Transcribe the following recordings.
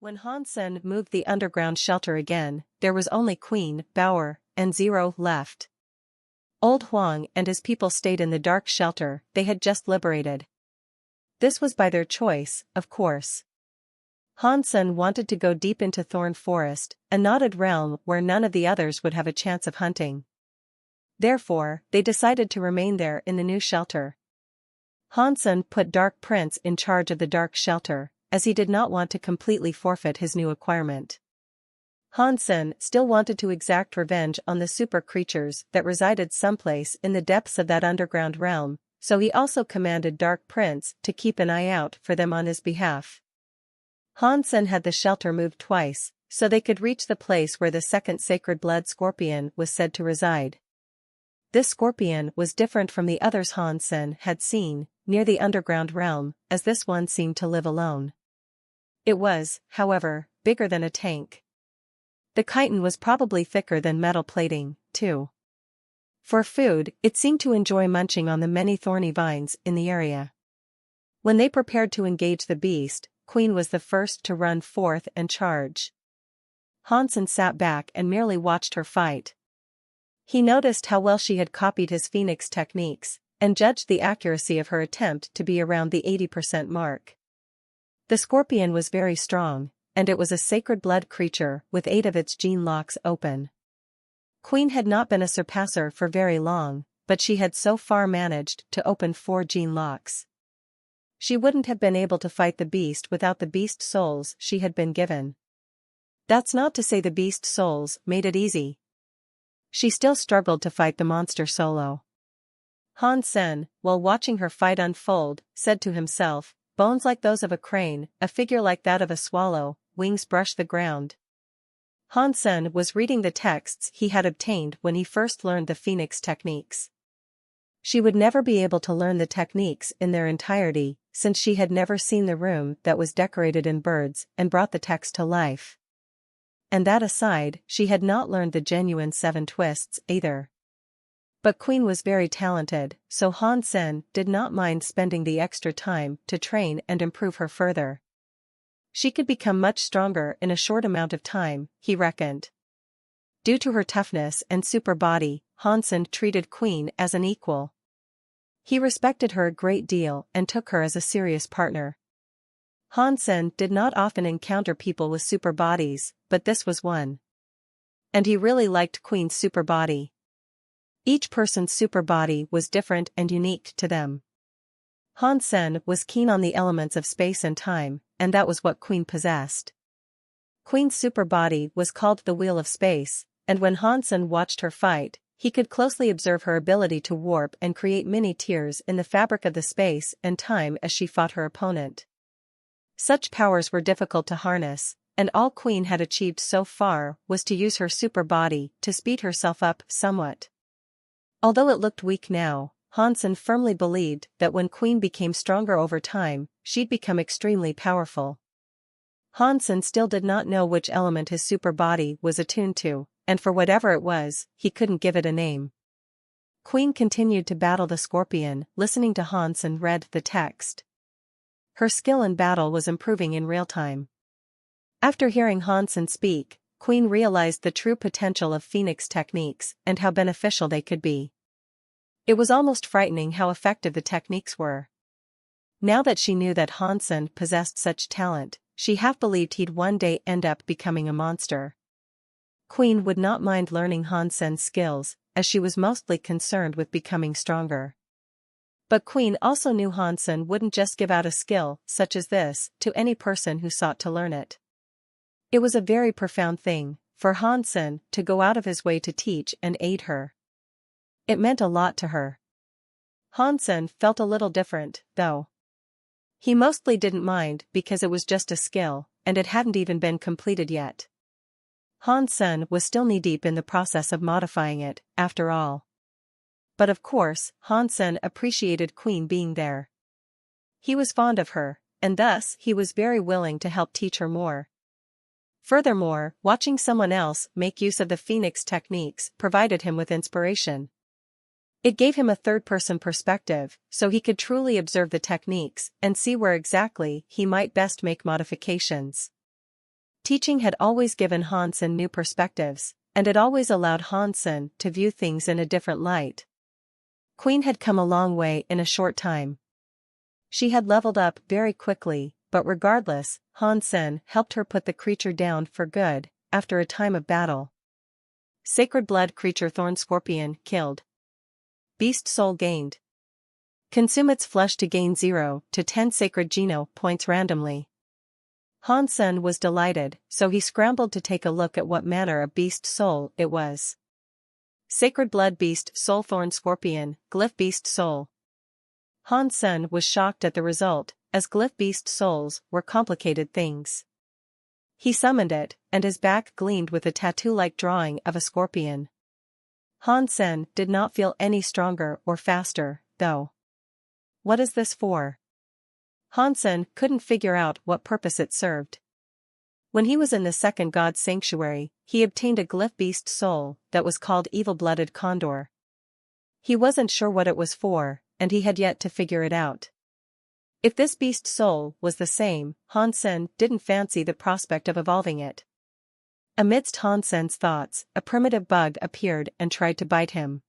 When Hansen moved the underground shelter again, there was only Queen, Bauer, and Zero left. Old Huang and his people stayed in the dark shelter they had just liberated. This was by their choice, of course. Hansen wanted to go deep into Thorn Forest, a knotted realm where none of the others would have a chance of hunting. Therefore, they decided to remain there in the new shelter. Hansen put Dark Prince in charge of the dark shelter, as he did not want to completely forfeit his new acquirement. Hansen still wanted to exact revenge on the super creatures that resided someplace in the depths of that underground realm, so he also commanded Dark Prince to keep an eye out for them on his behalf. Hansen had the shelter moved twice, so they could reach the place where the second sacred blood scorpion was said to reside. This scorpion was different from the others Hansen had seen near the underground realm, as this one seemed to live alone. It was, however, bigger than a tank. The chitin was probably thicker than metal plating, too. For food, it seemed to enjoy munching on the many thorny vines in the area. When they prepared to engage the beast, Queen was the first to run forth and charge. Hansen sat back and merely watched her fight. He noticed how well she had copied his phoenix techniques, and judged the accuracy of her attempt to be around the 80% mark. The scorpion was very strong, and it was a sacred blood creature with 8 of its gene locks open. Queen had not been a surpasser for very long, but she had so far managed to open 4 gene locks. She wouldn't have been able to fight the beast without the beast souls she had been given. That's not to say the beast souls made it easy. She still struggled to fight the monster solo. Hansen, while watching her fight unfold, said to himself, "Bones like those of a crane, a figure like that of a swallow, wings brush the ground." Hansen was reading the texts he had obtained when he first learned the phoenix techniques. She would never be able to learn the techniques in their entirety, since she had never seen the room that was decorated in birds and brought the text to life. And that aside, she had not learned the genuine 7 twists either. But Queen was very talented, so Hansen did not mind spending the extra time to train and improve her further. She could become much stronger in a short amount of time, he reckoned. Due to her toughness and super body, Hansen treated Queen as an equal. He respected her a great deal and took her as a serious partner. Hansen did not often encounter people with super bodies, but this was one. And he really liked Queen's super body. Each person's super body was different and unique to them. Hansen was keen on the elements of space and time, and that was what Queen possessed. Queen's super body was called the Wheel of Space, and when Hansen watched her fight, he could closely observe her ability to warp and create mini tears in the fabric of the space and time as she fought her opponent. Such powers were difficult to harness, and all Queen had achieved so far was to use her super body to speed herself up somewhat. Although it looked weak now, Hansen firmly believed that when Queen became stronger over time, she'd become extremely powerful. Hansen still did not know which element his super body was attuned to, and for whatever it was, he couldn't give it a name. Queen continued to battle the scorpion, listening to Hansen read the text. Her skill in battle was improving in real time. After hearing Hansen speak, Queen realized the true potential of phoenix techniques and how beneficial they could be. It was almost frightening how effective the techniques were. Now that she knew that Hansen possessed such talent, she half believed he'd one day end up becoming a monster. Queen would not mind learning Hansen's skills, as she was mostly concerned with becoming stronger. But Queen also knew Hansen wouldn't just give out a skill such as this to any person who sought to learn it. It was a very profound thing for Hansen to go out of his way to teach and aid her. It meant a lot to her. Hansen felt a little different, though. He mostly didn't mind because it was just a skill, and it hadn't even been completed yet. Hansen was still knee-deep in the process of modifying it, after all. But of course, Hansen appreciated Queen being there. He was fond of her, and thus he was very willing to help teach her more. Furthermore, watching someone else make use of the phoenix techniques provided him with inspiration. It gave him a third-person perspective, so he could truly observe the techniques and see where exactly he might best make modifications. Teaching had always given Hansen new perspectives, and it always allowed Hansen to view things in a different light. Queen had come a long way in a short time. She had leveled up very quickly, but regardless, Hansen helped her put the creature down for good, after a time of battle. Sacred blood creature thorn scorpion killed. Beast soul gained. Consume its flesh to gain 0 to 10 sacred geno points randomly. Hansen was delighted, so he scrambled to take a look at what manner of beast soul it was. Sacred blood beast soul thorn scorpion, glyph beast soul. Hansen was shocked at the result, as glyph beast souls were complicated things. He summoned it, and his back gleamed with a tattoo-like drawing of a scorpion. Hansen did not feel any stronger or faster, though. What is this for? Hansen couldn't figure out what purpose it served. When he was in the second god's sanctuary, he obtained a glyph beast soul that was called evil-blooded condor. He wasn't sure what it was for, and he had yet to figure it out. If this beast soul was the same, Hansen didn't fancy the prospect of evolving it. Amidst Hansen's thoughts, a primitive bug appeared and tried to bite him.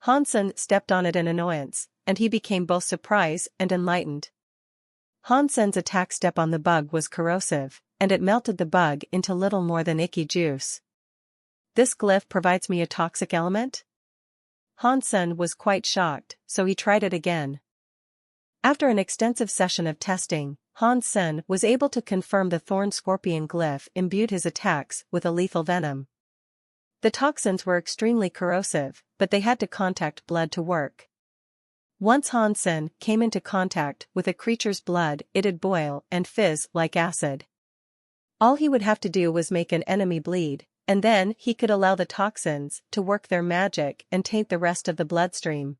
Hansen stepped on it in annoyance, and he became both surprised and enlightened. Hansen's attack step on the bug was corrosive, and it melted the bug into little more than icky juice. This glyph provides me a toxic element? Hansen was quite shocked, so he tried it again. After an extensive session of testing, Hansen was able to confirm the thorn scorpion glyph imbued his attacks with a lethal venom. The toxins were extremely corrosive, but they had to contact blood to work. Once Hansen came into contact with a creature's blood, it'd boil and fizz like acid. All he would have to do was make an enemy bleed, and then he could allow the toxins to work their magic and taint the rest of the bloodstream.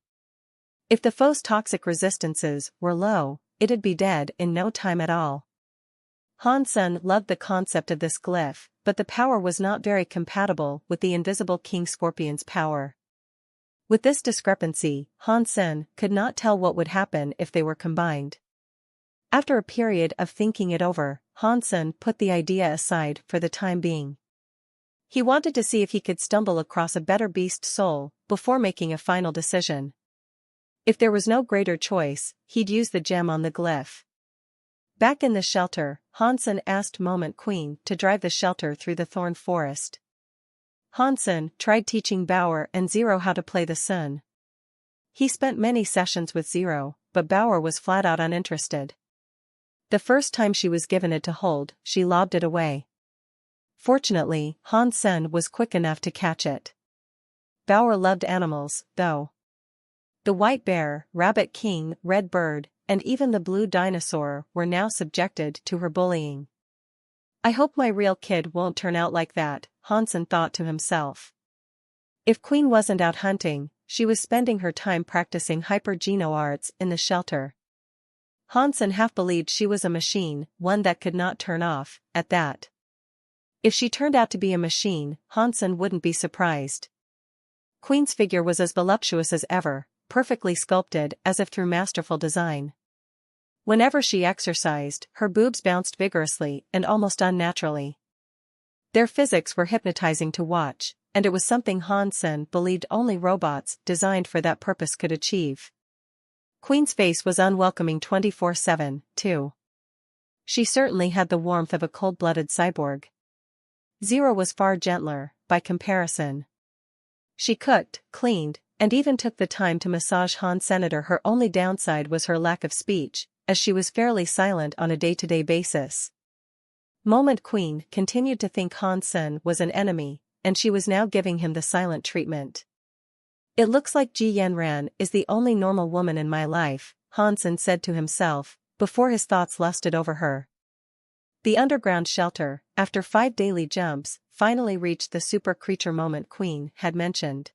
If the foe's toxic resistances were low, it'd be dead in no time at all. Hansen loved the concept of this glyph, but the power was not very compatible with the invisible King Scorpion's power. With this discrepancy, Hansen could not tell what would happen if they were combined. After a period of thinking it over, Hansen put the idea aside for the time being. He wanted to see if he could stumble across a better beast soul before making a final decision. If there was no greater choice, he'd use the gem on the glyph. Back in the shelter, Hansen asked Moment Queen to drive the shelter through the thorn forest. Hansen tried teaching Bauer and Zero how to play the sun. He spent many sessions with Zero, but Bauer was flat out uninterested. The first time she was given it to hold, she lobbed it away. Fortunately, Hansen was quick enough to catch it. Bauer loved animals, though. The white bear, rabbit king, red bird, and even the blue dinosaur were now subjected to her bullying. I hope my real kid won't turn out like that, Hansen thought to himself. If Queen wasn't out hunting, she was spending her time practicing hyper-geno arts in the shelter. Hansen half believed she was a machine, one that could not turn off, at that. If she turned out to be a machine, Hansen wouldn't be surprised. Queen's figure was as voluptuous as ever, perfectly sculpted as if through masterful design. Whenever she exercised, her boobs bounced vigorously and almost unnaturally. Their physics were hypnotizing to watch, and it was something Hansen believed only robots designed for that purpose could achieve. Queen's face was unwelcoming 24/7, too. She certainly had the warmth of a cold-blooded cyborg. Zero was far gentler, by comparison. She cooked, cleaned, and even took the time to massage Hansen. Her only downside was her lack of speech, as she was fairly silent on a day-to-day basis. Moment Queen continued to think Hansen was an enemy, and she was now giving him the silent treatment. It looks like Ji Yanran is the only normal woman in my life, Hansen said to himself, before his thoughts lusted over her. The underground shelter, after 5 daily jumps, finally reached the super creature Moment Queen had mentioned.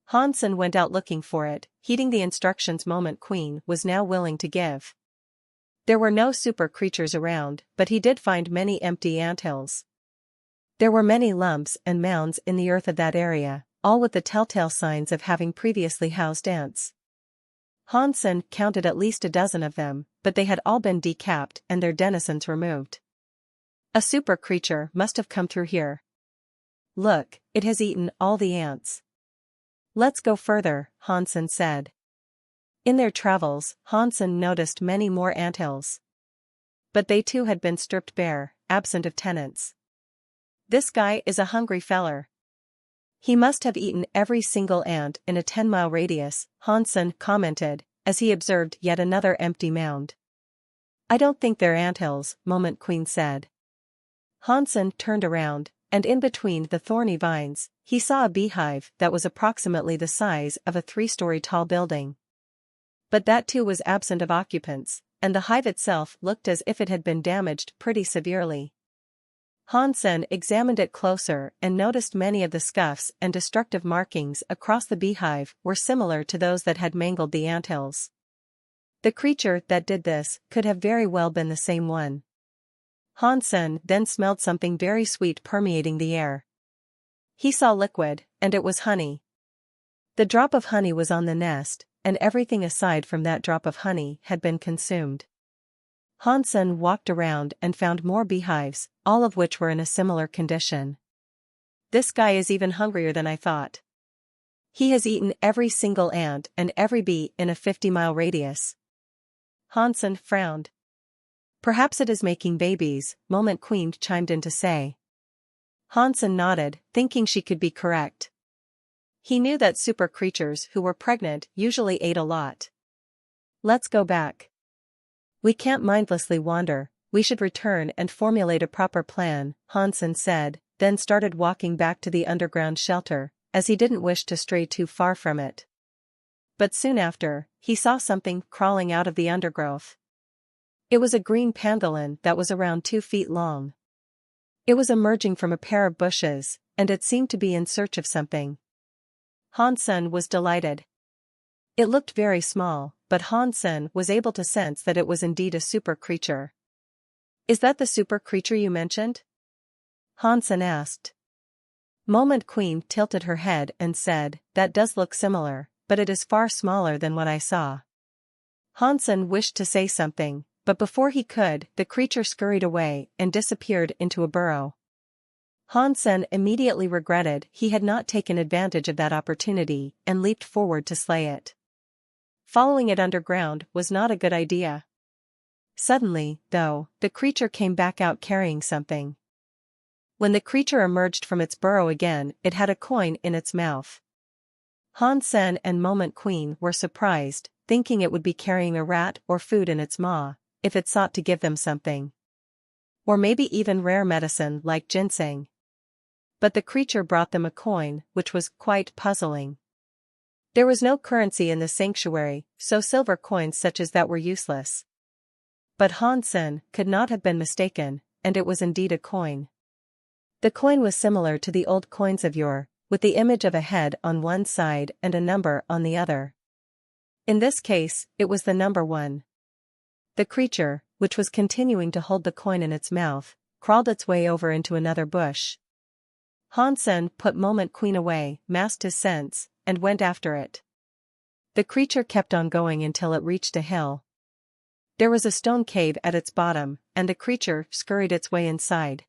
Hansen went out looking for it, heeding the instructions Moment Queen was now willing to give. There were no super creatures around, but he did find many empty anthills. There were many lumps and mounds in the earth of that area, all with the telltale signs of having previously housed ants. Hansen counted at least a dozen of them, but they had all been decapped and their denizens removed. A super creature must have come through here. Look, it has eaten all the ants. Let's go further, Hansen said. In their travels, Hansen noticed many more anthills. But they too had been stripped bare, absent of tenants. This guy is a hungry feller. He must have eaten every single ant in a 10-mile radius, Hansen commented, as he observed yet another empty mound. I don't think they're anthills, Moment Queen said. Hansen turned around, and in between the thorny vines, he saw a beehive that was approximately the size of a 3-story tall building. But that too was absent of occupants, and the hive itself looked as if it had been damaged pretty severely. Hansen examined it closer and noticed many of the scuffs and destructive markings across the beehive were similar to those that had mangled the anthills. The creature that did this could have very well been the same one. Hansen then smelled something very sweet permeating the air. He saw liquid, and it was honey. The drop of honey was on the nest, and everything aside from that drop of honey had been consumed. Hansen walked around and found more beehives, all of which were in a similar condition. This guy is even hungrier than I thought. He has eaten every single ant and every bee in a 50-mile radius. Hansen frowned. Perhaps it is making babies, Moment Queen chimed in to say. Hansen nodded, thinking she could be correct. He knew that super creatures who were pregnant usually ate a lot. Let's go back. We can't mindlessly wander, we should return and formulate a proper plan, Hansen said, then started walking back to the underground shelter, as he didn't wish to stray too far from it. But soon after, he saw something crawling out of the undergrowth. It was a green pangolin that was around 2 feet long. It was emerging from a pair of bushes, and it seemed to be in search of something. Hansen was delighted. It looked very small, but Hansen was able to sense that it was indeed a super creature. Is that the super creature you mentioned? Hansen asked. Moment Queen tilted her head and said, that does look similar, but it is far smaller than what I saw. Hansen wished to say something, but before he could, the creature scurried away and disappeared into a burrow. Hansen immediately regretted he had not taken advantage of that opportunity and leaped forward to slay it. Following it underground was not a good idea. Suddenly, though, the creature came back out carrying something. When the creature emerged from its burrow again, it had a coin in its mouth. Hansen and Moment Queen were surprised, thinking it would be carrying a rat or food in its maw, if it sought to give them something. Or maybe even rare medicine like ginseng. But the creature brought them a coin, which was quite puzzling. There was no currency in the sanctuary, so silver coins such as that were useless. But Hansen could not have been mistaken, and it was indeed a coin. The coin was similar to the old coins of yore, with the image of a head on one side and a number on the other. In this case, it was the number 1. The creature, which was continuing to hold the coin in its mouth, crawled its way over into another bush. Hansen put Moment Queen away, masked his sense, and went after it. The creature kept on going until it reached a hill. There was a stone cave at its bottom, and the creature scurried its way inside.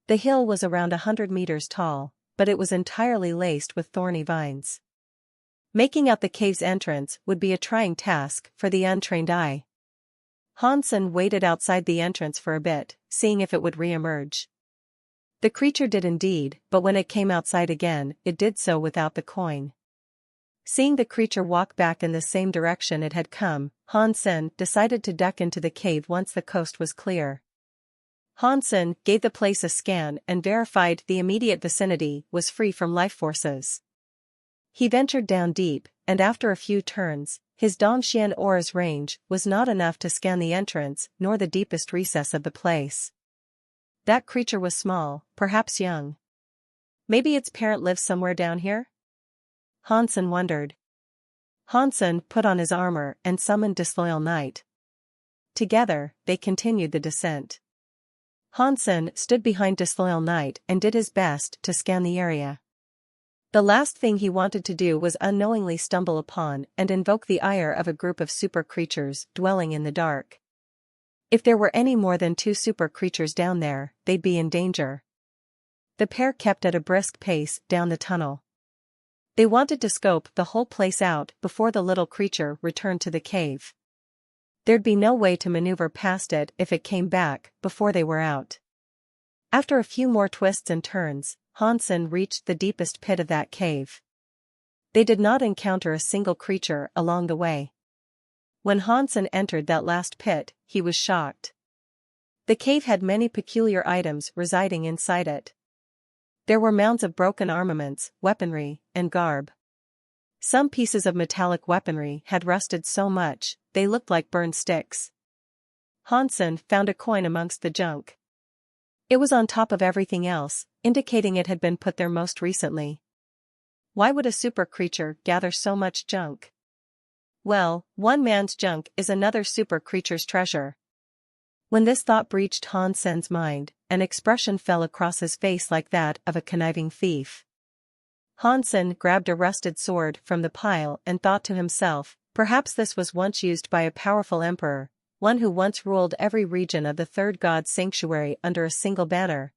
The hill was around 100 meters tall, but it was entirely laced with thorny vines. Making out the cave's entrance would be a trying task for the untrained eye. Hansen waited outside the entrance for a bit, seeing if it would re-emerge. The creature did indeed, but when it came outside again, it did so without the coin. Seeing the creature walk back in the same direction it had come, Hansen decided to duck into the cave once the coast was clear. Hansen gave the place a scan and verified the immediate vicinity was free from life forces. He ventured down deep, and after a few turns, his Dongxian aura's range was not enough to scan the entrance nor the deepest recess of the place. That creature was small, perhaps young. Maybe its parent lives somewhere down here? Hansen wondered. Hansen put on his armor and summoned Disloyal Knight. Together, they continued the descent. Hansen stood behind Disloyal Knight and did his best to scan the area. The last thing he wanted to do was unknowingly stumble upon and invoke the ire of a group of super creatures dwelling in the dark. If there were any more than 2 super creatures down there, they'd be in danger. The pair kept at a brisk pace down the tunnel. They wanted to scope the whole place out before the little creature returned to the cave. There'd be no way to maneuver past it if it came back before they were out. After a few more twists and turns, Hansen reached the deepest pit of that cave. They did not encounter a single creature along the way. When Hansen entered that last pit, he was shocked. The cave had many peculiar items residing inside it. There were mounds of broken armaments, weaponry, and garb. Some pieces of metallic weaponry had rusted so much, they looked like burned sticks. Hansen found a coin amongst the junk. It was on top of everything else, indicating it had been put there most recently. Why would a super creature gather so much junk? Well, one man's junk is another super creature's treasure. When this thought breached Hansen's mind, an expression fell across his face like that of a conniving thief. Hansen grabbed a rusted sword from the pile and thought to himself, perhaps this was once used by a powerful emperor, one who once ruled every region of the third god's sanctuary under a single banner.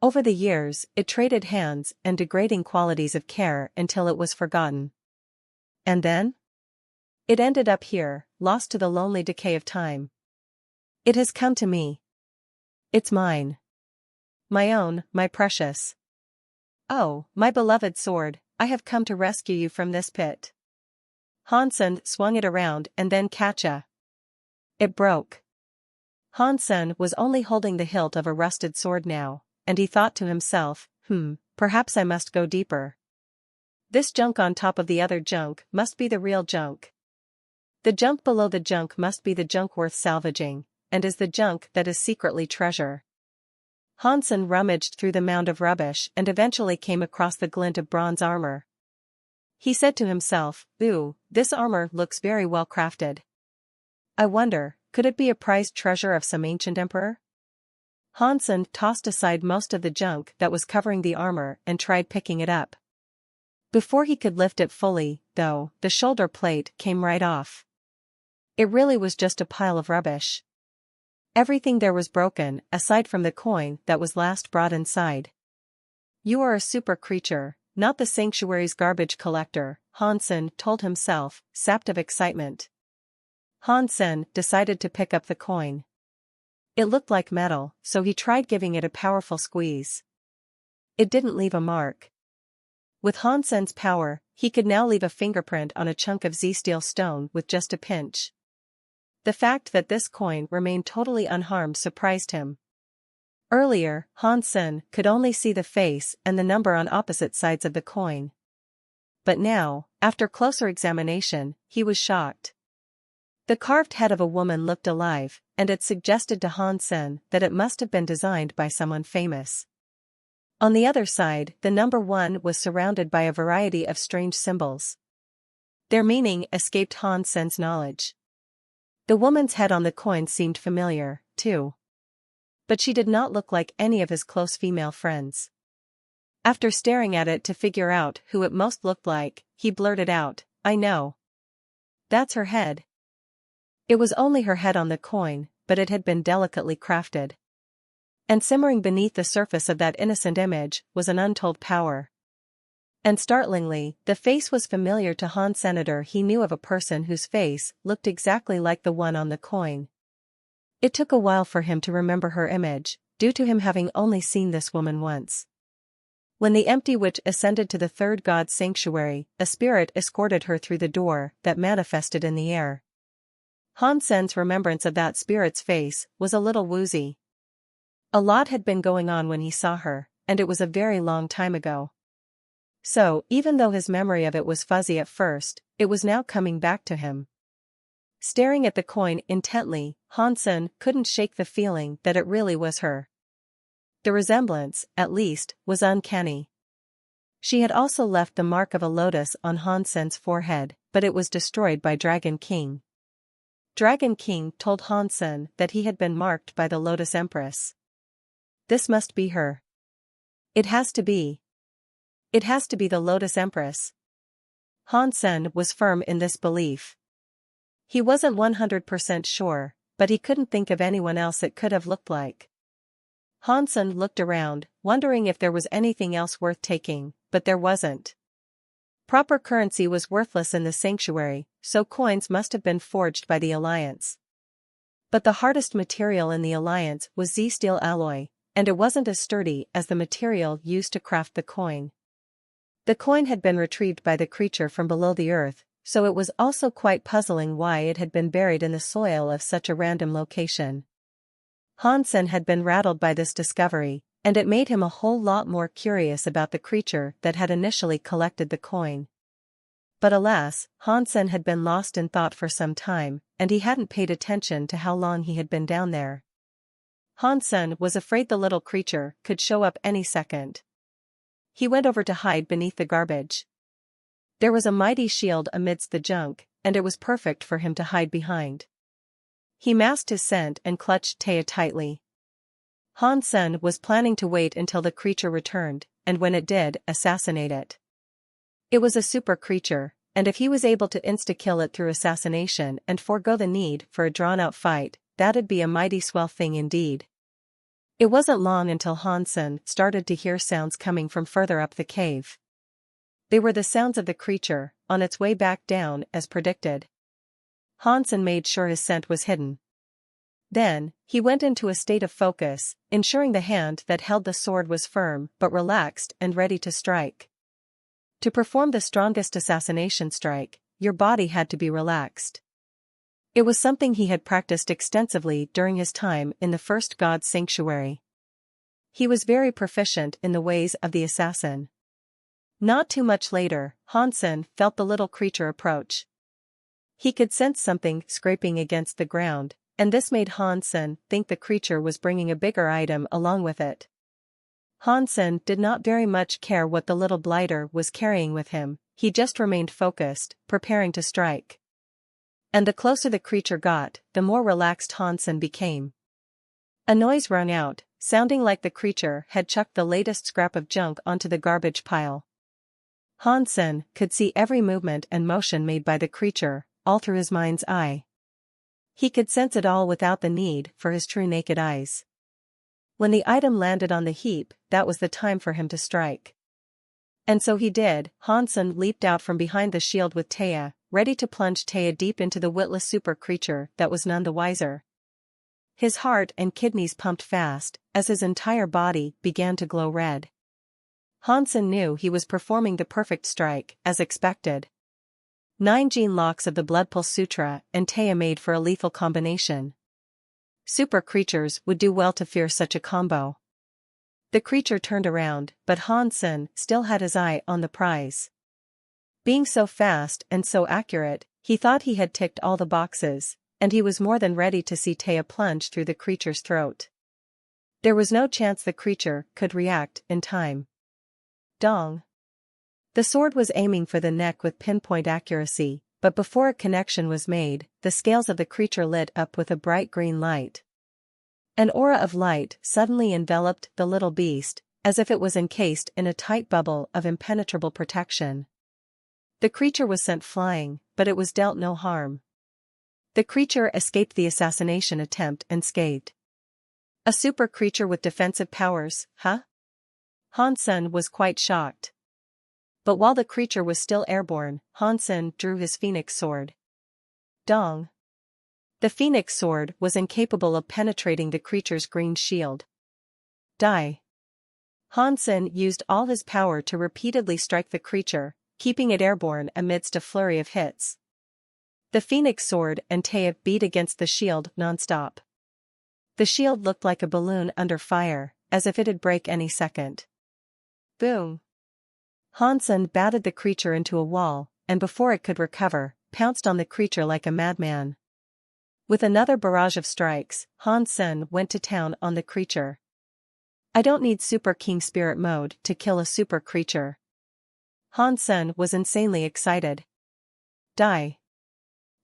Over the years, it traded hands and degrading qualities of care until it was forgotten. And then? It ended up here, lost to the lonely decay of time. It has come to me. It's mine. My own, my precious. Oh, my beloved sword, I have come to rescue you from this pit. Hansen swung it around and then catcha. It broke. Hansen was only holding the hilt of a rusted sword now, and he thought to himself, perhaps I must go deeper. This junk on top of the other junk must be the real junk. The junk below the junk must be the junk worth salvaging, and is the junk that is secretly treasure. Hansen rummaged through the mound of rubbish and eventually came across the glint of bronze armor. He said to himself, ooh, this armor looks very well crafted. I wonder, could it be a prized treasure of some ancient emperor? Hansen tossed aside most of the junk that was covering the armor and tried picking it up. Before he could lift it fully, though, the shoulder plate came right off. It really was just a pile of rubbish. Everything there was broken, aside from the coin that was last brought inside. You are a super creature, not the sanctuary's garbage collector, Hansen told himself, sapped of excitement. Hansen decided to pick up the coin. It looked like metal, so he tried giving it a powerful squeeze. It didn't leave a mark. With Hansen's power, he could now leave a fingerprint on a chunk of Z-steel stone with just a pinch. The fact that this coin remained totally unharmed surprised him. Earlier, Hansen could only see the face and the number on opposite sides of the coin. But now, after closer examination, he was shocked. The carved head of a woman looked alive, and it suggested to Hansen that it must have been designed by someone famous. On the other side, the number 1 was surrounded by a variety of strange symbols. Their meaning escaped Hansen's knowledge. The woman's head on the coin seemed familiar, too. But she did not look like any of his close female friends. After staring at it to figure out who it most looked like, he blurted out, I know. That's her head. It was only her head on the coin, but it had been delicately crafted. And simmering beneath the surface of that innocent image was an untold power. And startlingly, the face was familiar to Hansen. He knew of a person whose face looked exactly like the one on the coin. It took a while for him to remember her image, due to him having only seen this woman once. When the empty witch ascended to the third god's sanctuary, a spirit escorted her through the door that manifested in the air. Hansen's remembrance of that spirit's face was a little woozy. A lot had been going on when he saw her, and it was a very long time ago. So, even though his memory of it was fuzzy at first, it was now coming back to him. Staring at the coin intently, Hansen couldn't shake the feeling that it really was her. The resemblance, at least, was uncanny. She had also left the mark of a lotus on Hansen's forehead, but it was destroyed by Dragon King. Dragon King told Hansen that he had been marked by the Lotus Empress. This must be her. It has to be. It has to be the Lotus Empress. Hansen was firm in this belief. He wasn't 100% sure, but he couldn't think of anyone else it could have looked like. Hansen looked around, wondering if there was anything else worth taking, but there wasn't. Proper currency was worthless in the sanctuary, so coins must have been forged by the Alliance. But the hardest material in the Alliance was Z-steel alloy, and it wasn't as sturdy as the material used to craft the coin. The coin had been retrieved by the creature from below the earth, so it was also quite puzzling why it had been buried in the soil of such a random location. Hansen had been rattled by this discovery, and it made him a whole lot more curious about the creature that had initially collected the coin. But alas, Hansen had been lost in thought for some time, and he hadn't paid attention to how long he had been down there. Hansen was afraid the little creature could show up any second. He went over to hide beneath the garbage. There was a mighty shield amidst the junk, and it was perfect for him to hide behind. He masked his scent and clutched Taya tightly. Hansen was planning to wait until the creature returned, and when it did, assassinate it. It was a super creature, and if he was able to insta-kill it through assassination and forego the need for a drawn-out fight, that'd be a mighty swell thing indeed. It wasn't long until Hansen started to hear sounds coming from further up the cave. They were the sounds of the creature, on its way back down as predicted. Hansen made sure his scent was hidden. Then, he went into a state of focus, ensuring the hand that held the sword was firm but relaxed and ready to strike. To perform the strongest assassination strike, your body had to be relaxed. It was something he had practiced extensively during his time in the first god's sanctuary. He was very proficient in the ways of the assassin. Not too much later, Hansen felt the little creature approach. He could sense something scraping against the ground, and this made Hansen think the creature was bringing a bigger item along with it. Hansen did not very much care what the little blighter was carrying with him, he just remained focused, preparing to strike. And the closer the creature got, the more relaxed Hansen became. A noise rang out, sounding like the creature had chucked the latest scrap of junk onto the garbage pile. Hansen could see every movement and motion made by the creature, all through his mind's eye. He could sense it all without the need for his true naked eyes. When the item landed on the heap, that was the time for him to strike. And so he did. Hansen leaped out from behind the shield with Taya, ready to plunge Taya deep into the witless super creature that was none the wiser. His heart and kidneys pumped fast, as his entire body began to glow red. Hansen knew he was performing the perfect strike, as expected. 9 gene locks of the Bloodpulse Sutra and Taya made for a lethal combination. Super creatures would do well to fear such a combo. The creature turned around, but Hansen still had his eye on the prize. Being so fast and so accurate, he thought he had ticked all the boxes, and he was more than ready to see Taya plunge through the creature's throat. There was no chance the creature could react in time. Dong. The sword was aiming for the neck with pinpoint accuracy, but before a connection was made, the scales of the creature lit up with a bright green light. An aura of light suddenly enveloped the little beast, as if it was encased in a tight bubble of impenetrable protection. The creature was sent flying, but it was dealt no harm. The creature escaped the assassination attempt unscathed. A super creature with defensive powers, huh? Hansen was quite shocked. But while the creature was still airborne, Hansen drew his phoenix sword. Dong. The phoenix sword was incapable of penetrating the creature's green shield. Die. Hansen used all his power to repeatedly strike the creature, keeping it airborne amidst a flurry of hits. The phoenix sword and Taya beat against the shield non-stop. The shield looked like a balloon under fire, as if it'd break any second. Boom. Hansen batted the creature into a wall, and before it could recover, pounced on the creature like a madman. With another barrage of strikes, Hansen went to town on the creature. I don't need Super King Spirit mode to kill a super creature. Hansen was insanely excited. Die.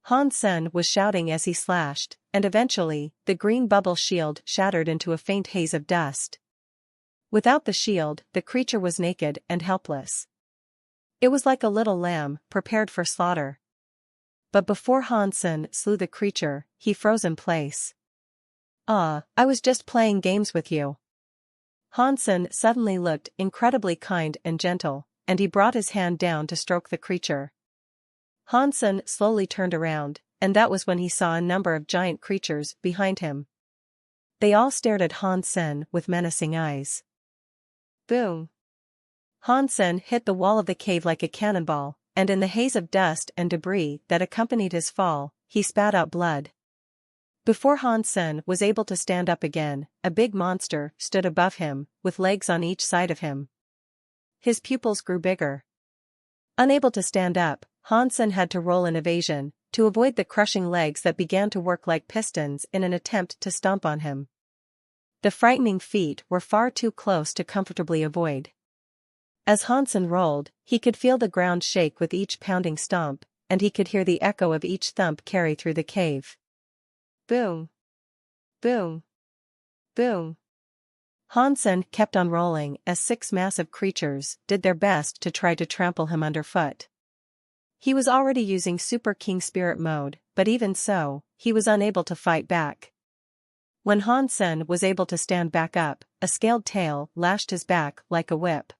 Hansen was shouting as he slashed, and eventually, the green bubble shield shattered into a faint haze of dust. Without the shield, the creature was naked and helpless. It was like a little lamb, prepared for slaughter. but before Hansen slew the creature, he froze in place. "Ah, I was just playing games with you." Hansen suddenly looked incredibly kind and gentle, and he brought his hand down to stroke the creature. Hansen slowly turned around, and that was when he saw a number of giant creatures behind him. They all stared at Hansen with menacing eyes. Boom! Hansen hit the wall of the cave like a cannonball, and in the haze of dust and debris that accompanied his fall, he spat out blood. Before Hansen was able to stand up again, a big monster stood above him, with legs on each side of him. His pupils grew bigger. Unable to stand up, Hansen had to roll in evasion, to avoid the crushing legs that began to work like pistons in an attempt to stomp on him. The frightening feet were far too close to comfortably avoid. As Hansen rolled, he could feel the ground shake with each pounding stomp, and he could hear the echo of each thump carry through the cave. Boom! Boom! Boom! Hansen kept on rolling as 6 massive creatures did their best to try to trample him underfoot. He was already using Super King Spirit mode, but even so, he was unable to fight back. When Hansen was able to stand back up, a scaled tail lashed his back like a whip.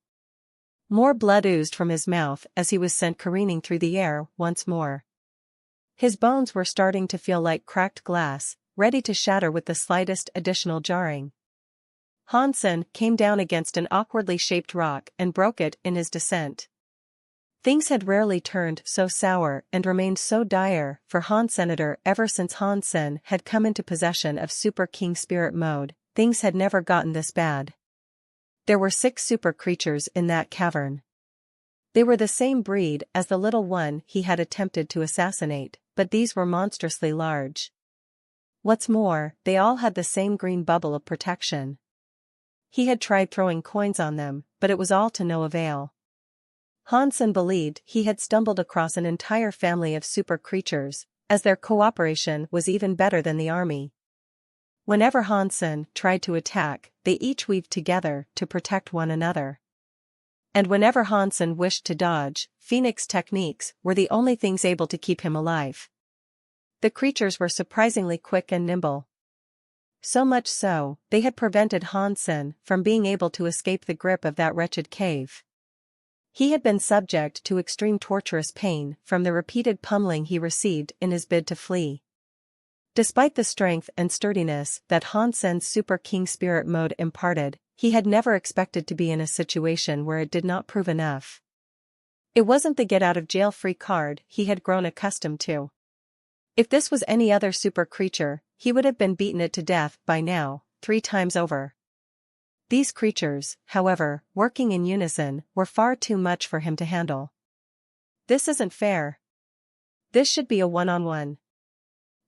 More blood oozed from his mouth as he was sent careening through the air once more. His bones were starting to feel like cracked glass, ready to shatter with the slightest additional jarring. Hansen came down against an awkwardly shaped rock and broke it in his descent. Things had rarely turned so sour and remained so dire for Hansen ever since Hansen had come into possession of Super King Spirit mode. Things had never gotten this bad. There were 6 super creatures in that cavern. They were the same breed as the little one he had attempted to assassinate, but these were monstrously large. What's more, they all had the same green bubble of protection. He had tried throwing coins on them, but it was all to no avail. Hansen believed he had stumbled across an entire family of super creatures, as their cooperation was even better than the army. Whenever Hansen tried to attack, they each weaved together to protect one another. And whenever Hansen wished to dodge, Phoenix techniques were the only things able to keep him alive. The creatures were surprisingly quick and nimble. So much so, they had prevented Hansen from being able to escape the grip of that wretched cave. He had been subject to extreme torturous pain from the repeated pummeling he received in his bid to flee. Despite the strength and sturdiness that Hansen's Super King Spirit mode imparted, he had never expected to be in a situation where it did not prove enough. It wasn't the get-out-of-jail-free card he had grown accustomed to. If this was any other super creature, he would have been beaten it to death by now, 3 times over. These creatures, however, working in unison, were far too much for him to handle. This isn't fair. This should be a one-on-one.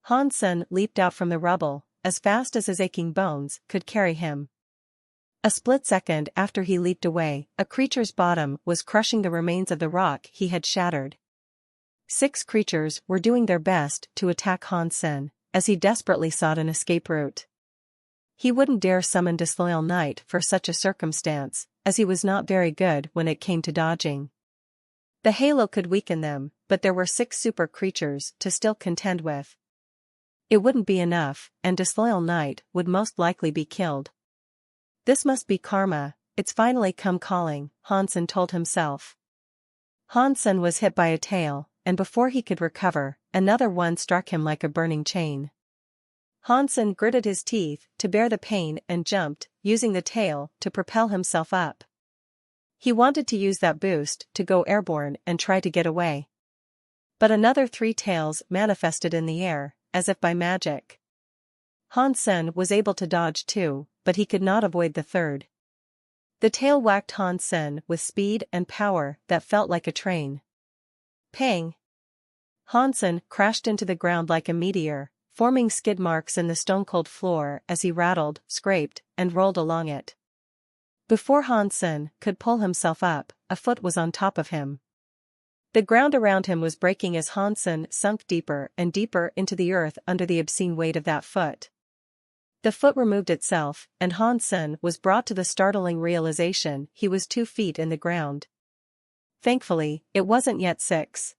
Hansen leaped out from the rubble, as fast as his aching bones could carry him. A split second after he leaped away, a creature's bottom was crushing the remains of the rock he had shattered. 6 creatures were doing their best to attack Hansen, as he desperately sought an escape route. He wouldn't dare summon Disloyal Knight for such a circumstance, as he was not very good when it came to dodging. The halo could weaken them, but there were 6 super creatures to still contend with. It wouldn't be enough, and Disloyal Knight would most likely be killed. This must be karma, it's finally come calling, Hansen told himself. Hansen was hit by a tail, and before he could recover, another one struck him like a burning chain. Hansen gritted his teeth to bear the pain and jumped, using the tail to propel himself up. He wanted to use that boost to go airborne and try to get away. But another 3 tails manifested in the air, as if by magic. Hansen was able to dodge 2, but he could not avoid the 3rd. The tail whacked Hansen with speed and power that felt like a train. Pang! Hansen crashed into the ground like a meteor, forming skid marks in the stone-cold floor as he rattled, scraped, and rolled along it. Before Hansen could pull himself up, a foot was on top of him. The ground around him was breaking as Hansen sunk deeper and deeper into the earth under the obscene weight of that foot. The foot removed itself, and Hansen was brought to the startling realization he was 2 feet in the ground. Thankfully, it wasn't yet 6.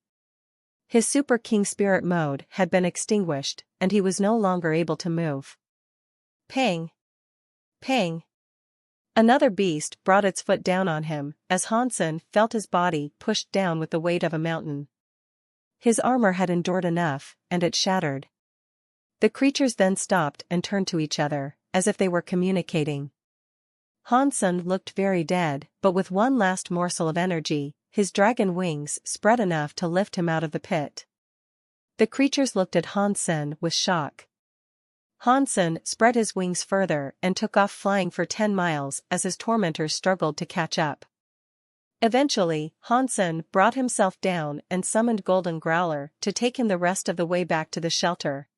His Super King Spirit mode had been extinguished, and he was no longer able to move. Pang! Pang! Another beast brought its foot down on him, as Hansen felt his body pushed down with the weight of a mountain. His armor had endured enough, and it shattered. The creatures then stopped and turned to each other, as if they were communicating. Hansen looked very dead, but with one last morsel of energy, his dragon wings spread enough to lift him out of the pit. The creatures looked at Hansen with shock. Hansen spread his wings further and took off flying for 10 miles as his tormentors struggled to catch up. Eventually, Hansen brought himself down and summoned Golden Growler to take him the rest of the way back to the shelter.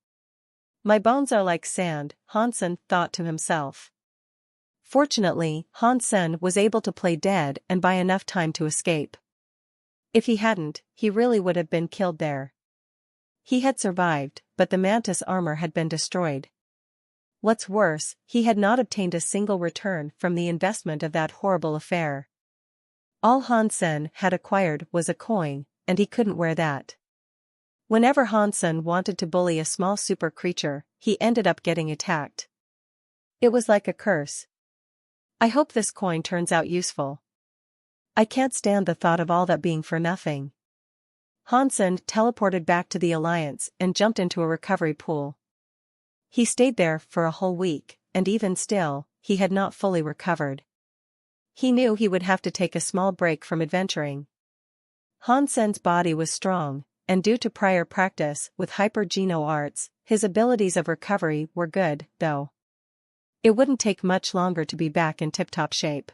My bones are like sand, Hansen thought to himself. Fortunately, Hansen was able to play dead and buy enough time to escape. If he hadn't, he really would have been killed there. He had survived, but the mantis armor had been destroyed. What's worse, he had not obtained a single return from the investment of that horrible affair. All Hansen had acquired was a coin, and he couldn't wear that. Whenever Hansen wanted to bully a small super creature, he ended up getting attacked. It was like a curse. I hope this coin turns out useful. I can't stand the thought of all that being for nothing. Hansen teleported back to the Alliance and jumped into a recovery pool. He stayed there for a whole week, and even still, he had not fully recovered. He knew he would have to take a small break from adventuring. Hansen's body was strong, and due to prior practice with hyper-geno arts, his abilities of recovery were good, though. It wouldn't take much longer to be back in tip-top shape.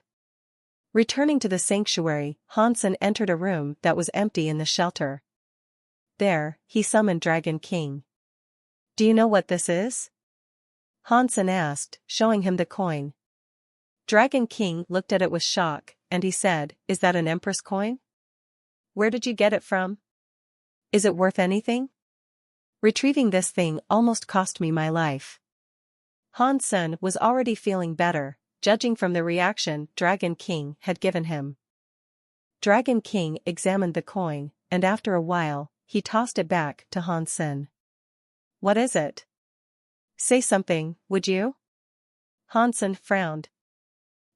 Returning to the sanctuary, Hansen entered a room that was empty in the shelter. There, he summoned Dragon King. Do you know what this is? Hansen asked, showing him the coin. Dragon King looked at it with shock, and he said, Is that an Empress coin? Where did you get it from? Is it worth anything? Retrieving this thing almost cost me my life. Hansen was already feeling better, judging from the reaction Dragon King had given him. Dragon King examined the coin, and after a while, he tossed it back to Hansen. What is it? Say something, would you? Hansen frowned.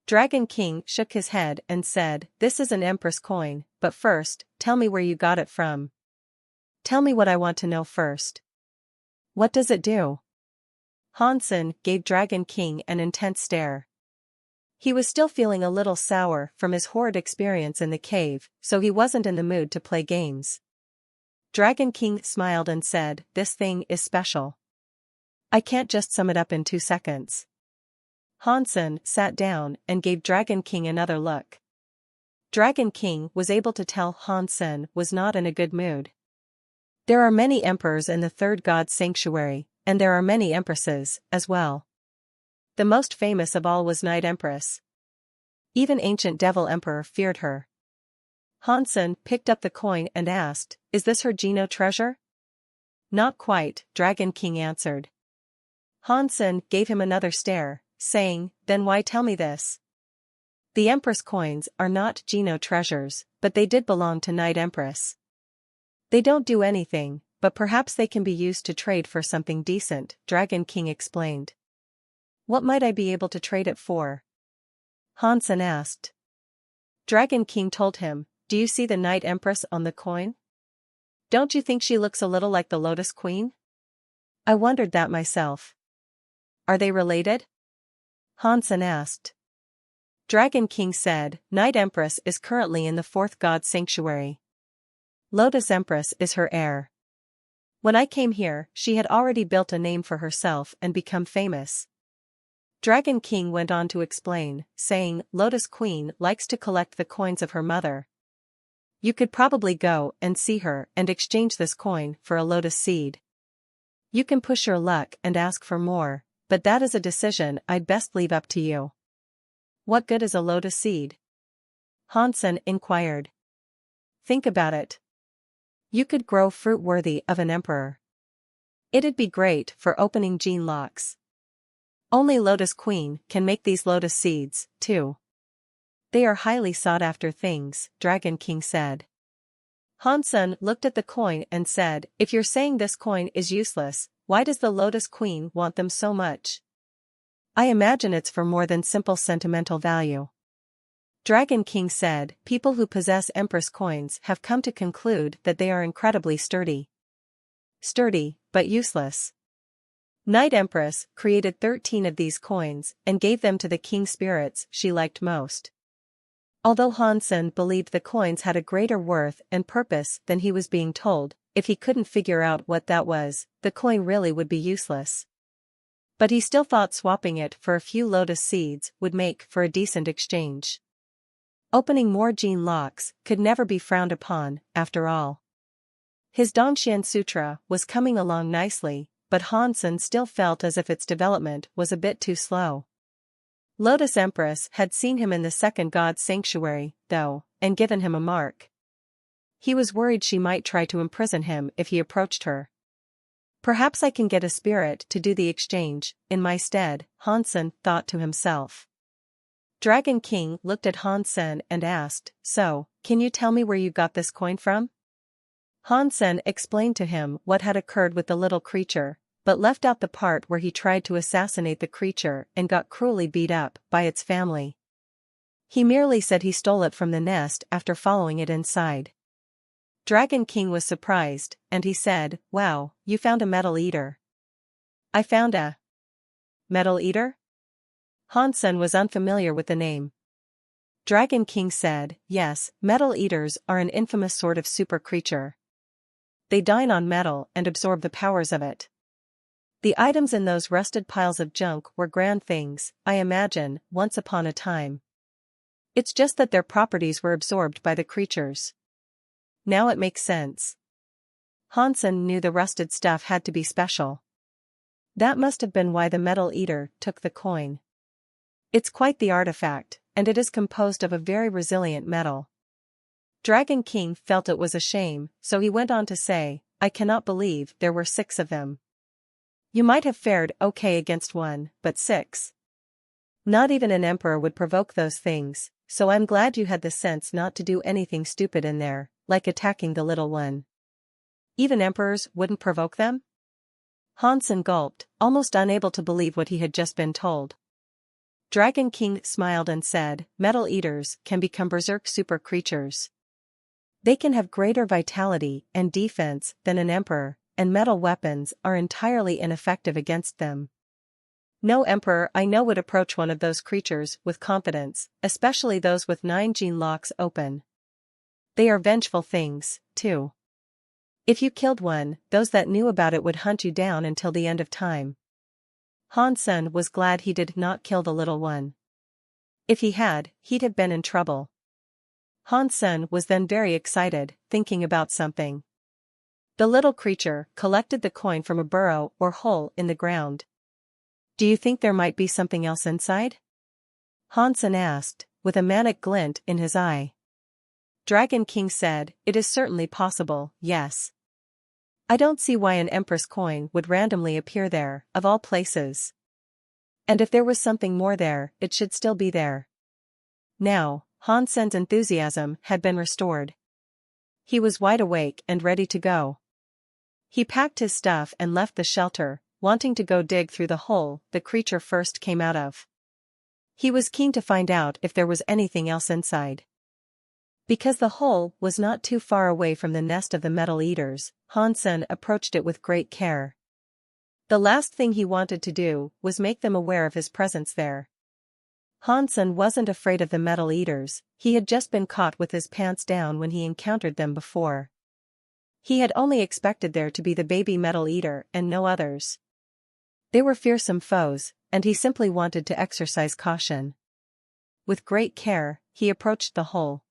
Dragon King shook his head and said, This is an Empress coin, but first, tell me where you got it from. Tell me what I want to know first. What does it do? Hansen gave Dragon King an intense stare. He was still feeling a little sour from his horrid experience in the cave, so he wasn't in the mood to play games. Dragon King smiled and said, This thing is special. I can't just sum it up in 2 seconds. Hansen sat down and gave Dragon King another look. Dragon King was able to tell Hansen was not in a good mood. There are many emperors in the third god sanctuary, and there are many empresses, as well. The most famous of all was Night Empress. Even ancient Devil Emperor feared her. Hansen picked up the coin and asked, Is this her Geno treasure? Not quite, Dragon King answered. Hansen gave him another stare, saying, Then why tell me this? The Empress coins are not Geno treasures, but they did belong to Night Empress. They don't do anything, but perhaps they can be used to trade for something decent, Dragon King explained. What might I be able to trade it for? Hansen asked. Dragon King told him, Do you see the Night Empress on the coin? Don't you think she looks a little like the Lotus Queen? I wondered that myself. Are they related? Hansen asked. Dragon King said, Night Empress is currently in the fourth god sanctuary. Lotus Empress is her heir. When I came here, she had already built a name for herself and become famous. Dragon King went on to explain, saying, Lotus Queen likes to collect the coins of her mother. You could probably go and see her and exchange this coin for a lotus seed. You can push your luck and ask for more, but that is a decision I'd best leave up to you. What good is a lotus seed? Hansen inquired. Think about it. You could grow fruit worthy of an emperor. It'd be great for opening gene locks. Only Lotus Queen can make these lotus seeds, too. They are highly sought-after things, Dragon King said. Hansen looked at the coin and said, if you're saying this coin is useless, why does the Lotus Queen want them so much? I imagine it's for more than simple sentimental value. Dragon King said, people who possess Empress coins have come to conclude that they are incredibly sturdy. Sturdy, but useless. Night Empress created 13 of these coins and gave them to the king spirits she liked most. Although Hansen believed the coins had a greater worth and purpose than he was being told, if he couldn't figure out what that was, the coin really would be useless. But he still thought swapping it for a few lotus seeds would make for a decent exchange. Opening more gene locks could never be frowned upon, after all. His Dongxian Sutra was coming along nicely, but Hansen still felt as if its development was a bit too slow. Lotus Empress had seen him in the second god's sanctuary, though, and given him a mark. He was worried she might try to imprison him if he approached her. Perhaps I can get a spirit to do the exchange, in my stead, Hansen thought to himself. Dragon King looked at Hansen and asked, so, can you tell me where you got this coin from? Hansen explained to him what had occurred with the little creature, but left out the part where he tried to assassinate the creature and got cruelly beat up by its family. He merely said he stole it from the nest after following it inside. Dragon King was surprised, and he said, wow, you found a metal eater. I found a metal eater? Hansen was unfamiliar with the name. Dragon King said, yes, metal eaters are an infamous sort of super creature. They dine on metal and absorb the powers of it. The items in those rusted piles of junk were grand things, I imagine, once upon a time. It's just that their properties were absorbed by the creatures. Now it makes sense. Hansen knew the rusted stuff had to be special. That must have been why the metal eater took the coin. It's quite the artifact, and it is composed of a very resilient metal. Dragon King felt it was a shame, so he went on to say, I cannot believe there were 6 of them. You might have fared okay against one, but 6. Not even an emperor would provoke those things, so I'm glad you had the sense not to do anything stupid in there, like attacking the little one. Even emperors wouldn't provoke them? Hansen gulped, almost unable to believe what he had just been told. Dragon King smiled and said, metal eaters can become berserk super creatures. They can have greater vitality and defense than an emperor, and metal weapons are entirely ineffective against them. No emperor I know would approach one of those creatures with confidence, especially those with 9 gene locks open. They are vengeful things, too. If you killed one, those that knew about it would hunt you down until the end of time. Hansen was glad he did not kill the little one. If he had, he'd have been in trouble. Hansen was then very excited, thinking about something. The little creature collected the coin from a burrow or hole in the ground. Do you think there might be something else inside? Hansen asked, with a manic glint in his eye. Dragon King said, it is certainly possible, yes. I don't see why an Empress coin would randomly appear there, of all places. And if there was something more there, it should still be there. Now, Hansen's enthusiasm had been restored. He was wide awake and ready to go. He packed his stuff and left the shelter, wanting to go dig through the hole the creature first came out of. He was keen to find out if there was anything else inside. Because the hole was not too far away from the nest of the metal eaters, Hansen approached it with great care. The last thing he wanted to do was make them aware of his presence there. Hansen wasn't afraid of the metal eaters, he had just been caught with his pants down when he encountered them before. He had only expected there to be the baby metal eater and no others. They were fearsome foes, and he simply wanted to exercise caution. With great care, he approached the hole.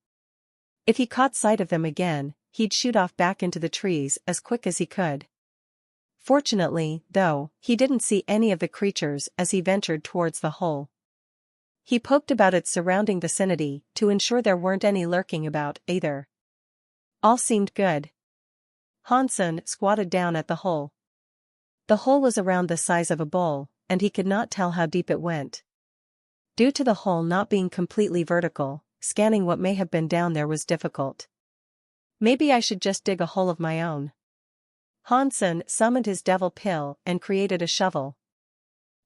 If he caught sight of them again, he'd shoot off back into the trees as quick as he could. Fortunately, though, he didn't see any of the creatures as he ventured towards the hole. He poked about its surrounding vicinity to ensure there weren't any lurking about, either. All seemed good. Hansen squatted down at the hole. The hole was around the size of a bowl, and he could not tell how deep it went. Due to the hole not being completely vertical, scanning what may have been down there was difficult. Maybe I should just dig a hole of my own. Hansen summoned his devil pill and created a shovel.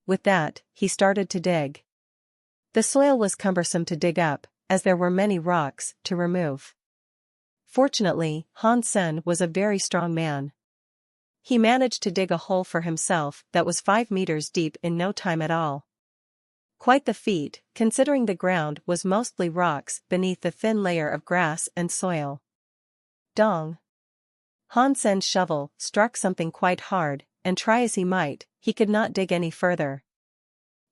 With that, he started to dig. The soil was cumbersome to dig up, as there were many rocks to remove. Fortunately, Hansen was a very strong man. He managed to dig a hole for himself that was 5 meters deep in no time at all. Quite the feat, considering the ground was mostly rocks beneath the thin layer of grass and soil. Dong! Hansen's shovel struck something quite hard, and try as he might, he could not dig any further.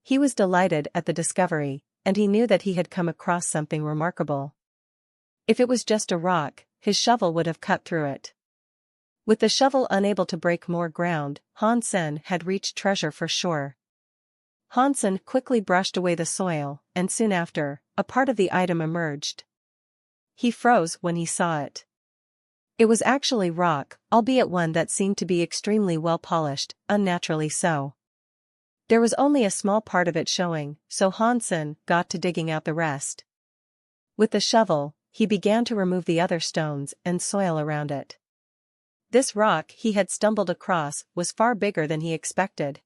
He was delighted at the discovery, and he knew that he had come across something remarkable. If it was just a rock, his shovel would have cut through it. With the shovel unable to break more ground, Hansen had reached treasure for sure. Hansen quickly brushed away the soil, and soon after, a part of the item emerged. He froze when he saw it. It was actually rock, albeit one that seemed to be extremely well polished, unnaturally so. There was only a small part of it showing, so Hansen got to digging out the rest. With the shovel, he began to remove the other stones and soil around it. This rock he had stumbled across was far bigger than he expected.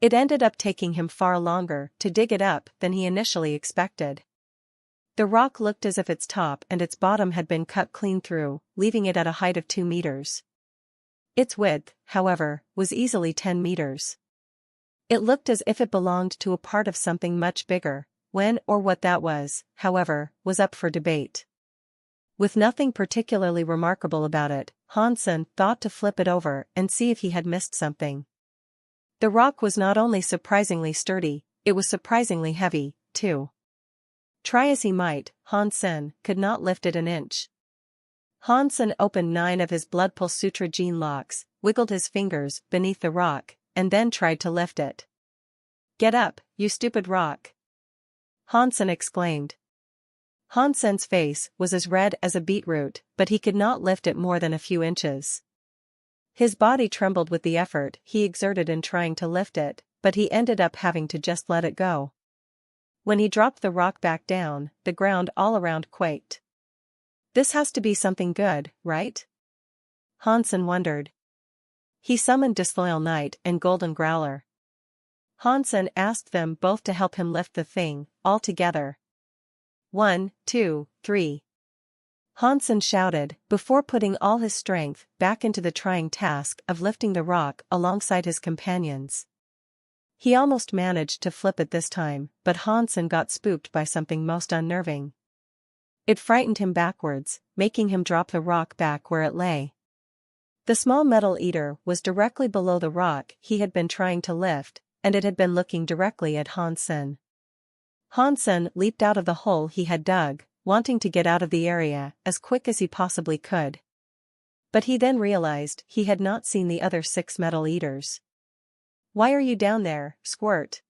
It ended up taking him far longer to dig it up than he initially expected. The rock looked as if its top and its bottom had been cut clean through, leaving it at a height of 2 meters. Its width, however, was easily 10 meters. It looked as if it belonged to a part of something much bigger. When or what that was, however, was up for debate. With nothing particularly remarkable about it, Hansen thought to flip it over and see if he had missed something. The rock was not only surprisingly sturdy, it was surprisingly heavy, too. Try as he might, Hansen could not lift it an inch. Hansen opened 9 of his Bloodpool Sutra gene locks, wiggled his fingers beneath the rock, and then tried to lift it. "Get up, you stupid rock!" Hansen exclaimed. Hansen's face was as red as a beetroot, but he could not lift it more than a few inches. His body trembled with the effort he exerted in trying to lift it, but he ended up having to just let it go. When he dropped the rock back down, the ground all around quaked. This has to be something good, right? Hansen wondered. He summoned Disloyal Knight and Golden Growler. Hansen asked them both to help him lift the thing, all together. 1, 2, 3. Hansen shouted, before putting all his strength back into the trying task of lifting the rock alongside his companions. He almost managed to flip it this time, but Hansen got spooked by something most unnerving. It frightened him backwards, making him drop the rock back where it lay. The small metal eater was directly below the rock he had been trying to lift, and it had been looking directly at Hansen. Hansen leaped out of the hole he had dug, wanting to get out of the area as quick as he possibly could. But he then realized he had not seen the other 6 metal eaters. "Why are you down there, Squirt?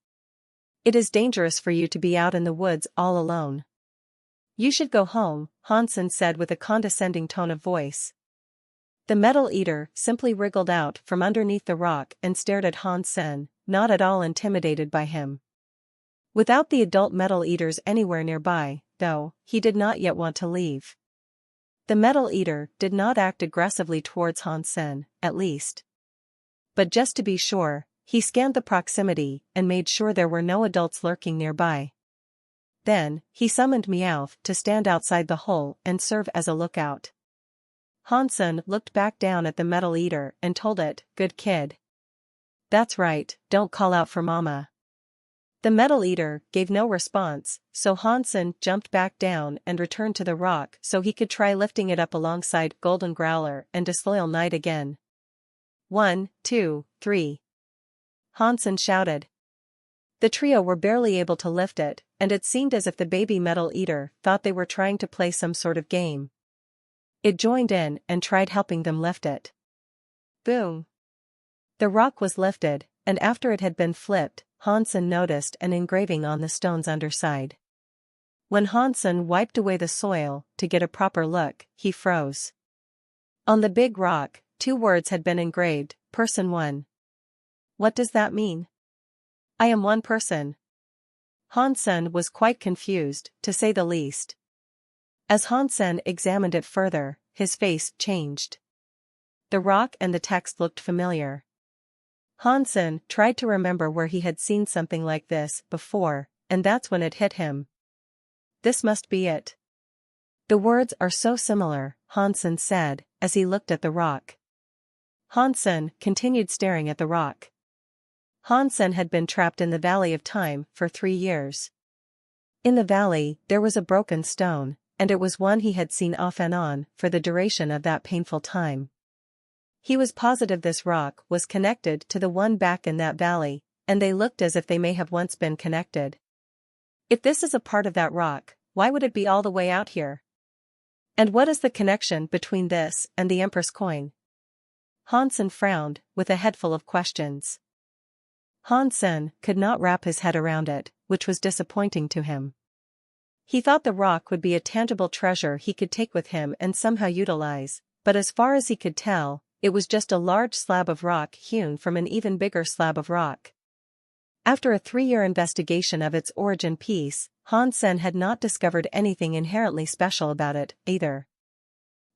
It is dangerous for you to be out in the woods all alone. You should go home," Hansen said with a condescending tone of voice. The metal eater simply wriggled out from underneath the rock and stared at Hansen, not at all intimidated by him. Without the adult metal eaters anywhere nearby, though, he did not yet want to leave. The metal eater did not act aggressively towards Hansen, at least. But just to be sure, he scanned the proximity and made sure there were no adults lurking nearby. Then, he summoned Meowth to stand outside the hole and serve as a lookout. Hansen looked back down at the metal eater and told it, "Good kid. That's right, don't call out for mama." The metal eater gave no response, so Hansen jumped back down and returned to the rock so he could try lifting it up alongside Golden Growler and Disloyal Knight again. 1, 2, 3. Hansen shouted. The trio were barely able to lift it, and it seemed as if the baby metal eater thought they were trying to play some sort of game. It joined in and tried helping them lift it. Boom! The rock was lifted, and after it had been flipped, Hansen noticed an engraving on the stone's underside. When Hansen wiped away the soil to get a proper look, he froze. On the big rock, 2 words had been engraved, Person 1. What does that mean? I am one person. Hansen was quite confused, to say the least. As Hansen examined it further, his face changed. The rock and the text looked familiar. Hansen tried to remember where he had seen something like this before, and that's when it hit him. This must be it. The words are so similar, Hansen said, as he looked at the rock. Hansen continued staring at the rock. Hansen had been trapped in the Valley of Time for 3 years. In the valley, there was a broken stone, and it was one he had seen off and on for the duration of that painful time. He was positive this rock was connected to the one back in that valley, and they looked as if they may have once been connected. If this is a part of that rock, why would it be all the way out here? And what is the connection between this and the Empress coin? Hansen frowned, with a head full of questions. Hansen could not wrap his head around it, which was disappointing to him. He thought the rock would be a tangible treasure he could take with him and somehow utilize, but as far as he could tell, it was just a large slab of rock hewn from an even bigger slab of rock. After a 3-year investigation of its origin piece, Hansen had not discovered anything inherently special about it, either.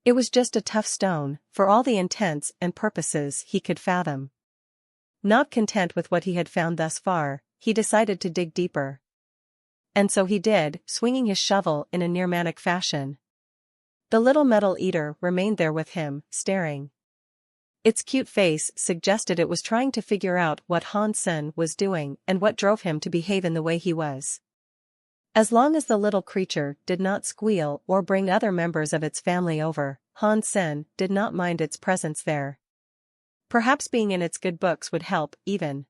It was just a tough stone, for all the intents and purposes he could fathom. Not content with what he had found thus far, he decided to dig deeper. And so he did, swinging his shovel in a near-manic fashion. The little metal eater remained there with him, staring. Its cute face suggested it was trying to figure out what Hansen was doing and what drove him to behave in the way he was. As long as the little creature did not squeal or bring other members of its family over, Hansen did not mind its presence there. Perhaps being in its good books would help, even.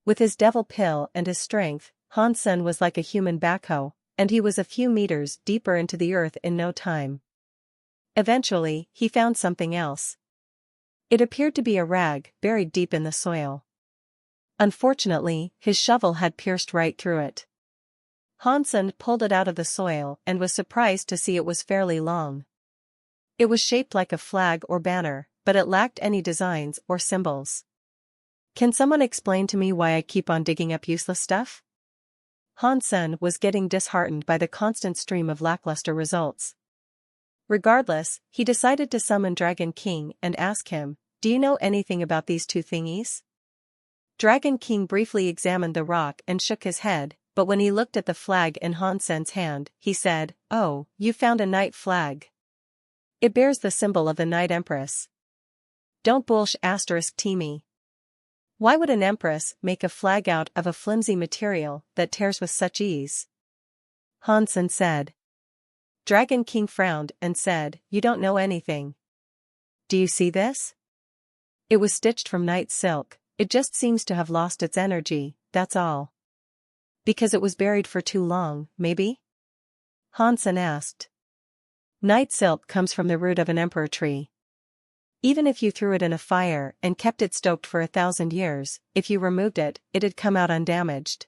With his devil pill and his strength, Hansen was like a human backhoe, and he was a few meters deeper into the earth in no time. Eventually, he found something else. It appeared to be a rag buried deep in the soil. Unfortunately, his shovel had pierced right through it. Hansen pulled it out of the soil and was surprised to see it was fairly long. It was shaped like a flag or banner, but it lacked any designs or symbols. Can someone explain to me why I keep on digging up useless stuff? Hansen was getting disheartened by the constant stream of lackluster results. Regardless, he decided to summon Dragon King and ask him, "Do you know anything about these two thingies?" Dragon King briefly examined the rock and shook his head, but when he looked at the flag in Hansen's hand, he said, "Oh, you found a night flag. It bears the symbol of the Night Empress." Don't bullsh *t me. Why would an empress make a flag out of a flimsy material that tears with such ease? Hansen said. Dragon King frowned and said, "You don't know anything. Do you see this? It was stitched from night silk, it just seems to have lost its energy, that's all." Because it was buried for too long, maybe? Hansen asked. Night silk comes from the root of an emperor tree. Even if you threw it in a fire and kept it stoked for 1,000 years, if you removed it, it'd come out undamaged.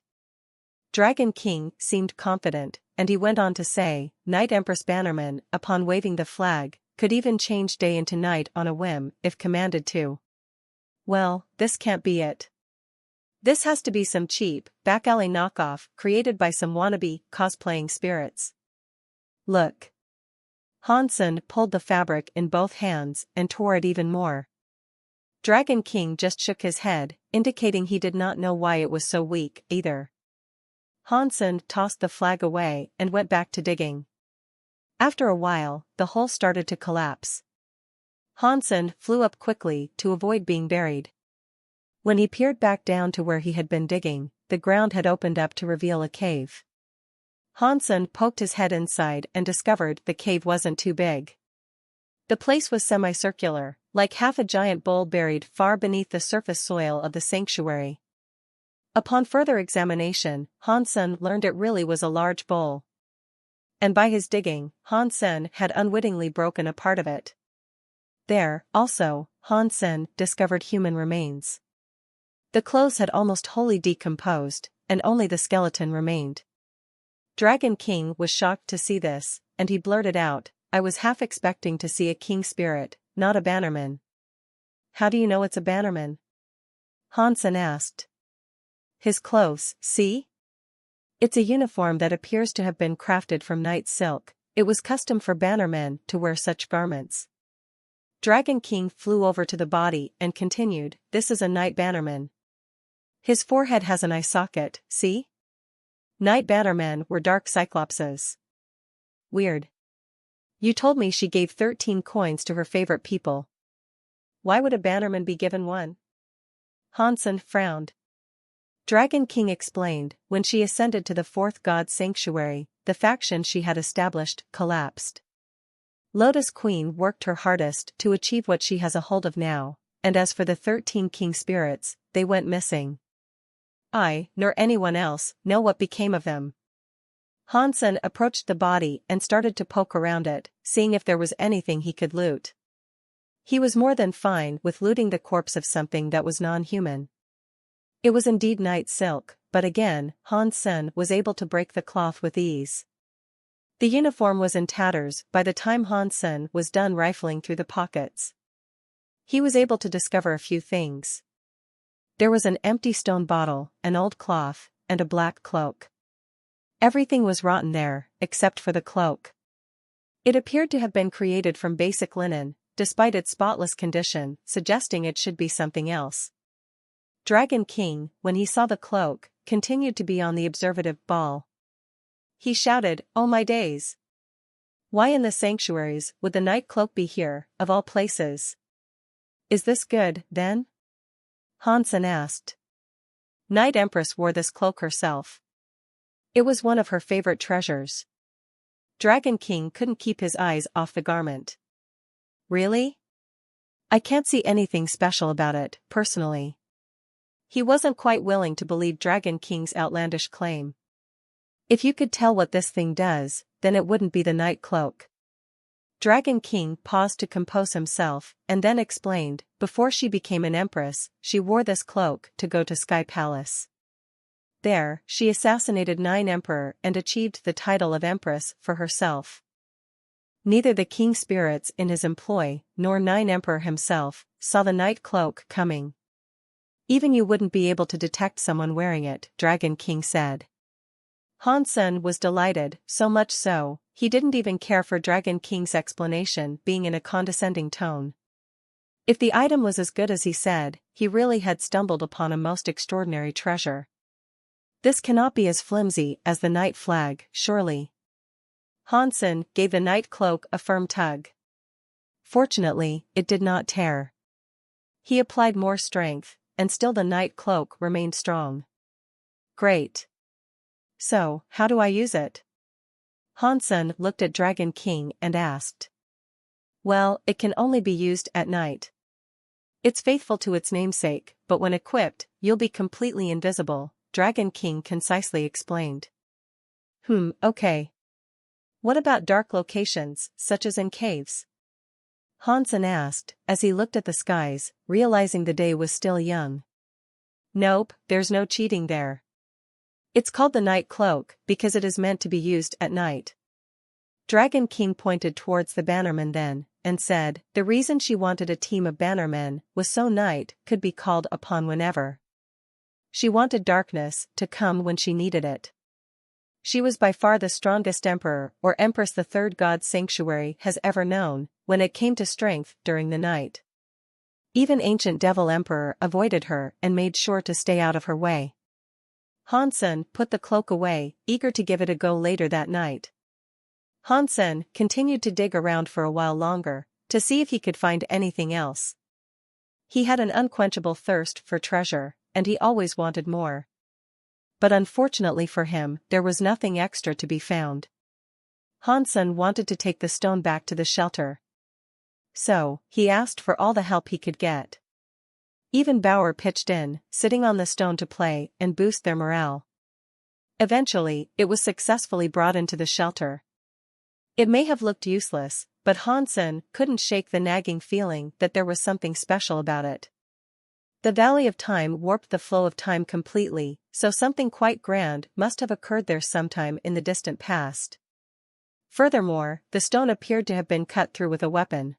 Dragon King seemed confident, and he went on to say, Night Empress Bannerman, upon waving the flag, could even change day into night on a whim, if commanded to. Well, this can't be it. This has to be some cheap, back-alley knockoff created by some wannabe, cosplaying spirits. Look. Hansen pulled the fabric in both hands and tore it even more. Dragon King just shook his head, indicating he did not know why it was so weak, either. Hansen tossed the flag away and went back to digging. After a while, the hole started to collapse. Hansen flew up quickly to avoid being buried. When he peered back down to where he had been digging, the ground had opened up to reveal a cave. Hansen poked his head inside and discovered the cave wasn't too big. The place was semicircular, like half a giant bowl buried far beneath the surface soil of the sanctuary. Upon further examination, Hansen learned it really was a large bowl. And by his digging, Hansen had unwittingly broken a part of it. There, also, Hansen discovered human remains. The clothes had almost wholly decomposed, and only the skeleton remained. Dragon King was shocked to see this, and he blurted out, "I was half expecting to see a king spirit, not a bannerman." "How do you know it's a bannerman?" Hansen asked. "His clothes, see? It's a uniform that appears to have been crafted from night silk, It was custom for bannermen to wear such garments. Dragon King flew over to the body and continued, "This is a knight bannerman. His forehead has an eye socket, see? Knight bannermen were dark cyclopses. Weird. You told me she gave 13 coins to her favorite people. Why would a bannerman be given one?" Hansen frowned. Dragon King explained, when she ascended to the fourth god sanctuary, the faction she had established collapsed. Lotus Queen worked her hardest to achieve what she has a hold of now, and as for the 13 king spirits, they went missing. I, nor anyone else, know what became of them. Hansen approached the body and started to poke around it, seeing if there was anything he could loot. He was more than fine with looting the corpse of something that was non-human. It was indeed night silk, but again, Hansen was able to break the cloth with ease. The uniform was in tatters by the time Hansen was done rifling through the pockets. He was able to discover a few things. There was an empty stone bottle, an old cloth, and a black cloak. Everything was rotten there, except for the cloak. It appeared to have been created from basic linen, despite its spotless condition, suggesting it should be something else. Dragon King, when he saw the cloak, continued to be on the observative ball. He shouted, "Oh my days! Why in the sanctuaries would the night cloak be here, of all places? Is this good, then?" Hansen asked. Night Empress wore this cloak herself. It was one of her favorite treasures. Dragon King couldn't keep his eyes off the garment. Really? I can't see anything special about it, personally. He wasn't quite willing to believe Dragon King's outlandish claim. If you could tell what this thing does, then it wouldn't be the night cloak. Dragon King paused to compose himself, and then explained, before she became an empress, she wore this cloak to go to Sky Palace. There, she assassinated 9 emperor and achieved the title of empress for herself. Neither the king spirits in his employ, nor 9 emperor himself, saw the night cloak coming. Even you wouldn't be able to detect someone wearing it, Dragon King said. Hansen was delighted, so much so, he didn't even care for Dragon King's explanation being in a condescending tone. If the item was as good as he said, he really had stumbled upon a most extraordinary treasure. This cannot be as flimsy as the night flag, surely. Hansen gave the night cloak a firm tug. Fortunately, it did not tear. He applied more strength, and still the night cloak remained strong. Great. So, how do I use it? Hansen looked at Dragon King and asked. Well, it can only be used at night. It's faithful to its namesake, but when equipped, you'll be completely invisible, Dragon King concisely explained. Okay. What about dark locations, such as in caves? Hansen asked, as he looked at the skies, realizing the day was still young. Nope, there's no cheating there. It's called the night cloak because it is meant to be used at night. Dragon King pointed towards the bannermen then, and said, the reason she wanted a team of bannermen was so night could be called upon whenever. She wanted darkness to come when she needed it. She was by far the strongest emperor or empress the third god sanctuary has ever known, when it came to strength during the night. Even ancient devil emperor avoided her and made sure to stay out of her way. Hansen put the cloak away, eager to give it a go later that night. Hansen continued to dig around for a while longer, to see if he could find anything else. He had an unquenchable thirst for treasure, and he always wanted more. But unfortunately for him, there was nothing extra to be found. Hansen wanted to take the stone back to the shelter. So, he asked for all the help he could get. Even Bauer pitched in, sitting on the stone to play and boost their morale. Eventually, it was successfully brought into the shelter. It may have looked useless, but Hansen couldn't shake the nagging feeling that there was something special about it. The Valley of Time warped the flow of time completely, so something quite grand must have occurred there sometime in the distant past. Furthermore, the stone appeared to have been cut through with a weapon.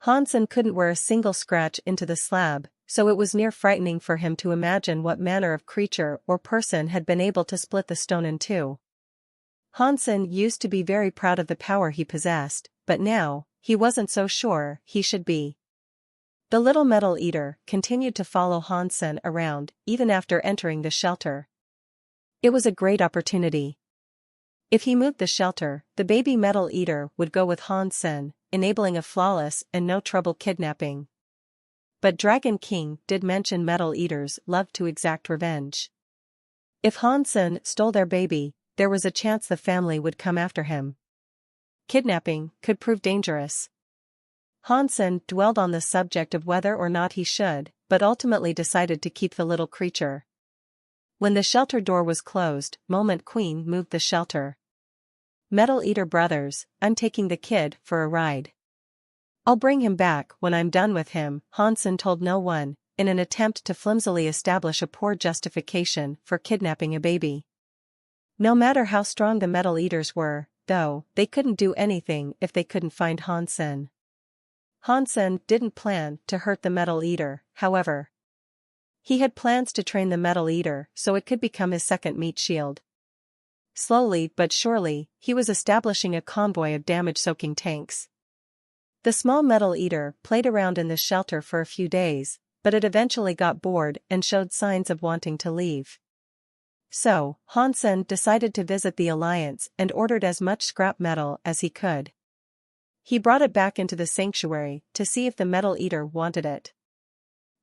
Hansen couldn't wear a single scratch into the slab, so it was near frightening for him to imagine what manner of creature or person had been able to split the stone in two. Hansen used to be very proud of the power he possessed, but now, he wasn't so sure he should be. The little metal eater continued to follow Hansen around even after entering the shelter. It was a great opportunity. If he moved the shelter, the baby metal eater would go with Hansen, enabling a flawless and no-trouble kidnapping. But Dragon King did mention metal eaters loved to exact revenge. If Hansen stole their baby, there was a chance the family would come after him. Kidnapping could prove dangerous. Hansen dwelled on the subject of whether or not he should, but ultimately decided to keep the little creature. When the shelter door was closed, Moment Queen moved the shelter. Metal Eater brothers, I'm taking the kid for a ride. I'll bring him back when I'm done with him, Hansen told no one, in an attempt to flimsily establish a poor justification for kidnapping a baby. No matter how strong the Metal Eaters were, though, they couldn't do anything if they couldn't find Hansen. Hansen didn't plan to hurt the Metal Eater, however. He had plans to train the Metal Eater so it could become his second meat shield. Slowly but surely, he was establishing a convoy of damage-soaking tanks. The small Metal Eater played around in the shelter for a few days, but it eventually got bored and showed signs of wanting to leave. So, Hansen decided to visit the Alliance and ordered as much scrap metal as he could. He brought it back into the sanctuary to see if the Metal Eater wanted it.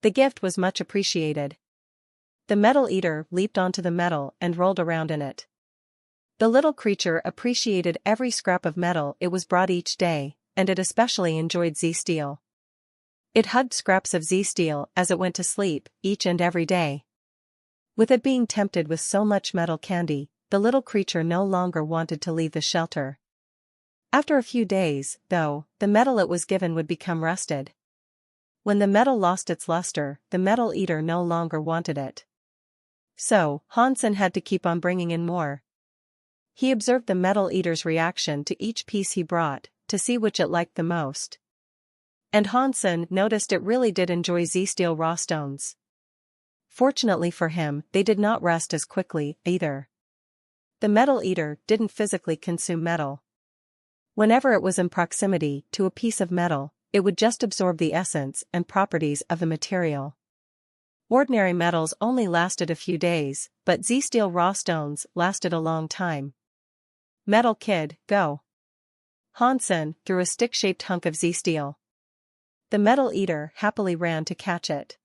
The gift was much appreciated. The Metal Eater leaped onto the metal and rolled around in it. The little creature appreciated every scrap of metal it was brought each day, and it especially enjoyed Z-Steel. It hugged scraps of Z-Steel as it went to sleep, each and every day. With it being tempted with so much metal candy, the little creature no longer wanted to leave the shelter. After a few days, though, the metal it was given would become rusted. When the metal lost its luster, the Metal Eater no longer wanted it. So, Hansen had to keep on bringing in more. He observed the Metal Eater's reaction to each piece he brought, to see which it liked the most. And Hansen noticed it really did enjoy Z-Steel raw stones. Fortunately for him, they did not rust as quickly, either. The Metal Eater didn't physically consume metal. Whenever it was in proximity to a piece of metal, it would just absorb the essence and properties of the material. Ordinary metals only lasted a few days, but Z-Steel raw stones lasted a long time. Metal Kid, go! Hansen threw a stick-shaped hunk of Z-Steel. The Metal Eater happily ran to catch it.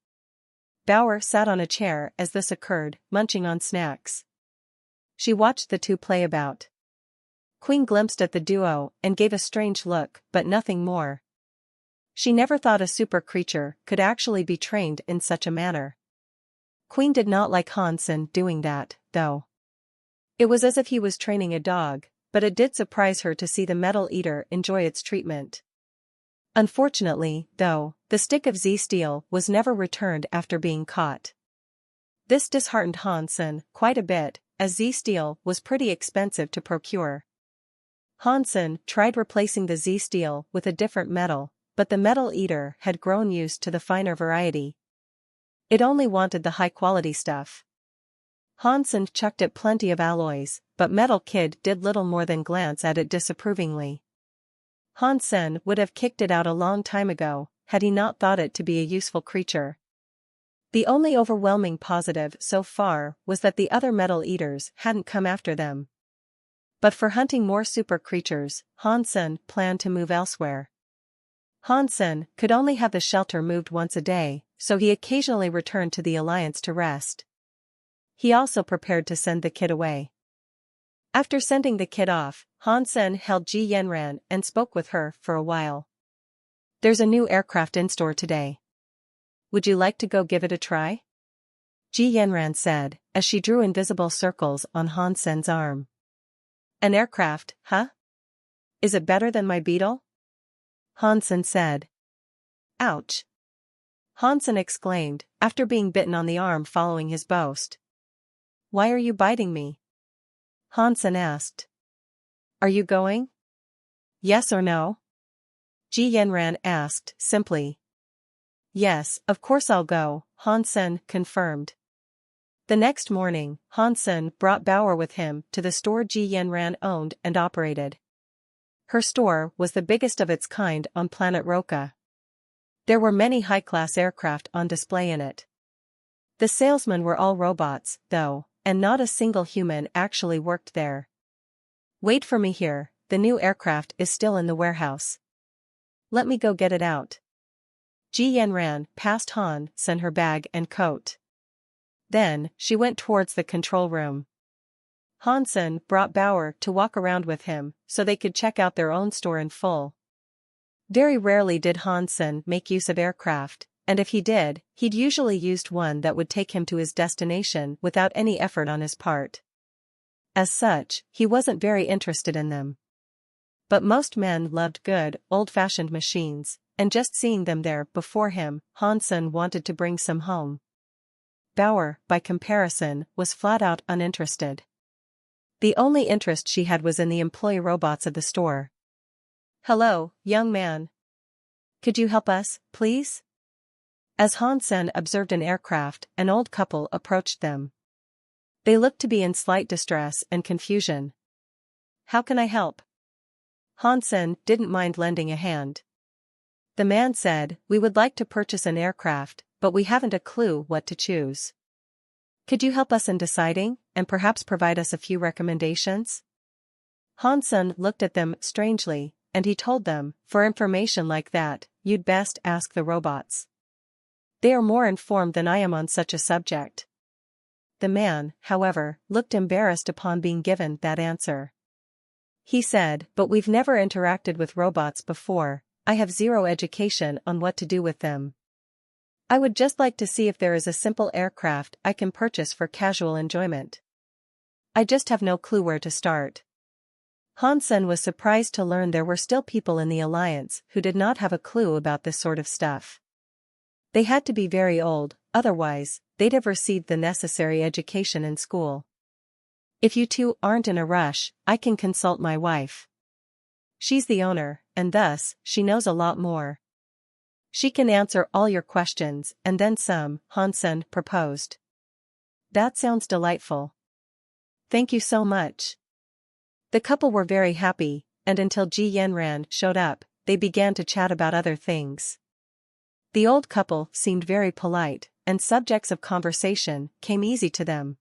Bauer sat on a chair as this occurred, munching on snacks. She watched the two play about. Queen glimpsed at the duo and gave a strange look, but nothing more. She never thought a super creature could actually be trained in such a manner. Queen did not like Hansen doing that, though. It was as if he was training a dog, but it did surprise her to see the Metal Eater enjoy its treatment. Unfortunately, though, the stick of Z-Steel was never returned after being caught. This disheartened Hansen quite a bit, as Z-Steel was pretty expensive to procure. Hansen tried replacing the Z-Steel with a different metal, but the Metal Eater had grown used to the finer variety. It only wanted the high-quality stuff. Hansen chucked it plenty of alloys, but Metal Kid did little more than glance at it disapprovingly. Hansen would have kicked it out a long time ago, had he not thought it to be a useful creature. The only overwhelming positive so far was that the other Metal Eaters hadn't come after them. But for hunting more super creatures, Hansen planned to move elsewhere. Hansen could only have the shelter moved once a day, so he occasionally returned to the Alliance to rest. He also prepared to send the kid away. After sending the kid off, Hansen held Ji Yanran and spoke with her for a while. There's a new aircraft in store today. Would you like to go give it a try? Ji Yanran said, as she drew invisible circles on Hansen's arm. An aircraft, huh? Is it better than my Beetle? Hansen said. Ouch! Hansen exclaimed, after being bitten on the arm following his boast. Why are you biting me? Hansen asked. Are you going? Yes or no? Ji Yanran asked, simply. Yes, of course I'll go, Hansen confirmed. The next morning, Hansen brought Bauer with him to the store Ji Yanran owned and operated. Her store was the biggest of its kind on planet Roka. There were many high-class aircraft on display in it. The salesmen were all robots, though, and not a single human actually worked there. Wait for me here, the new aircraft is still in the warehouse. Let me go get it out. Ji Yanran passed Hansen her bag and coat. Then, she went towards the control room. Hansen brought Bauer to walk around with him, so they could check out their own store in full. Very rarely did Hansen make use of aircraft, and if he did, he'd usually used one that would take him to his destination without any effort on his part. As such, he wasn't very interested in them. But most men loved good, old-fashioned machines, and just seeing them there before him, Hansen wanted to bring some home. Bauer, by comparison, was flat-out uninterested. The only interest she had was in the employee robots of the store. "Hello, young man. Could you help us, please?" As Hansen observed an aircraft, an old couple approached them. They looked to be in slight distress and confusion. "How can I help?" Hansen didn't mind lending a hand. The man said, "We would like to purchase an aircraft, but we haven't a clue what to choose. Could you help us in deciding, and perhaps provide us a few recommendations?" Hansen looked at them strangely, and he told them, "For information like that, you'd best ask the robots. They are more informed than I am on such a subject." The man, however, looked embarrassed upon being given that answer. He said, "But we've never interacted with robots before, I have zero education on what to do with them. I would just like to see if there is a simple aircraft I can purchase for casual enjoyment. I just have no clue where to start." Hansen was surprised to learn there were still people in the Alliance who did not have a clue about this sort of stuff. They had to be very old, otherwise, they'd have received the necessary education in school. "If you two aren't in a rush, I can consult my wife. She's the owner, and thus, she knows a lot more. She can answer all your questions, and then some," Hansen proposed. "That sounds delightful. Thank you so much." The couple were very happy, and until Ji Yanran showed up, they began to chat about other things. The old couple seemed very polite, and subjects of conversation came easy to them.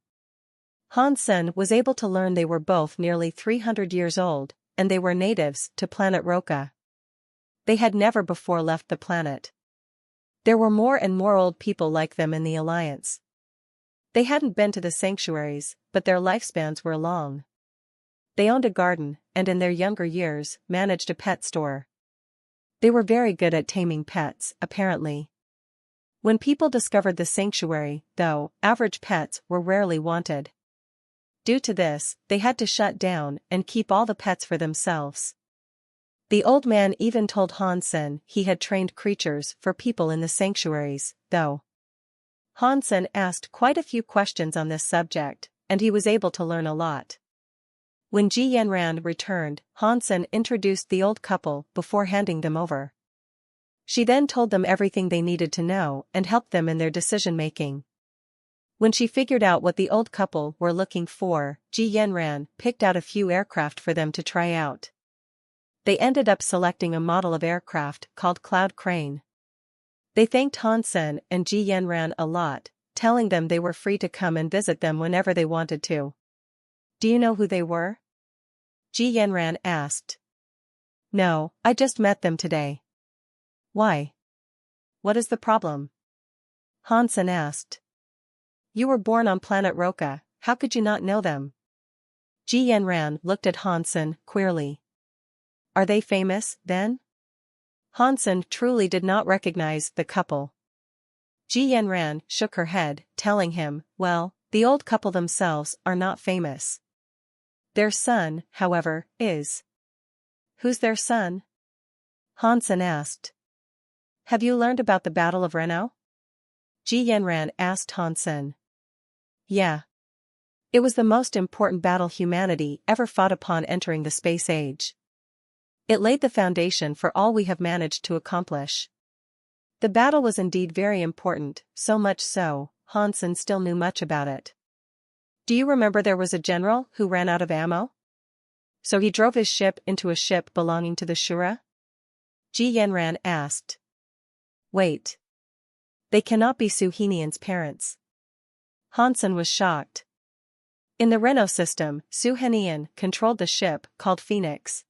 Hansen was able to learn they were both nearly 300 years old, and they were natives to planet Roka. They had never before left the planet. There were more and more old people like them in the Alliance. They hadn't been to the sanctuaries, but their lifespans were long. They owned a garden, and in their younger years, managed a pet store. They were very good at taming pets, apparently. When people discovered the sanctuary, though, average pets were rarely wanted. Due to this, they had to shut down and keep all the pets for themselves. The old man even told Hansen he had trained creatures for people in the sanctuaries, though. Hansen asked quite a few questions on this subject, and he was able to learn a lot. When Ji Yanran returned, Hansen introduced the old couple before handing them over. She then told them everything they needed to know and helped them in their decision-making. When she figured out what the old couple were looking for, Ji Yanran picked out a few aircraft for them to try out. They ended up selecting a model of aircraft called Cloud Crane. They thanked Hansen and Ji Yanran a lot, telling them they were free to come and visit them whenever they wanted to. "Do you know who they were?" Ji Yanran asked. "No, I just met them today." "Why? What is the problem?" Hansen asked. "You were born on planet Roka, how could you not know them?" Ji Yanran looked at Hansen queerly. "Are they famous, then?" Hansen truly did not recognize the couple. Ji Yanran shook her head, telling him, "Well, the old couple themselves are not famous. Their son, however, is." "Who's their son?" Hansen asked. "Have you learned about the Battle of Renault?" Ji Yanran asked Hansen. "Yeah. It was the most important battle humanity ever fought upon entering the space age. It laid the foundation for all we have managed to accomplish." The battle was indeed very important, so much so, Hansen still knew much about it. Do you remember there was a general who ran out of ammo? So he drove his ship into a ship belonging to the Shura? Ji Yanran asked. Wait. They cannot be Su Henian's parents. Hansen was shocked. In the Renault system, Su Henian controlled the ship called Phoenix.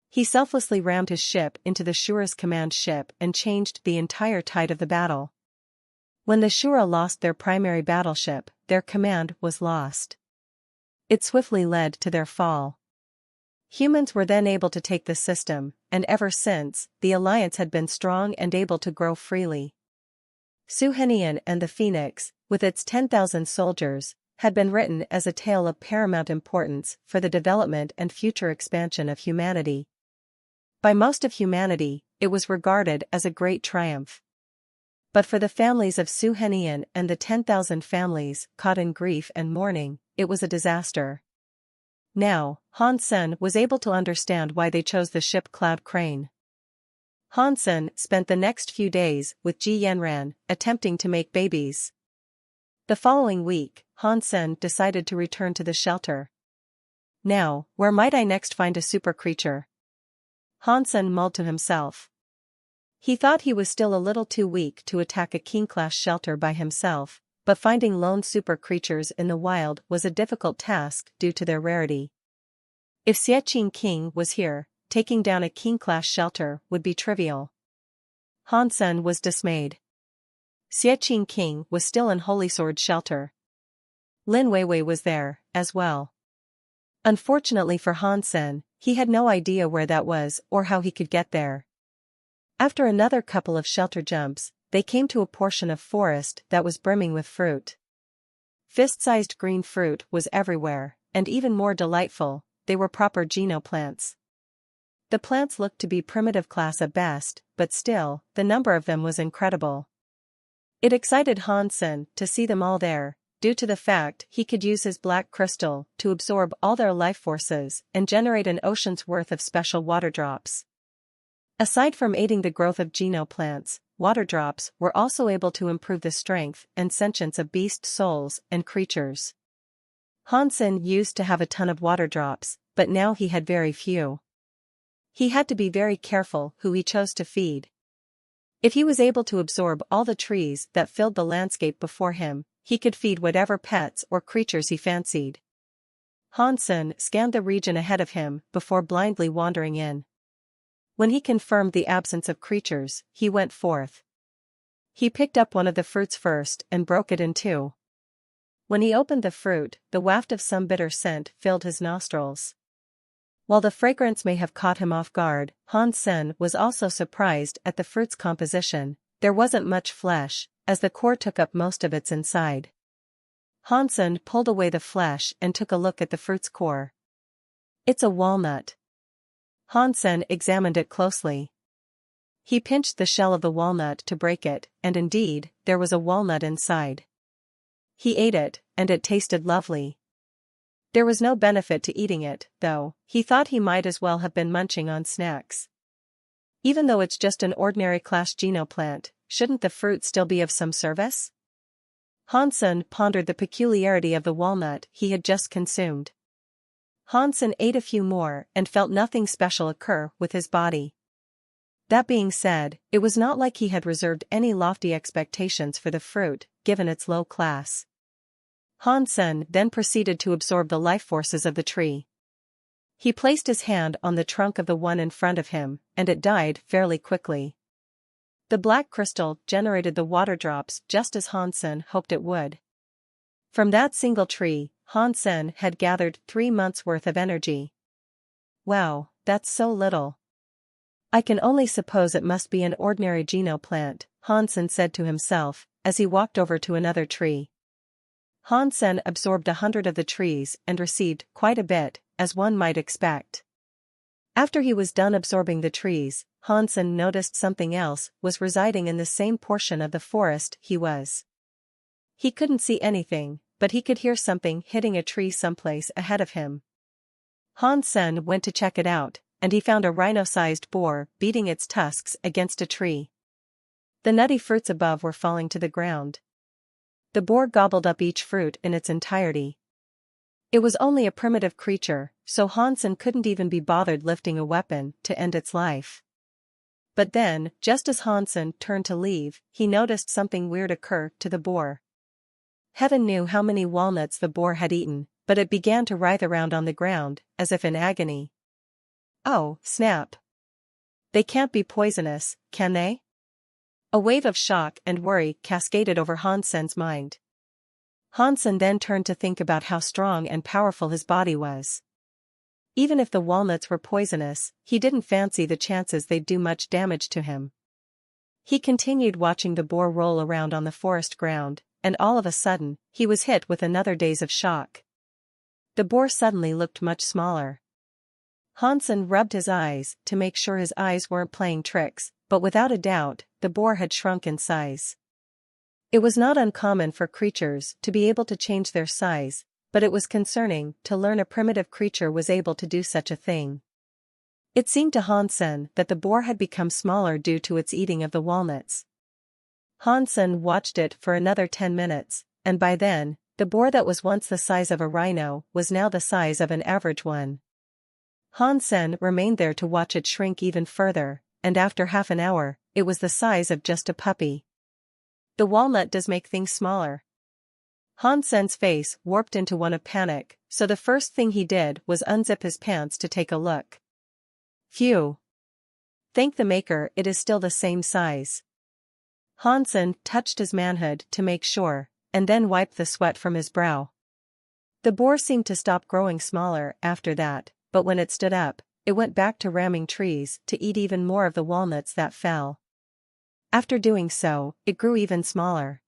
He selflessly rammed his ship into the Shura's command ship and changed the entire tide of the battle. When the Shura lost their primary battleship, their command was lost. It swiftly led to their fall. Humans were then able to take the system, and ever since, the alliance had been strong and able to grow freely. Su Henian and the Phoenix, with its 10,000 soldiers, had been written as a tale of paramount importance for the development and future expansion of humanity. By most of humanity, it was regarded as a great triumph. But for the families of Su Henian and the 10,000 families caught in grief and mourning, it was a disaster. Now, Hansen was able to understand why they chose the ship Cloud Crane. Hansen spent the next few days with Ji Yanran, attempting to make babies. The following week, Hansen decided to return to the shelter. Now, where might I next find a super creature? Hansen mulled to himself. He thought he was still a little too weak to attack a king-class shelter by himself, but finding lone super creatures in the wild was a difficult task due to their rarity. If Xieqing King was here, taking down a king-class shelter would be trivial. Hansen was dismayed. Xieqing King was still in Holy Sword shelter. Lin Weiwei was there, as well. Unfortunately for Hansen, he had no idea where that was or how he could get there. After another couple of shelter jumps, they came to a portion of forest that was brimming with fruit. Fist-sized green fruit was everywhere, and even more delightful, they were proper Geno plants. The plants looked to be primitive class at best, but still, the number of them was incredible. It excited Hansen to see them all there, due to the fact he could use his black crystal to absorb all their life forces and generate an ocean's worth of special water drops. Aside from aiding the growth of Geno plants, water drops were also able to improve the strength and sentience of beast souls and creatures. Hansen used to have a ton of water drops, but now he had very few. He had to be very careful who he chose to feed. If he was able to absorb all the trees that filled the landscape before him, he could feed whatever pets or creatures he fancied. Hansen scanned the region ahead of him before blindly wandering in. When he confirmed the absence of creatures, he went forth. He picked up one of the fruits first and broke it in two. When he opened the fruit, the waft of some bitter scent filled his nostrils. While the fragrance may have caught him off guard, Hansen was also surprised at the fruit's composition. There wasn't much flesh, as the core took up most of its inside. Hansen pulled away the flesh and took a look at the fruit's core. It's a walnut. Hansen examined it closely. He pinched the shell of the walnut to break it, and indeed, there was a walnut inside. He ate it, and it tasted lovely. There was no benefit to eating it, though. He thought he might as well have been munching on snacks. Even though it's just an ordinary class Geno plant, shouldn't the fruit still be of some service? Hansen pondered the peculiarity of the walnut he had just consumed. Hansen ate a few more and felt nothing special occur with his body. That being said, it was not like he had reserved any lofty expectations for the fruit, given its low class. Hansen then proceeded to absorb the life forces of the tree. He placed his hand on the trunk of the one in front of him, and it died fairly quickly. The black crystal generated the water drops just as Hansen hoped it would. From that single tree, Hansen had gathered 3 months' worth of energy. Wow, that's so little. I can only suppose it must be an ordinary Geno plant, Hansen said to himself, as he walked over to another tree. Hansen absorbed 100 of the trees and received quite a bit, as one might expect. After he was done absorbing the trees, Hansen noticed something else was residing in the same portion of the forest he was. He couldn't see anything, but he could hear something hitting a tree someplace ahead of him. Hansen went to check it out, and he found a rhino-sized boar beating its tusks against a tree. The nutty fruits above were falling to the ground. The boar gobbled up each fruit in its entirety. It was only a primitive creature, so Hansen couldn't even be bothered lifting a weapon to end its life. But then, just as Hansen turned to leave, he noticed something weird occur to the boar. Heaven knew how many walnuts the boar had eaten, but it began to writhe around on the ground, as if in agony. Oh, snap. They can't be poisonous, can they? A wave of shock and worry cascaded over Hansen's mind. Hansen then turned to think about how strong and powerful his body was. Even if the walnuts were poisonous, he didn't fancy the chances they'd do much damage to him. He continued watching the boar roll around on the forest ground, and all of a sudden, he was hit with another daze of shock. The boar suddenly looked much smaller. Hansen rubbed his eyes to make sure his eyes weren't playing tricks, but without a doubt, the boar had shrunk in size. It was not uncommon for creatures to be able to change their size, but it was concerning to learn a primitive creature was able to do such a thing. It seemed to Hansen that the boar had become smaller due to its eating of the walnuts. Hansen watched it for another 10 minutes, and by then, the boar that was once the size of a rhino was now the size of an average one. Hansen remained there to watch it shrink even further, and after half an hour, it was the size of just a puppy. The walnut does make things smaller. Hansen's face warped into one of panic, so the first thing he did was unzip his pants to take a look. Phew! Thank the maker it is still the same size. Hansen touched his manhood to make sure, and then wiped the sweat from his brow. The boar seemed to stop growing smaller after that, but when it stood up, it went back to ramming trees to eat even more of the walnuts that fell. After doing so, it grew even smaller.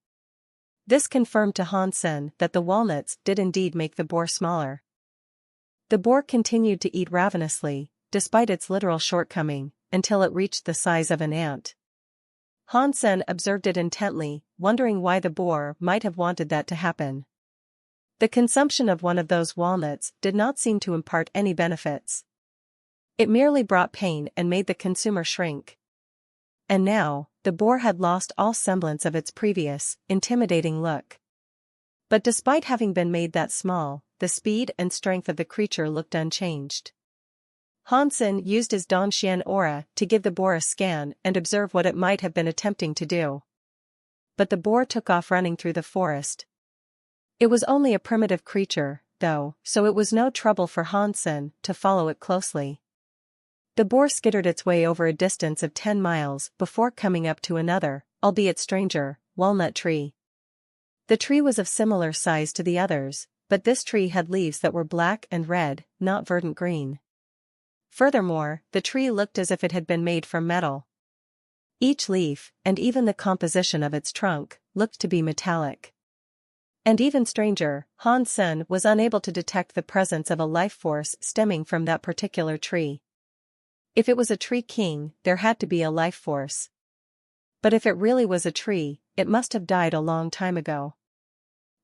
This confirmed to Hansen that the walnuts did indeed make the boar smaller. The boar continued to eat ravenously, despite its literal shortcoming, until it reached the size of an ant. Hansen observed it intently, wondering why the boar might have wanted that to happen. The consumption of one of those walnuts did not seem to impart any benefits. It merely brought pain and made the consumer shrink. And now, the boar had lost all semblance of its previous, intimidating look. But despite having been made that small, the speed and strength of the creature looked unchanged. Hansen used his Donxian aura to give the boar a scan and observe what it might have been attempting to do. But the boar took off running through the forest. It was only a primitive creature, though, so it was no trouble for Hansen to follow it closely. The boar skittered its way over a distance of 10 miles before coming up to another, albeit stranger, walnut tree. The tree was of similar size to the others, but this tree had leaves that were black and red, not verdant green. Furthermore, the tree looked as if it had been made from metal. Each leaf, and even the composition of its trunk, looked to be metallic. And even stranger, Hansen was unable to detect the presence of a life force stemming from that particular tree. If it was a tree king, there had to be a life force. But if it really was a tree, it must have died a long time ago.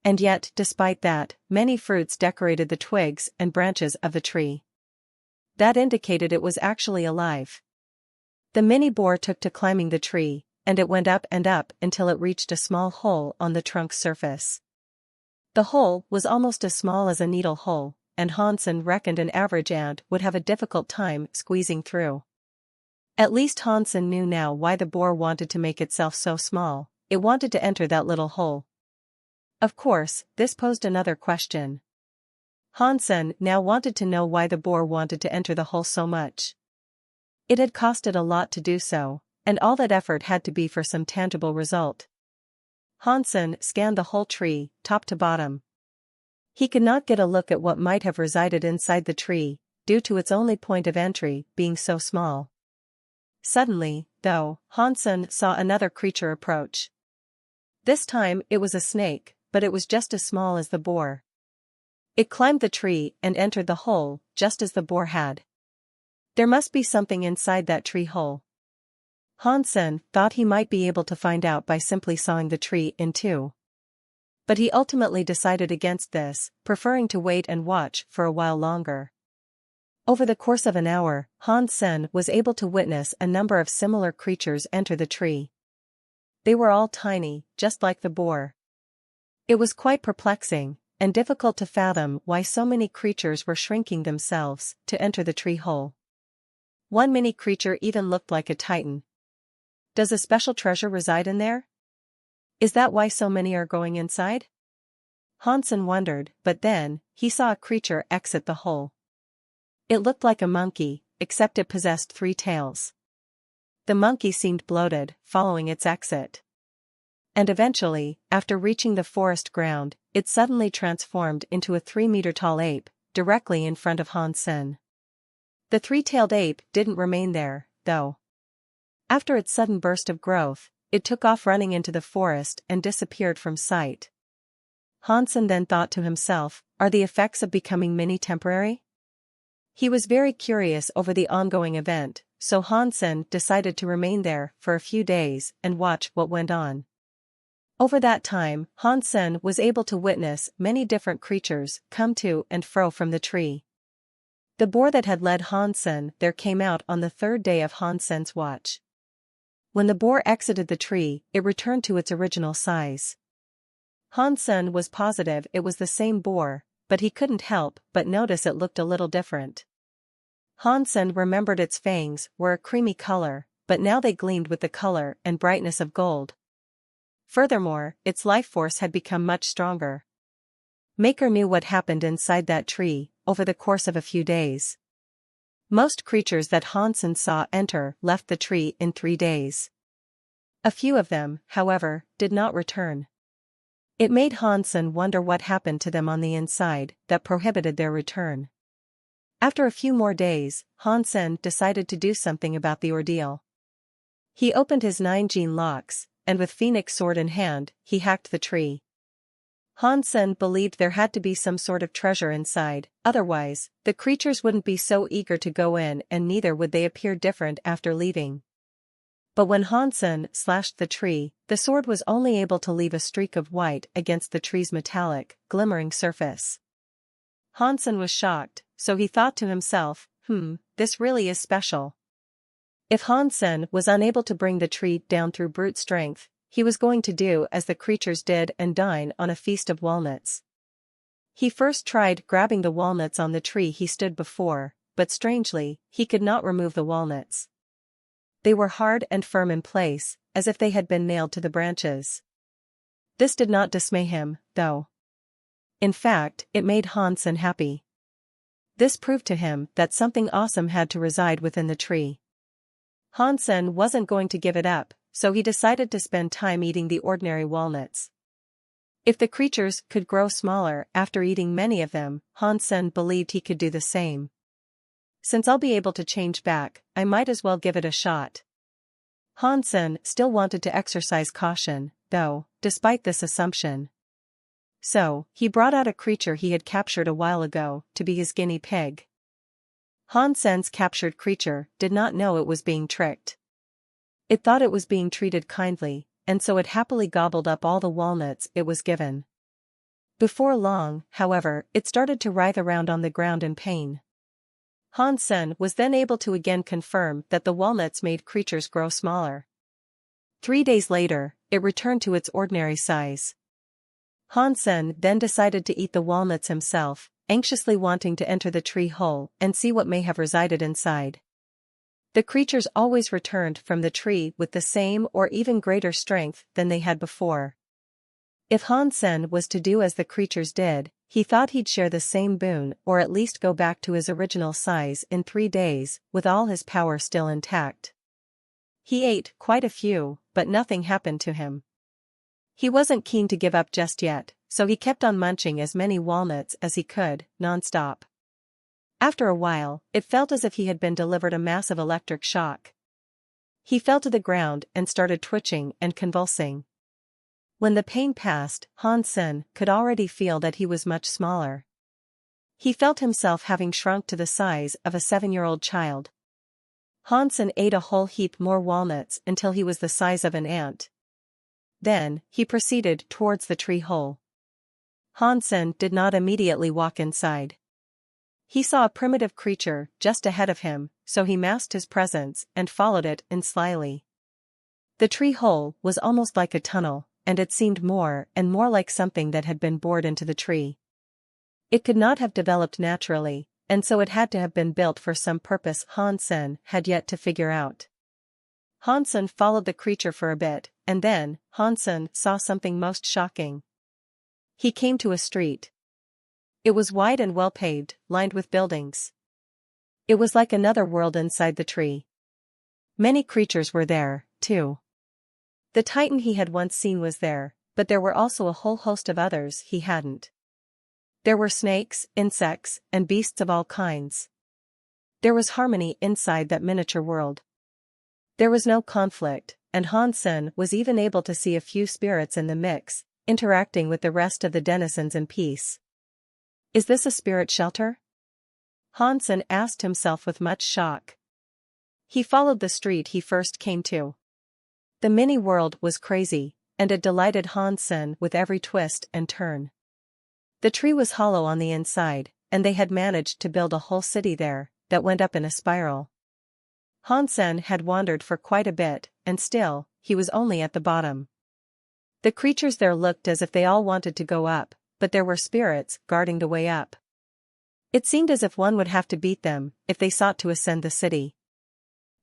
And yet, despite that, many fruits decorated the twigs and branches of the tree. That indicated it was actually alive. The mini boar took to climbing the tree, and it went up and up until it reached a small hole on the trunk's surface. The hole was almost as small as a needle hole, and Hansen reckoned an average ant would have a difficult time squeezing through. At least Hansen knew now why the boar wanted to make itself so small. It wanted to enter that little hole. Of course, this posed another question. Hansen now wanted to know why the boar wanted to enter the hole so much. It had costed a lot to do so, and all that effort had to be for some tangible result. Hansen scanned the whole tree, top to bottom. He could not get a look at what might have resided inside the tree, due to its only point of entry being so small. Suddenly, though, Hansen saw another creature approach. This time it was a snake, but it was just as small as the boar. It climbed the tree and entered the hole, just as the boar had. There must be something inside that tree hole. Hansen thought he might be able to find out by simply sawing the tree in two. But he ultimately decided against this, preferring to wait and watch for a while longer. Over the course of an hour, Hansen was able to witness a number of similar creatures enter the tree. They were all tiny, just like the boar. It was quite perplexing, and difficult to fathom why so many creatures were shrinking themselves to enter the tree hole. One mini creature even looked like a titan. Does a special treasure reside in there? Is that why so many are going inside? Hansen wondered, but then, he saw a creature exit the hole. It looked like a monkey, except it possessed 3 tails. The monkey seemed bloated, following its exit. And eventually, after reaching the forest ground, it suddenly transformed into a 3-meter-tall ape, directly in front of Hansen. The 3-tailed ape didn't remain there, though. After its sudden burst of growth, it took off running into the forest and disappeared from sight. Hansen then thought to himself, are the effects of becoming mini temporary? He was very curious over the ongoing event, so Hansen decided to remain there for a few days and watch what went on. Over that time, Hansen was able to witness many different creatures come to and fro from the tree. The boar that had led Hansen there came out on the 3rd day of Hansen's watch. When the boar exited the tree, it returned to its original size. Hansen was positive it was the same boar, but he couldn't help but notice it looked a little different. Hansen remembered its fangs were a creamy color, but now they gleamed with the color and brightness of gold. Furthermore, its life force had become much stronger. Maker knew what happened inside that tree over the course of a few days. Most creatures that Hansen saw enter left the tree in 3 days. A few of them, however, did not return. It made Hansen wonder what happened to them on the inside that prohibited their return. After a few more days, Hansen decided to do something about the ordeal. He opened his 9 gene locks, and with Phoenix sword in hand, he hacked the tree. Hansen believed there had to be some sort of treasure inside, otherwise, the creatures wouldn't be so eager to go in and neither would they appear different after leaving. But when Hansen slashed the tree, the sword was only able to leave a streak of white against the tree's metallic, glimmering surface. Hansen was shocked, so he thought to himself, this really is special. If Hansen was unable to bring the tree down through brute strength, he was going to do as the creatures did and dine on a feast of walnuts. He first tried grabbing the walnuts on the tree he stood before, but strangely, he could not remove the walnuts. They were hard and firm in place, as if they had been nailed to the branches. This did not dismay him, though. In fact, it made Hansen happy. This proved to him that something awesome had to reside within the tree. Hansen wasn't going to give it up, so he decided to spend time eating the ordinary walnuts. If the creatures could grow smaller after eating many of them, Hansen believed he could do the same. Since I'll be able to change back, I might as well give it a shot. Hansen still wanted to exercise caution, though, despite this assumption. So, he brought out a creature he had captured a while ago to be his guinea pig. Hansen's captured creature did not know it was being tricked. It thought it was being treated kindly, and so it happily gobbled up all the walnuts it was given. Before long, however, it started to writhe around on the ground in pain. Hansen was then able to again confirm that the walnuts made creatures grow smaller. 3 days later, it returned to its ordinary size. Hansen then decided to eat the walnuts himself, anxiously wanting to enter the tree hole and see what may have resided inside. The creatures always returned from the tree with the same or even greater strength than they had before. If Hansen was to do as the creatures did, he thought he'd share the same boon or at least go back to his original size in 3 days, with all his power still intact. He ate quite a few, but nothing happened to him. He wasn't keen to give up just yet, so he kept on munching as many walnuts as he could, non-stop. After a while, it felt as if he had been delivered a massive electric shock. He fell to the ground and started twitching and convulsing. When the pain passed, Hansen could already feel that he was much smaller. He felt himself having shrunk to the size of a 7-year-old child. Hansen ate a whole heap more walnuts until he was the size of an ant. Then, he proceeded towards the tree hole. Hansen did not immediately walk inside. He saw a primitive creature just ahead of him, so he masked his presence and followed it in slyly. The tree hole was almost like a tunnel, and it seemed more and more like something that had been bored into the tree. It could not have developed naturally, and so it had to have been built for some purpose Hansen had yet to figure out. Hansen followed the creature for a bit, and then, Hansen saw something most shocking. He came to a street. It was wide and well-paved, lined with buildings. It was like another world inside the tree. Many creatures were there, too. The Titan he had once seen was there, but there were also a whole host of others he hadn't. There were snakes, insects, and beasts of all kinds. There was harmony inside that miniature world. There was no conflict, and Hansen was even able to see a few spirits in the mix, interacting with the rest of the denizens in peace. Is this a spirit shelter? Hansen asked himself with much shock. He followed the street he first came to. The mini-world was crazy, and it delighted Hansen with every twist and turn. The tree was hollow on the inside, and they had managed to build a whole city there, that went up in a spiral. Hansen had wandered for quite a bit, and still, he was only at the bottom. The creatures there looked as if they all wanted to go up, but there were spirits guarding the way up. It seemed as if one would have to beat them, if they sought to ascend the city.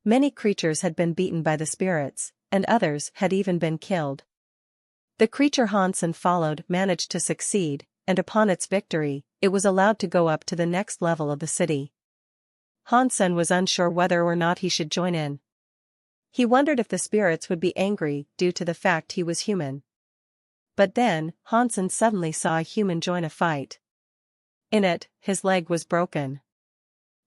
Many creatures had been beaten by the spirits, and others had even been killed. The creature Hansen followed managed to succeed, and upon its victory, it was allowed to go up to the next level of the city. Hansen was unsure whether or not he should join in. He wondered if the spirits would be angry due to the fact he was human. But then, Hansen suddenly saw a human join a fight. In it, his leg was broken.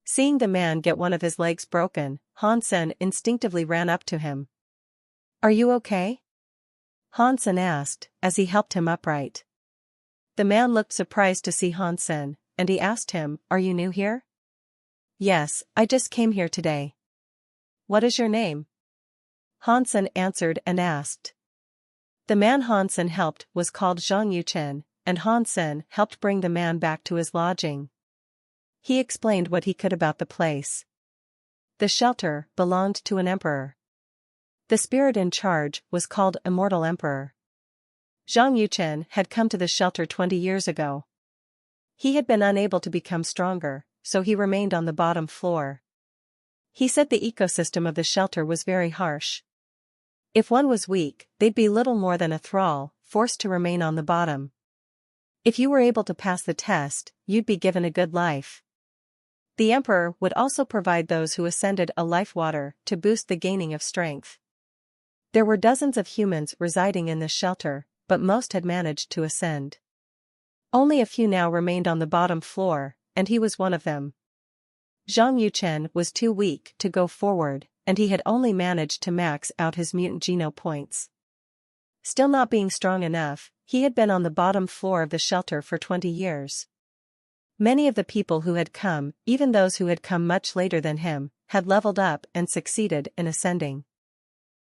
Seeing the man get one of his legs broken, Hansen instinctively ran up to him. "Are you okay?" Hansen asked, as he helped him upright. The man looked surprised to see Hansen, and he asked him, "Are you new here?" "Yes, I just came here today." "What is your name?" Hansen answered and asked. The man Hansen helped was called Zhang Yuchen, and Hansen helped bring the man back to his lodging. He explained what he could about the place. The shelter belonged to an emperor. The spirit in charge was called Immortal Emperor. Zhang Yuchen had come to the shelter 20 years ago. He had been unable to become stronger, so he remained on the bottom floor. He said the ecosystem of the shelter was very harsh. If one was weak, they'd be little more than a thrall, forced to remain on the bottom. If you were able to pass the test, you'd be given a good life. The emperor would also provide those who ascended a life water to boost the gaining of strength. There were dozens of humans residing in this shelter, but most had managed to ascend. Only a few now remained on the bottom floor, and he was one of them. Zhang Yuchen was too weak to go forward, and he had only managed to max out his mutant geno points. Still not being strong enough, he had been on the bottom floor of the shelter for 20 years. Many of the people who had come, even those who had come much later than him, had leveled up and succeeded in ascending.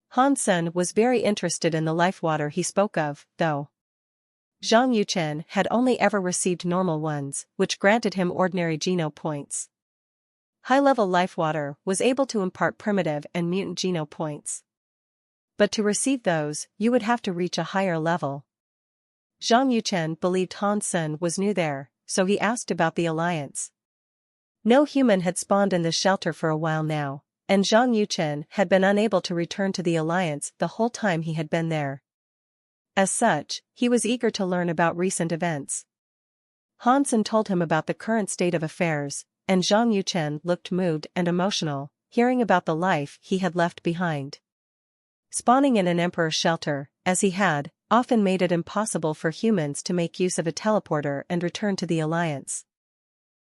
Hansen was very interested in the life water he spoke of, though. Zhang Yuchen had only ever received normal ones, which granted him ordinary geno points. High-level life water was able to impart primitive and mutant geno points. But to receive those, you would have to reach a higher level. Zhang Yuchen believed Hansen was new there, so he asked about the alliance. No human had spawned in the shelter for a while now, and Zhang Yuchen had been unable to return to the alliance the whole time he had been there. As such, he was eager to learn about recent events. Hansen told him about the current state of affairs, and Zhang Yuchen looked moved and emotional, hearing about the life he had left behind. Spawning in an emperor's shelter, as he had, often made it impossible for humans to make use of a teleporter and return to the alliance.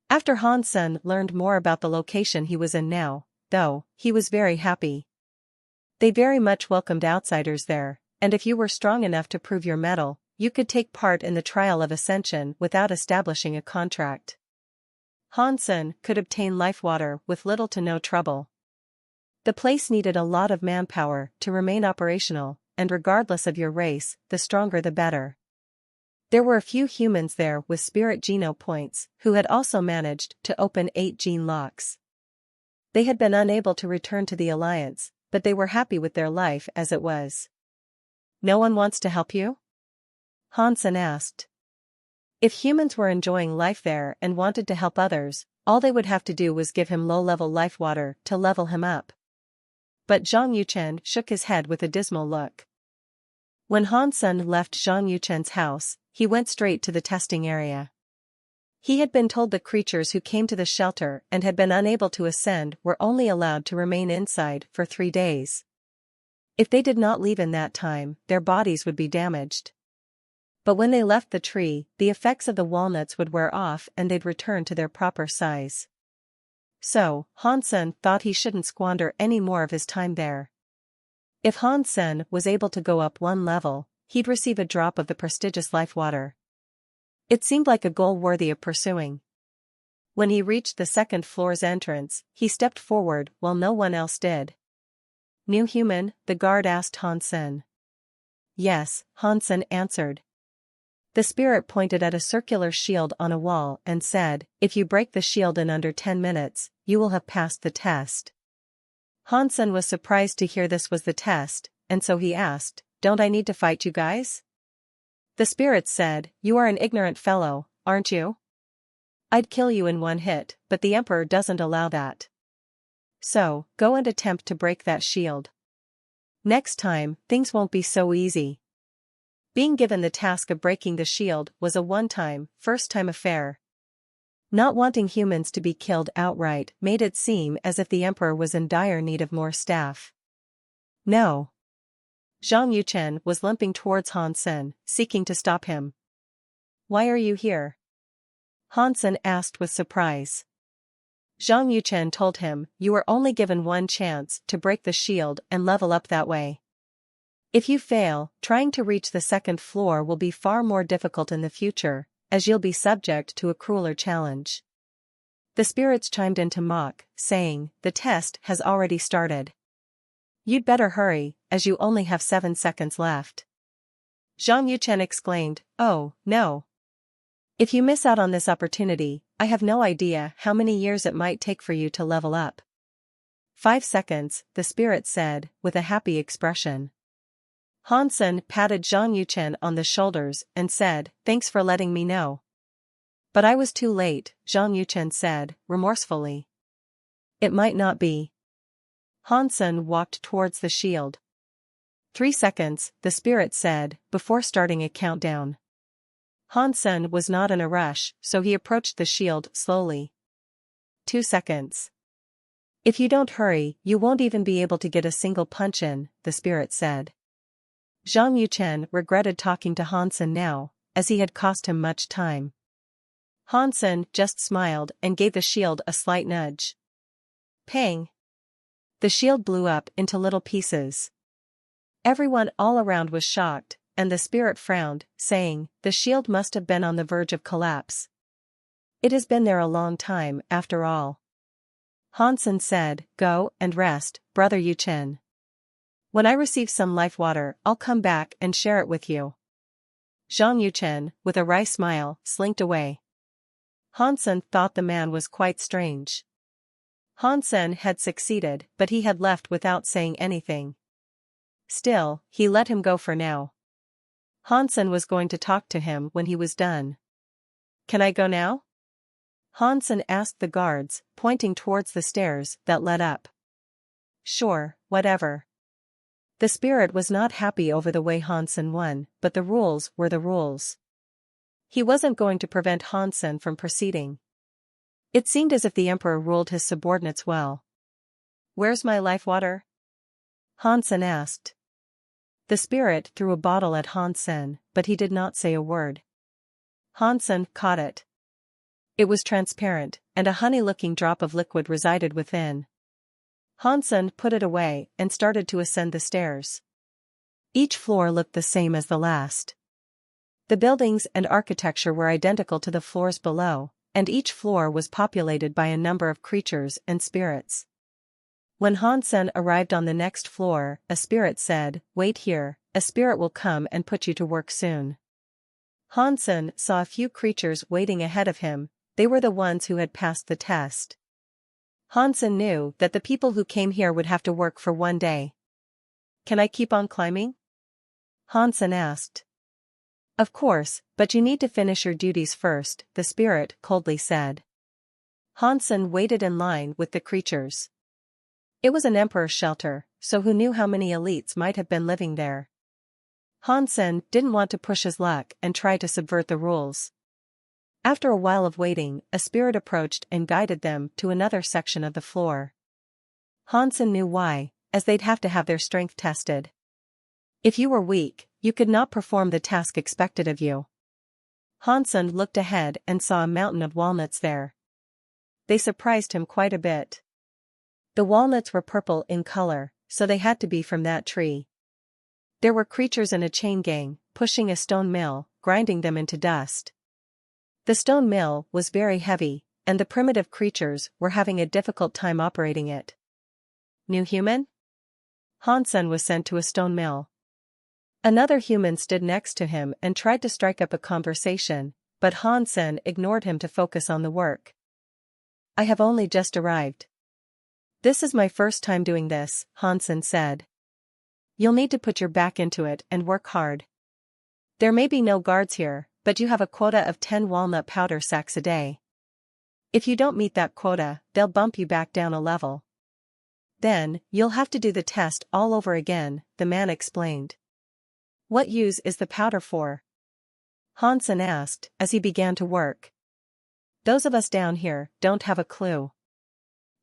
After Hansen learned more about the location he was in now, though, he was very happy. They very much welcomed outsiders there, and if you were strong enough to prove your mettle, you could take part in the trial of ascension without establishing a contract. Hansen could obtain life water with little to no trouble. The place needed a lot of manpower to remain operational, and regardless of your race, the stronger the better. There were a few humans there with spirit geno points who had also managed to open 8 gene locks. They had been unable to return to the alliance, but they were happy with their life as it was. "No one wants to help you?" Hansen asked. If humans were enjoying life there and wanted to help others, all they would have to do was give him low-level life water to level him up. But Zhang Yuchen shook his head with a dismal look. When Han Sen left Zhang Yuchen's house, he went straight to the testing area. He had been told the creatures who came to the shelter and had been unable to ascend were only allowed to remain inside for 3 days. If they did not leave in that time, their bodies would be damaged. But when they left the tree, the effects of the walnuts would wear off and they'd return to their proper size. So, Han Sen thought he shouldn't squander any more of his time there. If Han Sen was able to go up 1 level, he'd receive a drop of the prestigious life water. It seemed like a goal worthy of pursuing. When he reached the 2nd floor's entrance, he stepped forward while no one else did. "New human?" the guard asked Han Sen. "Yes," Han Sen answered. The spirit pointed at a circular shield on a wall and said, "If you break the shield in under 10 minutes, you will have passed the test." Han Sen was surprised to hear this was the test, and so he asked, "Don't I need to fight you guys?" The spirit said, "You are an ignorant fellow, aren't you? I'd kill you in 1 hit, but the Emperor doesn't allow that. So, go and attempt to break that shield. Next time, things won't be so easy." Being given the task of breaking the shield was a one-time, first-time affair. Not wanting humans to be killed outright made it seem as if the Emperor was in dire need of more staff. No. Zhang Yuchen was limping towards Han Sen, seeking to stop him. "Why are you here?" Han Sen asked with surprise. Zhang Yuchen told him, "You were only given 1 chance to break the shield and level up that way. If you fail, trying to reach the 2nd floor will be far more difficult in the future, as you'll be subject to a crueler challenge." The spirits chimed in to mock, saying, "The test has already started. You'd better hurry, as you only have 7 seconds left." Zhang Yuchen exclaimed, "Oh, no. If you miss out on this opportunity, I have no idea how many years it might take for you to level up." 5 seconds, the spirit said, with a happy expression. Han Sen patted Zhang Yuchen on the shoulders and said, "Thanks for letting me know." "But I was too late," Zhang Yuchen said, remorsefully. "It might not be." Han Sen walked towards the shield. 3 seconds, the spirit said, before starting a countdown. Han Sen was not in a rush, so he approached the shield slowly. 2 seconds. "If you don't hurry, you won't even be able to get a single punch in," the spirit said. Zhang Yuchen regretted talking to Han Sen now, as he had cost him much time. Han Sen just smiled and gave the shield a slight nudge. Pang! The shield blew up into little pieces. Everyone all around was shocked, and the spirit frowned, saying, "The shield must have been on the verge of collapse. It has been there a long time, after all." Han Sen said, "Go and rest, Brother Yuchen. When I receive some life water, I'll come back and share it with you." Zhang Yuchen, with a wry smile, slinked away. Han Sen thought the man was quite strange. Han Sen had succeeded, but he had left without saying anything. Still, he let him go for now. Han Sen was going to talk to him when he was done. "Can I go now?" Han Sen asked the guards, pointing towards the stairs that led up. "Sure, whatever." The spirit was not happy over the way Han Sen won, but the rules were the rules. He wasn't going to prevent Han Sen from proceeding. It seemed as if the Emperor ruled his subordinates well. "Where's my life water?" Han Sen asked. The spirit threw a bottle at Han Sen, but he did not say a word. Han Sen caught it. It was transparent, and a honey-looking drop of liquid resided within. Han Sen put it away and started to ascend the stairs. Each floor looked the same as the last. The buildings and architecture were identical to the floors below, and each floor was populated by a number of creatures and spirits. When Han Sen arrived on the next floor, a spirit said, "Wait here, a spirit will come and put you to work soon." Han Sen saw a few creatures waiting ahead of him. They were the ones who had passed the test. Han Sen knew that the people who came here would have to work for 1 day. "Can I keep on climbing?" Han Sen asked. Of course, but you need to finish your duties first, the spirit coldly said. Hansen waited in line with the creatures. It was an emperor's shelter, so who knew how many elites might have been living there? Hansen didn't want to push his luck and try to subvert the rules. After a while of waiting, a spirit approached and guided them to another section of the floor. Hansen knew why, as they'd have to have their strength tested. If you were weak, you could not perform the task expected of you. Hansen looked ahead and saw a mountain of walnuts there. They surprised him quite a bit. The walnuts were purple in color, so they had to be from that tree. There were creatures in a chain gang, pushing a stone mill, grinding them into dust. The stone mill was very heavy, and the primitive creatures were having a difficult time operating it. New human? Hansen was sent to a stone mill. Another human stood next to him and tried to strike up a conversation, but Hansen ignored him to focus on the work. I have only just arrived. This is my first time doing this, Hansen said. You'll need to put your back into it and work hard. There may be no guards here, but you have a quota of 10 walnut powder sacks a day. If you don't meet that quota, they'll bump you back down a level. Then, you'll have to do the test all over again, the man explained. What use is the powder for? Hansen asked, as he began to work. Those of us down here don't have a clue.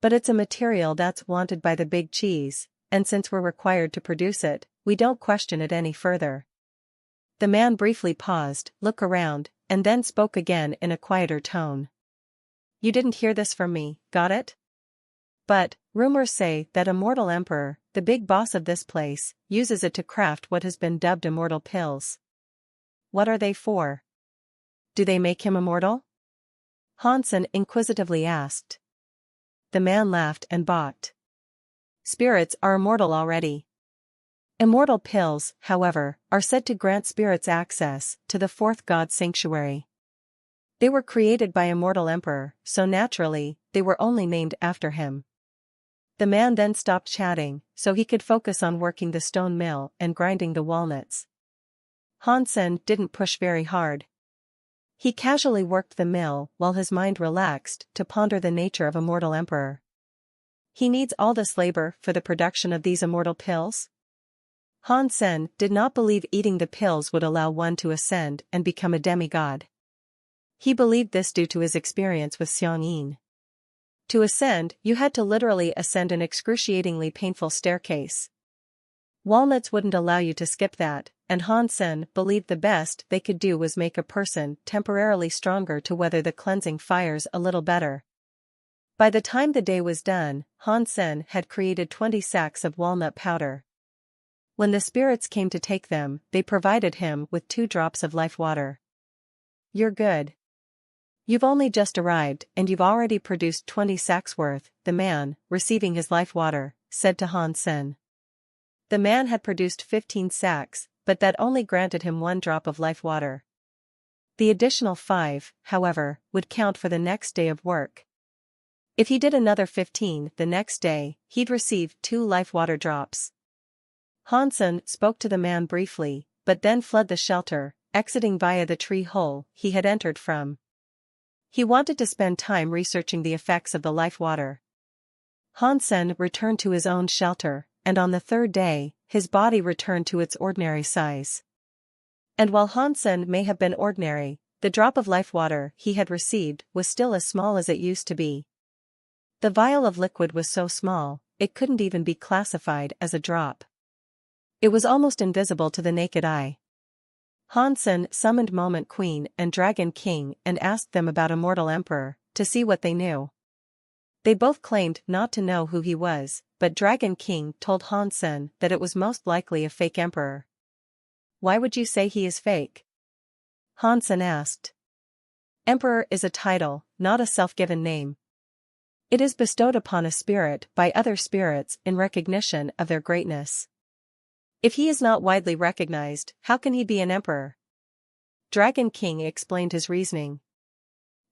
But it's a material that's wanted by the big cheese, and since we're required to produce it, we don't question it any further. The man briefly paused, looked around, and then spoke again in a quieter tone. You didn't hear this from me, got it? But, rumors say that Immortal Emperor, the big boss of this place, uses it to craft what has been dubbed immortal pills. What are they for? Do they make him immortal? Hansen inquisitively asked. The man laughed and balked. Spirits are immortal already. Immortal pills, however, are said to grant spirits access to the fourth god sanctuary. They were created by Immortal Emperor, so naturally, they were only named after him. The man then stopped chatting, so he could focus on working the stone mill and grinding the walnuts. Hansen didn't push very hard. He casually worked the mill while his mind relaxed to ponder the nature of Immortal Emperor. He needs all this labor for the production of these immortal pills? Hansen did not believe eating the pills would allow one to ascend and become a demigod. He believed this due to his experience with Xiangyin. To ascend, you had to literally ascend an excruciatingly painful staircase. Walnuts wouldn't allow you to skip that, and Hansen believed the best they could do was make a person temporarily stronger to weather the cleansing fires a little better. By the time the day was done, Hansen had created 20 sacks of walnut powder. When the spirits came to take them, they provided him with 2 drops of life water. You're good. You've only just arrived and you've already produced 20 sacks worth, the man, receiving his life water, said to Hansen. The man had produced 15 sacks, but that only granted him 1 drop of life water. The additional 5, however, would count for the next day of work. If he did another 15 the next day, he'd receive 2 life water drops. Hansen spoke to the man briefly, but then fled the shelter, exiting via the tree hole he had entered from. He wanted to spend time researching the effects of the life water. Hansen returned to his own shelter, and on the 3rd day, his body returned to its ordinary size. And while Hansen may have been ordinary, the drop of life water he had received was still as small as it used to be. The vial of liquid was so small, it couldn't even be classified as a drop. It was almost invisible to the naked eye. Hansen summoned Moment Queen and Dragon King and asked them about Immortal Emperor, to see what they knew. They both claimed not to know who he was, but Dragon King told Hansen that it was most likely a fake emperor. Why would you say he is fake? Hansen asked. Emperor is a title, not a self-given name. It is bestowed upon a spirit by other spirits in recognition of their greatness. If he is not widely recognized, how can he be an emperor? Dragon King explained his reasoning.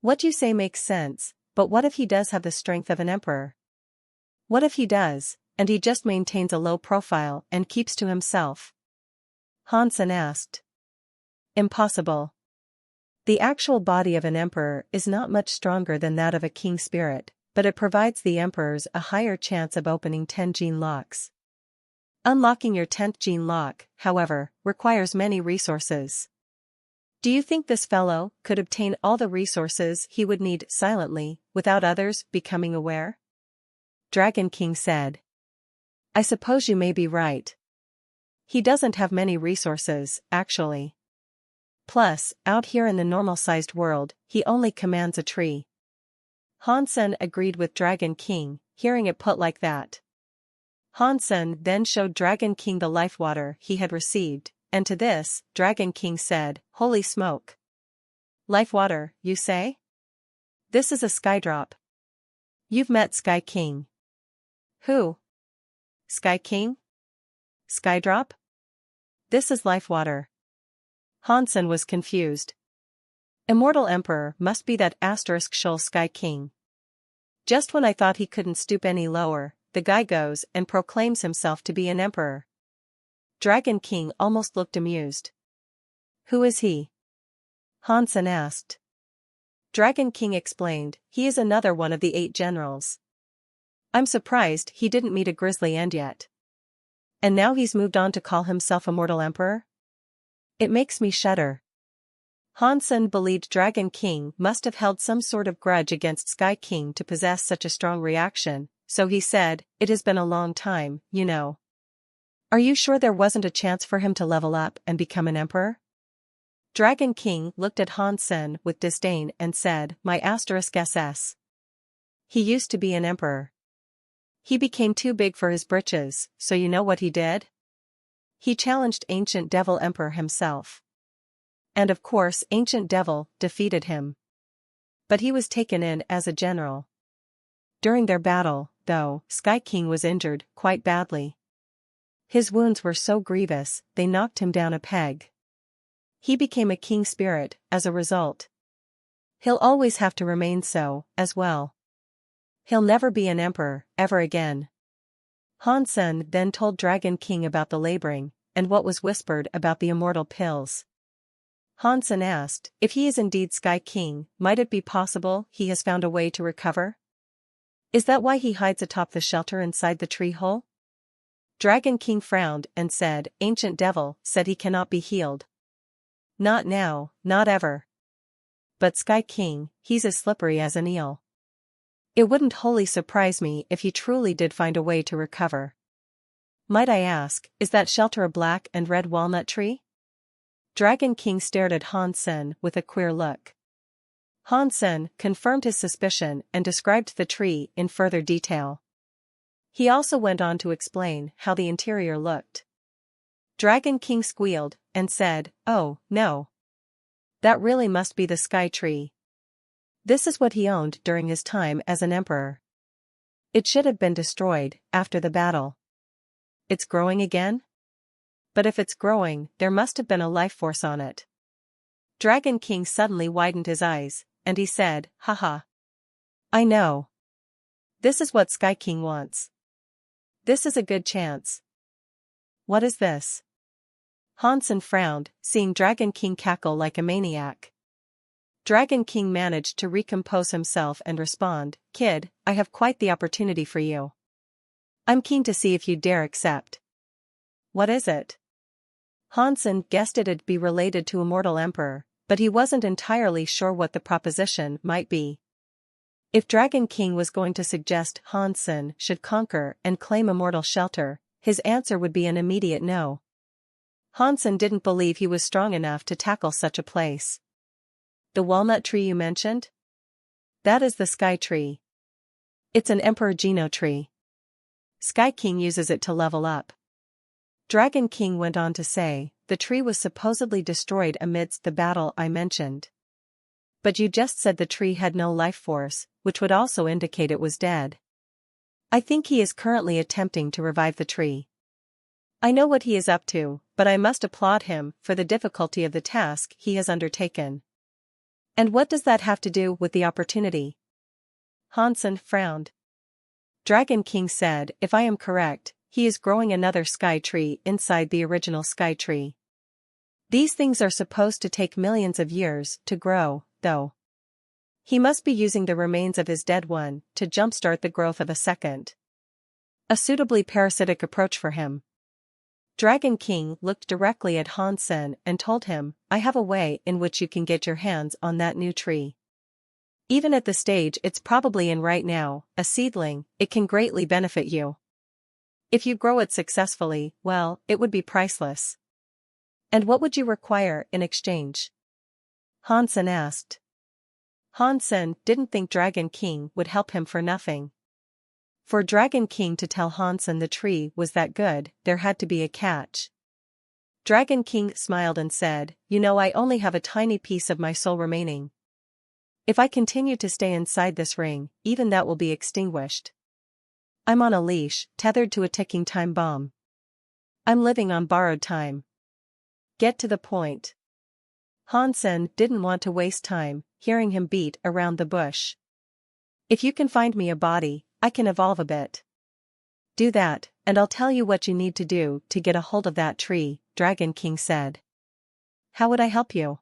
What you say makes sense, but what if he does have the strength of an emperor? What if he does, and he just maintains a low profile and keeps to himself? Hansen asked. Impossible. The actual body of an emperor is not much stronger than that of a king spirit, but it provides the emperors a higher chance of opening 10 gene locks. Unlocking your 10th gene lock, however, requires many resources. Do you think this fellow could obtain all the resources he would need silently, without others becoming aware? Dragon King said. I suppose you may be right. He doesn't have many resources, actually. Plus, out here in the normal-sized world, he only commands a tree. Hansen agreed with Dragon King, hearing it put like that. Hansen then showed Dragon King the life water he had received, and to this, Dragon King said, Holy smoke! Life water, you say? This is a skydrop. You've met Sky King. Who? Sky King? Skydrop? This is life water. Hansen was confused. Immortal Emperor must be that *shoal Sky King. Just when I thought he couldn't stoop any lower, the guy goes and proclaims himself to be an emperor. Dragon King almost looked amused. Who is he? Hansen asked. Dragon King explained, he is another one of the 8 generals. I'm surprised he didn't meet a grisly end yet. And now he's moved on to call himself Immortal Emperor? It makes me shudder. Hansen believed Dragon King must have held some sort of grudge against Sky King to possess such a strong reaction, so he said, it has been a long time, you know. Are you sure there wasn't a chance for him to level up and become an emperor? Dragon King looked at Hansen with disdain and said, my *SS. He used to be an emperor. He became too big for his britches, so you know what he did? He challenged Ancient Devil Emperor himself. And of course Ancient Devil defeated him. But he was taken in as a general. During their battle, though, Sky King was injured quite badly. His wounds were so grievous, they knocked him down a peg. He became a king spirit, as a result. He'll always have to remain so, as well. He'll never be an emperor, ever again. Hansen then told Dragon King about the laboring, and what was whispered about the immortal pills. Hansen asked, if he is indeed Sky King, might it be possible he has found a way to recover? Is that why he hides atop the shelter inside the tree hole? Dragon King frowned and said, Ancient Devil said he cannot be healed. Not now, not ever. But Sky King, he's as slippery as an eel. It wouldn't wholly surprise me if he truly did find a way to recover. Might I ask, is that shelter a black and red walnut tree? Dragon King stared at Hansen with a queer look. Hansen confirmed his suspicion and described the tree in further detail. He also went on to explain how the interior looked. Dragon King squealed and said, oh, no. That really must be the sky tree. This is what he owned during his time as an emperor. It should have been destroyed after the battle. It's growing again? But if it's growing, there must have been a life force on it. Dragon King suddenly widened his eyes, and he said, haha. I know. This is what Sky King wants. This is a good chance. What is this? Hansen frowned, seeing Dragon King cackle like a maniac. Dragon King managed to recompose himself and respond, Kid, I have quite the opportunity for you. I'm keen to see if you dare accept. What is it? Hansen guessed it'd be related to Immortal Emperor, but he wasn't entirely sure what the proposition might be. If Dragon King was going to suggest Hansen should conquer and claim Immortal Shelter, his answer would be an immediate no. Hansen didn't believe he was strong enough to tackle such a place. The walnut tree you mentioned? That is the Sky Tree. It's an Emperor Geno tree. Sky King uses it to level up. Dragon King went on to say, the tree was supposedly destroyed amidst the battle I mentioned. But you just said the tree had no life force, which would also indicate it was dead. I think he is currently attempting to revive the tree. I know what he is up to, but I must applaud him for the difficulty of the task he has undertaken. And what does that have to do with the opportunity? Hansen frowned. Dragon King said, if I am correct, he is growing another sky tree inside the original sky tree. These things are supposed to take millions of years to grow, though. He must be using the remains of his dead one to jumpstart the growth of a second. A suitably parasitic approach for him. Dragon King looked directly at Hansen and told him, I have a way in which you can get your hands on that new tree. Even at the stage it's probably in right now, a seedling, it can greatly benefit you. If you grow it successfully, well, it would be priceless. And what would you require in exchange? Hansen asked. Hansen didn't think Dragon King would help him for nothing. For Dragon King to tell Hansen the tree was that good, there had to be a catch. Dragon King smiled and said, You know, I only have a tiny piece of my soul remaining. If I continue to stay inside this ring, even that will be extinguished. I'm on a leash, tethered to a ticking time bomb. I'm living on borrowed time. Get to the point. Hansen didn't want to waste time, hearing him beat around the bush. If you can find me a body, I can evolve a bit. Do that, and I'll tell you what you need to do to get a hold of that tree, Dragon King said. How would I help you?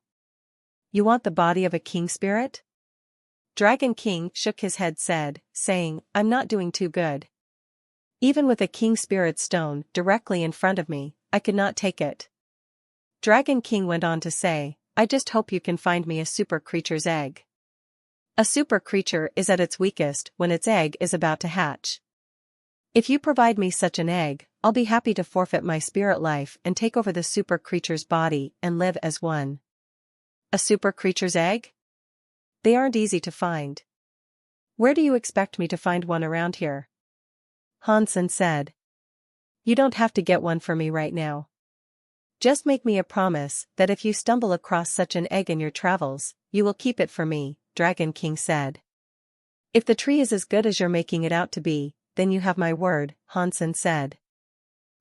You want the body of a king spirit? Dragon King shook his head saying, I'm not doing too good. Even with a king spirit stone directly in front of me, I could not take it. Dragon King went on to say, I just hope you can find me a super creature's egg. A super creature is at its weakest when its egg is about to hatch. If you provide me such an egg, I'll be happy to forfeit my spirit life and take over the super creature's body and live as one. A super creature's egg? They aren't easy to find. Where do you expect me to find one around here? Hansen said. You don't have to get one for me right now. Just make me a promise that if you stumble across such an egg in your travels, you will keep it for me, Dragon King said. If the tree is as good as you're making it out to be, then you have my word, Hansen said.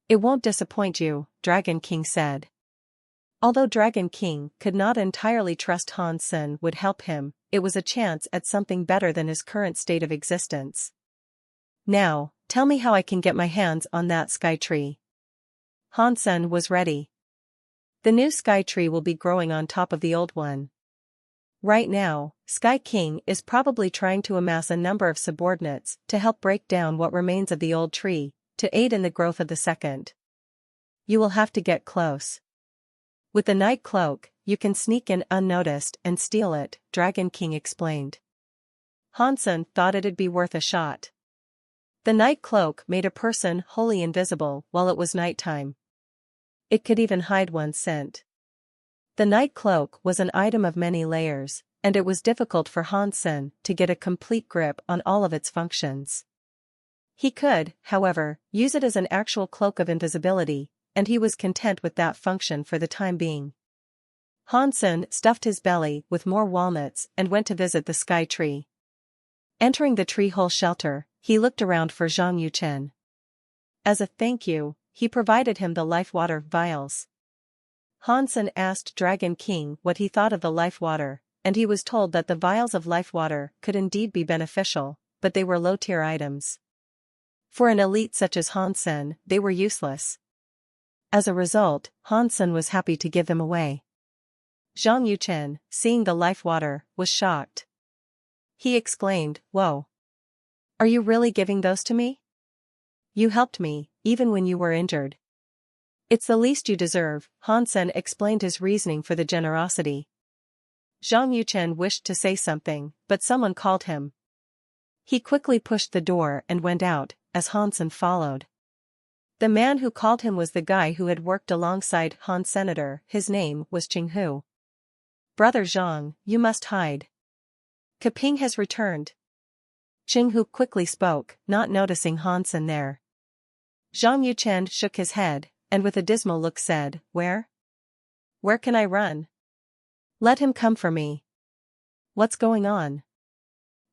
It won't disappoint you, Dragon King said. Although Dragon King could not entirely trust Hansen would help him, it was a chance at something better than his current state of existence. Now, tell me how I can get my hands on that sky tree. Hansen was ready. The new sky tree will be growing on top of the old one. Right now, Sky King is probably trying to amass a number of subordinates to help break down what remains of the old tree, to aid in the growth of the second. You will have to get close. With the night cloak, you can sneak in unnoticed and steal it, Dragon King explained. Hansen thought it'd be worth a shot. The night cloak made a person wholly invisible while it was nighttime. It could even hide one's scent. The night cloak was an item of many layers, and it was difficult for Hansen to get a complete grip on all of its functions. He could, however, use it as an actual cloak of invisibility, and he was content with that function for the time being. Hansen stuffed his belly with more walnuts and went to visit the sky tree. Entering the tree hole shelter, he looked around for Zhang Yuchen. As a thank you, he provided him the life water vials. Hansen asked Dragon King what he thought of the life water, and he was told that the vials of life water could indeed be beneficial, but they were low-tier items. For an elite such as Hansen, they were useless. As a result, Hansen was happy to give them away. Zhang Yuchen, seeing the life water, was shocked. He exclaimed, Whoa! Are you really giving those to me? You helped me, even when you were injured. It's the least you deserve, Hansen explained his reasoning for the generosity. Zhang Yuchen wished to say something, but someone called him. He quickly pushed the door and went out, as Hansen followed. The man who called him was the guy who had worked alongside Han Senator. His name was Qinghu. Brother Zhang, you must hide. Kaping has returned. Qinghu quickly spoke, not noticing Hansen there. Zhang Yuchen shook his head, and with a dismal look said, Where? Where can I run? Let him come for me. What's going on?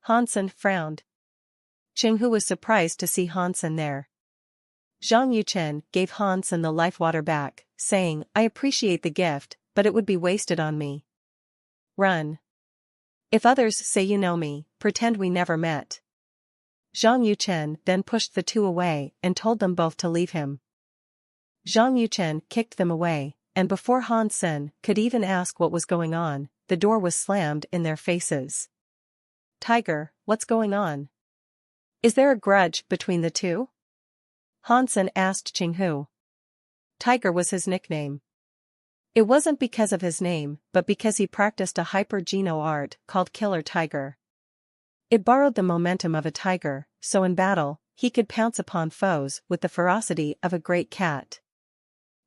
Hansen frowned. Qinghu was surprised to see Hansen there. Zhang Yuchen gave Hansen the life water back, saying, I appreciate the gift, but it would be wasted on me. Run. If others say you know me, pretend we never met. Zhang Yuchen then pushed the two away and told them both to leave him. Zhang Yuchen kicked them away, and before Han Sen could even ask what was going on, the door was slammed in their faces. Tiger, what's going on? Is there a grudge between the two? Han Sen asked Qinghu. Tiger was his nickname. It wasn't because of his name, but because he practiced a hyper-geno art called Killer Tiger. It borrowed the momentum of a tiger, so in battle, he could pounce upon foes with the ferocity of a great cat.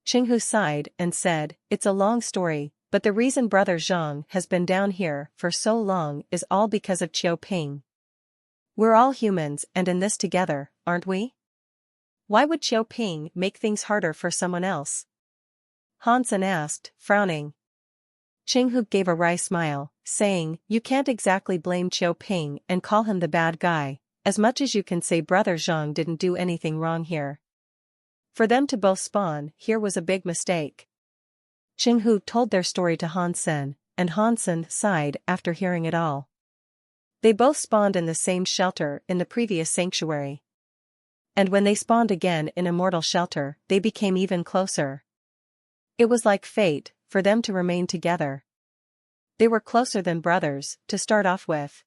Qinghu sighed and said, "It's a long story, but the reason Brother Zhang has been down here for so long is all because of Qiu Ping. We're all humans and in this together, aren't we? Why would Qiu Ping make things harder for someone else?" Han Sen asked, frowning. Qinghu gave a wry smile, saying, "You can't exactly blame Qiu Ping and call him the bad guy, as much as you can say Brother Zhang didn't do anything wrong here. For them to both spawn here was a big mistake." Qinghu told their story to Han Sen, and Han Sen sighed after hearing it all. They both spawned in the same shelter in the previous sanctuary. And when they spawned again in Immortal shelter, they became even closer. It was like fate for them to remain together. They were closer than brothers to start off with.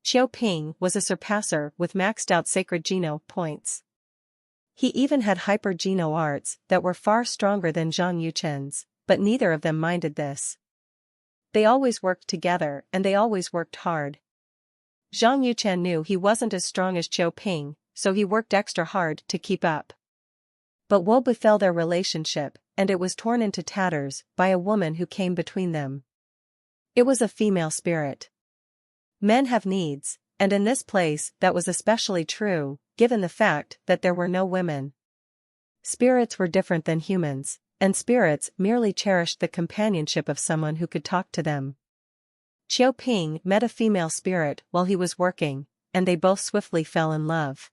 Qiu Ping was a surpasser with maxed out sacred geno points. He even had hyper-geno arts that were far stronger than Zhang Yuchen's, but neither of them minded this. They always worked together and they always worked hard. Zhang Yuchen knew he wasn't as strong as Qiu Ping, so he worked extra hard to keep up. But woe befell their relationship, and it was torn into tatters by a woman who came between them. It was a female spirit. Men have needs, and in this place that was especially true, given the fact that there were no women. Spirits were different than humans, and spirits merely cherished the companionship of someone who could talk to them. Qiu Ping met a female spirit while he was working, and they both swiftly fell in love.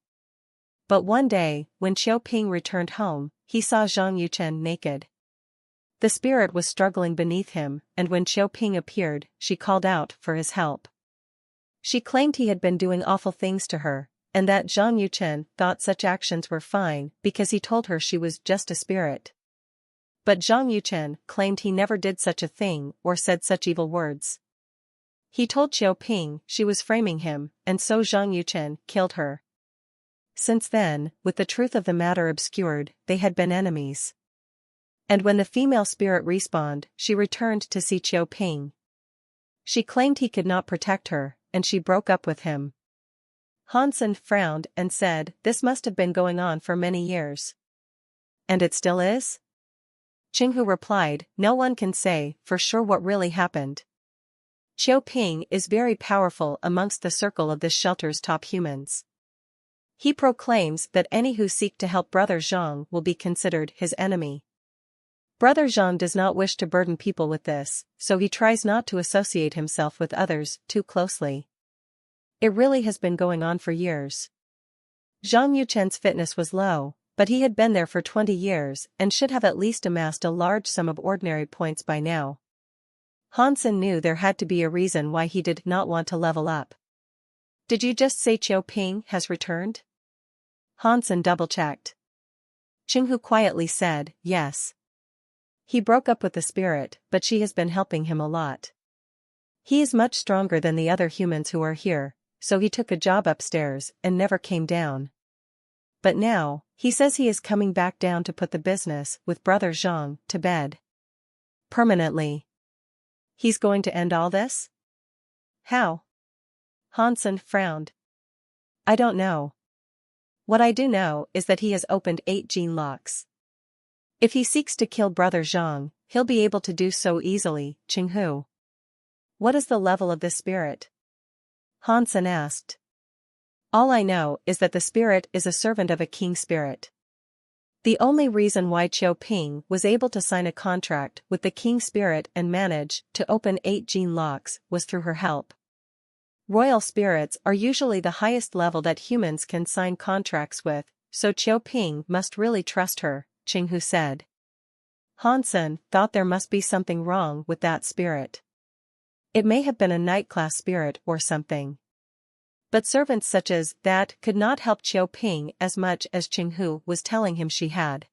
But one day, when Qiu Ping returned home, he saw Zhang Yuchen naked. The spirit was struggling beneath him, and when Qiu Ping appeared, she called out for his help. She claimed he had been doing awful things to her, and that Zhang Yuchen thought such actions were fine because he told her she was just a spirit. But Zhang Yuchen claimed he never did such a thing or said such evil words. He told Qiu Ping she was framing him, and so Zhang Yuchen killed her. Since then, with the truth of the matter obscured, they had been enemies. And when the female spirit respawned, she returned to see Qiu Ping. She claimed he could not protect her, and she broke up with him. Han Sen frowned and said, "This must have been going on for many years." "And it still is?" Qinghu replied, "No one can say for sure what really happened. Qiu Ping is very powerful amongst the circle of this shelter's top humans. He proclaims that any who seek to help Brother Zhang will be considered his enemy. Brother Zhang does not wish to burden people with this, so he tries not to associate himself with others too closely. It really has been going on for years." Zhang Yuchen's fitness was low, but he had been there for 20 years and should have at least amassed a large sum of ordinary points by now. Han Sen knew there had to be a reason why he did not want to level up. "Did you just say Qiu Ping has returned?" Han Sen double-checked. Qinghu quietly said, "Yes. He broke up with the spirit, but she has been helping him a lot. He is much stronger than the other humans who are here, so he took a job upstairs and never came down. But now, he says he is coming back down to put the business with Brother Zhang to bed. Permanently. He's going to end all this? How?" Han Sen frowned. "I don't know. What I do know is that he has opened 8 gene locks. If he seeks to kill Brother Zhang, he'll be able to do so easily." Qinghu. "What is the level of this spirit?" Han Sen asked. "All I know is that the spirit is a servant of a king spirit. The only reason why Qiu Ping was able to sign a contract with the king spirit and manage to open 8 gene locks was through her help. Royal spirits are usually the highest level that humans can sign contracts with, so Qiu Ping must really trust her," Qinghu said. Han Sen thought there must be something wrong with that spirit. It may have been a night-class spirit or something. But servants such as that could not help Qiu Ping as much as Qinghu was telling him she had.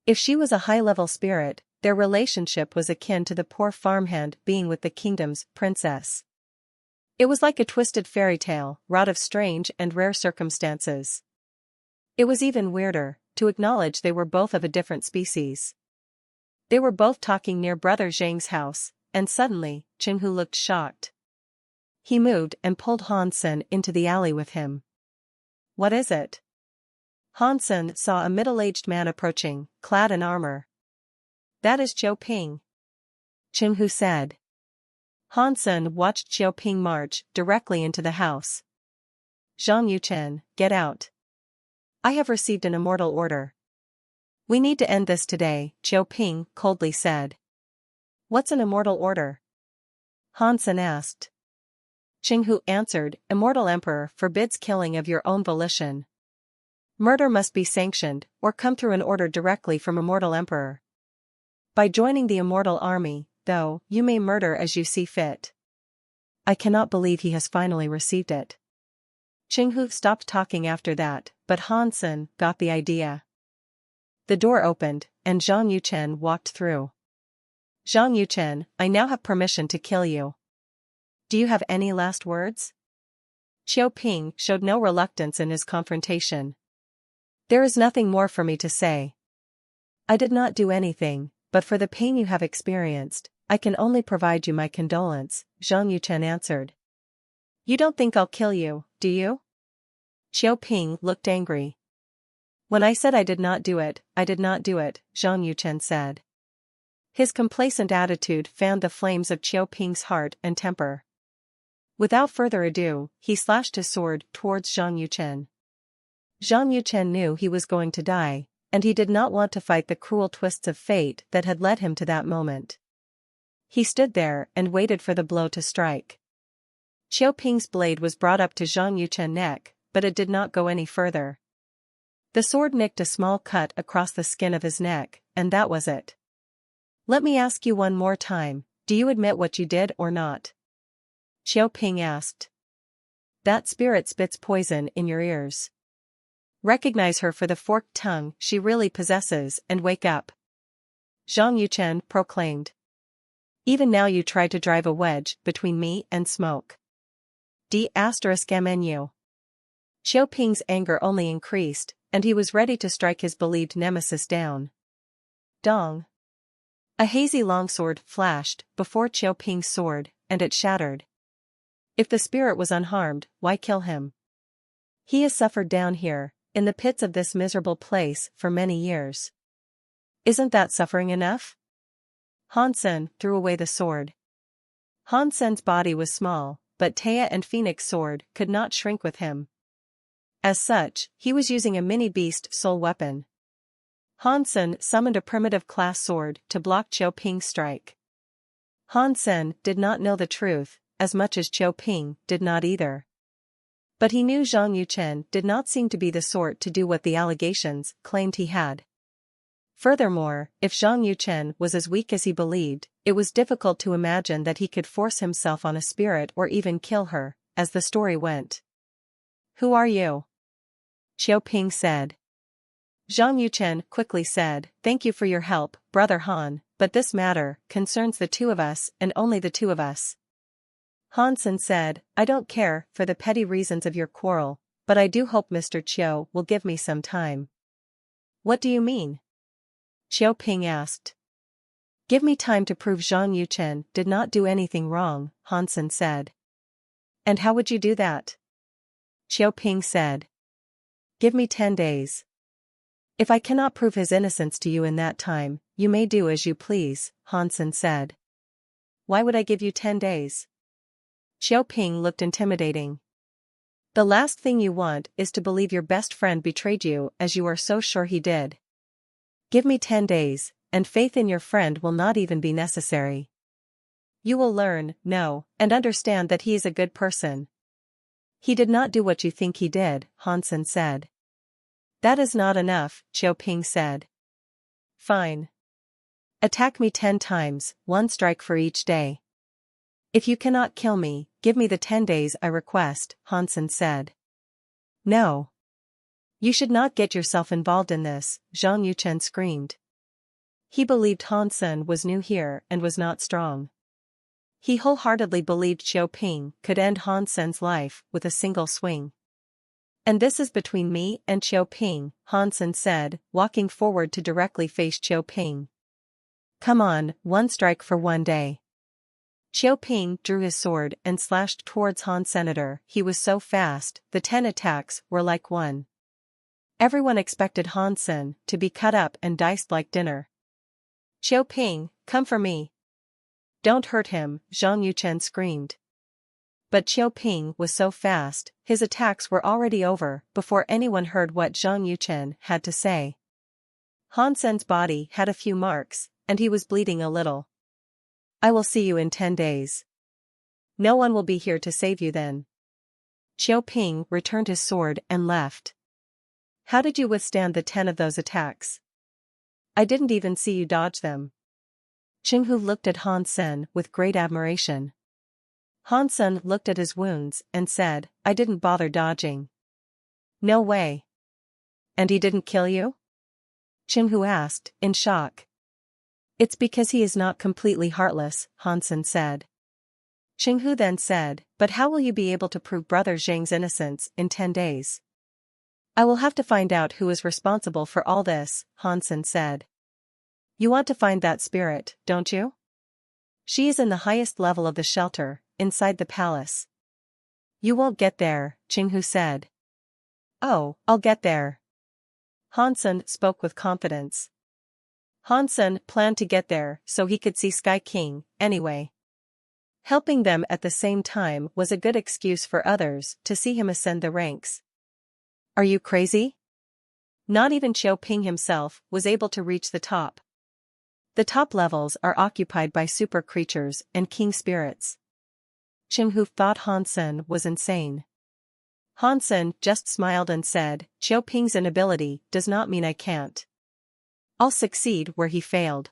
If she was a high-level spirit, their relationship was akin to the poor farmhand being with the kingdom's princess. It was like a twisted fairy tale, wrought of strange and rare circumstances. It was even weirder to acknowledge they were both of a different species. They were both talking near Brother Zhang's house, and suddenly, Qinghu looked shocked. He moved and pulled Han Sen into the alley with him. "What is it?" Han Sen saw a middle-aged man approaching, clad in armor. "That is Qiu Ping," Qinghu said. Han Sen watched Qiu Ping march directly into the house. "Zhang Yuchen, get out. I have received an immortal order." "We need to end this today," Qiu Ping coldly said. "What's an immortal order?" Han Sen asked. Qinghu answered, "Immortal Emperor forbids killing of your own volition. Murder must be sanctioned, or come through an order directly from Immortal Emperor. By joining the Immortal Army, though, you may murder as you see fit." I cannot believe he has finally received it. Qinghu stopped talking after that, but Han Sen got the idea. The door opened, and Zhang Yuchen walked through. "Zhang Yuchen, I now have permission to kill you. Do you have any last words?" Qiu Ping showed no reluctance in his confrontation. "There is nothing more for me to say. I did not do anything, but for the pain you have experienced, I can only provide you my condolence," Zhang Yuchen answered. "You don't think I'll kill you, do you?" Qiu Ping looked angry. "When I said I did not do it, I did not do it," Zhang Yuchen said. His complacent attitude fanned the flames of Qiu Ping's heart and temper. Without further ado, he slashed his sword towards Zhang Yuchen. Zhang Yuchen knew he was going to die, and he did not want to fight the cruel twists of fate that had led him to that moment. He stood there and waited for the blow to strike. Qiu Ping's blade was brought up to Zhang Yuchen's neck, but it did not go any further. The sword nicked a small cut across the skin of his neck, and that was it. "Let me ask you one more time, do you admit what you did or not?" Qiu Ping asked. "That spirit spits poison in your ears. Recognize her for the forked tongue she really possesses and wake up," Zhang Yuchen proclaimed. "Even now you try to drive a wedge between me and smoke. D***MNU. Qiu Ping's anger only increased, and he was ready to strike his believed nemesis down. Dong. A hazy longsword flashed before Qiu Ping's sword, and it shattered. If the spirit was unharmed, why kill him? He has suffered down here, in the pits of this miserable place, for many years. Isn't that suffering enough?" Han Sen threw away the sword. Han Sen's body was small, but Taya and Phoenix sword could not shrink with him. As such, he was using a mini-beast soul weapon. Han Sen summoned a primitive class sword to block Qiu Ping's strike. Han Sen did not know the truth, as much as Qiu Ping did not either. But he knew Zhang Yuchen did not seem to be the sort to do what the allegations claimed he had. Furthermore, if Zhang Yuchen was as weak as he believed, it was difficult to imagine that he could force himself on a spirit or even kill her, as the story went. "Who are you?" Qiu Ping said. Zhang Yuchen quickly said, "Thank you for your help, Brother Han, but this matter concerns the two of us and only the two of us." Han Sen said, "I don't care for the petty reasons of your quarrel, but I do hope Mr. Qiu will give me some time." "What do you mean?" Qiu Ping asked. "Give me time to prove Zhang Yuchen did not do anything wrong," Han Sen said. "And how would you do that?" Qiu Ping said. "Give me 10 days. If I cannot prove his innocence to you in that time, you may do as you please," Han Sen said. "Why would I give you 10 days? Qiu Ping looked intimidating. "The last thing you want is to believe your best friend betrayed you as you are so sure he did. Give me 10 days, and faith in your friend will not even be necessary. You will learn, know, and understand that he is a good person." "He did not do what you think he did," Han Sen said. "That is not enough," Qiu Ping said. "Fine. Attack me 10 times, 1 strike for each day. If you cannot kill me, give me the 10 days I request," Han Sen said. "No. You should not get yourself involved in this," Zhang Yuchen screamed. He believed Han Sen was new here and was not strong. He wholeheartedly believed Qiu Ping could end Han Sen's life with a single swing. And this is between me and Qiu Ping, Han Sen said, walking forward to directly face Qiu Ping. Come on, one strike for one day. Qiu Ping drew his sword and slashed towards Han Senator. He was so fast, the 10 attacks were like one. Everyone expected Han Sen to be cut up and diced like dinner. Qiu Ping, come for me. Don't hurt him, Zhang Yuchen screamed. But Qiu Ping was so fast, his attacks were already over before anyone heard what Zhang Yuchen had to say. Han Sen's body had a few marks, and he was bleeding a little. I will see you in 10 days. No one will be here to save you then. Qiu Ping returned his sword and left. How did you withstand the 10 of those attacks? I didn't even see you dodge them. Qinghu looked at Han Sen with great admiration. Han Sen looked at his wounds and said, I didn't bother dodging. No way. And he didn't kill you? Qinghu asked, in shock. It's because he is not completely heartless, Han Sen said. Qinghu then said, but how will you be able to prove Brother Zhang's innocence in 10 days? I will have to find out who is responsible for all this, Han Sen said. You want to find that spirit, don't you? She is in the highest level of the shelter, inside the palace. You won't get there, Qinghu said. Oh, I'll get there. Han Sen spoke with confidence. Han Sen planned to get there so he could see Sky King, anyway. Helping them at the same time was a good excuse for others to see him ascend the ranks. Are you crazy? Not even Qiu Ping himself was able to reach the top. The top levels are occupied by super creatures and king spirits. Qinghu thought Han Sen was insane. Han Sen just smiled and said, Qiu Ping's inability does not mean I can't. I'll succeed where he failed.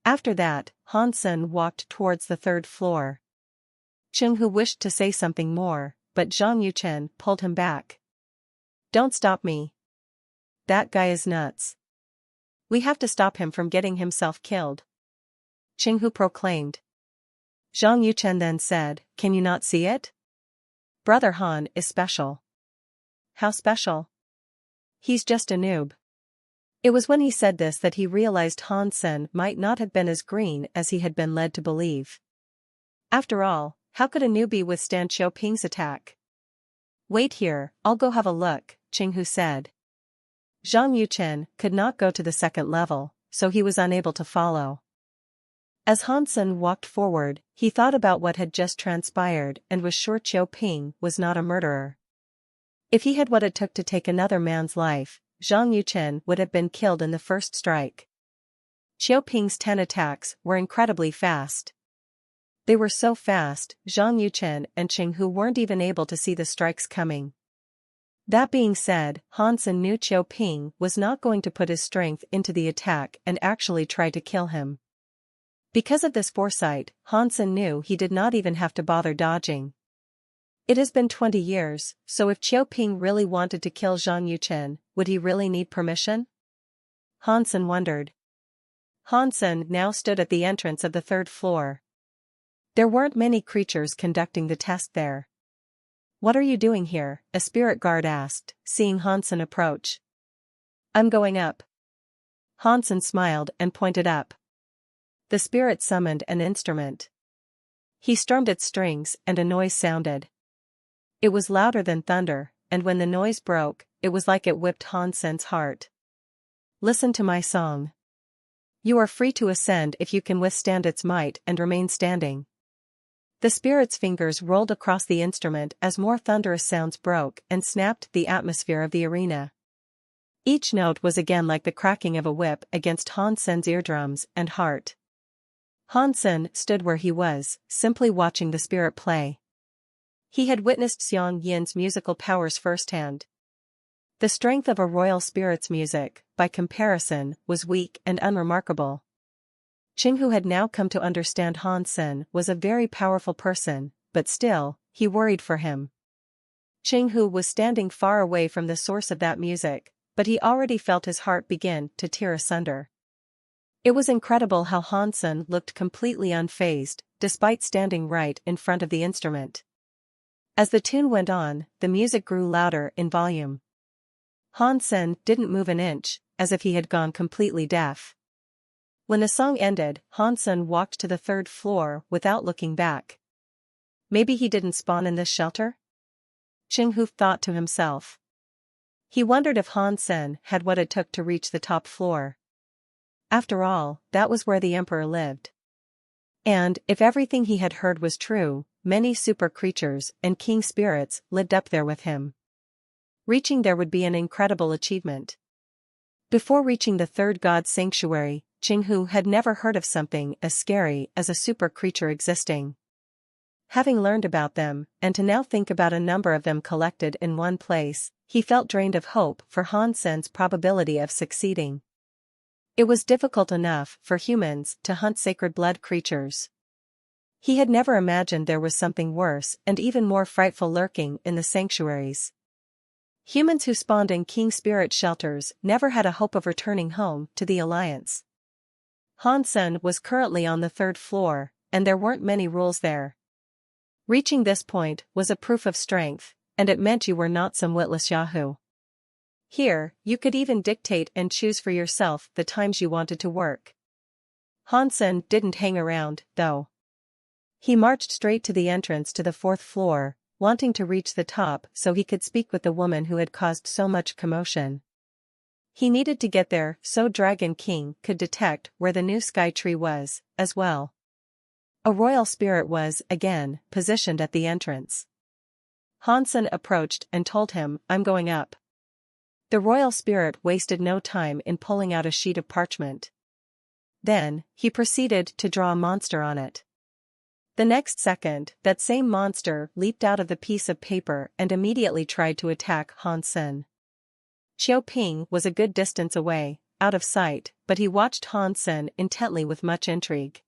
After that, Han Sen walked towards the 3rd floor. Qinghu wished to say something more, but Zhang Yuchen pulled him back. Don't stop me. That guy is nuts. We have to stop him from getting himself killed. Qinghu proclaimed. Zhang Yuchen then said, can you not see it? Brother Han is special. How special? He's just a noob. It was when he said this that he realized Han Sen might not have been as green as he had been led to believe. After all, how could a newbie withstand Qiu Ping's attack? Wait here, I'll go have a look, Qinghu said. Zhang Yuchen could not go to the 2nd level, so he was unable to follow. As Han Sen walked forward, he thought about what had just transpired and was sure Qiu Ping was not a murderer. If he had what it took to take another man's life, Zhang Yuchen would have been killed in the first strike. Qiu Ping's 10 attacks were incredibly fast. They were so fast, Zhang Yuchen and Qinghu weren't even able to see the strikes coming. That being said, Han Sen knew Qiu Ping was not going to put his strength into the attack and actually try to kill him. Because of this foresight, Han Sen knew he did not even have to bother dodging. It has been 20 years, so if Qiu Ping really wanted to kill Zhang Yuchen, would he really need permission? Han Sen wondered. Han Sen now stood at the entrance of the 3rd floor. There weren't many creatures conducting the test there. What are you doing here? A spirit guard asked, seeing Han Sen approach. I'm going up. Han Sen smiled and pointed up. The spirit summoned an instrument. He strummed its strings and a noise sounded. It was louder than thunder, and when the noise broke, it was like it whipped Han Sen's heart. Listen to my song. You are free to ascend if you can withstand its might and remain standing. The spirit's fingers rolled across the instrument as more thunderous sounds broke and snapped the atmosphere of the arena. Each note was again like the cracking of a whip against Han Sen's eardrums and heart. Han Sen stood where he was, simply watching the spirit play. He had witnessed Xiang Yin's musical powers firsthand. The strength of a royal spirit's music, by comparison, was weak and unremarkable. Qinghu had now come to understand Han Sen was a very powerful person, but still, he worried for him. Qinghu was standing far away from the source of that music, but he already felt his heart begin to tear asunder. It was incredible how Hansen looked completely unfazed, despite standing right in front of the instrument. As the tune went on, the music grew louder in volume. Hansen didn't move an inch, as if he had gone completely deaf. When the song ended, Hansen walked to the third floor without looking back. Maybe he didn't spawn in this shelter? Ching-Hu thought to himself. He wondered if Hansen had what it took to reach the top floor. After all, that was where the emperor lived. And, if everything he had heard was true, many super creatures and king spirits lived up there with him. Reaching there would be an incredible achievement. Before reaching the third god's sanctuary, Ching-Hu had never heard of something as scary as a super creature existing. Having learned about them, and to now think about a number of them collected in one place, he felt drained of hope for Hansen's probability of succeeding. It was difficult enough for humans to hunt sacred blood creatures. He had never imagined there was something worse and even more frightful lurking in the sanctuaries. Humans who spawned in king spirit shelters never had a hope of returning home to the Alliance. Hansen was currently on the third floor, and there weren't many rules there. Reaching this point was a proof of strength, and it meant you were not some witless yahoo. Here, you could even dictate and choose for yourself the times you wanted to work. Hansen didn't hang around, though. He marched straight to the entrance to the fourth floor, wanting to reach the top so he could speak with the woman who had caused so much commotion. He needed to get there so Dragon King could detect where the new sky tree was, as well. A royal spirit was, again, positioned at the entrance. Hansen approached and told him, "I'm going up." The royal spirit wasted no time in pulling out a sheet of parchment. Then, he proceeded to draw a monster on it. The next second, that same monster leaped out of the piece of paper and immediately tried to attack Hansen. Qiu Ping was a good distance away, out of sight, but he watched Hansen intently with much intrigue.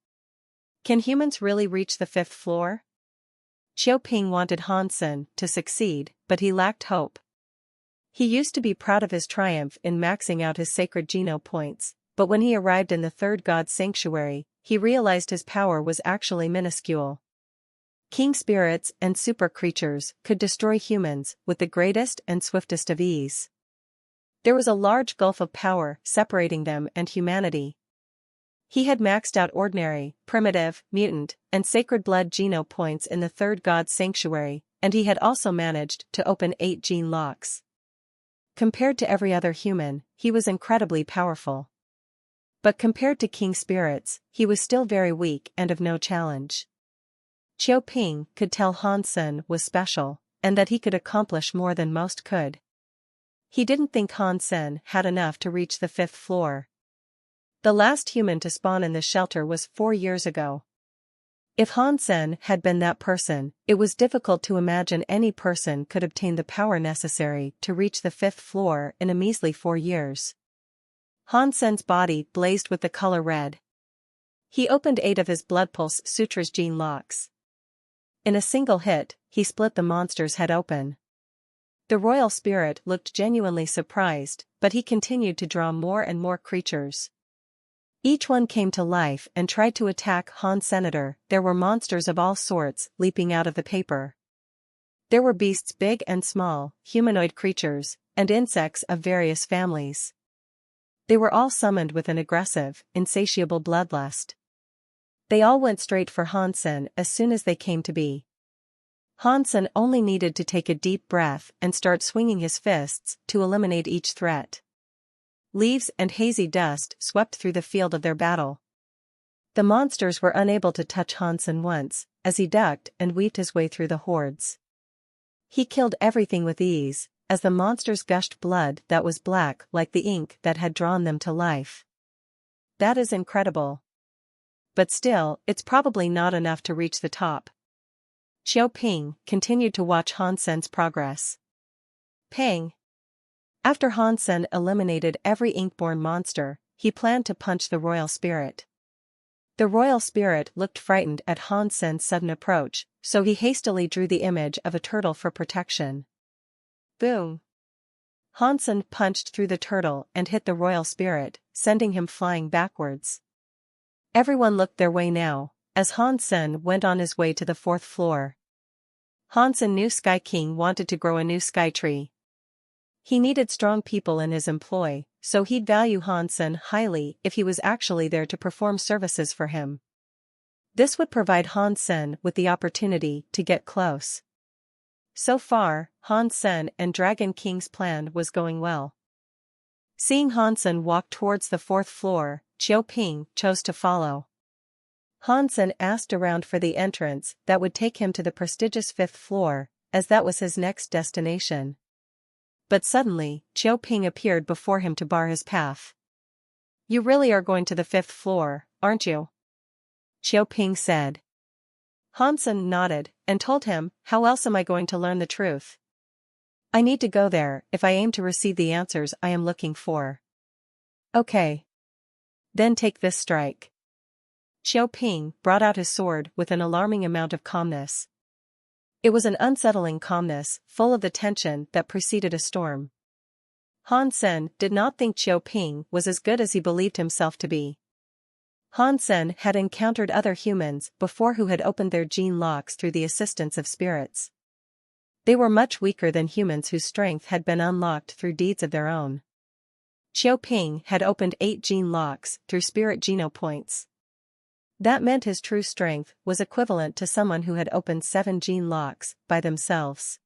Can humans really reach the fifth floor? Qiu Ping wanted Hansen to succeed, but he lacked hope. He used to be proud of his triumph in maxing out his sacred Geno points, but when he arrived in the third god's sanctuary, he realized his power was actually minuscule. King spirits and super creatures could destroy humans with the greatest and swiftest of ease. There was a large gulf of power separating them and humanity. He had maxed out ordinary, primitive, mutant, and sacred blood Geno points in the third god's sanctuary, and he had also managed to open 8 gene locks. Compared to every other human, he was incredibly powerful. But compared to king spirits, he was still very weak and of no challenge. Qiu Ping could tell Hansen was special, and that he could accomplish more than most could. He didn't think Hansen had enough to reach the fifth floor. The last human to spawn in the shelter was 4 years ago. If Hansen had been that person, it was difficult to imagine any person could obtain the power necessary to reach the fifth floor in a measly 4 years. Hansen's body blazed with the color red. He opened 8 of his Blood Pulse Sutra's gene locks. In a single hit, he split the monster's head open. The royal spirit looked genuinely surprised, but he continued to draw more and more creatures. Each one came to life and tried to attack Han Senator. There were monsters of all sorts leaping out of the paper. There were beasts big and small, humanoid creatures, and insects of various families. They were all summoned with an aggressive, insatiable bloodlust. They all went straight for Hansen as soon as they came to be. Hansen only needed to take a deep breath and start swinging his fists to eliminate each threat. Leaves and hazy dust swept through the field of their battle. The monsters were unable to touch Hansen once, as he ducked and weaved his way through the hordes. He killed everything with ease, as the monsters gushed blood that was black like the ink that had drawn them to life. That is incredible. But still, it's probably not enough to reach the top. Qiu Ping continued to watch Hansen's progress. Pang! After Hansen eliminated every Inkborn monster, he planned to punch the royal spirit. The royal spirit looked frightened at Hansen's sudden approach, so he hastily drew the image of a turtle for protection. Boom! Hansen punched through the turtle and hit the royal spirit, sending him flying backwards. Everyone looked their way now, as Han Sen went on his way to the 4th floor. Han Sen knew Sky King wanted to grow a new sky tree. He needed strong people in his employ, so he'd value Han Sen highly if he was actually there to perform services for him. This would provide Han Sen with the opportunity to get close. So far, Han Sen and Dragon King's plan was going well. Seeing Han Sen walk towards the 4th floor, Qiu Ping chose to follow. Han Sen asked around for the entrance that would take him to the prestigious 5th floor, as that was his next destination. But suddenly, Qiu Ping appeared before him to bar his path. "You really are going to the 5th floor, aren't you?" Qiu Ping said. Han Sen nodded, and told him, "How else am I going to learn the truth? I need to go there if I aim to receive the answers I am looking for." "Okay. Then take this strike." Qiu Ping brought out his sword with an alarming amount of calmness. It was an unsettling calmness, full of the tension that preceded a storm. Han Sen did not think Qiu Ping was as good as he believed himself to be. Han Sen had encountered other humans before who had opened their gene locks through the assistance of spirits. They were much weaker than humans whose strength had been unlocked through deeds of their own. Qiu Ping had opened 8 gene locks through spirit genopoints. That meant his true strength was equivalent to someone who had opened 7 gene locks by themselves.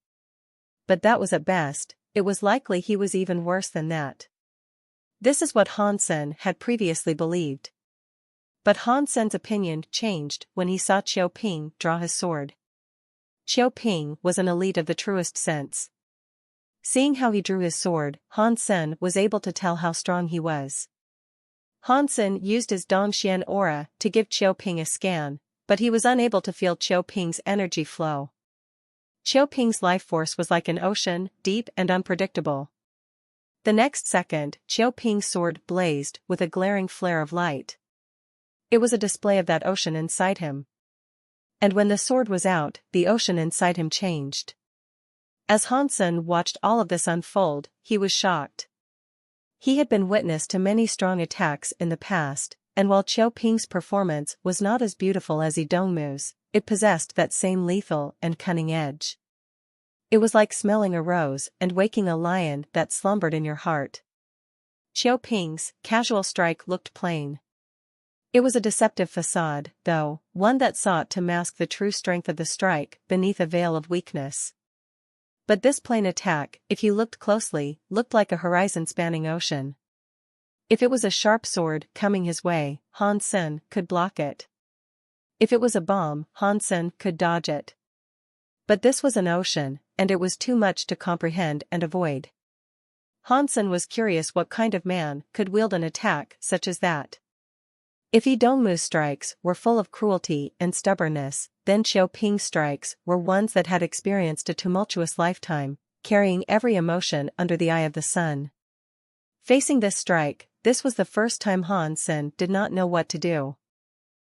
But that was at best. It was likely he was even worse than that. This is what Han Sen had previously believed. But Han Sen's opinion changed when he saw Qiu Ping draw his sword. Qiu Ping was an elite of the truest sense. Seeing how he drew his sword, Han Sen was able to tell how strong he was. Han Sen used his Dongxian aura to give Qiu Ping a scan, but he was unable to feel Qiu Ping's energy flow. Qiu Ping's life force was like an ocean, deep and unpredictable. The next second, Qiu Ping's sword blazed with a glaring flare of light. It was a display of that ocean inside him. And when the sword was out, the ocean inside him changed. As Han Sen watched all of this unfold, he was shocked. He had been witness to many strong attacks in the past, and while Qiu Ping's performance was not as beautiful as Yi Dongmu's, it possessed that same lethal and cunning edge. It was like smelling a rose and waking a lion that slumbered in your heart. Qiu Ping's casual strike looked plain. It was a deceptive facade, though, one that sought to mask the true strength of the strike beneath a veil of weakness. But this plain attack, if you looked closely, looked like a horizon-spanning ocean. If it was a sharp sword coming his way, Han Sen could block it. If it was a bomb, Han Sen could dodge it. But this was an ocean, and it was too much to comprehend and avoid. Han Sen was curious what kind of man could wield an attack such as that. If Yi Dongmu's strikes were full of cruelty and stubbornness, then Qiu Ping's strikes were ones that had experienced a tumultuous lifetime, carrying every emotion under the eye of the sun. Facing this strike, this was the first time Han Sen did not know what to do.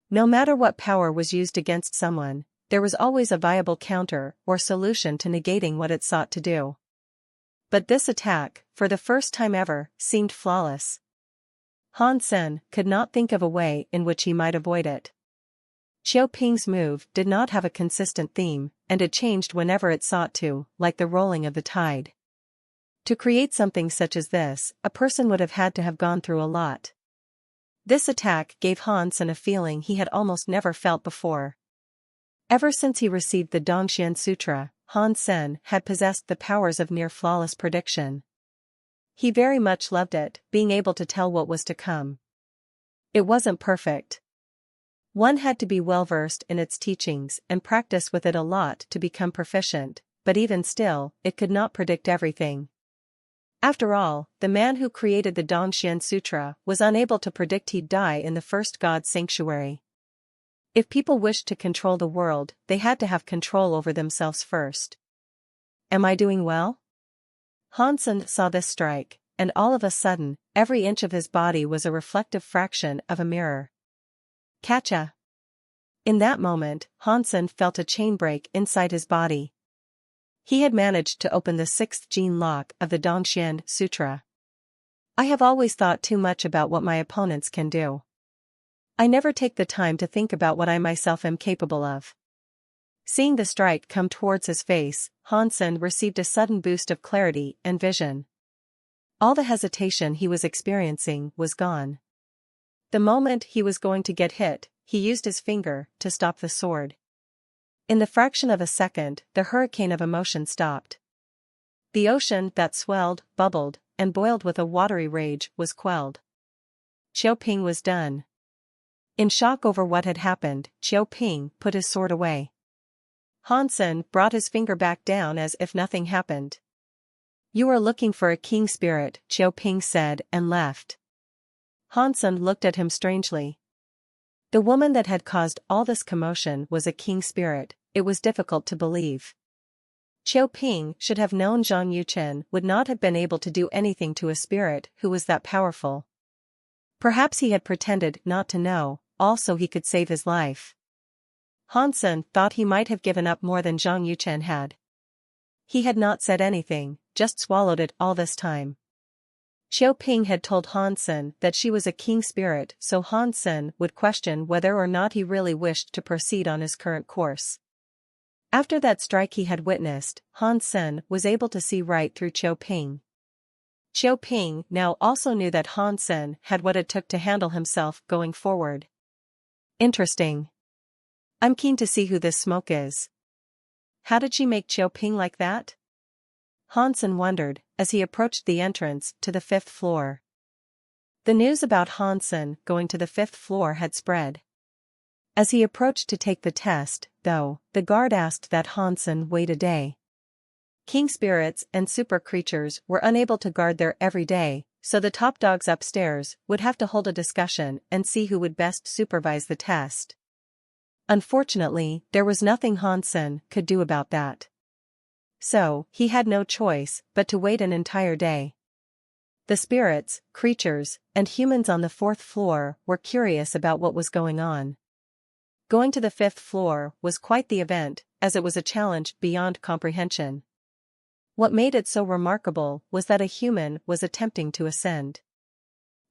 No matter what power was used against someone, there was always a viable counter or solution to negating what it sought to do. But this attack, for the first time ever, seemed flawless. Han Sen could not think of a way in which he might avoid it. Qiu Ping's move did not have a consistent theme, and it changed whenever it sought to, like the rolling of the tide. To create something such as this, a person would have had to have gone through a lot. This attack gave Han Sen a feeling he had almost never felt before. Ever since he received the Dongxian Sutra, Han Sen had possessed the powers of near-flawless prediction. He very much loved it, being able to tell what was to come. It wasn't perfect. One had to be well-versed in its teachings and practice with it a lot to become proficient, but even still, it could not predict everything. After all, the man who created the Dongxian Sutra was unable to predict he'd die in the first god sanctuary. If people wished to control the world, they had to have control over themselves first. Am I doing well? Han Sen saw this strike, and all of a sudden, every inch of his body was a reflective fraction of a mirror. Catcha! In that moment, Han Sen felt a chain break inside his body. He had managed to open the 6th gene lock of the Dongxian Sutra. I have always thought too much about what my opponents can do. I never take the time to think about what I myself am capable of. Seeing the strike come towards his face, Hansen received a sudden boost of clarity and vision. All the hesitation he was experiencing was gone. The moment he was going to get hit, he used his finger to stop the sword. In the fraction of a second, the hurricane of emotion stopped. The ocean that swelled, bubbled, and boiled with a watery rage was quelled. Qiu Ping was done. In shock over what had happened, Qiu Ping put his sword away. Hansen brought his finger back down as if nothing happened. You are looking for a king spirit, Qiu Ping said and left. Hansen looked at him strangely. The woman that had caused all this commotion was a king spirit. It was difficult to believe. Qiu Ping should have known Zhang Yuchen would not have been able to do anything to a spirit who was that powerful. Perhaps he had pretended not to know, also he could save his life. Hansen thought he might have given up more than Zhang Yuchen had. He had not said anything, just swallowed it all this time. Qiu Ping had told Hansen that she was a king spirit, so Hansen would question whether or not he really wished to proceed on his current course. After that strike he had witnessed, Hansen was able to see right through Qiu Ping. Qiu Ping now also knew that Hansen had what it took to handle himself going forward. Interesting. I'm keen to see who this smoke is. How did she make Qiu Ping like that? Hansen wondered, as he approached the entrance to the 5th floor. The news about Hansen going to the 5th floor had spread. As he approached to take the test, though, the guard asked that Hansen wait a day. King spirits and super creatures were unable to guard there every day, so the top dogs upstairs would have to hold a discussion and see who would best supervise the test. Unfortunately, there was nothing Hansen could do about that. So, he had no choice but to wait an entire day. The spirits, creatures, and humans on the 4th floor were curious about what was going on. Going to the 5th floor was quite the event, as it was a challenge beyond comprehension. What made it so remarkable was that a human was attempting to ascend.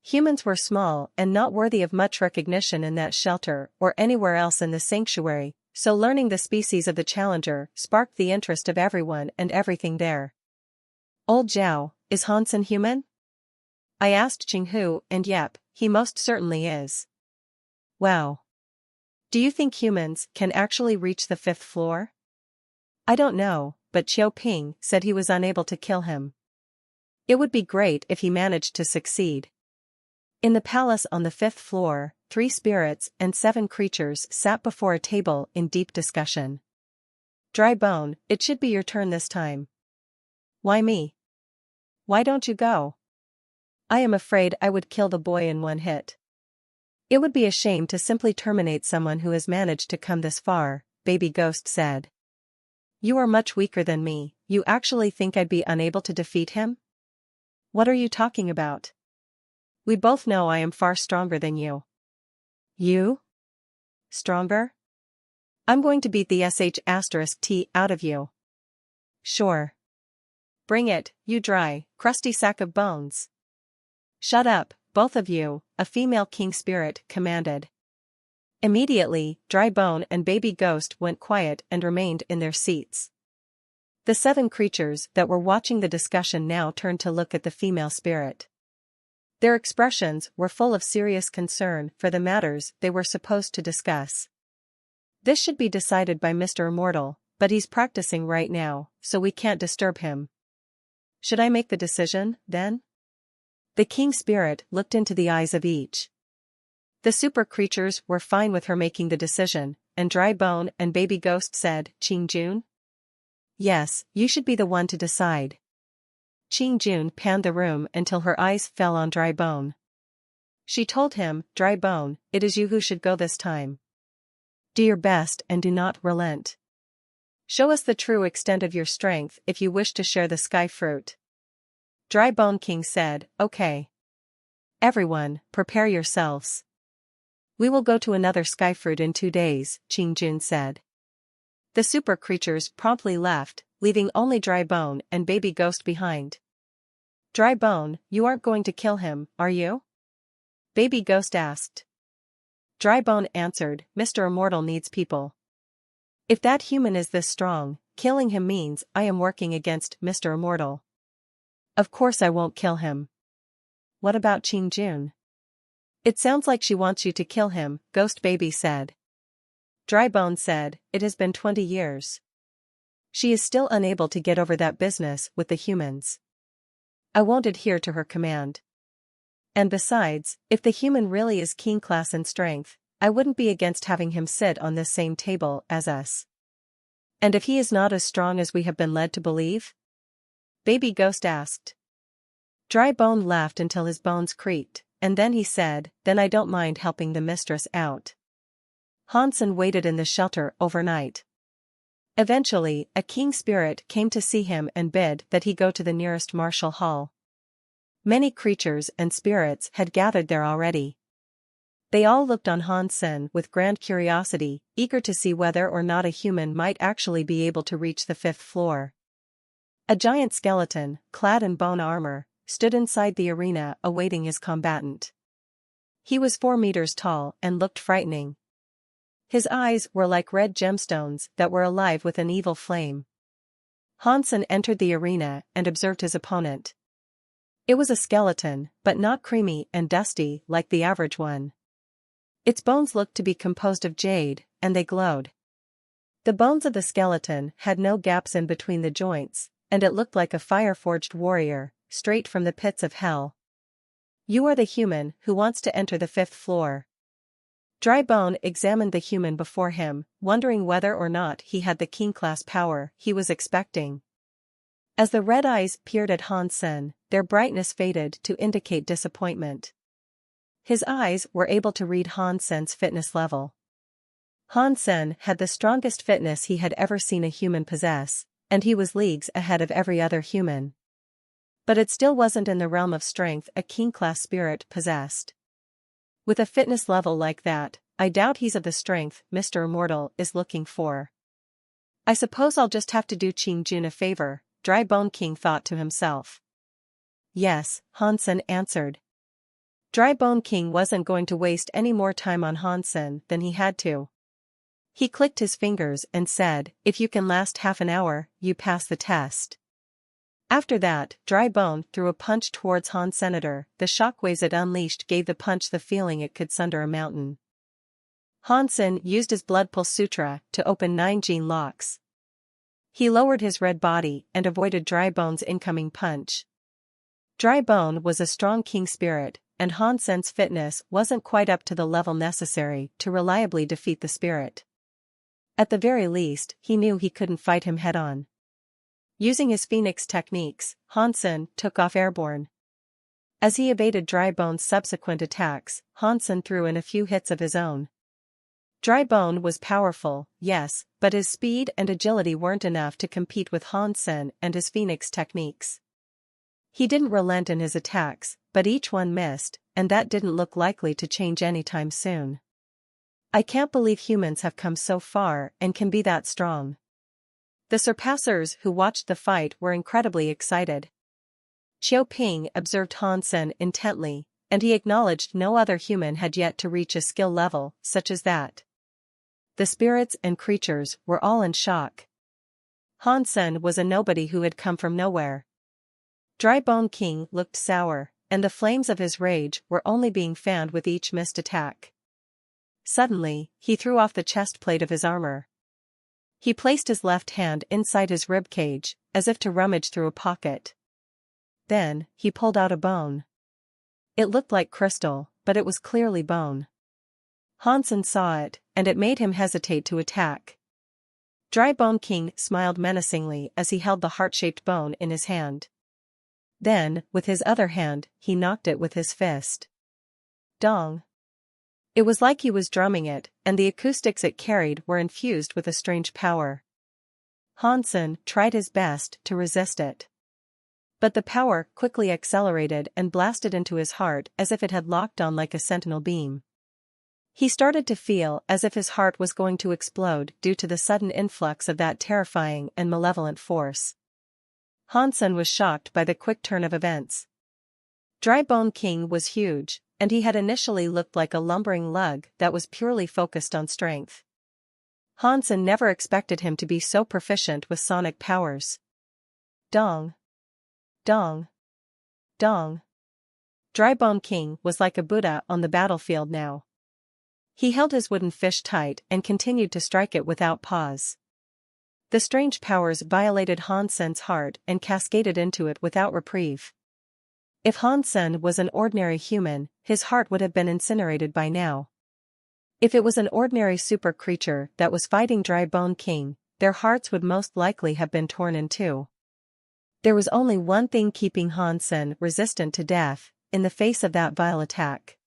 Humans were small and not worthy of much recognition in that shelter or anywhere else in the sanctuary, so learning the species of the challenger sparked the interest of everyone and everything there. Old Zhao, is Hansen human? I asked Qinghu, and yep, he most certainly is. Wow. Do you think humans can actually reach the 5th floor? I don't know, but Qiu Ping said he was unable to kill him. It would be great if he managed to succeed. In the palace on the 5th floor, 3 spirits and 7 creatures sat before a table in deep discussion. Dry Bone, it should be your turn this time. Why me? Why don't you go? I am afraid I would kill the boy in one hit. It would be a shame to simply terminate someone who has managed to come this far, Baby Ghost said. You are much weaker than me. You actually think I'd be unable to defeat him? What are you talking about? We both know I am far stronger than you. You? Stronger? I'm going to beat the sh*t out of you. Sure. Bring it, you dry, crusty sack of bones. Shut up, both of you, a female king spirit commanded. Immediately, Dry Bone and Baby Ghost went quiet and remained in their seats. The 7 creatures that were watching the discussion now turned to look at the female spirit. Their expressions were full of serious concern for the matters they were supposed to discuss. This should be decided by Mr. Immortal, but he's practicing right now, so we can't disturb him. Should I make the decision, then? The king spirit looked into the eyes of each. The super creatures were fine with her making the decision, and Dry Bone and Baby Ghost said, Qingjun? Yes, you should be the one to decide. Qingjun panned the room until her eyes fell on Dry Bone. She told him, Dry Bone, it is you who should go this time. Do your best and do not relent. Show us the true extent of your strength if you wish to share the sky fruit. Dry Bone King said, Okay. Everyone, prepare yourselves. We will go to another sky fruit in 2 days, Qingjun said. The super creatures promptly left, leaving only Dry Bone and Baby Ghost behind. Dry Bone, you aren't going to kill him, are you? Baby Ghost asked. Drybone answered, Mr. Immortal needs people. If that human is this strong, killing him means I am working against Mr. Immortal. Of course I won't kill him. What about Qing-jun? It sounds like she wants you to kill him, Ghost Baby said. Drybone said, it has been 20 years. She is still unable to get over that business with the humans. I won't adhere to her command. And besides, if the human really is King class in strength, I wouldn't be against having him sit on this same table as us. And if he is not as strong as we have been led to believe? Baby Ghost asked. Drybone laughed until his bones creaked, and then he said, then I don't mind helping the mistress out. Hansen waited in the shelter overnight. Eventually, a king spirit came to see him and bid that he go to the nearest martial hall. Many creatures and spirits had gathered there already. They all looked on Hansen with grand curiosity, eager to see whether or not a human might actually be able to reach the 5th floor. A giant skeleton, clad in bone armor, stood inside the arena awaiting his combatant. He was 4 meters tall and looked frightening. His eyes were like red gemstones that were alive with an evil flame. Hansen entered the arena and observed his opponent. It was a skeleton, but not creamy and dusty like the average one. Its bones looked to be composed of jade, and they glowed. The bones of the skeleton had no gaps in between the joints, and it looked like a fire-forged warrior, straight from the pits of hell. You are the human who wants to enter the 5th floor. Drybone examined the human before him, wondering whether or not he had the king-class power he was expecting. As the red eyes peered at Hansen, their brightness faded to indicate disappointment. His eyes were able to read Hansen's fitness level. Hansen had the strongest fitness he had ever seen a human possess, and he was leagues ahead of every other human. But it still wasn't in the realm of strength a king-class spirit possessed. With a fitness level like that, I doubt he's of the strength Mr. Immortal is looking for. I suppose I'll just have to do Qing-jun a favor, Drybone King thought to himself. Yes, Hansen answered. Drybone King wasn't going to waste any more time on Hansen than he had to. He clicked his fingers and said, if you can last half an hour, you pass the test. After that, Drybone threw a punch towards Hansen. The shockwaves it unleashed gave the punch the feeling it could sunder a mountain. Hansen used his Blood Pulse Sutra to open 9 gene locks. He lowered his red body and avoided Drybone's incoming punch. Drybone was a strong king spirit, and Hansen's fitness wasn't quite up to the level necessary to reliably defeat the spirit. At the very least, he knew he couldn't fight him head-on. Using his Phoenix techniques, Hansen took off airborne. As he evaded Drybone's subsequent attacks, Hansen threw in a few hits of his own. Drybone was powerful, yes, but his speed and agility weren't enough to compete with Hansen and his Phoenix techniques. He didn't relent in his attacks, but each one missed, and that didn't look likely to change anytime soon. I can't believe humans have come so far and can be that strong. The surpassers who watched the fight were incredibly excited. Qiu Ping observed Hansen intently, and he acknowledged no other human had yet to reach a skill level such as that. The spirits and creatures were all in shock. Hansen was a nobody who had come from nowhere. Drybone King looked sour, and the flames of his rage were only being fanned with each missed attack. Suddenly, he threw off the chest plate of his armor. He placed his left hand inside his rib cage, as if to rummage through a pocket. Then, he pulled out a bone. It looked like crystal, but it was clearly bone. Hansen saw it, and it made him hesitate to attack. Drybone King smiled menacingly as he held the heart-shaped bone in his hand. Then, with his other hand, he knocked it with his fist. Dong! It was like he was drumming it, and the acoustics it carried were infused with a strange power. Hansen tried his best to resist it. But the power quickly accelerated and blasted into his heart as if it had locked on like a sentinel beam. He started to feel as if his heart was going to explode due to the sudden influx of that terrifying and malevolent force. Hansen was shocked by the quick turn of events. Drybone King was huge, and he had initially looked like a lumbering lug that was purely focused on strength. Hansen never expected him to be so proficient with sonic powers. Dong. Dong. Dong. Drybone King was like a Buddha on the battlefield now. He held his wooden fish tight and continued to strike it without pause. The strange powers violated Hansen's heart and cascaded into it without reprieve. If Hansen was an ordinary human, his heart would have been incinerated by now. If it was an ordinary super creature that was fighting Drybone King, their hearts would most likely have been torn in two. There was only one thing keeping Hansen resistant to death, in the face of that vile attack.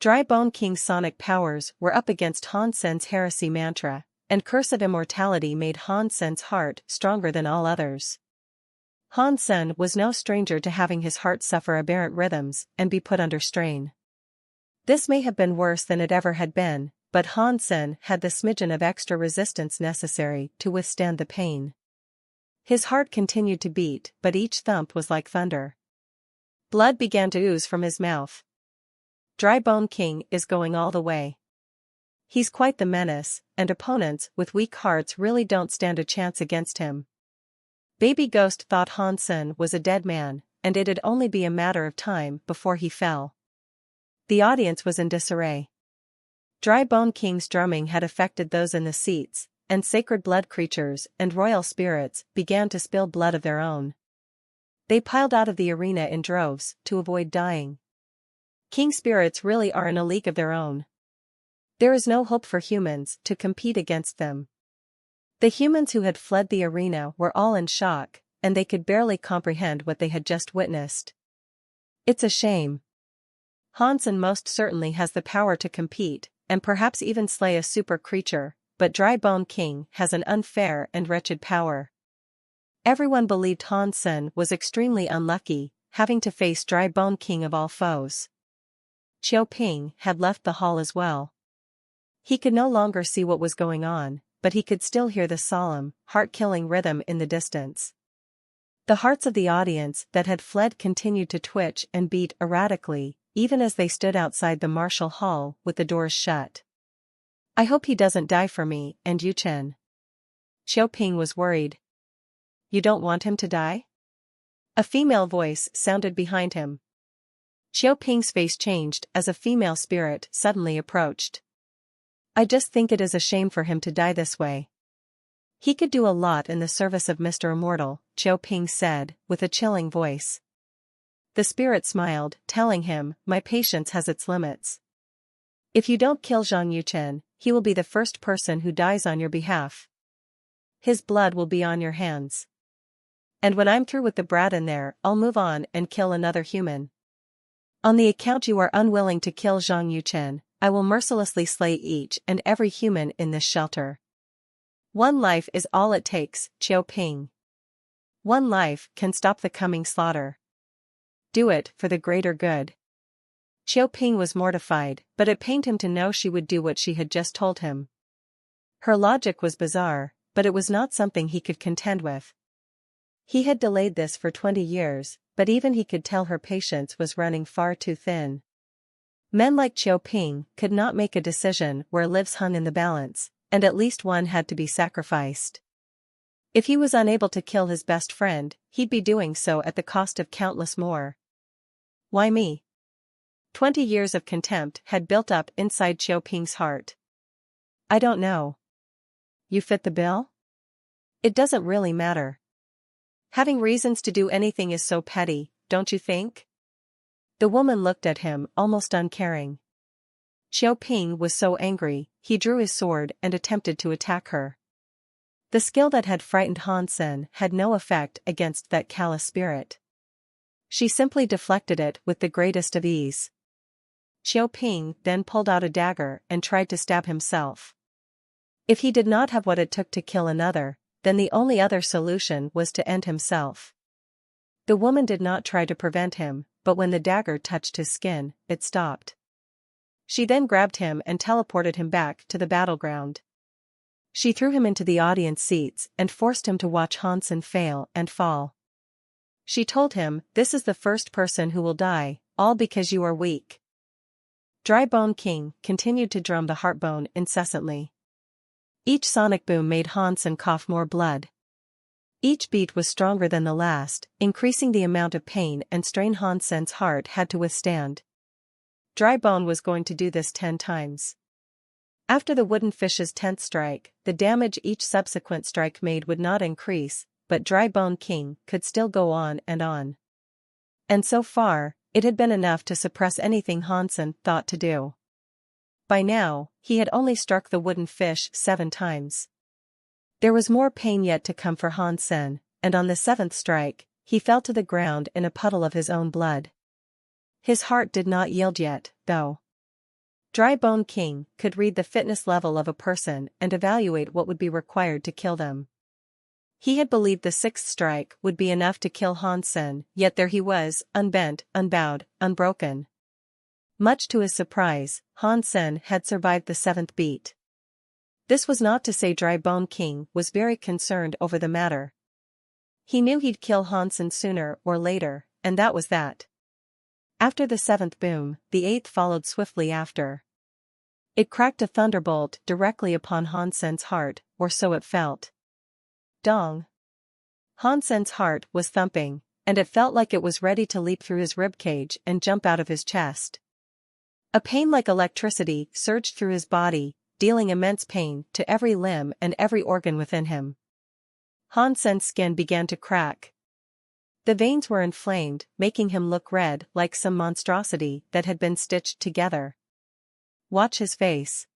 Drybone King's sonic powers were up against Hansen's heresy mantra, and curse of immortality made Hansen's heart stronger than all others. Hansen was no stranger to having his heart suffer aberrant rhythms and be put under strain. This may have been worse than it ever had been, but Hansen had the smidgen of extra resistance necessary to withstand the pain. His heart continued to beat, but each thump was like thunder. Blood began to ooze from his mouth. Drybone King is going all the way. He's quite the menace, and opponents with weak hearts really don't stand a chance against him. Baby Ghost thought Hansen was a dead man, and it'd only be a matter of time before he fell. The audience was in disarray. Drybone King's drumming had affected those in the seats, and sacred blood creatures and royal spirits began to spill blood of their own. They piled out of the arena in droves to avoid dying. King spirits really are in a league of their own. There is no hope for humans to compete against them. The humans who had fled the arena were all in shock, and they could barely comprehend what they had just witnessed. It's a shame. Hansen most certainly has the power to compete, and perhaps even slay a super creature, but Drybone King has an unfair and wretched power. Everyone believed Hansen was extremely unlucky, having to face Drybone King of all foes. Qiu Ping had left the hall as well. He could no longer see what was going on, but he could still hear the solemn, heart-killing rhythm in the distance. The hearts of the audience that had fled continued to twitch and beat erratically, even as they stood outside the martial hall with the doors shut. I hope he doesn't die for me and Yuchen. Qiu Ping was worried. You don't want him to die? A female voice sounded behind him. Qiu Ping's face changed as a female spirit suddenly approached. I just think it is a shame for him to die this way. He could do a lot in the service of Mr. Immortal, Qiu Ping said, with a chilling voice. The spirit smiled, telling him, my patience has its limits. If you don't kill Zhang Yuchen, he will be the first person who dies on your behalf. His blood will be on your hands. And when I'm through with the brat in there, I'll move on and kill another human. On the account you are unwilling to kill Zhang Yuchen, I will mercilessly slay each and every human in this shelter. One life is all it takes, Qiu Ping. One life can stop the coming slaughter. Do it for the greater good. Qiu Ping was mortified, but it pained him to know she would do what she had just told him. Her logic was bizarre, but it was not something he could contend with. He had delayed this for 20 years, but even he could tell her patience was running far too thin. Men like Qiu Ping could not make a decision where lives hung in the balance, and at least one had to be sacrificed. If he was unable to kill his best friend, he'd be doing so at the cost of countless more. Why me? 20 years of contempt had built up inside Qiu Ping's heart. I don't know. You fit the bill? It doesn't really matter. Having reasons to do anything is so petty, don't you think? The woman looked at him, almost uncaring. Qiu Ping was so angry, he drew his sword and attempted to attack her. The skill that had frightened Hansen had no effect against that callous spirit. She simply deflected it with the greatest of ease. Qiu Ping then pulled out a dagger and tried to stab himself. If he did not have what it took to kill another, then the only other solution was to end himself. The woman did not try to prevent him, but when the dagger touched his skin, it stopped. She then grabbed him and teleported him back to the battleground. She threw him into the audience seats and forced him to watch Hansen fail and fall. She told him, "This is the first person who will die, all because you are weak." Dry Bone King continued to drum the heart bone incessantly. Each sonic boom made Hansen cough more blood. Each beat was stronger than the last, increasing the amount of pain and strain Hansen's heart had to withstand. Dry Bone was going to do this 10 times. After the wooden fish's 10th strike, the damage each subsequent strike made would not increase, but Dry Bone King could still go on. And so far, it had been enough to suppress anything Hansen thought to do. By now, he had only struck the wooden fish 7 times. There was more pain yet to come for Hansen, and on the 7th strike, he fell to the ground in a puddle of his own blood. His heart did not yield yet, though. Dry Bone King could read the fitness level of a person and evaluate what would be required to kill them. He had believed the 6th strike would be enough to kill Hansen, yet there he was, unbent, unbowed, unbroken. Much to his surprise, Hansen had survived the 7th beat. This was not to say Dry Bone King was very concerned over the matter. He knew he'd kill Hansen sooner or later, and that was that. After the 7th boom, the 8th followed swiftly after. It cracked a thunderbolt directly upon Hansen's heart, or so it felt. Dong! Hansen's heart was thumping, and it felt like it was ready to leap through his ribcage and jump out of his chest. A pain like electricity surged through his body, dealing immense pain to every limb and every organ within him. Hansen's skin began to crack. The veins were inflamed, making him look red like some monstrosity that had been stitched together. Watch his face.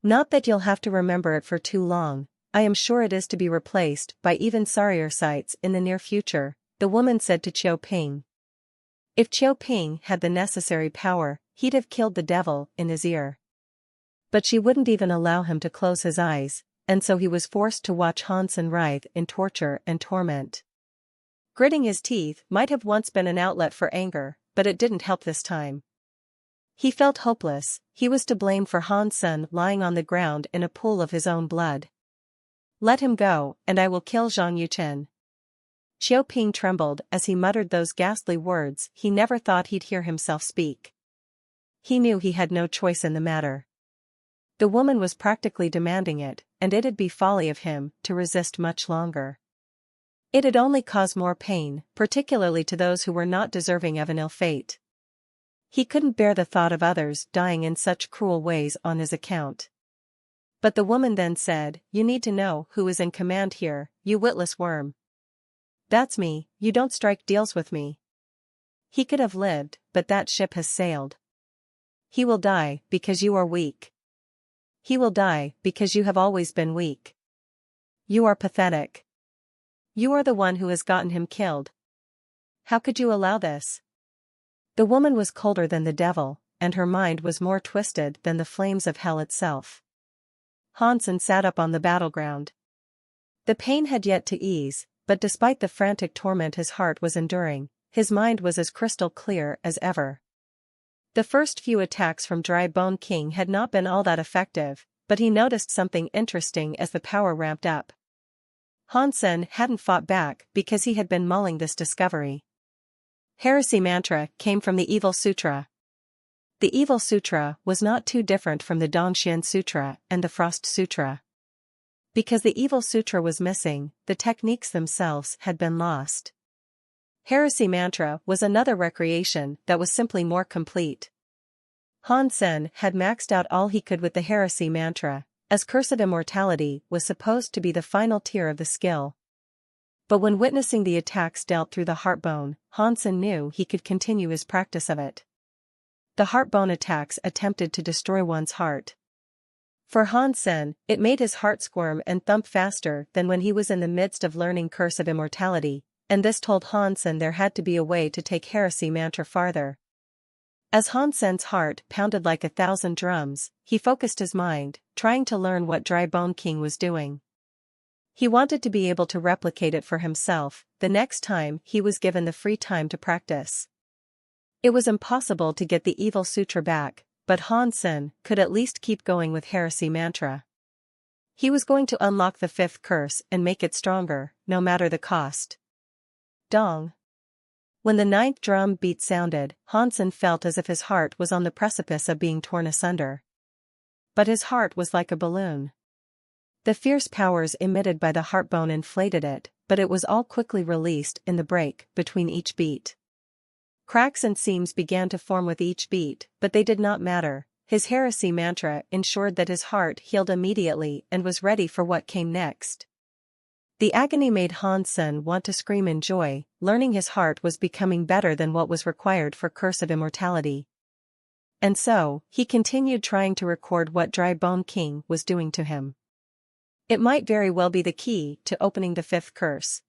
Not that you'll have to remember it for too long, I am sure it is to be replaced by even sorrier sights in the near future, the woman said to Chiu Ping. If Chiu Ping had the necessary power, he'd have killed the devil in his ear. But she wouldn't even allow him to close his eyes, and so he was forced to watch Hansen writhe in torture and torment. Gritting his teeth might have once been an outlet for anger, but it didn't help this time. He felt hopeless, he was to blame for Hansen lying on the ground in a pool of his own blood. Let him go, and I will kill Zhang Yuchen. Chiu Ping trembled as he muttered those ghastly words he never thought he'd hear himself speak. He knew he had no choice in the matter. The woman was practically demanding it, and it'd be folly of him to resist much longer. It'd only cause more pain, particularly to those who were not deserving of an ill fate. He couldn't bear the thought of others dying in such cruel ways on his account. But the woman then said, "You need to know who is in command here, you witless worm." "That's me, you don't strike deals with me." He could have lived, but that ship has sailed. He will die, because you are weak. He will die, because you have always been weak. You are pathetic. You are the one who has gotten him killed. How could you allow this? The woman was colder than the devil, and her mind was more twisted than the flames of hell itself. Hansen sat up on the battleground. The pain had yet to ease, but despite the frantic torment his heart was enduring, his mind was as crystal clear as ever. The first few attacks from Dry Bone King had not been all that effective, but he noticed something interesting as the power ramped up. Hansen hadn't fought back because he had been mulling this discovery. Heresy mantra came from the Evil Sutra. The Evil Sutra was not too different from the Dongxian Sutra and the Frost Sutra. Because the Evil Sutra was missing, the techniques themselves had been lost. Heresy mantra was another recreation that was simply more complete. Hansen had maxed out all he could with the Heresy mantra, as Curse of Immortality was supposed to be the final tier of the skill. But when witnessing the attacks dealt through the heartbone, Hansen knew he could continue his practice of it. The heartbone attacks attempted to destroy one's heart. For Hansen, it made his heart squirm and thump faster than when he was in the midst of learning Curse of Immortality, and this told Hansen there had to be a way to take Heresy mantra farther. As Hansen's heart pounded like 1,000 drums, he focused his mind, trying to learn what Dry Bone King was doing. He wanted to be able to replicate it for himself the next time he was given the free time to practice. It was impossible to get the Evil Sutra back, but Hansen could at least keep going with Heresy mantra. He was going to unlock the 5th curse and make it stronger, no matter the cost. Dong! When the ninth drum beat sounded, Hansen felt as if his heart was on the precipice of being torn asunder. But his heart was like a balloon. The fierce powers emitted by the heartbone inflated it, but it was all quickly released in the break between each beat. Cracks and seams began to form with each beat, but they did not matter. His heresy mantra ensured that his heart healed immediately and was ready for what came next. The agony made Hansen want to scream in joy, learning his heart was becoming better than what was required for Curse of Immortality. And so, he continued trying to record what Dry Bone King was doing to him. It might very well be the key to opening the fifth curse.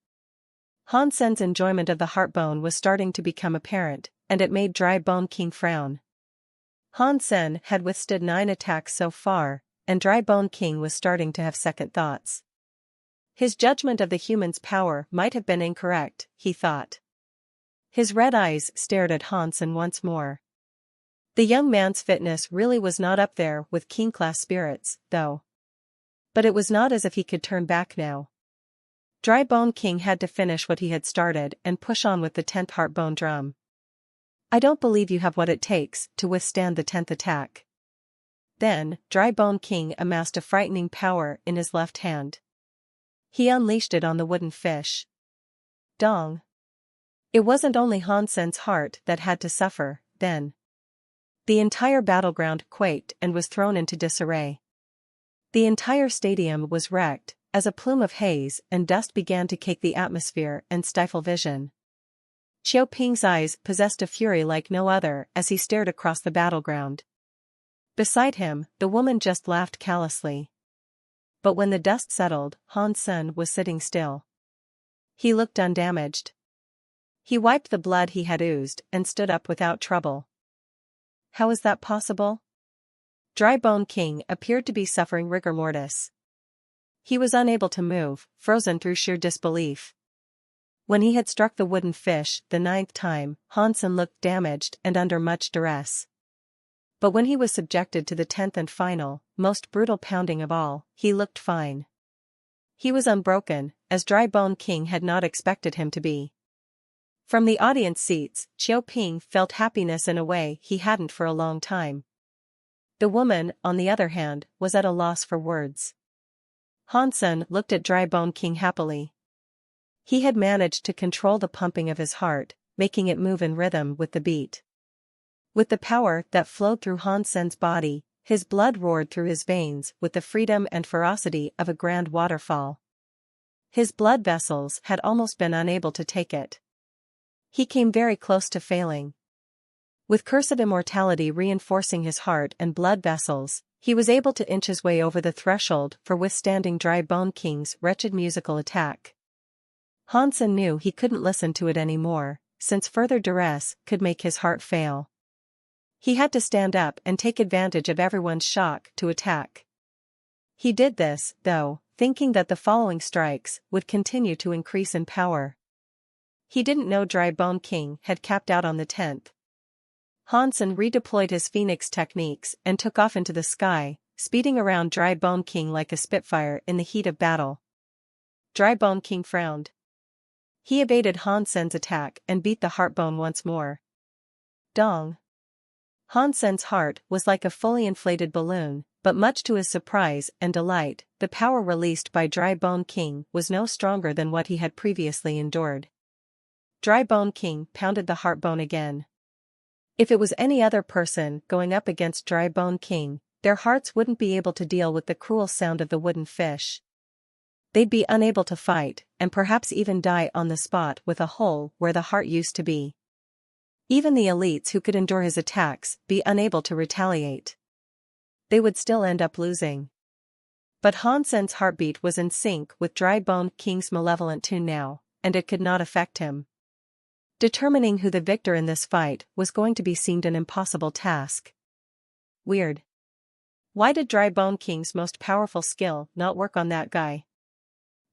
Hansen's enjoyment of the heartbone was starting to become apparent, and it made Dry Bone King frown. Hansen had withstood 9 attacks so far, and Dry Bone King was starting to have second thoughts. His judgment of the human's power might have been incorrect, he thought. His red eyes stared at Hansen once more. The young man's fitness really was not up there with king-class spirits, though. But it was not as if he could turn back now. Dry Bone King had to finish what he had started and push on with the 10th heartbone drum. I don't believe you have what it takes to withstand the 10th attack. Then, Dry Bone King amassed a frightening power in his left hand. He unleashed it on the wooden fish. Dong. It wasn't only Hansen's heart that had to suffer, then. The entire battleground quaked and was thrown into disarray. The entire stadium was wrecked, as a plume of haze and dust began to cake the atmosphere and stifle vision. Qiu Ping's eyes possessed a fury like no other as he stared across the battleground. Beside him, the woman just laughed callously. But when the dust settled, Hansen was sitting still. He looked undamaged. He wiped the blood he had oozed and stood up without trouble. How is that possible? Dry Bone King appeared to be suffering rigor mortis. He was unable to move, frozen through sheer disbelief. When he had struck the wooden fish the 9th time, Hansen looked damaged and under much duress. But when he was subjected to the 10th and final, most brutal pounding of all, he looked fine. He was unbroken, as Dry Bone King had not expected him to be. From the audience seats, Qiu Ping felt happiness in a way he hadn't for a long time. The woman, on the other hand, was at a loss for words. Hansen looked at Dry Bone King happily. He had managed to control the pumping of his heart, making it move in rhythm with the beat. With the power that flowed through Hansen's body, his blood roared through his veins with the freedom and ferocity of a grand waterfall. His blood vessels had almost been unable to take it. He came very close to failing. With Curse of Immortality reinforcing his heart and blood vessels, he was able to inch his way over the threshold for withstanding Dry Bone King's wretched musical attack. Hansen knew he couldn't listen to it anymore, since further duress could make his heart fail. He had to stand up and take advantage of everyone's shock to attack. He did this, though, thinking that the following strikes would continue to increase in power. He didn't know Dry Bone King had capped out on the 10th. Hansen redeployed his phoenix techniques and took off into the sky, speeding around Dry Bone King like a spitfire in the heat of battle. Dry Bone King frowned. He evaded Hansen's attack and beat the heartbone once more. Dong. Hansen's heart was like a fully inflated balloon, but much to his surprise and delight, the power released by Dry Bone King was no stronger than what he had previously endured. Dry Bone King pounded the heartbone again. If it was any other person going up against Dry Bone King, their hearts wouldn't be able to deal with the cruel sound of the wooden fish. They'd be unable to fight, and perhaps even die on the spot with a hole where the heart used to be. Even the elites who could endure his attacks be unable to retaliate. They would still end up losing. But Hansen's heartbeat was in sync with Dry Bone King's malevolent tune now, and it could not affect him. Determining who the victor in this fight was going to be seemed an impossible task. Weird. Why did Dry Bone King's most powerful skill not work on that guy?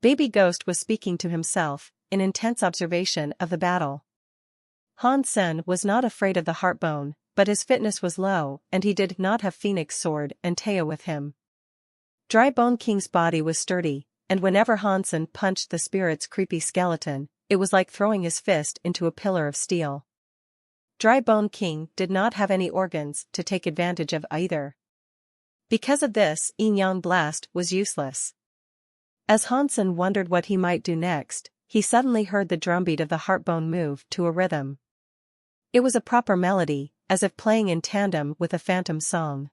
Baby Ghost was speaking to himself, in intense observation of the battle. Hansen was not afraid of the heartbone, but his fitness was low and he did not have Phoenix Sword and Teo with him. Dry Bone King's body was sturdy, and whenever Hansen punched the spirit's creepy skeleton, it was like throwing his fist into a pillar of steel. Dry Bone King did not have any organs to take advantage of either. Because of this, Yin Yang Blast was useless. As Hansen wondered what he might do next, he suddenly heard the drumbeat of the heartbone move to a rhythm. It was a proper melody, as if playing in tandem with a phantom song.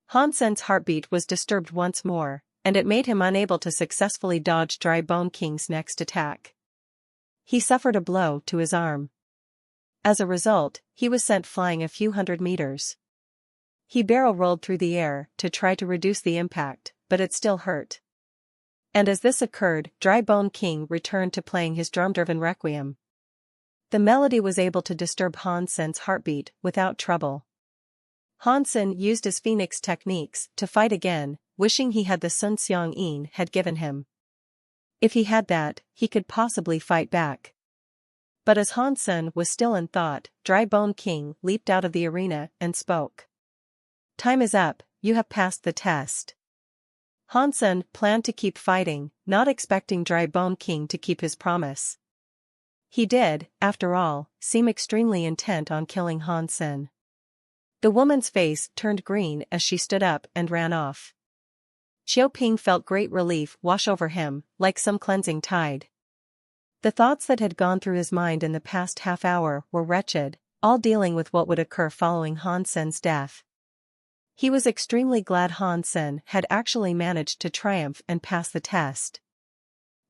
Hansen's heartbeat was disturbed once more, and it made him unable to successfully dodge Dry Bone King's next attack. He suffered a blow to his arm. As a result, he was sent flying a few hundred meters. He barrel-rolled through the air to try to reduce the impact, but it still hurt. And as this occurred, Dry Bone King returned to playing his drum-driven requiem. The melody was able to disturb Hansen's heartbeat without trouble. Hansen used his phoenix techniques to fight again, wishing he had the Sun Xiang Yin had given him. If he had that, he could possibly fight back. But as Hansen was still in thought, Dry Bone King leaped out of the arena and spoke. "Time is up, you have passed the test." Hansen planned to keep fighting, not expecting Dry Bone King to keep his promise. He did, after all, seem extremely intent on killing Hansen. The woman's face turned green as she stood up and ran off. Xiaoping felt great relief wash over him, like some cleansing tide. The thoughts that had gone through his mind in the past half hour were wretched, all dealing with what would occur following Hansen's death. He was extremely glad Hansen had actually managed to triumph and pass the test.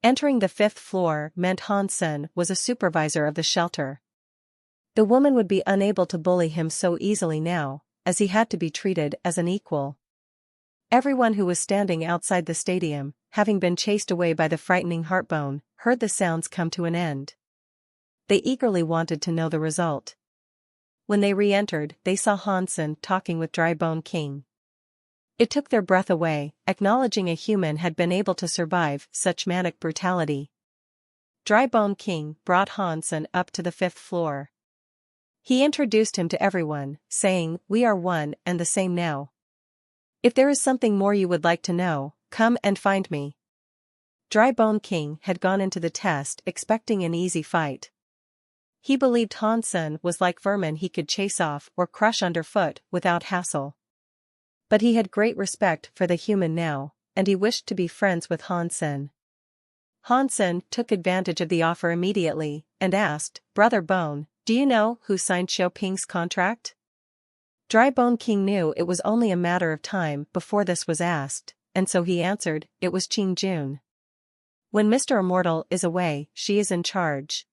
Entering the 5th floor meant Hansen was a supervisor of the shelter. The woman would be unable to bully him so easily now, as he had to be treated as an equal. Everyone who was standing outside the stadium, having been chased away by the frightening heartbone, heard the sounds come to an end. They eagerly wanted to know the result. When they re-entered, they saw Hansen talking with Dry Bone King. It took their breath away, acknowledging a human had been able to survive such manic brutality. Dry Bone King brought Hansen up to the 5th floor. He introduced him to everyone, saying, "We are one and the same now. If there is something more you would like to know, come and find me." Dry Bone King had gone into the test expecting an easy fight. He believed Hansen was like vermin he could chase off or crush underfoot without hassle. But he had great respect for the human now, and he wished to be friends with Hansen. Hansen took advantage of the offer immediately, and asked, "Brother Bone, do you know who signed Xiaoping's contract?" Dry Bone King knew it was only a matter of time before this was asked, and so he answered, "It was Qing Jun. When Mr. Immortal is away, she is in charge.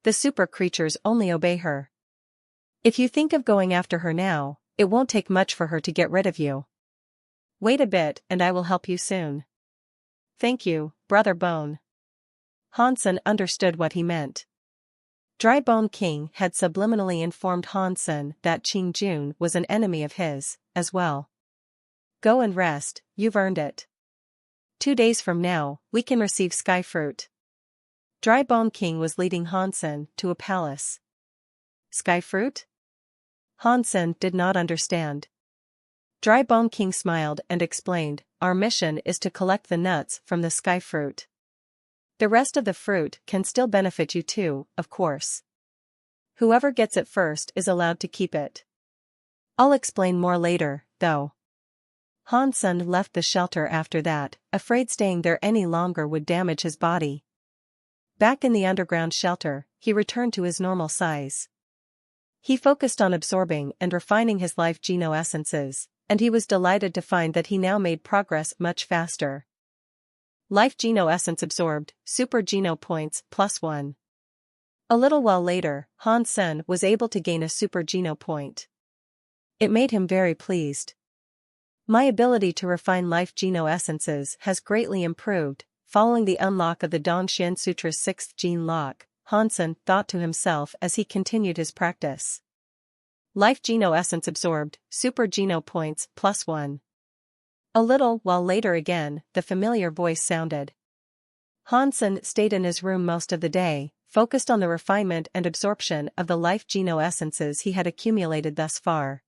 The super creatures only obey her. If you think of going after her now, it won't take much for her to get rid of you. Wait a bit and I will help you soon." "Thank you, Brother Bone." Hansen understood what he meant. Dry Bone King had subliminally informed Hansen that Qing Jun was an enemy of his, as well. "Go and rest, you've earned it. 2 days from now, we can receive sky fruit." Dry Bone King was leading Hansen to a palace. Sky fruit? Hansen did not understand. Dry Bone King smiled and explained, "Our mission is to collect the nuts from the sky fruit. The rest of the fruit can still benefit you too, of course. Whoever gets it first is allowed to keep it. I'll explain more later, though." Hansen left the shelter after that, afraid staying there any longer would damage his body. Back in the underground shelter, he returned to his normal size. He focused on absorbing and refining his life geno essences, and he was delighted to find that he now made progress much faster. Life Geno Essence absorbed, Super Geno Points, +1. A little while later, Hansen was able to gain a Super Geno Point. It made him very pleased. "My ability to refine life Geno Essences has greatly improved, following the unlock of the Dongxian Sutra's 6th gene lock," Hansen thought to himself as he continued his practice. Life Geno Essence absorbed, Super Geno Points, +1. A little while later again, the familiar voice sounded. Hansen stayed in his room most of the day, focused on the refinement and absorption of the life Geno Essences he had accumulated thus far.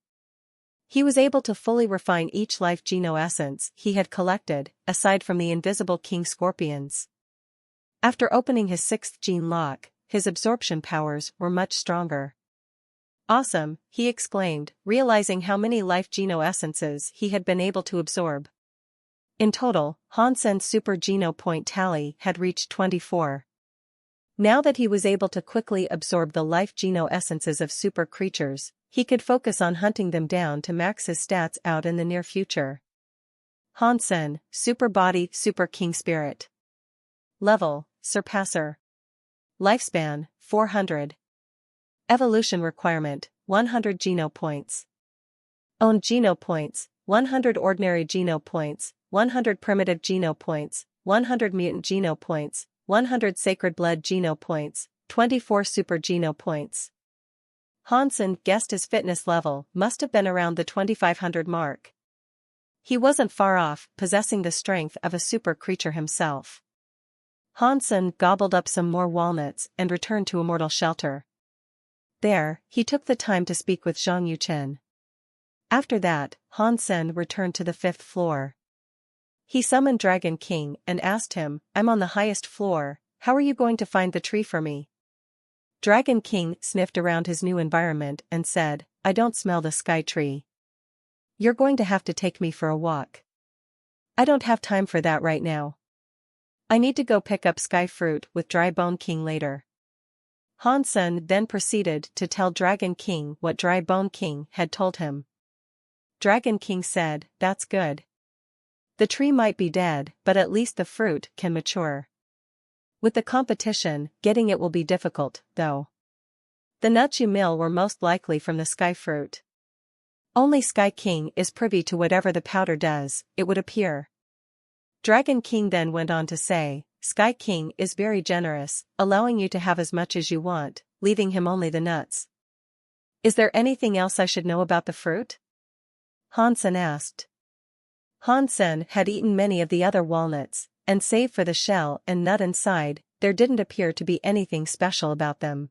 He was able to fully refine each life Geno Essence he had collected, aside from the invisible king scorpions. After opening his sixth gene lock, his absorption powers were much stronger. Awesome, he exclaimed, realizing how many life geno-essences he had been able to absorb. In total, Hansen's super geno point tally had reached 24. Now that he was able to quickly absorb the life geno-essences of super creatures, he could focus on hunting them down to max his stats out in the near future. Hansen, Super Body Super King Spirit. Level, Surpasser. Lifespan, 400. Evolution requirement, 100 geno points. Owned geno points, 100 ordinary geno points, 100 primitive geno points, 100 mutant geno points, 100 sacred blood geno points, 24 super geno points. Hansen guessed his fitness level must have been around the 2500 mark. He wasn't far off, possessing the strength of a super creature himself. Hansen gobbled up some more walnuts and returned to Immortal Shelter. There, he took the time to speak with Zhang Yuchen. After that, Hansen returned to the 5th floor. He summoned Dragon King and asked him, "I'm on the highest floor, how are you going to find the tree for me?" Dragon King sniffed around his new environment and said, "I don't smell the sky tree. You're going to have to take me for a walk. I don't have time for that right now. I need to go pick up sky fruit with Dry Bone King later." Hansen then proceeded to tell Dragon King what Dry Bone King had told him. Dragon King said, "That's good. The tree might be dead, but at least the fruit can mature. With the competition, getting it will be difficult, though. The nuts you mill were most likely from the sky fruit. Only Sky King is privy to whatever the powder does, it would appear." Dragon King then went on to say, "Sky King is very generous, allowing you to have as much as you want, leaving him only the nuts. Is there anything else I should know about the fruit?" Hansen asked. Hansen had eaten many of the other walnuts, and save for the shell and nut inside, there didn't appear to be anything special about them.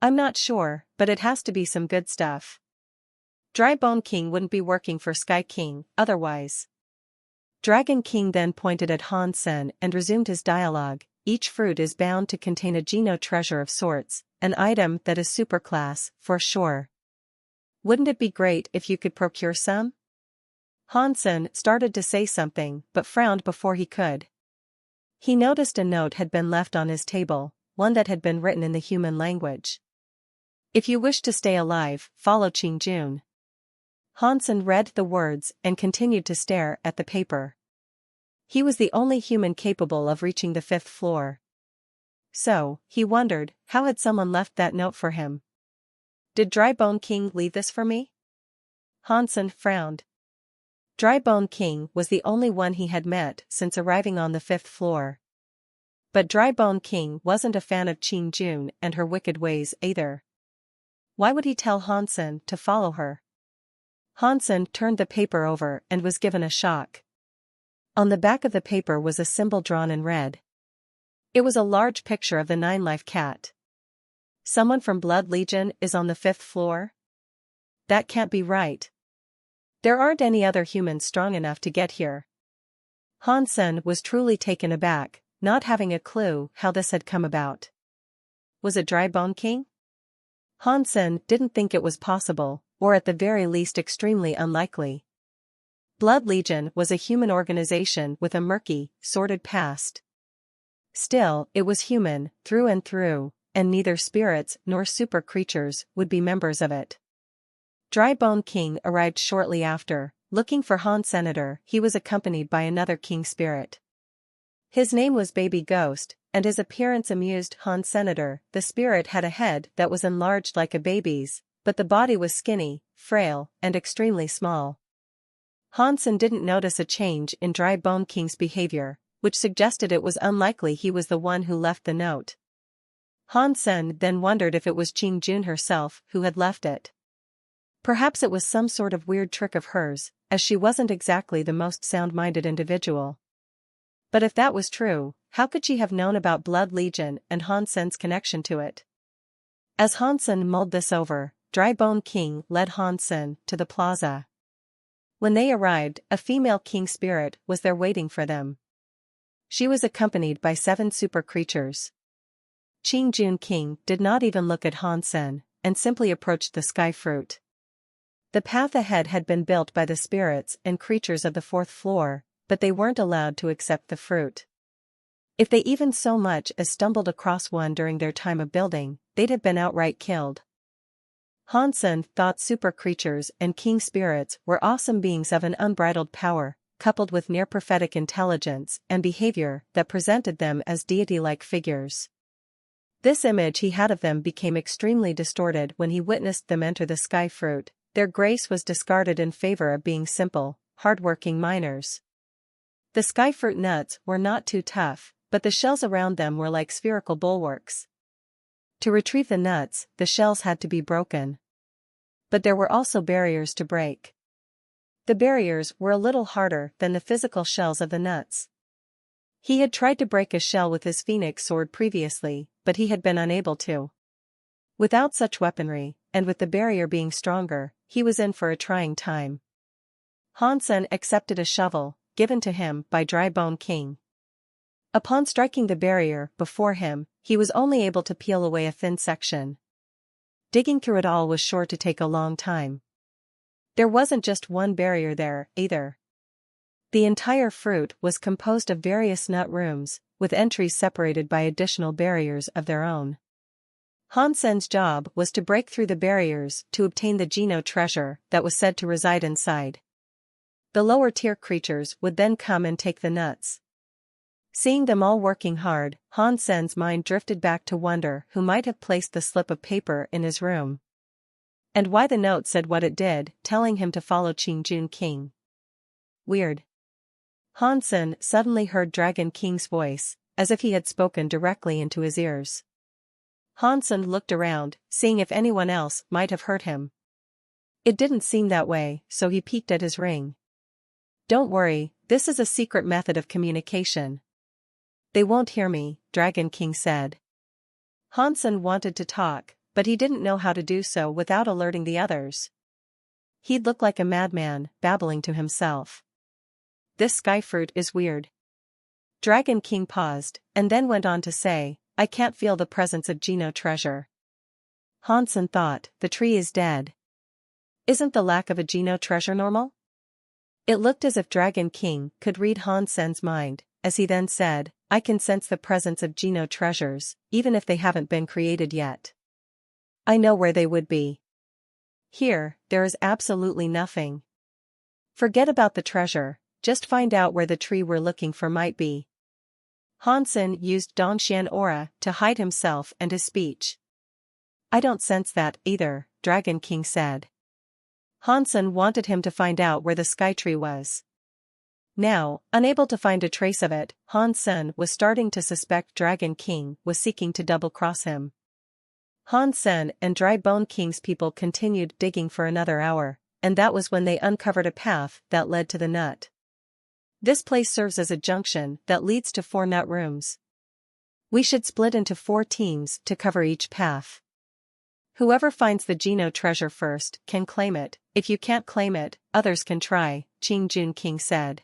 "I'm not sure, but it has to be some good stuff. Dry Bone King wouldn't be working for Sky King, otherwise." Dragon King then pointed at Hansen and resumed his dialogue. "Each fruit is bound to contain a geno treasure of sorts, an item that is superclass, for sure. Wouldn't it be great if you could procure some?" Hansen started to say something but frowned before he could. He noticed a note had been left on his table, one that had been written in the human language. "If you wish to stay alive, follow Qing Jun." Hansen read the words and continued to stare at the paper. He was the only human capable of reaching the 5th floor. So, he wondered, how had someone left that note for him? Did Dry Bone King leave this for me? Hansen frowned. Dry Bone King was the only one he had met since arriving on the 5th floor. But Dry Bone King wasn't a fan of Qing Jun and her wicked ways either. Why would he tell Hansen to follow her? Hansen turned the paper over and was given a shock. On the back of the paper was a symbol drawn in red. It was a large picture of the 9-life cat. Someone from Blood Legion is on the 5th floor? That can't be right. There aren't any other humans strong enough to get here. Hansen was truly taken aback, not having a clue how this had come about. Was it Dry Bone King? Hansen didn't think it was possible, or at the very least extremely unlikely. Blood Legion was a human organization with a murky, sordid past. Still, it was human, through and through, and neither spirits nor super creatures would be members of it. Dry Bone King arrived shortly after. Looking for Han Senator, he was accompanied by another king spirit. His name was Baby Ghost, and his appearance amused Han Senator. The spirit had a head that was enlarged like a baby's, but the body was skinny, frail, and extremely small. Hansen didn't notice a change in Dry Bone King's behavior, which suggested it was unlikely he was the one who left the note. Hansen then wondered if it was Qing Jun herself who had left it. Perhaps it was some sort of weird trick of hers, as she wasn't exactly the most sound-minded individual. But if that was true, how could she have known about Blood Legion and Hansen's connection to it? As Hansen mulled this over, Dry Bone King led Hansen to the plaza. When they arrived, a female king spirit was there waiting for them. She was accompanied by 7 super creatures. Qing Jun King did not even look at Han Sen, and simply approached the sky fruit. The path ahead had been built by the spirits and creatures of the 4th floor, but they weren't allowed to accept the fruit. If they even so much as stumbled across one during their time of building, they'd have been outright killed. Han Sen thought super creatures and king spirits were awesome beings of an unbridled power, coupled with near-prophetic intelligence and behavior that presented them as deity-like figures. This image he had of them became extremely distorted when he witnessed them enter the sky fruit. Their grace was discarded in favor of being simple, hard-working miners. The sky fruit nuts were not too tough, but the shells around them were like spherical bulwarks. To retrieve the nuts, the shells had to be broken. But there were also barriers to break. The barriers were a little harder than the physical shells of the nuts. He had tried to break a shell with his phoenix sword previously, but he had been unable to. Without such weaponry, and with the barrier being stronger, he was in for a trying time. Han Sen accepted a shovel, given to him by Dry Bone King. Upon striking the barrier before him, he was only able to peel away a thin section. Digging through it all was sure to take a long time. There wasn't just one barrier there, either. The entire fruit was composed of various nut rooms, with entries separated by additional barriers of their own. Han Sen's job was to break through the barriers to obtain the Geno treasure that was said to reside inside. The lower-tier creatures would then come and take the nuts. Seeing them all working hard, Han Sen's mind drifted back to wonder who might have placed the slip of paper in his room. And why the note said what it did, telling him to follow Qing Jun King. Weird. Han Sen suddenly heard Dragon King's voice, as if he had spoken directly into his ears. Han Sen looked around, seeing if anyone else might have heard him. It didn't seem that way, so he peeked at his ring. Don't worry, this is a secret method of communication. They won't hear me, Dragon King said. Han Sen wanted to talk, but he didn't know how to do so without alerting the others. He'd look like a madman, babbling to himself. This sky fruit is weird. Dragon King paused, and then went on to say, I can't feel the presence of Geno treasure. Han Sen thought, the tree is dead. Isn't the lack of a Geno treasure normal? It looked as if Dragon King could read Han Sen's mind, as he then said, I can sense the presence of Geno treasures, even if they haven't been created yet. I know where they would be. Here, there is absolutely nothing. Forget about the treasure, just find out where the tree we're looking for might be. Han Sen used Dongxian aura to hide himself and his speech. I don't sense that, either, Dragon King said. Han Sen wanted him to find out where the sky tree was. Now, unable to find a trace of it, Han Sen was starting to suspect Dragon King was seeking to double-cross him. Han Sen and Dry Bone King's people continued digging for another hour, and that was when they uncovered a path that led to the nut. This place serves as a junction that leads to 4 nut rooms. We should split into 4 teams to cover each path. Whoever finds the Geno treasure first can claim it. If you can't claim it, others can try, Qing Jun King said.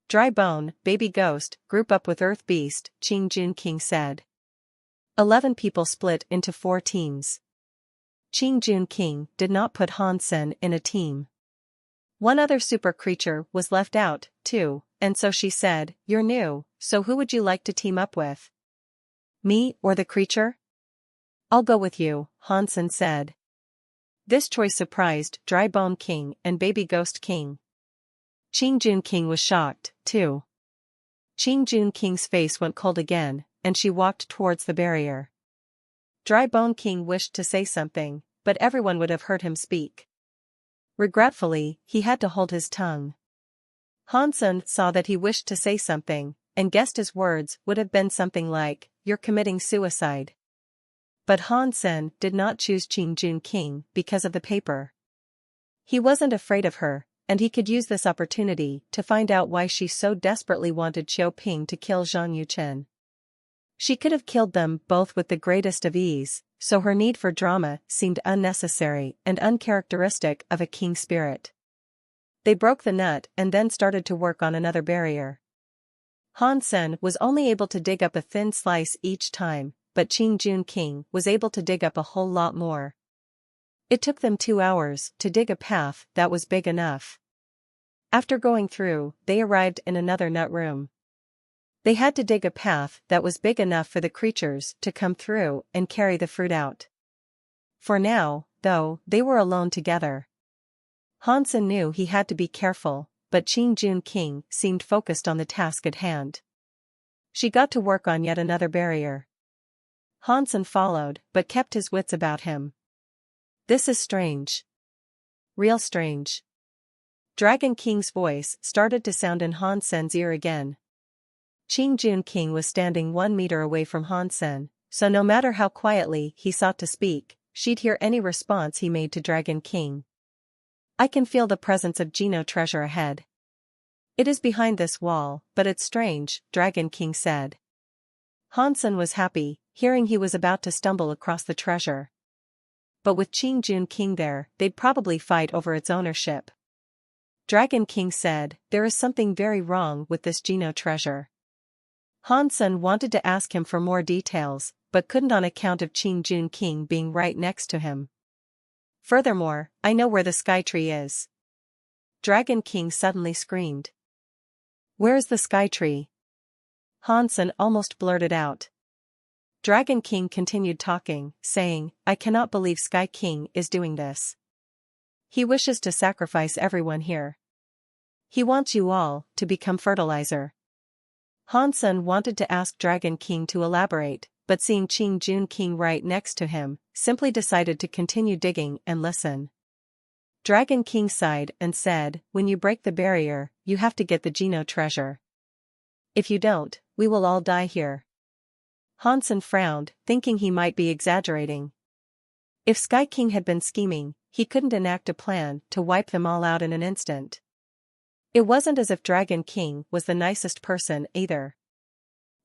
Dry Bone, Baby Ghost, group up with Earth Beast, Qing Jun King said. 11 people split into 4 teams. Qing Jun King did not put Han Sen in a team. One other super creature was left out, too, and so she said, You're new, so who would you like to team up with? Me or the creature? I'll go with you, Han Sen said. This choice surprised Dry Bone King and Baby Ghost King. Qing Jun King was shocked, too. Qing Jun King's face went cold again, and she walked towards the barrier. Dry Bone King wished to say something, but everyone would have heard him speak. Regretfully, he had to hold his tongue. Han Sen saw that he wished to say something, and guessed his words would have been something like, You're committing suicide. But Han Sen did not choose Qing Jun King because of the paper. He wasn't afraid of her, and he could use this opportunity to find out why she so desperately wanted Qiu Ping to kill Zhang Yuchen. She could have killed them both with the greatest of ease, so her need for drama seemed unnecessary and uncharacteristic of a king spirit. They broke the nut and then started to work on another barrier. Hansen was only able to dig up a thin slice each time, but Qing Jun King was able to dig up a whole lot more. It took them 2 hours to dig a path that was big enough. After going through, they arrived in another nut room. They had to dig a path that was big enough for the creatures to come through and carry the fruit out. For now, though, they were alone together. Hansen knew he had to be careful, but Qing Jun King seemed focused on the task at hand. She got to work on yet another barrier. Hansen followed, but kept his wits about him. This is strange. Real strange. Dragon King's voice started to sound in Hansen's ear again. Qing Jun King was standing 1 meter away from Hansen, so no matter how quietly he sought to speak, she'd hear any response he made to Dragon King. I can feel the presence of Geno treasure ahead. It is behind this wall, but it's strange, Dragon King said. Hansen was happy, hearing he was about to stumble across the treasure. But with Qing Jun King there, they'd probably fight over its ownership. Dragon King said, there is something very wrong with this Geno treasure. Hansen wanted to ask him for more details, but couldn't on account of Qing Jun King being right next to him. Furthermore, I know where the sky tree is. Dragon King suddenly screamed. Where is the sky tree? Hansen almost blurted out. Dragon King continued talking, saying, I cannot believe Sky King is doing this. He wishes to sacrifice everyone here. He wants you all to become fertilizer. Hansen wanted to ask Dragon King to elaborate, but seeing Qing Jun King right next to him, simply decided to continue digging and listen. Dragon King sighed and said, when you break the barrier, you have to get the Geno treasure. If you don't, we will all die here. Hansen frowned, thinking he might be exaggerating. If Sky King had been scheming, he couldn't enact a plan to wipe them all out in an instant. It wasn't as if Dragon King was the nicest person either.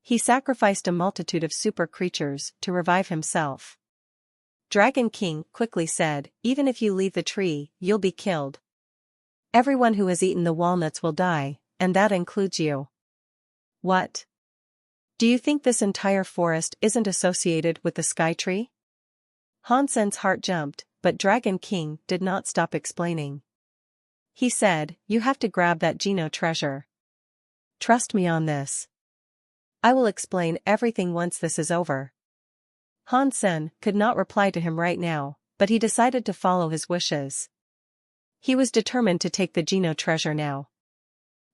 He sacrificed a multitude of super creatures to revive himself. Dragon King quickly said, even if you leave the tree, you'll be killed. Everyone who has eaten the walnuts will die, and that includes you. What? Do you think this entire forest isn't associated with the sky tree? Hansen's heart jumped, but Dragon King did not stop explaining. He said, you have to grab that Geno treasure. Trust me on this. I will explain everything once this is over. Hansen could not reply to him right now, but he decided to follow his wishes. He was determined to take the Geno treasure now.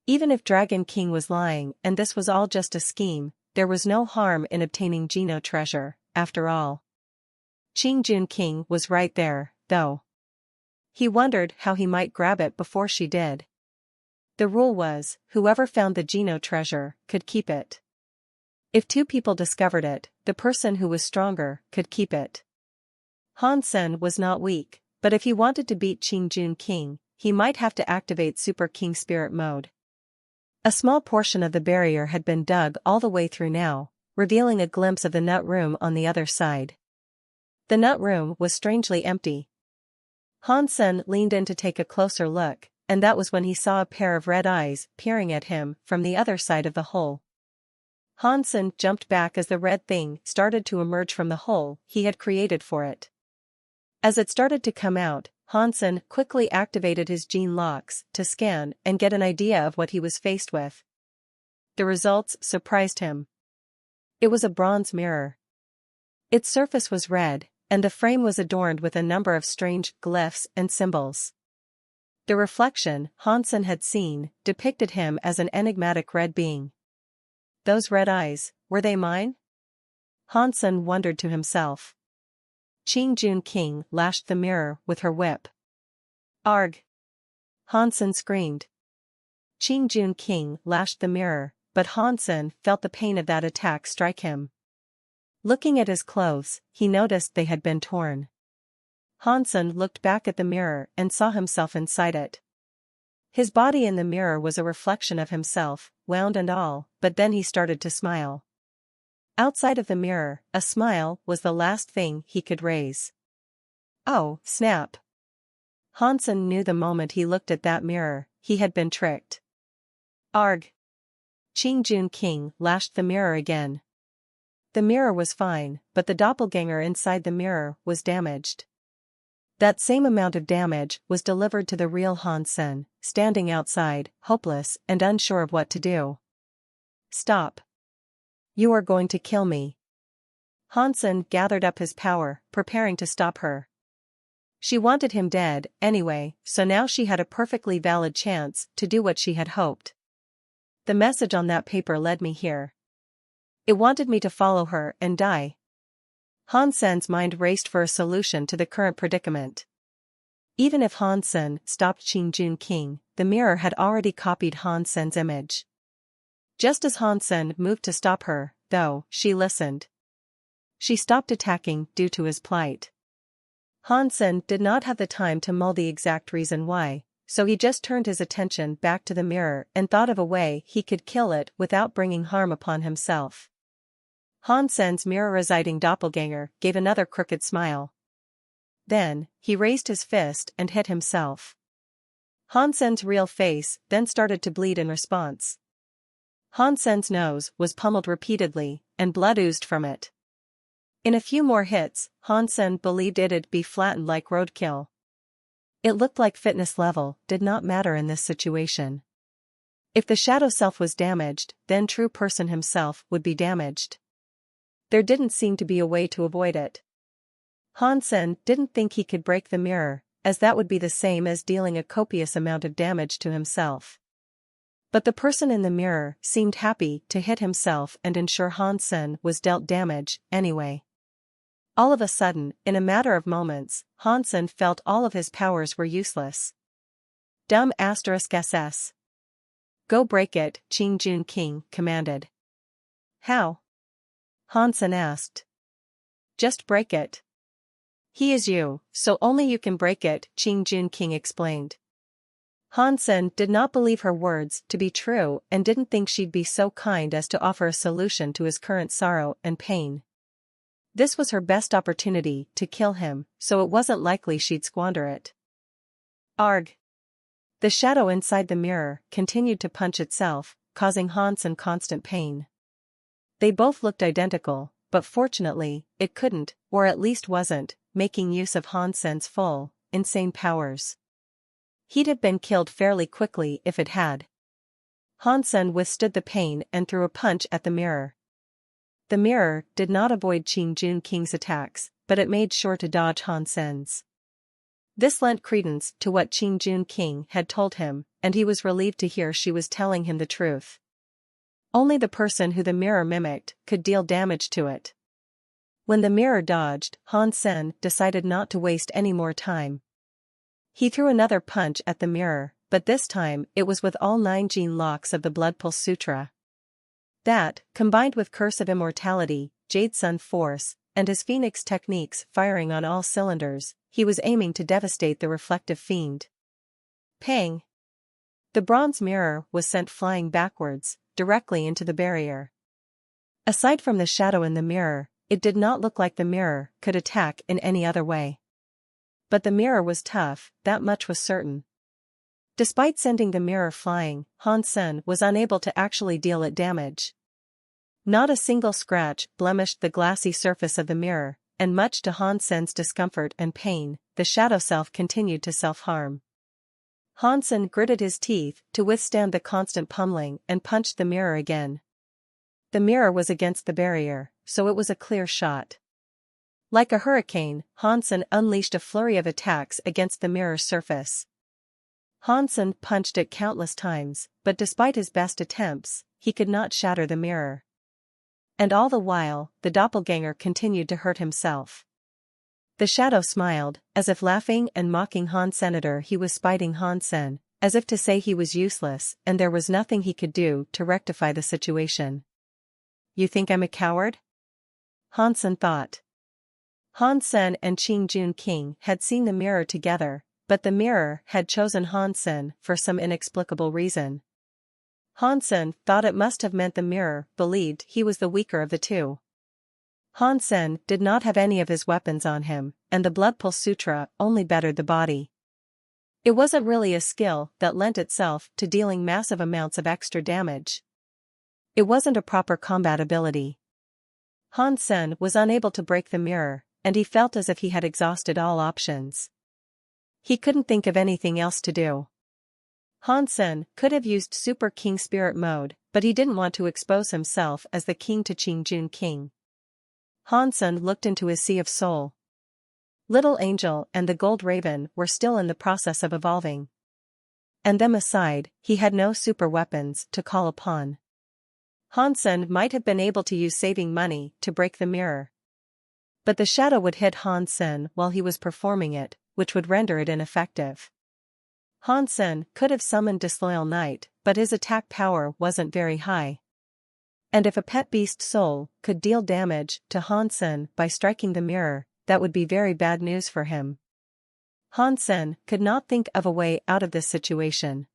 Even if Dragon King was lying and this was all just a scheme, there was no harm in obtaining Geno treasure, after all. Qing Jun King was right there, though. He wondered how he might grab it before she did. The rule was, whoever found the Geno treasure could keep it. If 2 people discovered it, the person who was stronger could keep it. Hansen was not weak, but if he wanted to beat Qing Jun King, he might have to activate Super King Spirit mode. A small portion of the barrier had been dug all the way through now, revealing a glimpse of the nut room on the other side. The nut room was strangely empty. Hansen leaned in to take a closer look, and that was when he saw a pair of red eyes peering at him from the other side of the hole. Hansen jumped back as the red thing started to emerge from the hole he had created for it. As it started to come out, Hansen quickly activated his gene locks to scan and get an idea of what he was faced with. The results surprised him. It was a bronze mirror. Its surface was red, and the frame was adorned with a number of strange glyphs and symbols. The reflection Hansen had seen depicted him as an enigmatic red being. Those red eyes, were they mine? Hansen wondered to himself. Qing Jun King lashed the mirror with her whip. Arg! Hansen screamed. Qing Jun King lashed the mirror, but Hansen felt the pain of that attack strike him. Looking at his clothes, he noticed they had been torn. Hansen looked back at the mirror and saw himself inside it. His body in the mirror was a reflection of himself, wound and all, but then he started to smile. Outside of the mirror, a smile was the last thing he could raise. Oh, snap! Hansen knew the moment he looked at that mirror, he had been tricked. Arg! Qing Jun King lashed the mirror again. The mirror was fine, but the doppelganger inside the mirror was damaged. That same amount of damage was delivered to the real Han Sen, standing outside, hopeless and unsure of what to do. Stop. You are going to kill me. Han Sen gathered up his power, preparing to stop her. She wanted him dead, anyway, so now she had a perfectly valid chance to do what she had hoped. The message on that paper led me here. It wanted me to follow her and die. Han Sen's mind raced for a solution to the current predicament. Even if Han Sen stopped Qing Jun King, the mirror had already copied Han Sen's image. Just as Han Sen moved to stop her, though, she listened. She stopped attacking due to his plight. Han Sen did not have the time to mull the exact reason why, so he just turned his attention back to the mirror and thought of a way he could kill it without bringing harm upon himself. Han Sen's mirror-residing doppelganger gave another crooked smile. Then, he raised his fist and hit himself. Han Sen's real face then started to bleed in response. Han Sen's nose was pummeled repeatedly, and blood oozed from it. In a few more hits, Han Sen believed it'd be flattened like roadkill. It looked like fitness level did not matter in this situation. If the shadow self was damaged, then true person himself would be damaged. There didn't seem to be a way to avoid it. Han Sen didn't think he could break the mirror, as that would be the same as dealing a copious amount of damage to himself. But the person in the mirror seemed happy to hit himself and ensure Han Sen was dealt damage, anyway. All of a sudden, in a matter of moments, Han Sen felt all of his powers were useless. Dumb *SS. Go break it, Qing Jun King commanded. How? Han Sen asked. Just break it. He is you, so only you can break it, Qing Jun King explained. Han Sen did not believe her words to be true and didn't think she'd be so kind as to offer a solution to his current sorrow and pain. This was her best opportunity to kill him, so it wasn't likely she'd squander it. Arg! The shadow inside the mirror continued to punch itself, causing Han Sen constant pain. They both looked identical, but fortunately, it couldn't, or at least wasn't, making use of Han Sen's full, insane powers. He'd have been killed fairly quickly if it had. Han Sen withstood the pain and threw a punch at the mirror. The mirror did not avoid Qing Jun King's attacks, but it made sure to dodge Han Sen's. This lent credence to what Qing Jun King had told him, and he was relieved to hear she was telling him the truth. Only the person who the mirror mimicked could deal damage to it. When the mirror dodged, Han Sen decided not to waste any more time. He threw another punch at the mirror, but this time it was with all 9 gene locks of the Blood Pulse Sutra. That, combined with Curse of Immortality, Jade Sun Force, and his Phoenix techniques firing on all cylinders, he was aiming to devastate the reflective fiend. Pang! The bronze mirror was sent flying backwards, directly into the barrier. Aside from the shadow in the mirror, it did not look like the mirror could attack in any other way. But the mirror was tough, that much was certain. Despite sending the mirror flying, Han Sen was unable to actually deal it damage. Not a single scratch blemished the glassy surface of the mirror, and much to Han Sen's discomfort and pain, the shadow self continued to self-harm. Han Sen gritted his teeth to withstand the constant pummeling and punched the mirror again. The mirror was against the barrier, so it was a clear shot. Like a hurricane, Han Sen unleashed a flurry of attacks against the mirror's surface. Han Sen punched it countless times, but despite his best attempts, he could not shatter the mirror. And all the while, the doppelganger continued to hurt himself. The shadow smiled, as if laughing and mocking Han Senator. He was spiting Han Sen, as if to say he was useless and there was nothing he could do to rectify the situation. You think I'm a coward? Han Sen thought. Han Sen and Qing Jun King had seen the mirror together, but the mirror had chosen Han Sen for some inexplicable reason. Han Sen thought it must have meant the mirror believed he was the weaker of the two. Han Sen did not have any of his weapons on him, and the Blood Pulse Sutra only bettered the body. It wasn't really a skill that lent itself to dealing massive amounts of extra damage. It wasn't a proper combat ability. Han Sen was unable to break the mirror, and he felt as if he had exhausted all options. He couldn't think of anything else to do. Han Sen could have used Super King Spirit Mode, but he didn't want to expose himself as the king to Qingjun King. Han Sen looked into his sea of soul. Little Angel and the Gold Raven were still in the process of evolving. And them aside, he had no super weapons to call upon. Han Sen might have been able to use saving money to break the mirror. But the shadow would hit Han Sen while he was performing it, which would render it ineffective. Han Sen could have summoned Disloyal Knight, but his attack power wasn't very high. And if a pet beast soul could deal damage to Han Sen by striking the mirror, that would be very bad news for him. Han Sen could not think of a way out of this situation.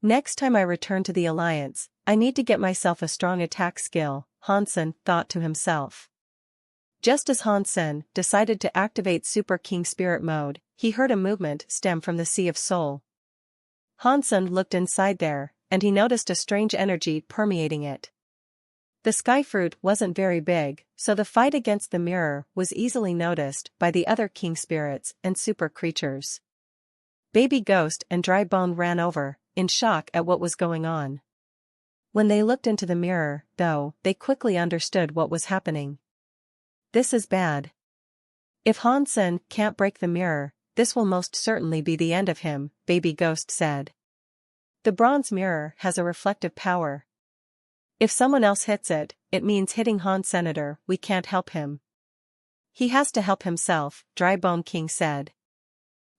Next time I return to the Alliance, I need to get myself a strong attack skill, Han Sen thought to himself. Just as Han Sen decided to activate Super King Spirit Mode, he heard a movement stem from the Sea of Soul. Han Sen looked inside there, and he noticed a strange energy permeating it. The sky fruit wasn't very big, so the fight against the mirror was easily noticed by the other king spirits and super creatures. Baby Ghost and Dry Bone ran over, in shock at what was going on. When they looked into the mirror, though, they quickly understood what was happening. This is bad. If Han Sen can't break the mirror, this will most certainly be the end of him, Baby Ghost said. The bronze mirror has a reflective power. If someone else hits it, it means hitting Han Senator. We can't help him. He has to help himself, Dry Bone King said.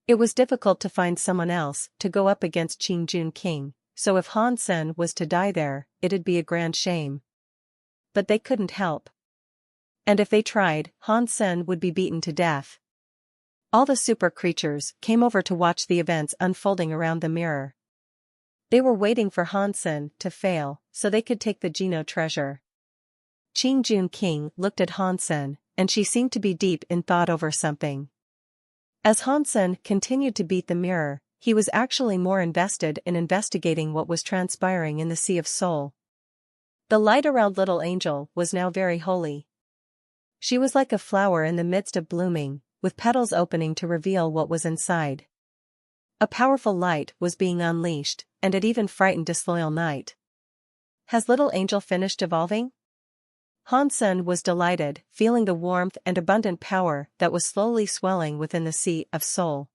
It was difficult to find someone else to go up against Qingjun King, so if Han Sen was to die there, it'd be a grand shame. But they couldn't help. And if they tried, Han Sen would be beaten to death. All the super creatures came over to watch the events unfolding around the mirror. They were waiting for Han Sen to fail, so they could take the Geno treasure. Qingjun King looked at Han Sen, and she seemed to be deep in thought over something. As Han Sen continued to beat the mirror, he was actually more invested in investigating what was transpiring in the Sea of Soul. The light around Little Angel was now very holy. She was like a flower in the midst of blooming, with petals opening to reveal what was inside. A powerful light was being unleashed, and it even frightened Disloyal Knight. Has Little Angel finished evolving? Han Sen was delighted, feeling the warmth and abundant power that was slowly swelling within the Sea of Soul.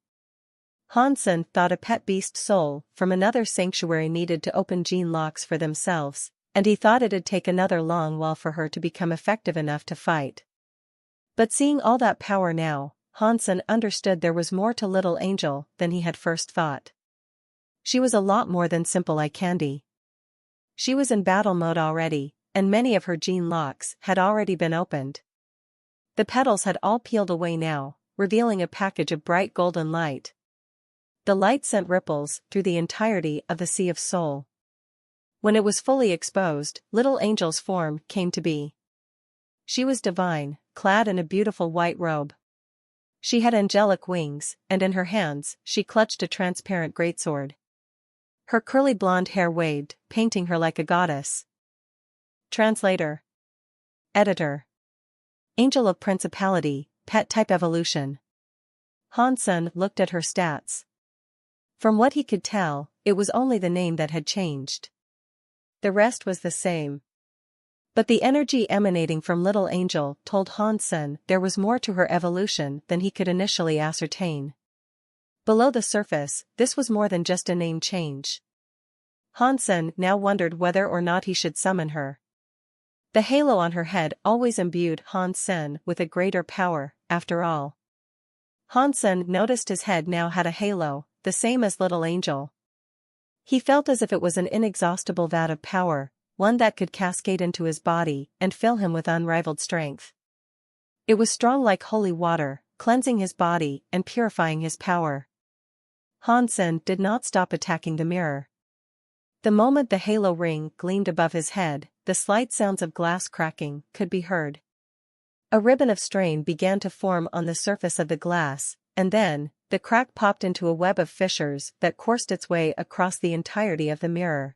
Han Sen thought a pet beast soul from another sanctuary needed to open gene locks for themselves, and he thought it'd take another long while for her to become effective enough to fight. But seeing all that power now, Han Sen understood there was more to Little Angel than he had first thought. She was a lot more than simple eye candy. She was in battle mode already, and many of her gene locks had already been opened. The petals had all peeled away now, revealing a package of bright golden light. The light sent ripples through the entirety of the Sea of Soul. When it was fully exposed, Little Angel's form came to be. She was divine, clad in a beautiful white robe. She had angelic wings, and in her hands she clutched a transparent greatsword. Her curly blonde hair waved, painting her like a goddess. Translator. Editor. Angel of Principality, Pet Type Evolution. Han Sen looked at her stats. From what he could tell, it was only the name that had changed. The rest was the same. But the energy emanating from Little Angel told Han Sen there was more to her evolution than he could initially ascertain. Below the surface, this was more than just a name change. Han Sen now wondered whether or not he should summon her. The halo on her head always imbued Han Sen with a greater power, after all. Han Sen noticed his head now had a halo, the same as Little Angel. He felt as if it was an inexhaustible vat of power, one that could cascade into his body and fill him with unrivaled strength. It was strong like holy water, cleansing his body and purifying his power. Han Sen did not stop attacking the mirror. The moment the halo ring gleamed above his head, the slight sounds of glass cracking could be heard. A ribbon of strain began to form on the surface of the glass, and then, the crack popped into a web of fissures that coursed its way across the entirety of the mirror.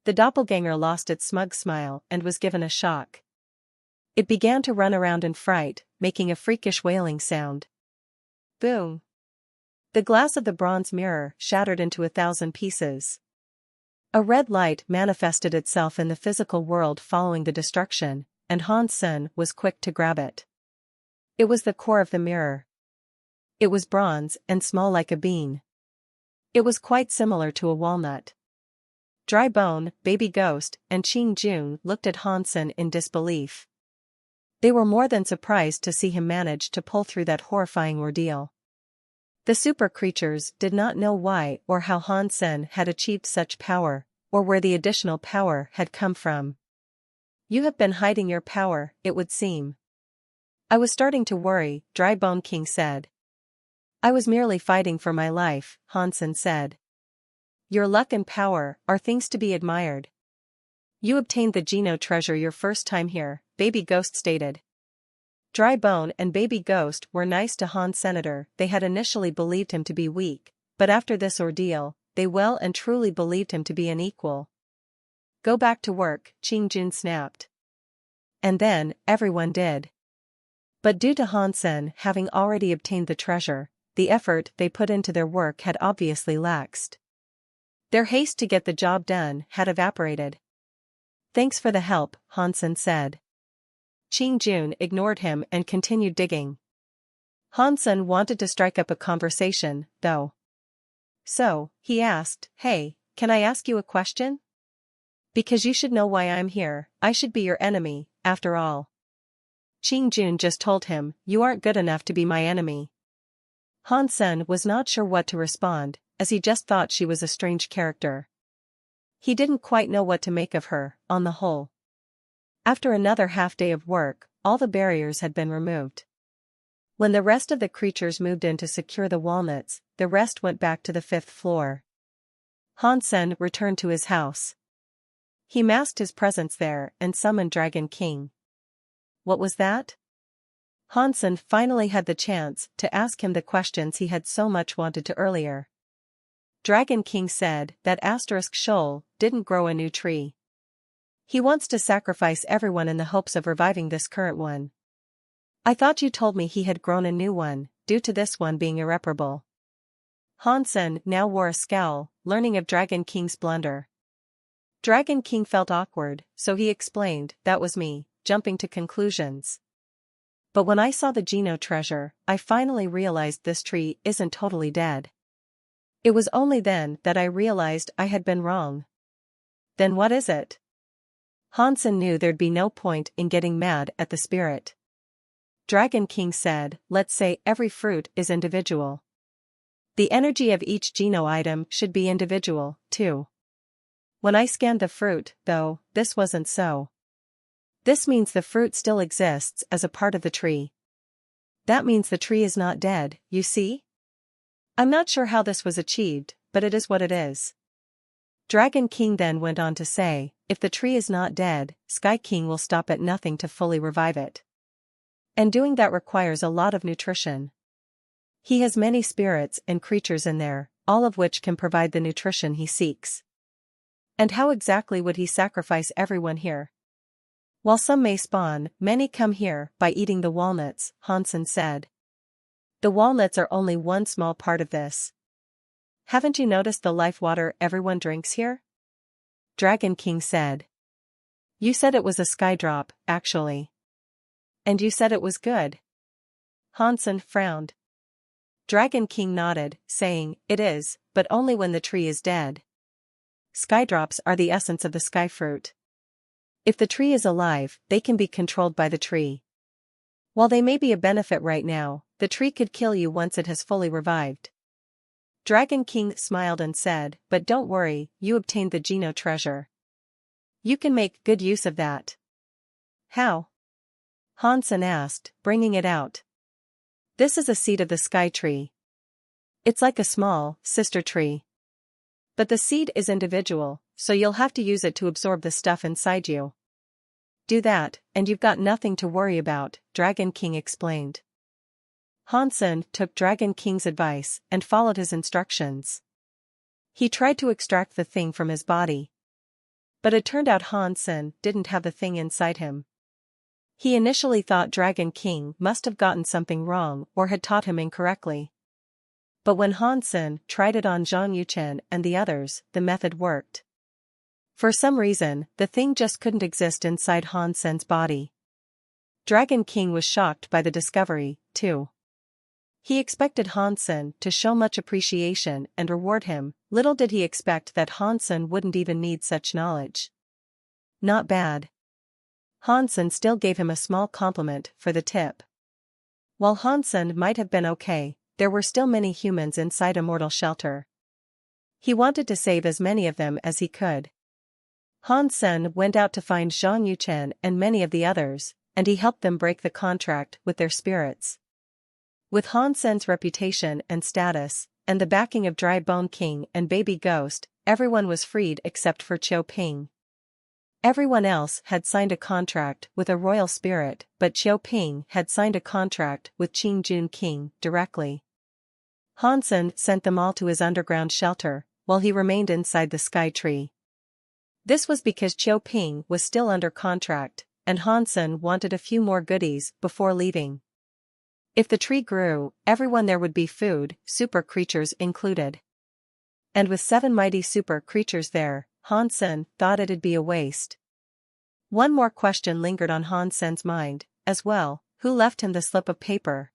The doppelganger lost its smug smile and was given a shock. It began to run around in fright, making a freakish wailing sound. Boom! The glass of the bronze mirror shattered into 1,000 pieces. A red light manifested itself in the physical world following the destruction, and Han Sen was quick to grab it. It was the core of the mirror. It was bronze and small like a bean. It was quite similar to a walnut. Dry Bone, Baby Ghost, and Qing Jun looked at Han Sen in disbelief. They were more than surprised to see him manage to pull through that horrifying ordeal. The super creatures did not know why or how Han Sen had achieved such power, or where the additional power had come from. You have been hiding your power, it would seem. I was starting to worry, Dry Bone King said. I was merely fighting for my life, Han Sen said. Your luck and power are things to be admired. You obtained the Geno treasure your first time here, Baby Ghost stated. Dry Bone and Baby Ghost were nice to Han Senator. They had initially believed him to be weak, but after this ordeal, they well and truly believed him to be an equal. Go back to work, Qing Jun snapped. And then, everyone did. But due to Han Sen having already obtained the treasure, the effort they put into their work had obviously laxed. Their haste to get the job done had evaporated. Thanks for the help, Han Sen said. Qing Jun ignored him and continued digging. Han Sen wanted to strike up a conversation, though. So, he asked, Hey, can I ask you a question? Because you should know why I'm here, I should be your enemy, after all. Qing Jun just told him, You aren't good enough to be my enemy. Han Sen was not sure what to respond, as he just thought she was a strange character. He didn't quite know what to make of her, on the whole. After another half-day of work, all the barriers had been removed. When the rest of the creatures moved in to secure the walnuts, the rest went back to the 5th floor. Han Sen returned to his house. He masked his presence there and summoned Dragon King. What was that? Han Sen finally had the chance to ask him the questions he had so much wanted to earlier. Dragon King said that Shoal didn't grow a new tree. He wants to sacrifice everyone in the hopes of reviving this current one. I thought you told me he had grown a new one, due to this one being irreparable. Han Sen now wore a scowl, learning of Dragon King's blunder. Dragon King felt awkward, so he explained, That was me, jumping to conclusions. But when I saw the Geno treasure, I finally realized this tree isn't totally dead. It was only then that I realized I had been wrong. Then what is it? Han Sen knew there'd be no point in getting mad at the spirit. Dragon King said, Let's say every fruit is individual. The energy of each Geno item should be individual, too. When I scanned the fruit, though, this wasn't so. This means the fruit still exists as a part of the tree. That means the tree is not dead, you see? I'm not sure how this was achieved, but it is what it is. Dragon King then went on to say, If the tree is not dead, Sky King will stop at nothing to fully revive it. And doing that requires a lot of nutrition. He has many spirits and creatures in there, all of which can provide the nutrition he seeks. And how exactly would he sacrifice everyone here? While some may spawn, many come here by eating the walnuts, Han Sen said. The walnuts are only one small part of this. Haven't you noticed the life water everyone drinks here? Dragon King said. You said it was a sky drop, actually. And you said it was good. Han Sen frowned. Dragon King nodded, saying, It is, but only when the tree is dead. Skydrops are the essence of the sky fruit. If the tree is alive, they can be controlled by the tree. While they may be a benefit right now, the tree could kill you once it has fully revived. Dragon King smiled and said, But don't worry, you obtained the Geno treasure. You can make good use of that. How? Han Sen asked, bringing it out. This is a seed of the sky tree. It's like a small, sister tree. But the seed is individual, so you'll have to use it to absorb the stuff inside you. Do that, and you've got nothing to worry about, Dragon King explained. Han Sen took Dragon King's advice and followed his instructions. He tried to extract the thing from his body. But it turned out Hansen didn't have the thing inside him. He initially thought Dragon King must have gotten something wrong or had taught him incorrectly. But when Hansen tried it on Zhang Yuchen and the others, the method worked. For some reason, the thing just couldn't exist inside Hansen's body. Dragon King was shocked by the discovery, too. He expected Hansen to show much appreciation and reward him. Little did he expect that Hansen wouldn't even need such knowledge. Not bad. Hansen still gave him a small compliment for the tip. While Hansen might have been okay, there were still many humans inside Immortal Shelter. He wanted to save as many of them as he could. Hansen went out to find Zhang Yuchen and many of the others, and he helped them break the contract with their spirits. With Hansen's reputation and status, and the backing of Dry Bone King and Baby Ghost, everyone was freed except for Qiu Ping. Everyone else had signed a contract with a royal spirit, but Qiu Ping had signed a contract with Qing Jun King directly. Hansen sent them all to his underground shelter, while he remained inside the sky tree. This was because Qiu Ping was still under contract, and Hansen wanted a few more goodies before leaving. If the tree grew, everyone there would be food, super creatures included. And with 7 mighty super creatures there, Hansen thought it'd be a waste. One more question lingered on Hansen's mind, as well: who left him the slip of paper?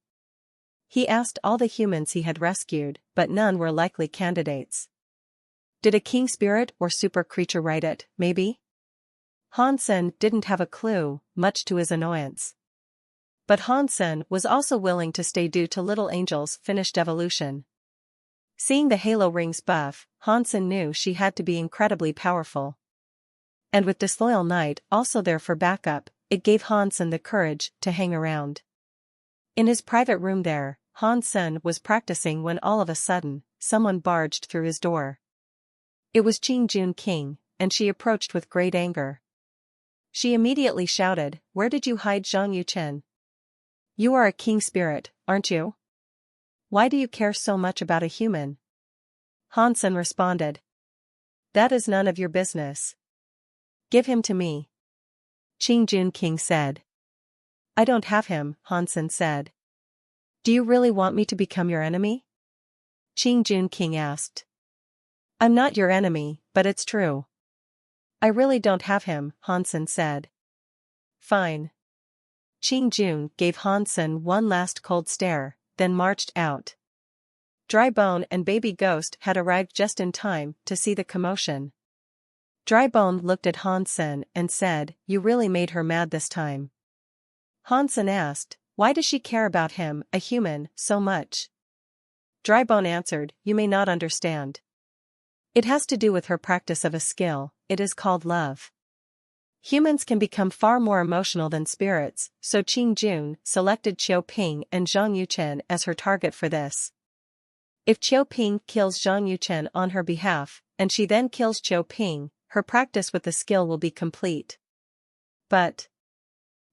He asked all the humans he had rescued, but none were likely candidates. Did a king spirit or super creature write it, maybe? Hansen didn't have a clue, much to his annoyance. But Hansen was also willing to stay due to Little Angel's finished evolution. Seeing the halo rings buff, Hansen knew she had to be incredibly powerful. And with Disloyal Knight also there for backup, it gave Hansen the courage to hang around. In his private room there, Hansen was practicing when all of a sudden, someone barged through his door. It was Qing Jun King, and she approached with great anger. She immediately shouted, "Where did you hide Zhang Yuchen? You are a king spirit, aren't you? Why do you care so much about a human?" Hansen responded, "That is none of your business. Give him to me." Qing Jun King said. "I don't have him," Hansen said. "Do you really want me to become your enemy?" Qing Jun King asked. "I'm not your enemy, but it's true. I really don't have him," Hansen said. "Fine." Qing Jun gave Hansen one last cold stare, then marched out. Dry Bone and Baby Ghost had arrived just in time to see the commotion. Dry Bone looked at Hansen and said, "You really made her mad this time." Hansen asked, "Why does she care about him, a human, so much?" Dry Bone answered, "You may not understand. It has to do with her practice of a skill. It is called love. Humans can become far more emotional than spirits, so Qing Jun selected Qiu Ping and Zhang Yuchen as her target for this. If Qiu Ping kills Zhang Yuchen on her behalf, and she then kills Qiu Ping, her practice with the skill will be complete. But...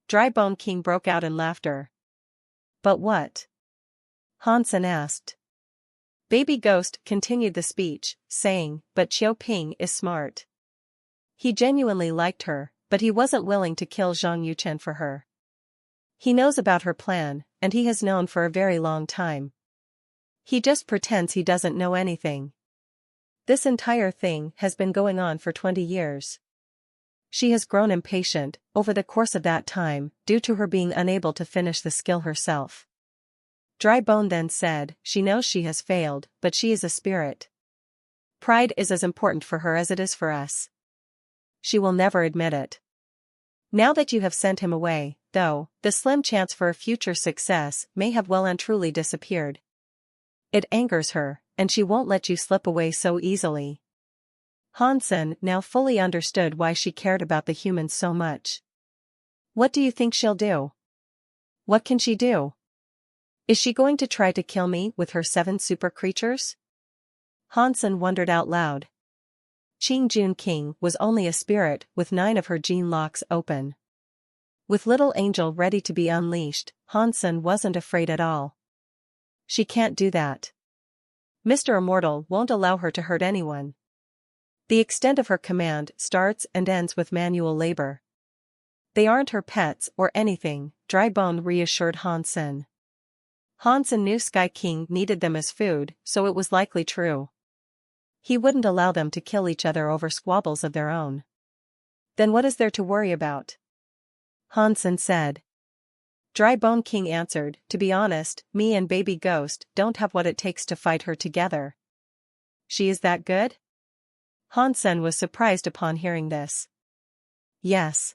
Dry Bone King broke out in laughter. "But what?" Hansen asked. Baby Ghost continued the speech, saying, "But Qiu Ping is smart. He genuinely liked her, but he wasn't willing to kill Zhang Yuchen for her. He knows about her plan, and he has known for a very long time. He just pretends he doesn't know anything. This entire thing has been going on for 20 years. She has grown impatient over the course of that time due to her being unable to finish the skill herself." Dry Bone then said, "She knows she has failed, but she is a spirit. Pride is as important for her as it is for us. She will never admit it. Now that you have sent him away, though, the slim chance for a future success may have well and truly disappeared. It angers her, and she won't let you slip away so easily." Hansen now fully understood why she cared about the humans so much. "What do you think she'll do? What can she do? Is she going to try to kill me with her 7 super creatures?" Hansen wondered out loud. Qing Jun King was only a spirit with 9 of her gene locks open. With Little Angel ready to be unleashed, Hansen wasn't afraid at all. She can't do that. Mr. Immortal won't allow her to hurt anyone. The extent of her command starts and ends with manual labor. They aren't her pets or anything, Drybone reassured Hansen. Hansen knew Sky King needed them as food, so it was likely true. He wouldn't allow them to kill each other over squabbles of their own. Then what is there to worry about? Hansen said. Drybone King answered, to be honest, me and Baby Ghost don't have what it takes to fight her together. She is that good? Hansen was surprised upon hearing this. Yes.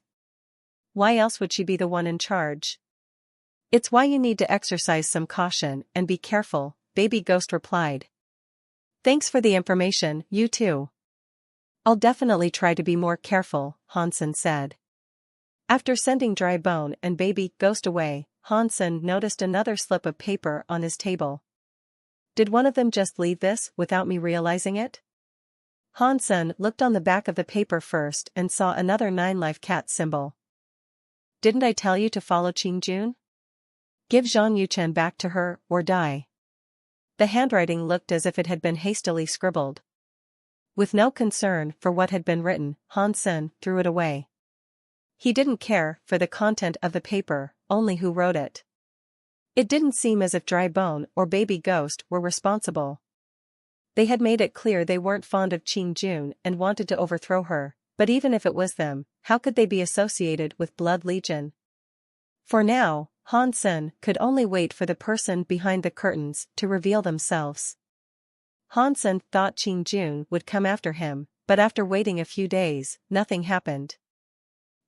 Why else would she be the one in charge? It's why you need to exercise some caution and be careful, Baby Ghost replied. Thanks for the information, you too. I'll definitely try to be more careful, Hansen said. After sending Drybone and Baby Ghost away, Hansen noticed another slip of paper on his table. Did one of them just leave this without me realizing it? Hansen looked on the back of the paper first and saw another 9-life cat symbol. Didn't I tell you to follow Qingjun? Give Zhang Yuchen back to her, or die. The handwriting looked as if it had been hastily scribbled. With no concern for what had been written, Hansen threw it away. He didn't care for the content of the paper, only who wrote it. It didn't seem as if Drybone or Baby Ghost were responsible. They had made it clear they weren't fond of Qingjun and wanted to overthrow her, but even if it was them, how could they be associated with Blood Legion? For now, Hansen could only wait for the person behind the curtains to reveal themselves. Hansen thought Qingjun would come after him, but after waiting a few days, nothing happened.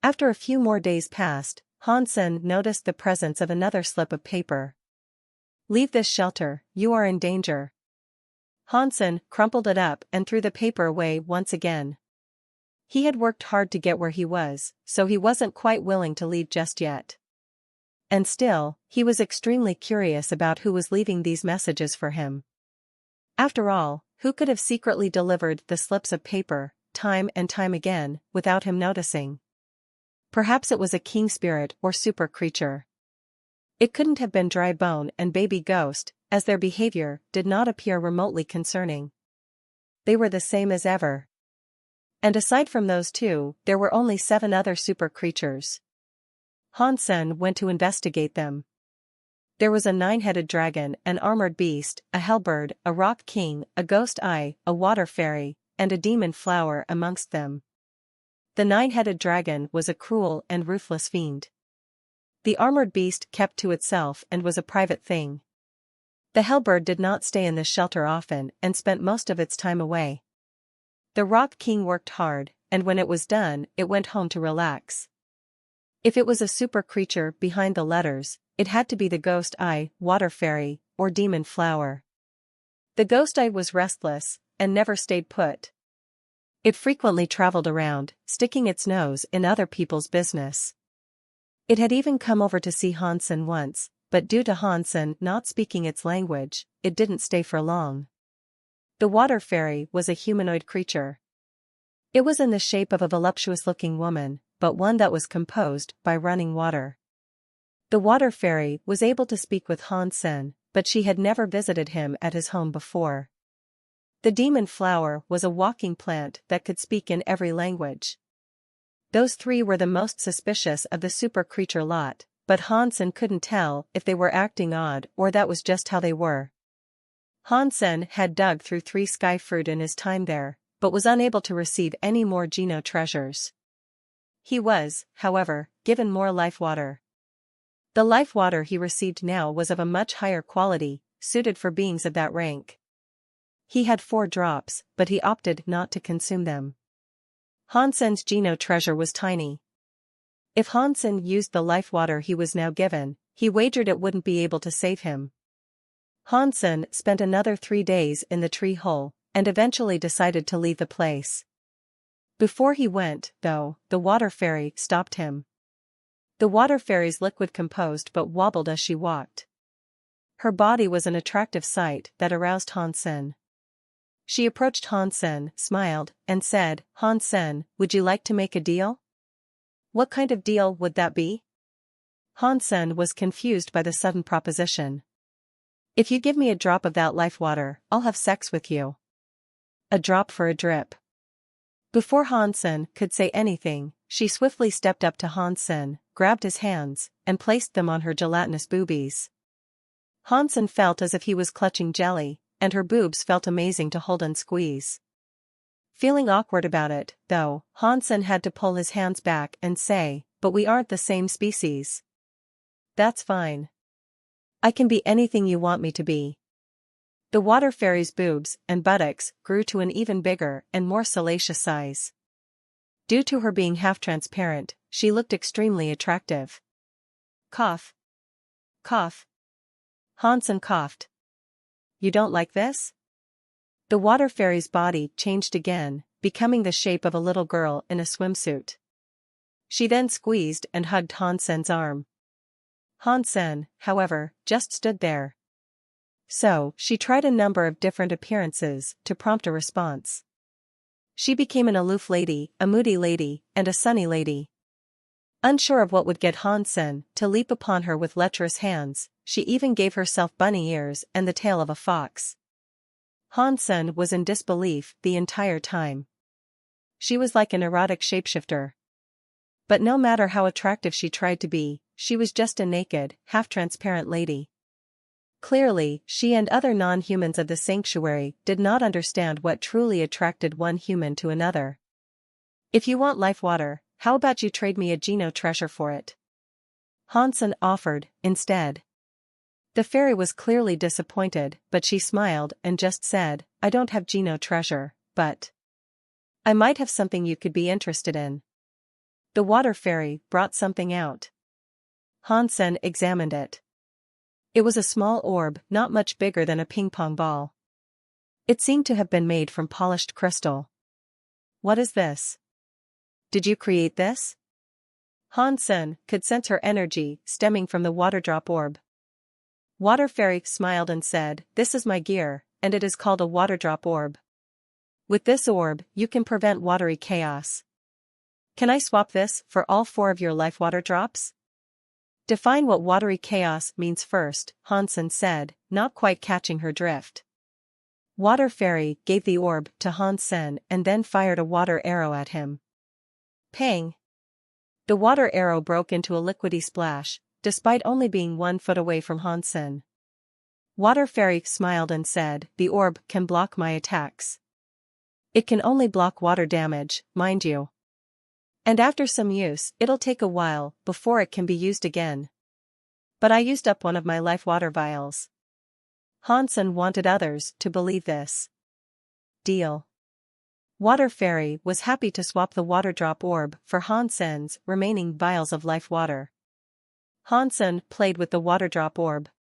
After a few more days passed, Hansen noticed the presence of another slip of paper. Leave this shelter, you are in danger. Hansen crumpled it up and threw the paper away once again. He had worked hard to get where he was, so he wasn't quite willing to leave just yet. And still, he was extremely curious about who was leaving these messages for him. After all, who could have secretly delivered the slips of paper, time and time again, without him noticing? Perhaps it was a king spirit or super creature. It couldn't have been Drybone and Baby Ghost, as their behavior did not appear remotely concerning. They were the same as ever. And aside from those two, there were only 7 other super creatures. Hansen went to investigate them. There was a 9-headed dragon, an armored beast, a hellbird, a rock king, a ghost eye, a water fairy, and a demon flower amongst them. The 9-headed dragon was a cruel and ruthless fiend. The armored beast kept to itself and was a private thing. The hellbird did not stay in the shelter often and spent most of its time away. The Rock King worked hard, and when it was done, it went home to relax. If it was a super creature behind the letters, it had to be the Ghost Eye, Water Fairy, or Demon Flower. The Ghost Eye was restless, and never stayed put. It frequently traveled around, sticking its nose in other people's business. It had even come over to see Hansen once, but due to Hansen not speaking its language, it didn't stay for long. The Water Fairy was a humanoid creature. It was in the shape of a voluptuous-looking woman, but one that was composed by running water. The Water Fairy was able to speak with Hansen, but she had never visited him at his home before. The Demon Flower was a walking plant that could speak in every language. Those 3 were the most suspicious of the super creature lot, but Hansen couldn't tell if they were acting odd or that was just how they were. Hansen had dug through 3 sky fruit in his time there, but was unable to receive any more Geno treasures. He was, however, given more life water. The life water he received now was of a much higher quality, suited for beings of that rank. He had 4 drops, but he opted not to consume them. Hansen's Geno treasure was tiny. If Hansen used the life water he was now given, he wagered it wouldn't be able to save him. Hansen spent another 3 days in the tree hole, and eventually decided to leave the place. Before he went, though, the Water Fairy stopped him. The Water Fairy's liquid composed but wobbled as she walked. Her body was an attractive sight that aroused Hansen. She approached Hansen, smiled, and said, "Hansen, would you like to make a deal?" "What kind of deal would that be?" Hansen was confused by the sudden proposition. "If you give me a drop of that life water, I'll have sex with you." "A drop for a drip." Before Hansen could say anything, she swiftly stepped up to Hansen, grabbed his hands, and placed them on her gelatinous boobies. Hansen felt as if he was clutching jelly, and her boobs felt amazing to hold and squeeze. Feeling awkward about it, though, Hansen had to pull his hands back and say, "But we aren't the same species." "That's fine. I can be anything you want me to be." The water fairy's boobs and buttocks grew to an even bigger and more salacious size. Due to her being half-transparent, she looked extremely attractive. Cough. Cough. Hansen coughed. "You don't like this?" The water fairy's body changed again, becoming the shape of a little girl in a swimsuit. She then squeezed and hugged Hansen's arm. Hansen, however, just stood there. So, she tried a number of different appearances to prompt a response. She became an aloof lady, a moody lady, and a sunny lady. Unsure of what would get Hansen to leap upon her with lecherous hands, she even gave herself bunny ears and the tail of a fox. Hansen was in disbelief the entire time. She was like an erotic shapeshifter. But no matter how attractive she tried to be, she was just a naked, half-transparent lady. Clearly, she and other non-humans of the sanctuary did not understand what truly attracted one human to another. "If you want life water, how about you trade me a Geno treasure for it?" Hansen offered, instead. The fairy was clearly disappointed, but she smiled and just said, "I don't have Geno treasure, but I might have something you could be interested in." The water fairy brought something out. Hansen examined it. It was a small orb not much bigger than a ping-pong ball. It seemed to have been made from polished crystal. "What is this? Did you create this?" Hansen could sense her energy stemming from the water drop orb. Water fairy smiled and said, "This is my gear, and it is called a water drop orb. With this orb, you can prevent watery chaos. Can I swap this for all 4 of your life water drops?" "Define what watery chaos means first," Hansen said, not quite catching her drift. Water fairy gave the orb to Hansen and then fired a water arrow at him. Pang! The water arrow broke into a liquidy splash, despite only being 1 foot away from Hansen. Water fairy smiled and said, "The orb can block my attacks. It can only block water damage, mind you. And after some use, it'll take a while before it can be used again. But I used up one of my life water vials." Hansen wanted others to believe this. Deal. Water fairy was happy to swap the water drop orb for Hansen's remaining vials of life water. Hansen played with the water drop orb.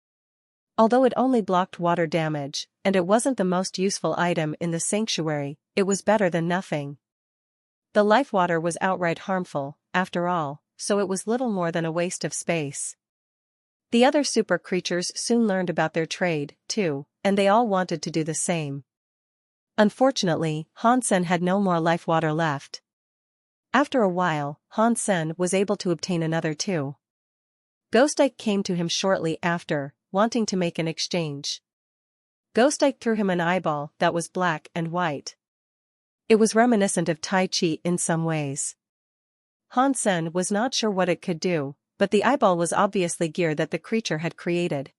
Although it only blocked water damage, and it wasn't the most useful item in the sanctuary, it was better than nothing. The life water was outright harmful, after all, so it was little more than a waste of space. The other super creatures soon learned about their trade, too, and they all wanted to do the same. Unfortunately, Hansen had no more life water left. After a while, Hansen was able to obtain another 2. Ghost Ike came to him shortly after, wanting to make an exchange. Ghost Ike threw him an eyeball that was black and white. It was reminiscent of Tai Chi in some ways. Hansen was not sure what it could do, but the eyeball was obviously gear that the creature had created.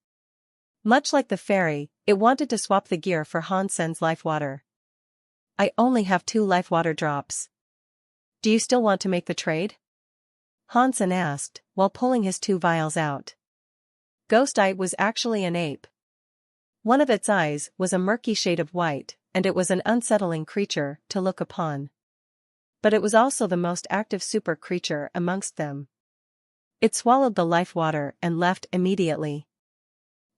Much like the fairy, it wanted to swap the gear for Hansen's life water. "I only have 2 life water drops. Do you still want to make the trade?" Hansen asked, while pulling his 2 vials out. Ghost Eye was actually an ape. One of its eyes was a murky shade of white, and it was an unsettling creature to look upon. But it was also the most active super creature amongst them. It swallowed the life water and left immediately.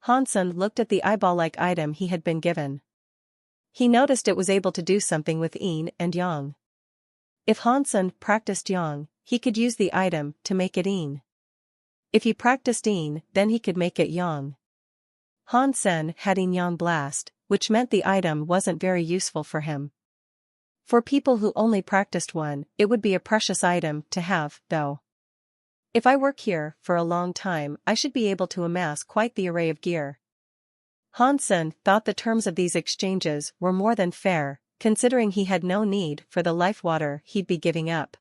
Hansen looked at the eyeball-like item he had been given. He noticed it was able to do something with yin and yang. If Hansen practiced yang, he could use the item to make it yin. If he practiced yin, then he could make it yang. Hansen had yin-yang blast, which meant the item wasn't very useful for him. For people who only practiced one, it would be a precious item to have, though. If I work here for a long time, I should be able to amass quite the array of gear. Hansen thought the terms of these exchanges were more than fair, considering he had no need for the life water he'd be giving up.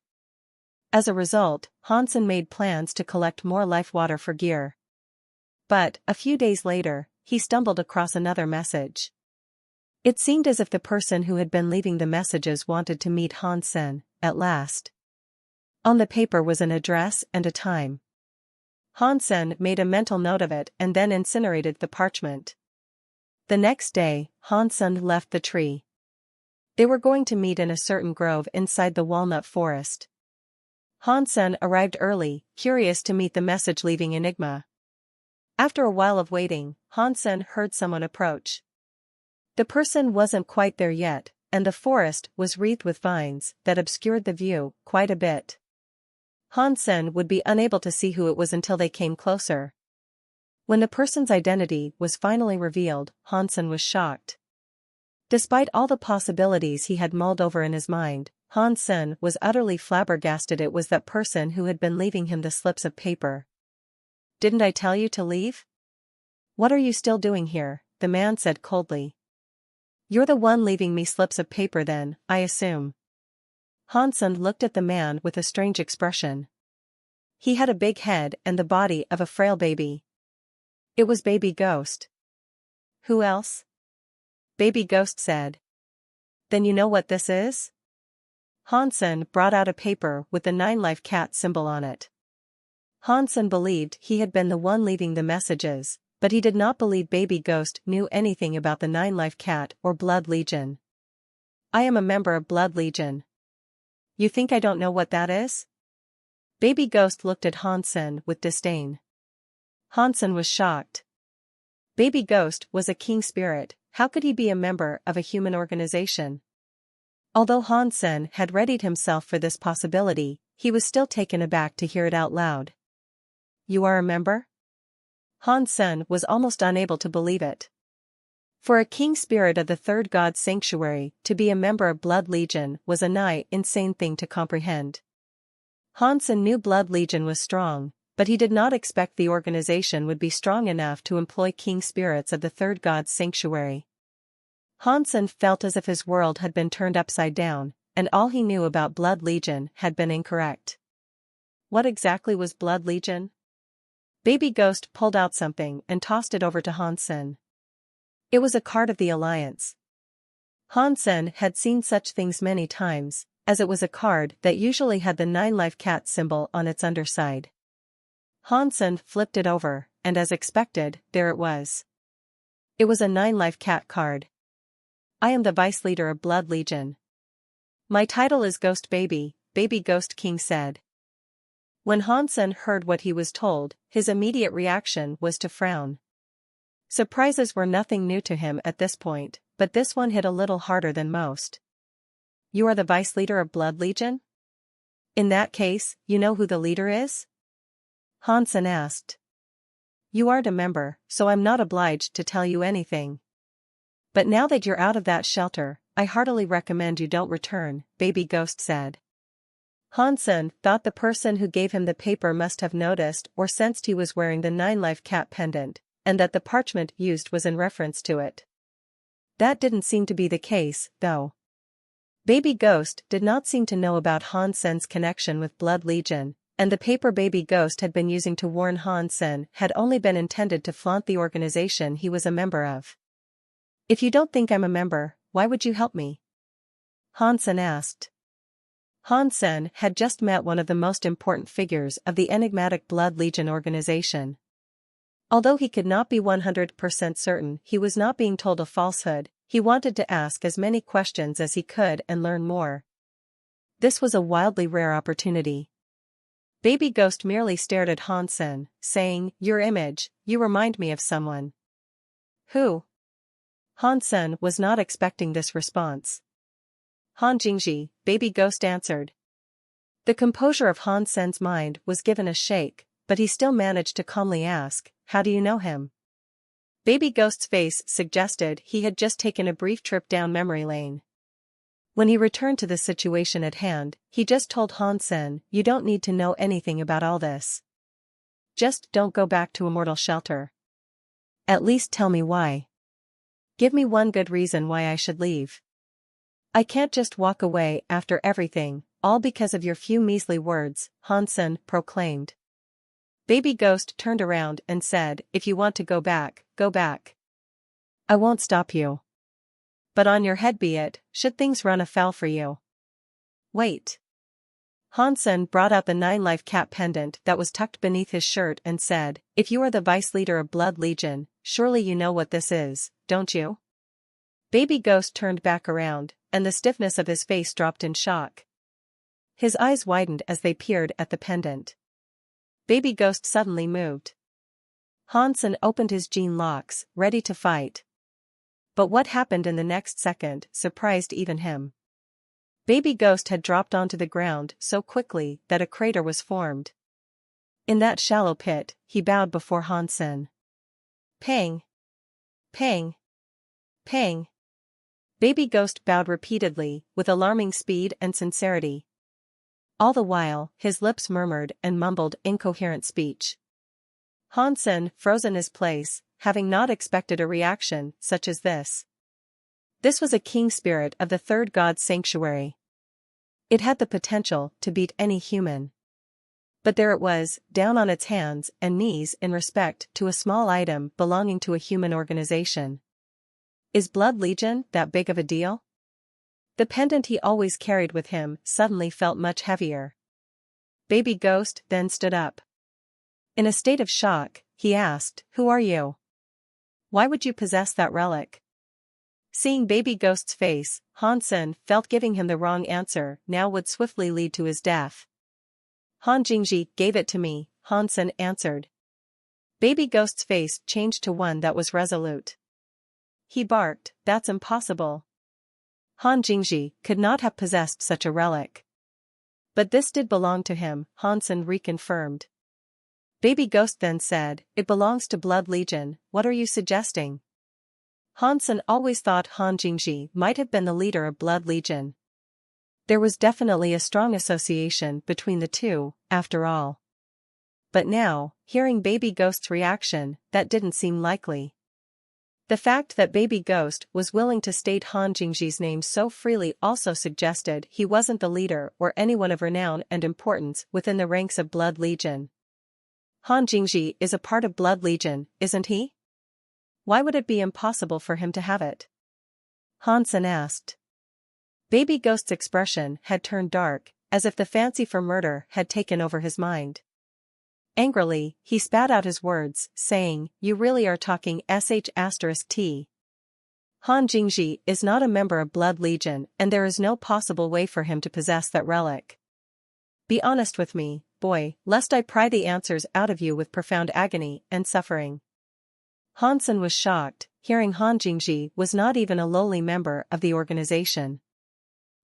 As a result, Hansen made plans to collect more life water for gear. But, a few days later, he stumbled across another message. It seemed as if the person who had been leaving the messages wanted to meet Hansen, at last. On the paper was an address and a time. Hansen made a mental note of it and then incinerated the parchment. The next day, Hansen left the tree. They were going to meet in a certain grove inside the walnut forest. Hansen arrived early, curious to meet the message-leaving enigma. After a while of waiting, Hansen heard someone approach. The person wasn't quite there yet, and the forest was wreathed with vines that obscured the view quite a bit. Hansen would be unable to see who it was until they came closer. When the person's identity was finally revealed, Hansen was shocked. Despite all the possibilities he had mulled over in his mind, Hansen was utterly flabbergasted it was that person who had been leaving him the slips of paper. "Didn't I tell you to leave? What are you still doing here?" the man said coldly. "You're the one leaving me slips of paper then, I assume." Hansen looked at the man with a strange expression. He had a big head and the body of a frail baby. It was Baby Ghost. "Who else?" Baby Ghost said. "Then you know what this is?" Hansen brought out a paper with the 9-life cat symbol on it. Hansen believed he had been the one leaving the messages, but he did not believe Baby Ghost knew anything about the 9-life cat or Blood Legion. "I am a member of Blood Legion." "You think I don't know what that is?" Baby Ghost looked at Hansen with disdain. Hansen was shocked. Baby Ghost was a king spirit, how could he be a member of a human organization? Although Hansen had readied himself for this possibility, he was still taken aback to hear it out loud. "You are a member?" Hansen was almost unable to believe it. For a king spirit of the third god's sanctuary, to be a member of Blood Legion was a nigh insane thing to comprehend. Hansen knew Blood Legion was strong, but he did not expect the organization would be strong enough to employ king spirits of the third god's sanctuary. Hansen felt as if his world had been turned upside down, and all he knew about Blood Legion had been incorrect. What exactly was Blood Legion? Baby Ghost pulled out something and tossed it over to Hansen. It was a card of the Alliance. Hansen had seen such things many times, as it was a card that usually had the 9-life cat symbol on its underside. Hansen flipped it over, and as expected, there it was. It was a 9-life cat card. "I am the vice leader of Blood Legion. My title is Ghost Baby," Baby Ghost King said. When Hansen heard what he was told, his immediate reaction was to frown. Surprises were nothing new to him at this point, but this one hit a little harder than most. "You are the vice leader of Blood Legion? In that case, you know who the leader is?" Hansen asked. "You aren't a member, so I'm not obliged to tell you anything. But now that you're out of that shelter, I heartily recommend you don't return," Baby Ghost said. Hansen thought the person who gave him the paper must have noticed or sensed he was wearing the 9-life cat pendant, and that the parchment used was in reference to it. That didn't seem to be the case, though. Baby Ghost did not seem to know about Hansen's connection with Blood Legion, and the paper Baby Ghost had been using to warn Hansen had only been intended to flaunt the organization he was a member of. "If you don't think I'm a member, why would you help me?" Hansen asked. Hansen had just met one of the most important figures of the enigmatic Blood Legion organization. Although he could not be 100% certain he was not being told a falsehood, he wanted to ask as many questions as he could and learn more. This was a wildly rare opportunity. Baby Ghost merely stared at Hansen, saying, "Your image, you remind me of someone." "Who?" Hansen was not expecting this response. "Han Jingji," Baby Ghost answered. The composure of Hansen's mind was given a shake, but he still managed to calmly ask, "How do you know him?" Baby Ghost's face suggested he had just taken a brief trip down memory lane. When he returned to the situation at hand, he just told Hansen, "You don't need to know anything about all this. Just don't go back to Immortal Shelter. At least tell me why. Give me one good reason why I should leave." I can't just walk away after everything, all because of your few measly words, Hansen proclaimed. Baby Ghost turned around and said, if you want to go back, go back. I won't stop you. But on your head be it, should things run afoul for you. Wait. Hansen brought out the 9-life cap pendant that was tucked beneath his shirt and said, if you are the vice leader of Blood Legion, surely you know what this is, don't you? Baby Ghost turned back around, and the stiffness of his face dropped in shock. His eyes widened as they peered at the pendant. Baby Ghost suddenly moved. Hansen opened his jean locks, ready to fight. But what happened in the next second surprised even him. Baby Ghost had dropped onto the ground so quickly that a crater was formed. In that shallow pit, he bowed before Hansen. Pang! Pang! Pang! Baby Ghost bowed repeatedly, with alarming speed and sincerity. All the while, his lips murmured and mumbled incoherent speech. Hansen froze in his place, having not expected a reaction such as this. This was a king spirit of the third god's sanctuary. It had the potential to beat any human. But there it was, down on its hands and knees in respect to a small item belonging to a human organization. Is Blood Legion that big of a deal? The pendant he always carried with him suddenly felt much heavier. Baby Ghost then stood up. In a state of shock, he asked, who are you? Why would you possess that relic? Seeing Baby Ghost's face, Hansen felt giving him the wrong answer now would swiftly lead to his death. Han Jingji gave it to me, Hansen answered. Baby Ghost's face changed to one that was resolute. He barked, that's impossible. Han Jingji could not have possessed such a relic. But this did belong to him, Hansen reconfirmed. Baby Ghost then said, it belongs to Blood Legion, what are you suggesting? Hansen always thought Han Jingji might have been the leader of Blood Legion. There was definitely a strong association between the two, after all. But now, hearing Baby Ghost's reaction, that didn't seem likely. The fact that Baby Ghost was willing to state Han Jingji's name so freely also suggested he wasn't the leader or anyone of renown and importance within the ranks of Blood Legion. Han Jingji is a part of Blood Legion, isn't he? Why would it be impossible for him to have it? Hansen asked. Baby Ghost's expression had turned dark, as if the fancy for murder had taken over his mind. Angrily, he spat out his words, saying, you really are talking sh*t. Han Jingji is not a member of Blood Legion and there is no possible way for him to possess that relic. Be honest with me, boy, lest I pry the answers out of you with profound agony and suffering. Hansen was shocked, hearing Han Jingji was not even a lowly member of the organization.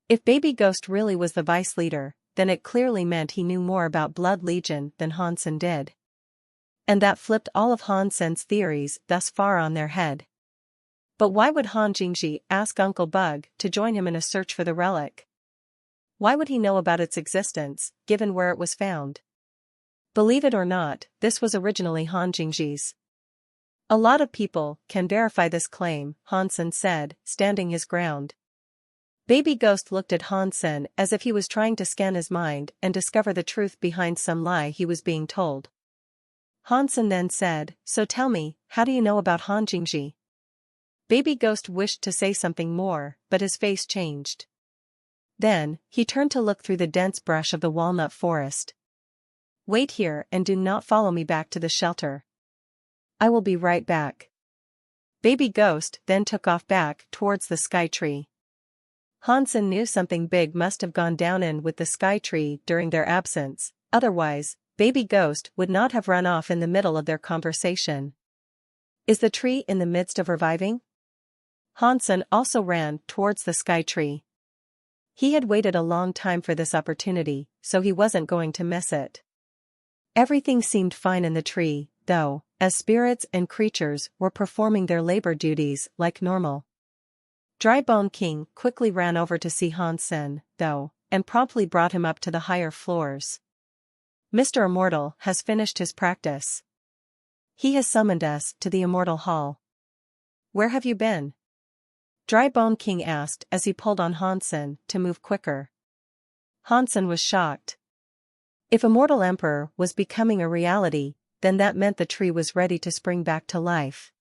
If Baby Ghost really was the vice leader, then it clearly meant he knew more about Blood Legion than Hansen did. And that flipped all of Hansen's theories thus far on their head. But why would Han Jingji ask Uncle Bug to join him in a search for the relic? Why would he know about its existence, given where it was found? Believe it or not, this was originally Han Jingji's. A lot of people can verify this claim, Hansen said, standing his ground. Baby Ghost looked at Hansen as if he was trying to scan his mind and discover the truth behind some lie he was being told. Hansen then said, so tell me, how do you know about Han Jingji? Baby Ghost wished to say something more, but his face changed. Then, he turned to look through the dense brush of the walnut forest. Wait here and do not follow me back to the shelter. I will be right back. Baby Ghost then took off back towards the sky tree. Hansen knew something big must have gone down in with the sky tree during their absence, otherwise, Baby Ghost would not have run off in the middle of their conversation. Is the tree in the midst of reviving? Hansen also ran towards the sky tree. He had waited a long time for this opportunity, so he wasn't going to miss it. Everything seemed fine in the tree, though, as spirits and creatures were performing their labor duties like normal. Drybone King quickly ran over to see Hansen, though, and promptly brought him up to the higher floors. Mr. Immortal has finished his practice. He has summoned us to the Immortal Hall. Where have you been? Dry Bone King asked as he pulled on Hansen to move quicker. Hansen was shocked. If Immortal Emperor was becoming a reality, then that meant the tree was ready to spring back to life.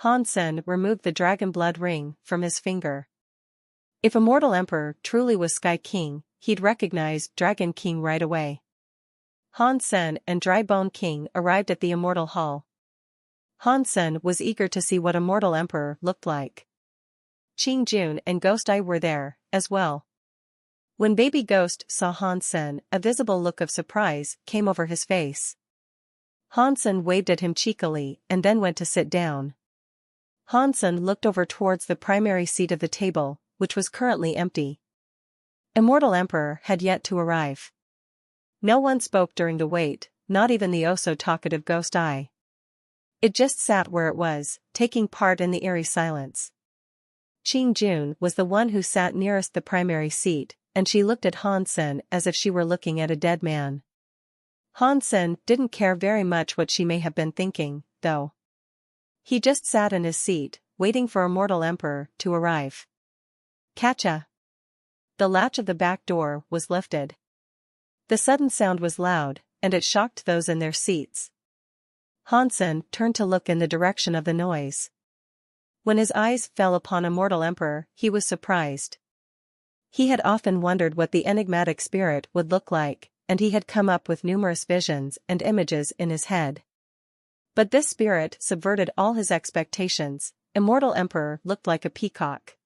Hansen removed the dragon blood ring from his finger. If Immortal Emperor truly was Sky King, he'd recognize Dragon King right away. Hansen and Dry Bone King arrived at the Immortal Hall. Hansen was eager to see what Immortal Emperor looked like. Qing-jun and Ghost Eye were there, as well. When Baby Ghost saw Hansen, a visible look of surprise came over his face. Hansen waved at him cheekily and then went to sit down. Hansen looked over towards the primary seat of the table, which was currently empty. Immortal Emperor had yet to arrive. No one spoke during the wait, not even the oh-so-talkative Ghost Eye. It just sat where it was, taking part in the eerie silence. Qing-jun was the one who sat nearest the primary seat, and she looked at Hansen as if she were looking at a dead man. Hansen didn't care very much what she may have been thinking, though. He just sat in his seat, waiting for Immortal Emperor to arrive. Catcha! The latch of the back door was lifted. The sudden sound was loud, and it shocked those in their seats. Hansen turned to look in the direction of the noise. When his eyes fell upon Immortal Emperor, he was surprised. He had often wondered what the enigmatic spirit would look like, and he had come up with numerous visions and images in his head. But this spirit subverted all his expectations. Immortal Emperor looked like a peacock.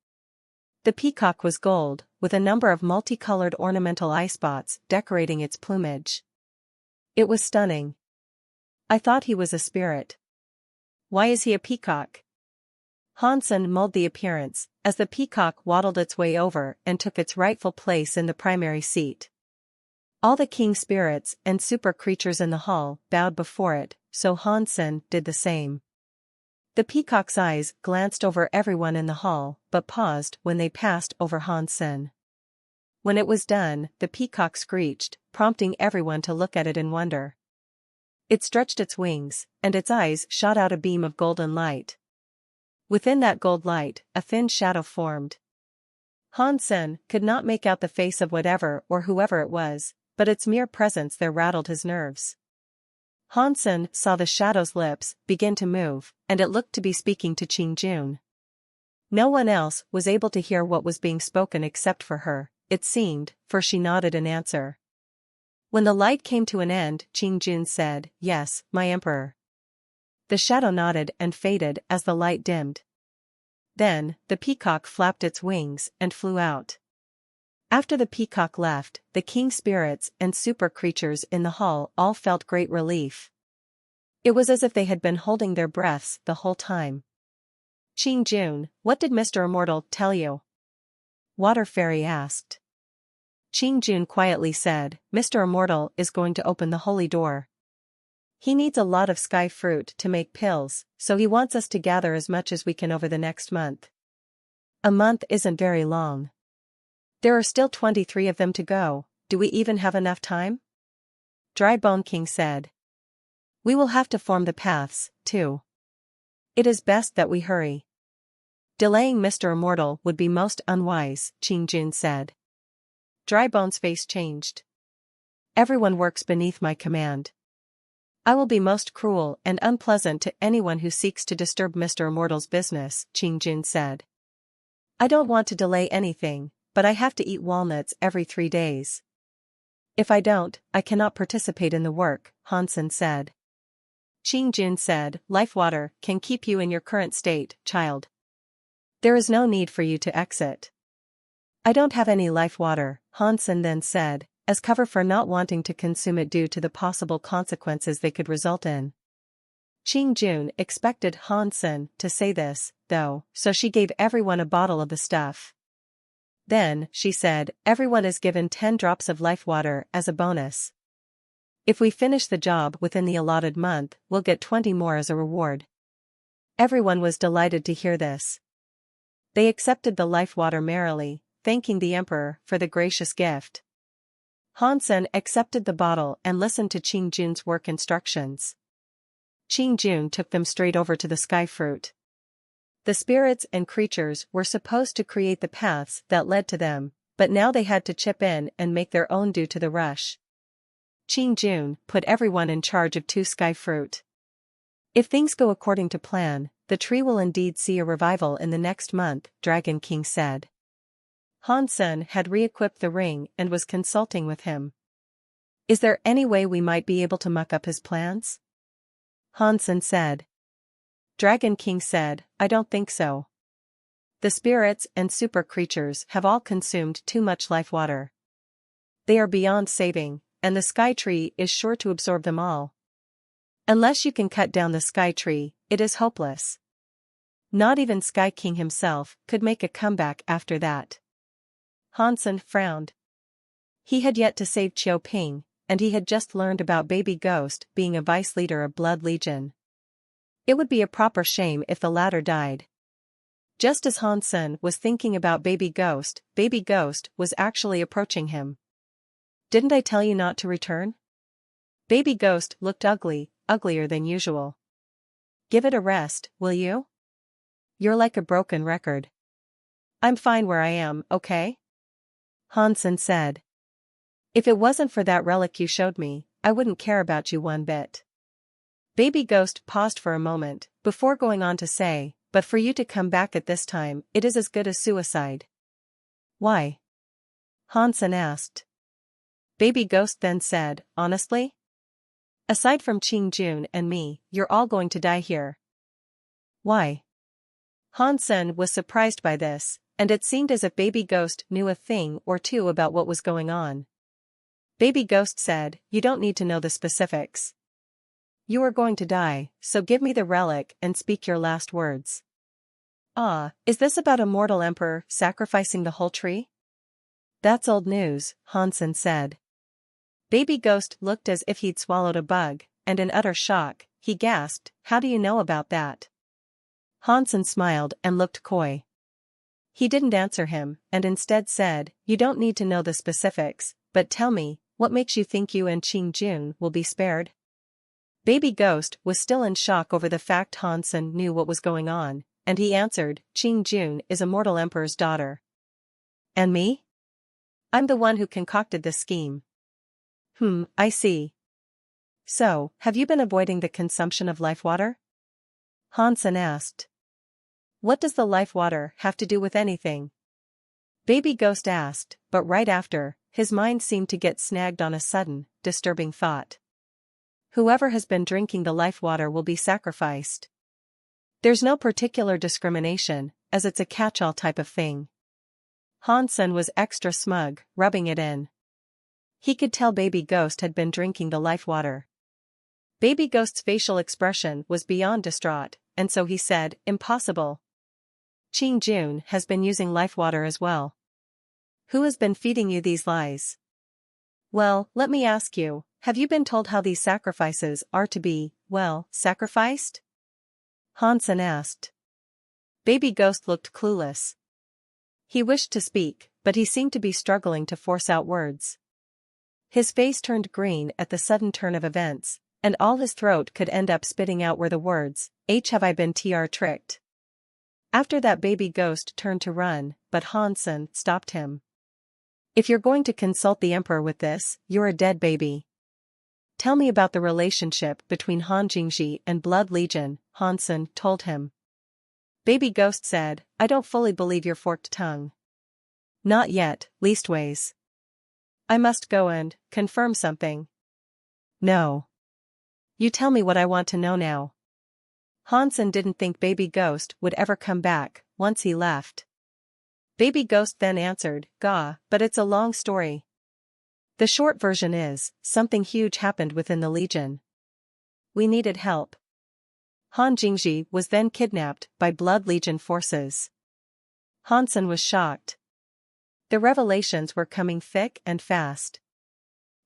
The peacock was gold, with a number of multicolored ornamental eye spots decorating its plumage. It was stunning. I thought he was a spirit. Why is he a peacock? Hansen mulled the appearance, as the peacock waddled its way over and took its rightful place in the primary seat. All the king spirits and super creatures in the hall bowed before it, so Hansen did the same. The peacock's eyes glanced over everyone in the hall, but paused when they passed over Hansen. When it was done, the peacock screeched, prompting everyone to look at it in wonder. It stretched its wings, and its eyes shot out a beam of golden light. Within that gold light, a thin shadow formed. Hansen could not make out the face of whatever or whoever it was, but its mere presence there rattled his nerves. Hansen saw the shadow's lips begin to move, and it looked to be speaking to Qing-jun. No one else was able to hear what was being spoken except for her, it seemed, for she nodded in answer. When the light came to an end, Qing-jun said, "Yes, my emperor." The shadow nodded and faded as the light dimmed. Then, the peacock flapped its wings and flew out. After the peacock left, the king spirits and super creatures in the hall all felt great relief. It was as if they had been holding their breaths the whole time. Qing-jun, what did Mr. Immortal tell you? Water Fairy asked. Qing-jun quietly said, Mr. Immortal is going to open the holy door. He needs a lot of sky fruit to make pills, so he wants us to gather as much as we can over the next month. A month isn't very long. There are still 23 of them to go. Do we even have enough time? Dry Bone King said. We will have to form the paths, too. It is best that we hurry. Delaying Mr. Immortal would be most unwise, Qing-jun said. Dry Bone's face changed. Everyone works beneath my command. I will be most cruel and unpleasant to anyone who seeks to disturb Mr. Immortal's business, Qing-jun said. I don't want to delay anything, but I have to eat walnuts every 3 days. If I don't, I cannot participate in the work, Hansen said. Qing-jun said, life water can keep you in your current state, child. There is no need for you to exit. I don't have any life water, Hansen then said, as cover for not wanting to consume it due to the possible consequences they could result in. Qing-jun expected Hansen to say this, though, so she gave everyone a bottle of the stuff. Then, she said, everyone is given 10 drops of life water as a bonus. If we finish the job within the allotted month, we'll get 20 more as a reward. Everyone was delighted to hear this. They accepted the life water merrily, thanking the emperor for the gracious gift. Hansen accepted the bottle and listened to Qing-jun's work instructions. Qing-jun took them straight over to the sky fruit. The spirits and creatures were supposed to create the paths that led to them, but now they had to chip in and make their own due to the rush. Qing put everyone in charge of 2 sky fruit. If things go according to plan, the tree will indeed see a revival in the next month, Dragon King said. Han Sen had re-equipped the ring and was consulting with him. Is there any way we might be able to muck up his plans? Han Sen said. Dragon King said, I don't think so. The spirits and super creatures have all consumed too much life water. They are beyond saving, and the sky tree is sure to absorb them all. Unless you can cut down the sky tree, it is hopeless. Not even Sky King himself could make a comeback after that. Han Sen frowned. He had yet to save Chiu Ping, and he had just learned about Baby Ghost being a vice leader of Blood Legion. It would be a proper shame if the latter died. Just as Han Sen was thinking about Baby Ghost was actually approaching him. Didn't I tell you not to return? Baby Ghost looked uglier than usual. Give it a rest, will you? You're like a broken record. I'm fine where I am, okay? Han Sen said. If it wasn't for that relic you showed me, I wouldn't care about you one bit. Baby Ghost paused for a moment, before going on to say, but for you to come back at this time, it is as good as suicide. Why? Han Sen asked. Baby Ghost then said, honestly? Aside from Qing and me, you're all going to die here. Why? Han Sen was surprised by this, and it seemed as if Baby Ghost knew a thing or two about what was going on. Baby Ghost said, you don't need to know the specifics. You are going to die, so give me the relic and speak your last words. Is this about a mortal emperor sacrificing the whole tree? That's old news, Han Sen said. Baby Ghost looked as if he'd swallowed a bug, and in utter shock, he gasped, how do you know about that? Han Sen smiled and looked coy. He didn't answer him, and instead said, you don't need to know the specifics, but tell me, what makes you think you and Qing will be spared? Baby Ghost was still in shock over the fact Han Sen knew what was going on, and he answered, Qing is a mortal emperor's daughter. And me? I'm the one who concocted this scheme. I see. So, have you been avoiding the consumption of life water? Han Sen asked. What does the life water have to do with anything? Baby Ghost asked, but right after, his mind seemed to get snagged on a sudden, disturbing thought. Whoever has been drinking the life water will be sacrificed. There's no particular discrimination, as it's a catch-all type of thing. Han Sen was extra smug, rubbing it in. He could tell Baby Ghost had been drinking the life water. Baby Ghost's facial expression was beyond distraught, and so he said, impossible. Qing has been using life water as well. Who has been feeding you these lies? Well, let me ask you, have you been told how these sacrifices are to be, sacrificed? Han Sen asked. Baby Ghost looked clueless. He wished to speak, but he seemed to be struggling to force out words. His face turned green at the sudden turn of events, and all his throat could end up spitting out were the words, have I been tricked? After that Baby Ghost turned to run, but Han Sen stopped him. If you're going to consult the Emperor with this, you're a dead baby. Tell me about the relationship between Han Jingji and Blood Legion, Han Sen told him. Baby Ghost said, I don't fully believe your forked tongue. Not yet, leastways. I must go and confirm something. No. You tell me what I want to know now. Han Sen didn't think Baby Ghost would ever come back, once he left. Baby Ghost then answered, but it's a long story. The short version is, something huge happened within the Legion. We needed help. Han Jingji was then kidnapped by Blood Legion forces. Han Sen was shocked. The revelations were coming thick and fast.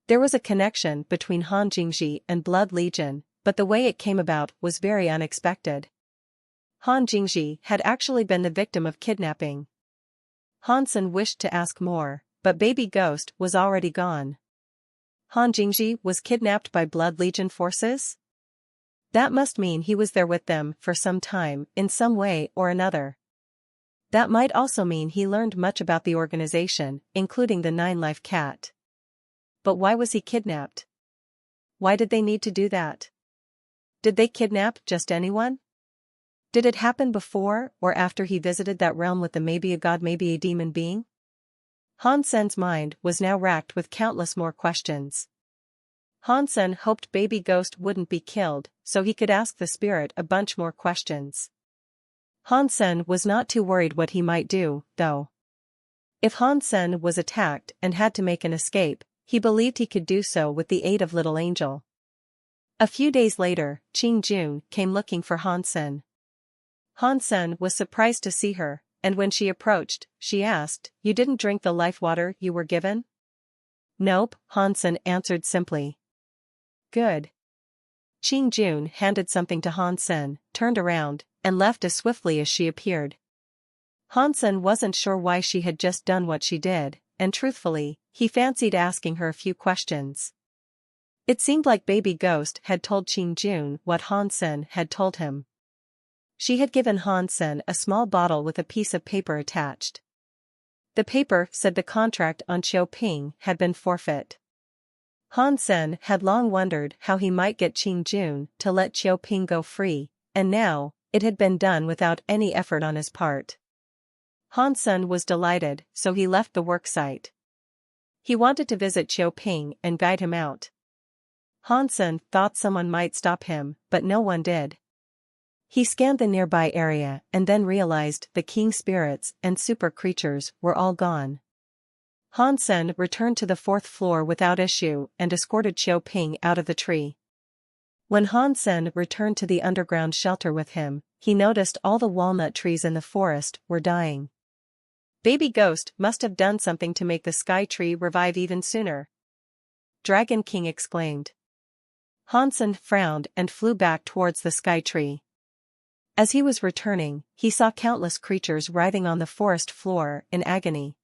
There was a connection between Han Jingji and Blood Legion, but the way it came about was very unexpected. Han Jingji had actually been the victim of kidnapping. Han Sen wished to ask more, but Baby Ghost was already gone. Han Jingji was kidnapped by Blood Legion forces? That must mean he was there with them for some time, in some way or another. That might also mean he learned much about the organization, including the 9-life cat. But why was he kidnapped? Why did they need to do that? Did they kidnap just anyone? Did it happen before or after he visited that realm with the maybe a god maybe a demon being? Han Sen's mind was now racked with countless more questions. Han Sen hoped Baby Ghost wouldn't be killed, so he could ask the spirit a bunch more questions. Han Sen was not too worried what he might do, though. If Han Sen was attacked and had to make an escape, he believed he could do so with the aid of Little Angel. A few days later, Qing Jun came looking for Han Sen. Han Sen was surprised to see her, and when she approached, she asked, "You didn't drink the life water you were given?" "Nope," Han Sen answered simply. "Good." Qing Jun handed something to Han Sen, turned around, and left as swiftly as she appeared. Han Sen wasn't sure why she had just done what she did, and truthfully, he fancied asking her a few questions. It seemed like Baby Ghost had told Qing Jun what Han Sen had told him. She had given Han Sen a small bottle with a piece of paper attached. The paper said the contract on Qiu Ping had been forfeit. Han Sen had long wondered how he might get Qing Jun to let Qiu Ping go free, and now, it had been done without any effort on his part. Han Sen was delighted, so he left the worksite. He wanted to visit Qiu Ping and guide him out. Han Sen thought someone might stop him, but no one did. He scanned the nearby area and then realized the king spirits and super creatures were all gone. Han Sen returned to the 4th floor without issue and escorted Qiu Ping out of the tree. When Han Sen returned to the underground shelter with him, he noticed all the walnut trees in the forest were dying. Baby Ghost must have done something to make the sky tree revive even sooner. Dragon King exclaimed. Han Sen frowned and flew back towards the sky tree. As he was returning, he saw countless creatures writhing on the forest floor in agony.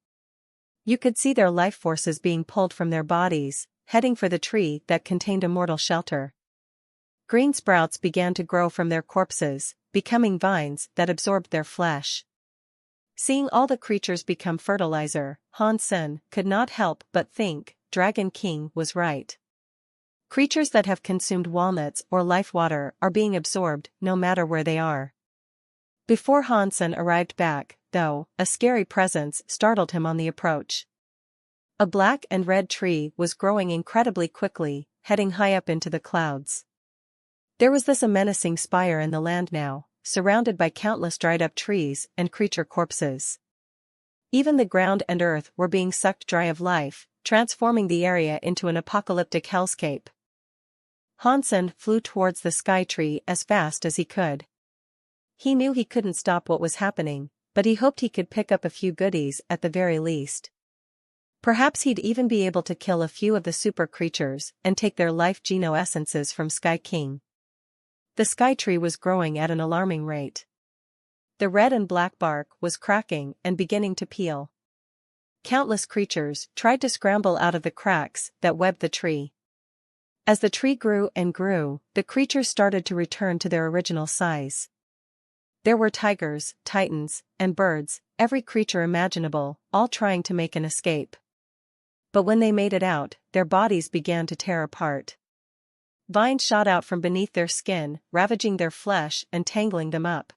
You could see their life forces being pulled from their bodies, heading for the tree that contained immortal shelter. Green sprouts began to grow from their corpses, becoming vines that absorbed their flesh. Seeing all the creatures become fertilizer, Han Sen could not help but think, Dragon King was right. Creatures that have consumed walnuts or life water are being absorbed no matter where they are. Before Han Sen arrived back, though, a scary presence startled him on the approach. A black and red tree was growing incredibly quickly, heading high up into the clouds. There was a menacing spire in the land now, surrounded by countless dried-up trees and creature corpses. Even the ground and earth were being sucked dry of life, transforming the area into an apocalyptic hellscape. Han Sen flew towards the sky tree as fast as he could. He knew he couldn't stop what was happening, but he hoped he could pick up a few goodies at the very least. Perhaps he'd even be able to kill a few of the super creatures and take their life geno essences from Sky King. The sky tree was growing at an alarming rate. The red and black bark was cracking and beginning to peel. Countless creatures tried to scramble out of the cracks that webbed the tree. As the tree grew and grew, the creatures started to return to their original size. There were tigers, titans, and birds, every creature imaginable, all trying to make an escape. But when they made it out, their bodies began to tear apart. Vines shot out from beneath their skin, ravaging their flesh and tangling them up.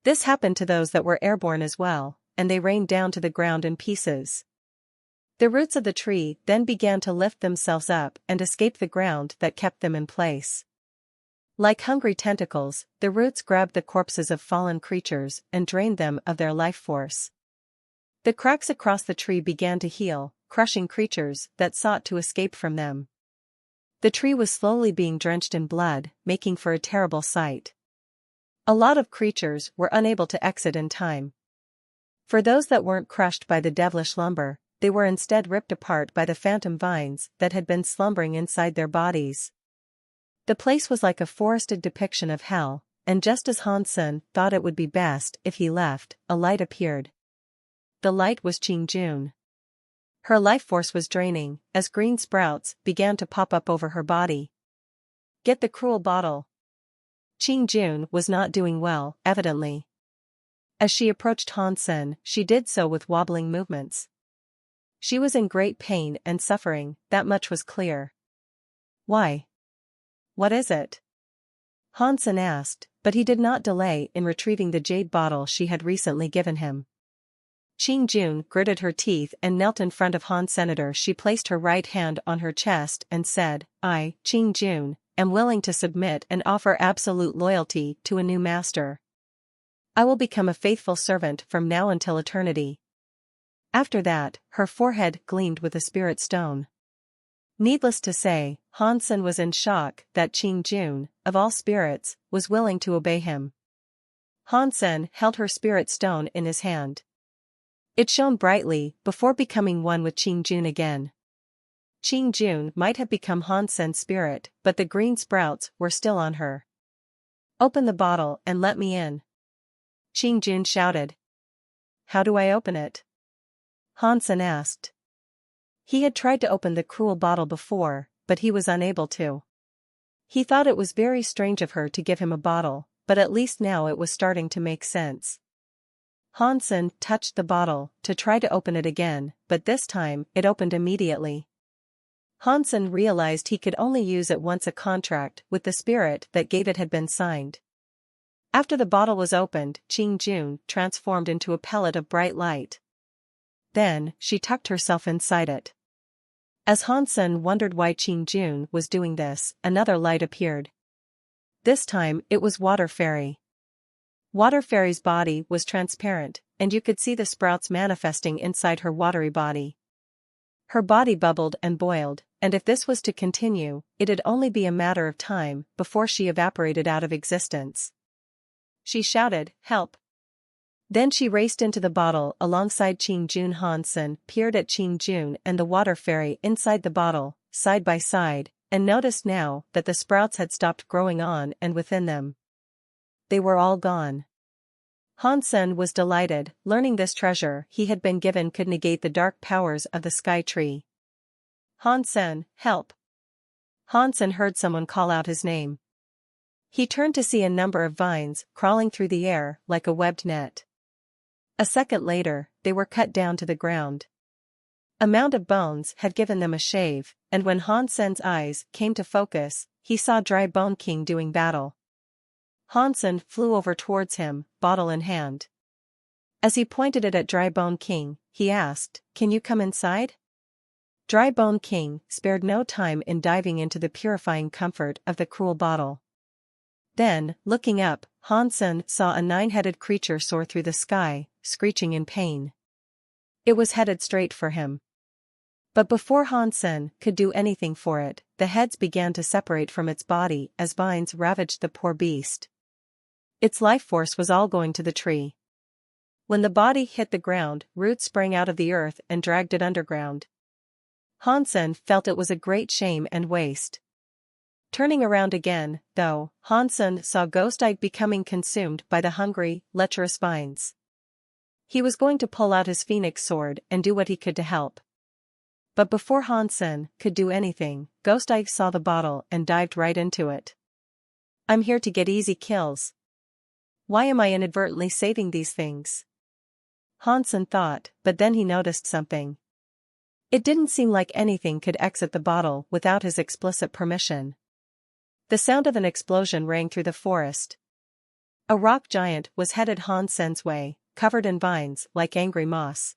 This happened to those that were airborne as well, and they rained down to the ground in pieces. The roots of the tree then began to lift themselves up and escape the ground that kept them in place. Like hungry tentacles, the roots grabbed the corpses of fallen creatures and drained them of their life force. The cracks across the tree began to heal, crushing creatures that sought to escape from them. The tree was slowly being drenched in blood, making for a terrible sight. A lot of creatures were unable to exit in time. For those that weren't crushed by the devilish lumber, they were instead ripped apart by the phantom vines that had been slumbering inside their bodies. The place was like a forested depiction of hell, and just as Han Sen thought it would be best if he left, a light appeared. The light was Qing Jun. Her life force was draining, as green sprouts began to pop up over her body. "Get the cruel bottle," Qing-jun was not doing well, evidently. As she approached Hansen, she did so with wobbling movements. She was in great pain and suffering, that much was clear. Why? What is it? Hansen asked, but he did not delay in retrieving the jade bottle she had recently given him. Qing-jun gritted her teeth and knelt in front of Han Senator. She placed her right hand on her chest and said, I, Qing-jun, am willing to submit and offer absolute loyalty to a new master. I will become a faithful servant from now until eternity. After that, her forehead gleamed with a spirit stone. Needless to say, Hansen was in shock that Qing-jun, of all spirits, was willing to obey him. Hansen held her spirit stone in his hand. It shone brightly before becoming one with Qing-jun again. Qing-jun might have become Hansen's spirit, but the green sprouts were still on her. Open the bottle and let me in. Qing-jun shouted. How do I open it? Hansen asked. He had tried to open the cruel bottle before, but he was unable to. He thought it was very strange of her to give him a bottle, but at least now it was starting to make sense. Hansen touched the bottle to try to open it again, but this time it opened immediately. Hansen realized he could only use it once a contract with the spirit that gave it had been signed. After the bottle was opened, Qing-jun transformed into a pellet of bright light. Then, she tucked herself inside it. As Hansen wondered why Qing-jun was doing this, another light appeared. This time it was Water Fairy. Water Fairy's body was transparent, and you could see the sprouts manifesting inside her watery body. Her body bubbled and boiled, and if this was to continue, it'd only be a matter of time before she evaporated out of existence. She shouted, "Help!" Then she raced into the bottle alongside Qing-jun. Hansen peered at Qing-jun and the Water Fairy inside the bottle, side by side, and noticed now that the sprouts had stopped growing on and within them. They were all gone. Hansen was delighted, learning this treasure he had been given could negate the dark powers of the sky tree. Hansen, help! Hansen heard someone call out his name. He turned to see a number of vines crawling through the air like a webbed net. A second later, they were cut down to the ground. A mound of bones had given them a shave, and when Hansen's eyes came to focus, he saw Dry Bone King doing battle. Hansen flew over towards him, bottle in hand. As he pointed it at Dry Bone King, he asked, "Can you come inside?" Dry Bone King spared no time in diving into the purifying comfort of the cruel bottle. Then, looking up, Hansen saw a 9-headed creature soar through the sky, screeching in pain. It was headed straight for him. But before Hansen could do anything for it, the heads began to separate from its body as vines ravaged the poor beast. Its life force was all going to the tree. When the body hit the ground, roots sprang out of the earth and dragged it underground. Hansen felt it was a great shame and waste. Turning around again, though, Hansen saw Ghost-Eye becoming consumed by the hungry, lecherous vines. He was going to pull out his phoenix sword and do what he could to help. But before Hansen could do anything, Ghost-Eye saw the bottle and dived right into it. "I'm here to get easy kills. Why am I inadvertently saving these things?" Hansen thought, but then he noticed something. It didn't seem like anything could exit the bottle without his explicit permission. The sound of an explosion rang through the forest. A rock giant was headed Hansen's way, covered in vines like angry moss.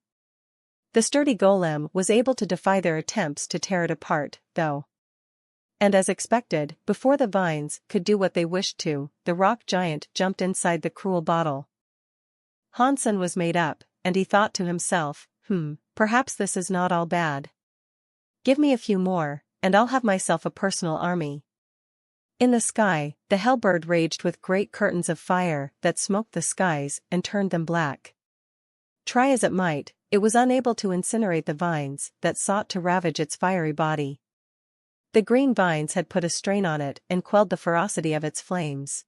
The sturdy golem was able to defy their attempts to tear it apart, though. And as expected, before the vines could do what they wished to, the rock giant jumped inside the cruel bottle. Hansen was made up, and he thought to himself, perhaps this is not all bad. Give me a few more, and I'll have myself a personal army. In the sky, the hellbird raged with great curtains of fire that smoked the skies and turned them black. Try as it might, it was unable to incinerate the vines that sought to ravage its fiery body. The green vines had put a strain on it and quelled the ferocity of its flames.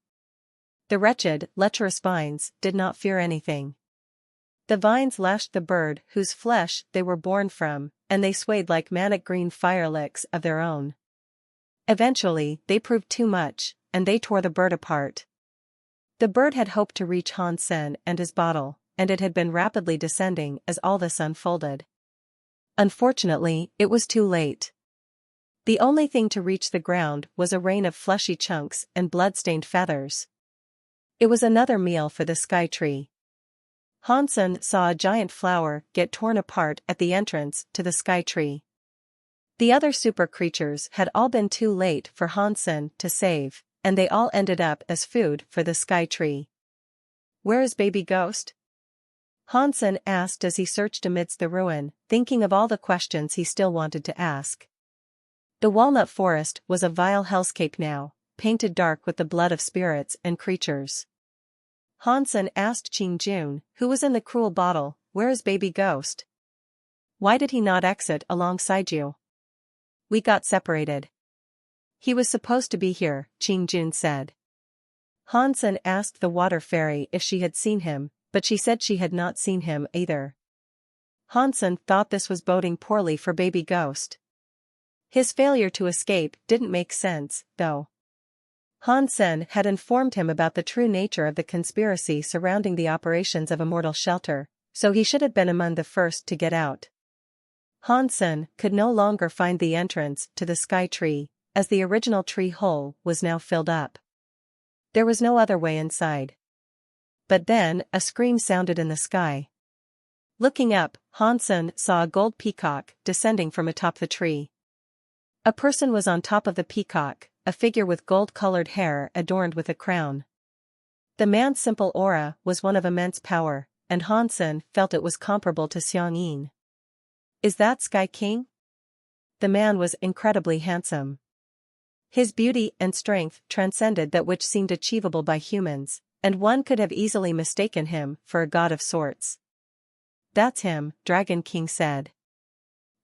The wretched, lecherous vines did not fear anything. The vines lashed the bird whose flesh they were born from, and they swayed like manic green firelicks of their own. Eventually, they proved too much, and they tore the bird apart. The bird had hoped to reach Han Sen and his bottle, and it had been rapidly descending as all this unfolded. Unfortunately, it was too late. The only thing to reach the ground was a rain of fleshy chunks and blood-stained feathers. It was another meal for the sky tree. Han Sen saw a giant flower get torn apart at the entrance to the sky tree. The other super creatures had all been too late for Han Sen to save, and they all ended up as food for the sky tree. "Where is baby ghost?" Han Sen asked as he searched amidst the ruin, thinking of all the questions he still wanted to ask. The walnut forest was a vile hellscape now, painted dark with the blood of spirits and creatures. Han Sen asked Qing Jun, who was in the cruel bottle, "Where is baby ghost? Why did he not exit alongside you?" "We got separated." "He was supposed to be here," Qing Jun said. Han Sen asked the water fairy if she had seen him, but she said she had not seen him either. Han Sen thought this was boding poorly for baby ghost. His failure to escape didn't make sense, though. Han Sen had informed him about the true nature of the conspiracy surrounding the operations of Immortal Shelter, so he should have been among the first to get out. Han Sen could no longer find the entrance to the sky tree, as the original tree hole was now filled up. There was no other way inside. But then, a scream sounded in the sky. Looking up, Han Sen saw a gold peacock descending from atop the tree. A person was on top of the peacock, a figure with gold-colored hair adorned with a crown. The man's simple aura was one of immense power, and Han Sen felt it was comparable to Xiang Yin. "Is that Sky King?" The man was incredibly handsome. His beauty and strength transcended that which seemed achievable by humans, and one could have easily mistaken him for a god of sorts. "That's him," Dragon King said.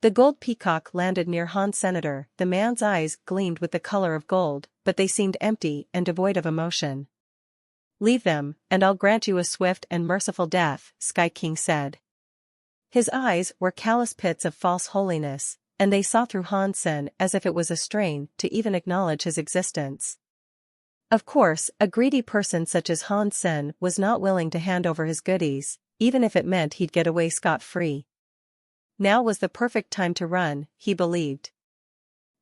The gold peacock landed near Han Senator. The man's eyes gleamed with the color of gold, but they seemed empty and devoid of emotion. "Leave them, and I'll grant you a swift and merciful death," Sky King said. His eyes were callous pits of false holiness, and they saw through Han Sen as if it was a strain to even acknowledge his existence. Of course, a greedy person such as Han Sen was not willing to hand over his goodies, even if it meant he'd get away scot-free. Now was the perfect time to run, he believed.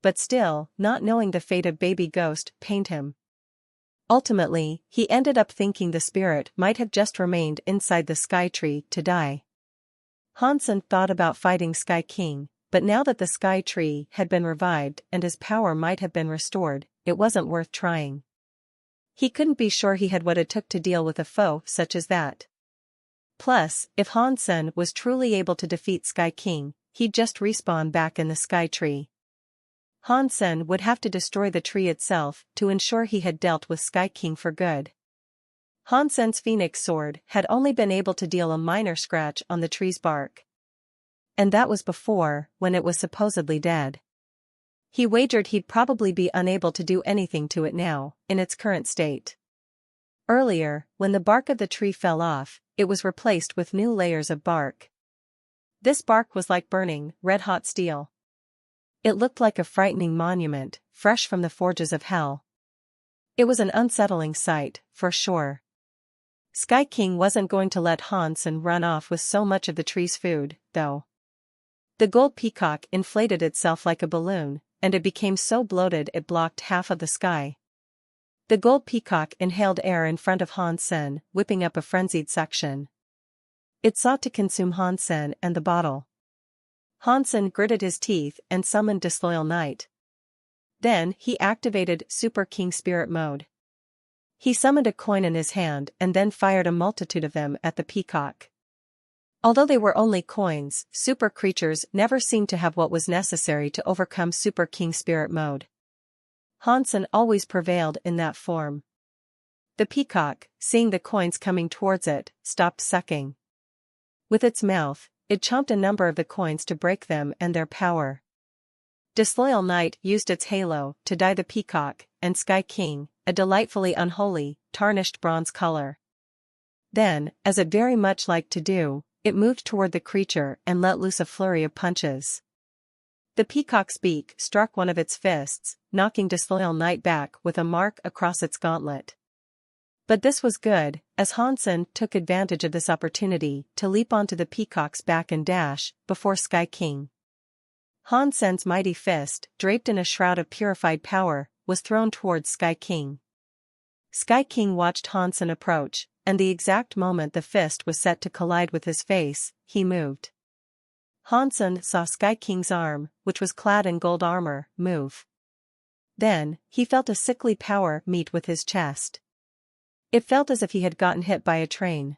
But still, not knowing the fate of baby ghost pained him. Ultimately, he ended up thinking the spirit might have just remained inside the sky tree to die. Han Sen thought about fighting Sky King, but now that the sky tree had been revived and his power might have been restored, it wasn't worth trying. He couldn't be sure he had what it took to deal with a foe such as that. Plus, if Han Sen was truly able to defeat Sky King, he'd just respawn back in the sky tree. Han Sen would have to destroy the tree itself to ensure he had dealt with Sky King for good. Han Sen's phoenix sword had only been able to deal a minor scratch on the tree's bark. And that was before, when it was supposedly dead. He wagered he'd probably be unable to do anything to it now, in its current state. Earlier, when the bark of the tree fell off, it was replaced with new layers of bark. This bark was like burning, red-hot steel. It looked like a frightening monument, fresh from the forges of hell. It was an unsettling sight, for sure. Sky King wasn't going to let Han Sen run off with so much of the tree's food, though. The gold peacock inflated itself like a balloon, and it became so bloated it blocked half of the sky. The gold peacock inhaled air in front of Han Sen, whipping up a frenzied suction. It sought to consume Han Sen and the bottle. Han Sen gritted his teeth and summoned Disloyal Knight. Then he activated Super King Spirit Mode. He summoned a coin in his hand and then fired a multitude of them at the peacock. Although they were only coins, super creatures never seemed to have what was necessary to overcome Super King Spirit Mode. Han Sen always prevailed in that form. The peacock, seeing the coins coming towards it, stopped sucking. With its mouth, it chomped a number of the coins to break them and their power. Disloyal Knight used its halo to dye the peacock and Sky King a delightfully unholy, tarnished bronze color. Then, as it very much liked to do, it moved toward the creature and let loose a flurry of punches. The peacock's beak struck one of its fists, knocking Disloyal Knight back with a mark across its gauntlet. But this was good, as Hansen took advantage of this opportunity to leap onto the peacock's back and dash before Sky King. Hansen's mighty fist, draped in a shroud of purified power, was thrown towards Sky King. Sky King watched Hansen approach, and the exact moment the fist was set to collide with his face, he moved. Hansen saw Sky King's arm, which was clad in gold armor, move. Then, he felt a sickly power meet with his chest. It felt as if he had gotten hit by a train.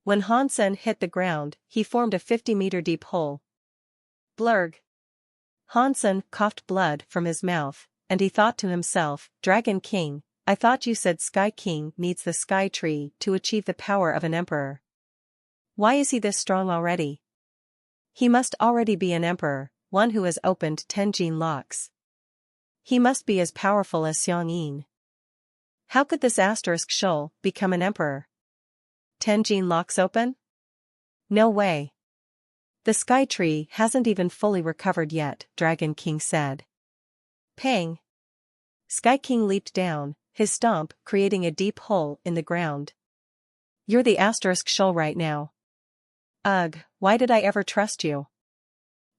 When Hansen hit the ground, he formed a 50-meter deep hole. Blurg. Hansen coughed blood from his mouth, and he thought to himself, Dragon King, I thought you said Sky King needs the Sky Tree to achieve the power of an emperor. Why is he this strong already? He must already be an emperor, one who has opened 10 gene locks. He must be as powerful as Xiang Yin. How could this asterisk shoal become an emperor? 10 gene locks open? No way. The Sky Tree hasn't even fully recovered yet, Dragon King said. Pang! Sky King leaped down, his stomp creating a deep hole in the ground. You're the asterisk shoal right now. Ugh, why did I ever trust you?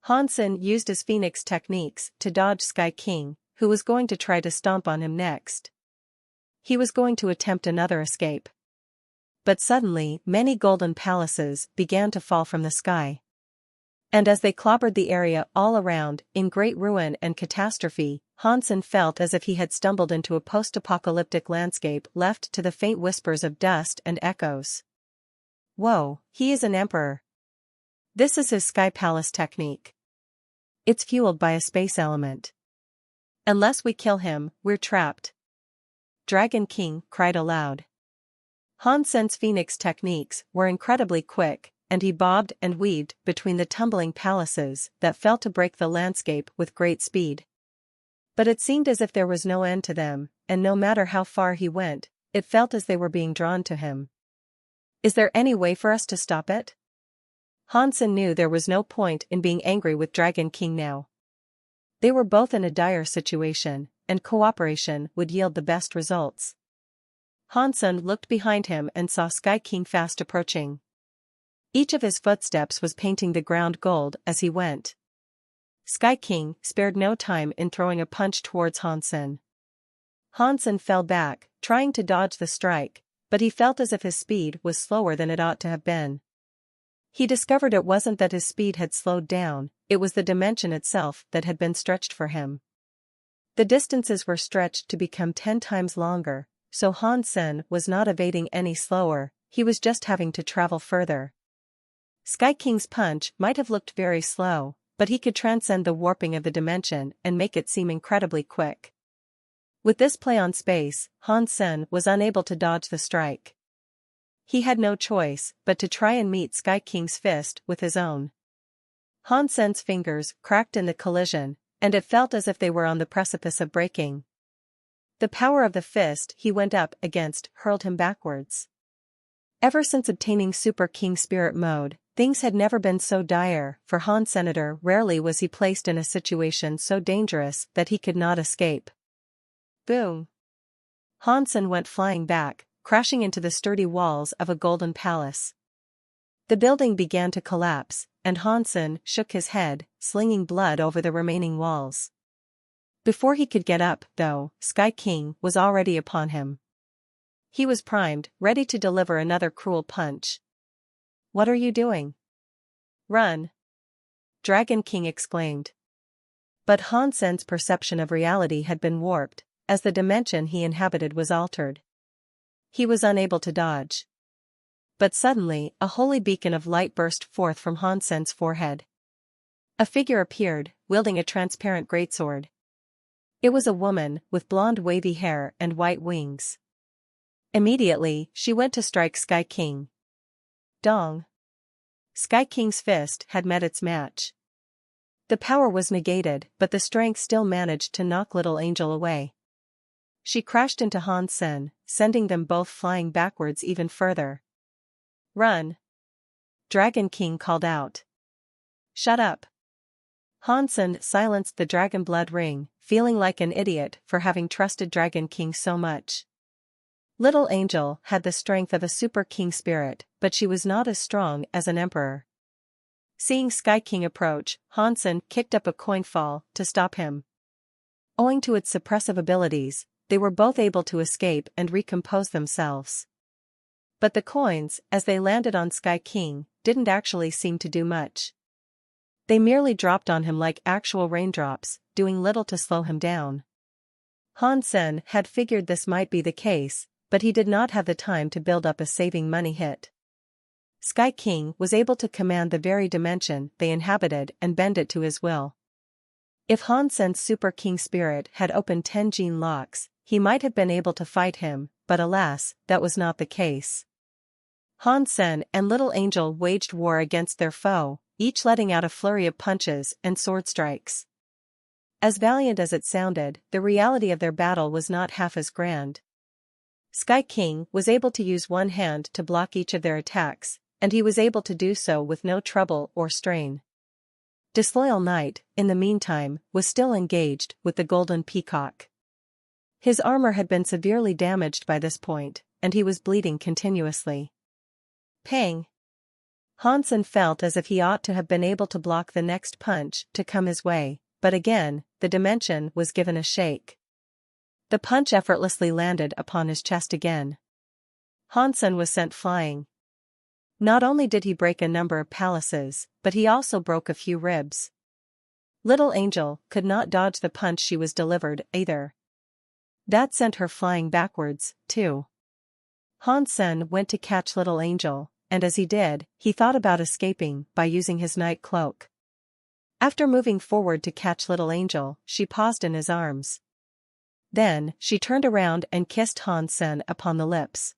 Hansen used his Phoenix techniques to dodge Sky King, who was going to try to stomp on him next. He was going to attempt another escape. But suddenly, many golden palaces began to fall from the sky. And as they clobbered the area all around, in great ruin and catastrophe, Hansen felt as if he had stumbled into a post-apocalyptic landscape left to the faint whispers of dust and echoes. Whoa, he is an emperor. This is his Sky Palace technique. It's fueled by a space element. Unless we kill him, we're trapped. Dragon King cried aloud. Hansen's Phoenix techniques were incredibly quick, and he bobbed and weaved between the tumbling palaces that fell to break the landscape with great speed. But it seemed as if there was no end to them, and no matter how far he went, it felt as they were being drawn to him. Is there any way for us to stop it? Hansen knew there was no point in being angry with Dragon King now. They were both in a dire situation, and cooperation would yield the best results. Hansen looked behind him and saw Sky King fast approaching. Each of his footsteps was painting the ground gold as he went. Sky King spared no time in throwing a punch towards Hansen. Hansen fell back, trying to dodge the strike, but he felt as if his speed was slower than it ought to have been. He discovered it wasn't that his speed had slowed down, it was the dimension itself that had been stretched for him. The distances were stretched to become 10 times longer, so Hansen was not evading any slower, he was just having to travel further. Sky King's punch might have looked very slow, but he could transcend the warping of the dimension and make it seem incredibly quick. With this play on space, Hansen was unable to dodge the strike. He had no choice but to try and meet Sky King's fist with his own. Hansen's fingers cracked in the collision, and it felt as if they were on the precipice of breaking. The power of the fist he went up against hurled him backwards. Ever since obtaining Super King Spirit mode, things had never been so dire for Han Senator. Rarely was he placed in a situation so dangerous that he could not escape. Boom! Hansen went flying back, crashing into the sturdy walls of a golden palace. The building began to collapse, and Hansen shook his head, slinging blood over the remaining walls. Before he could get up, though, Sky King was already upon him. He was primed, ready to deliver another cruel punch. "What are you doing?" "Run!" Dragon King exclaimed. But Hansen's perception of reality had been warped, as the dimension he inhabited was altered. He was unable to dodge. But suddenly, a holy beacon of light burst forth from Hansen's forehead. A figure appeared, wielding a transparent greatsword. It was a woman, with blonde wavy hair and white wings. Immediately, she went to strike Sky King. Dong! Sky King's fist had met its match. The power was negated, but the strength still managed to knock Little Angel away. She crashed into Hansen, sending them both flying backwards even further. "Run!" Dragon King called out. "Shut up!" Hansen silenced the dragon blood ring, feeling like an idiot for having trusted Dragon King so much. Little Angel had the strength of a super king spirit, but she was not as strong as an emperor. Seeing Sky King approach, Hansen kicked up a coin fall to stop him. Owing to its suppressive abilities, they were both able to escape and recompose themselves. But the coins, as they landed on Sky King, didn't actually seem to do much. They merely dropped on him like actual raindrops, doing little to slow him down. Hansen had figured this might be the case, but he did not have the time to build up a saving money hit. Sky King was able to command the very dimension they inhabited and bend it to his will. If Hansen's Super King spirit had opened 10 gene locks, he might have been able to fight him, but alas, that was not the case. Hansen and Little Angel waged war against their foe, each letting out a flurry of punches and sword strikes. As valiant as it sounded, the reality of their battle was not half as grand. Sky King was able to use one hand to block each of their attacks, and he was able to do so with no trouble or strain. Disloyal Knight, in the meantime, was still engaged with the Golden Peacock. His armor had been severely damaged by this point, and he was bleeding continuously. Pang! Hansen felt as if he ought to have been able to block the next punch to come his way, but again, the dimension was given a shake. The punch effortlessly landed upon his chest again. Hansen was sent flying. Not only did he break a number of palaces, but he also broke a few ribs. Little Angel could not dodge the punch she was delivered either. That sent her flying backwards, too. Hansen went to catch Little Angel, and as he did, he thought about escaping by using his night cloak. After moving forward to catch Little Angel, she paused in his arms. Then, she turned around and kissed Hansen upon the lips.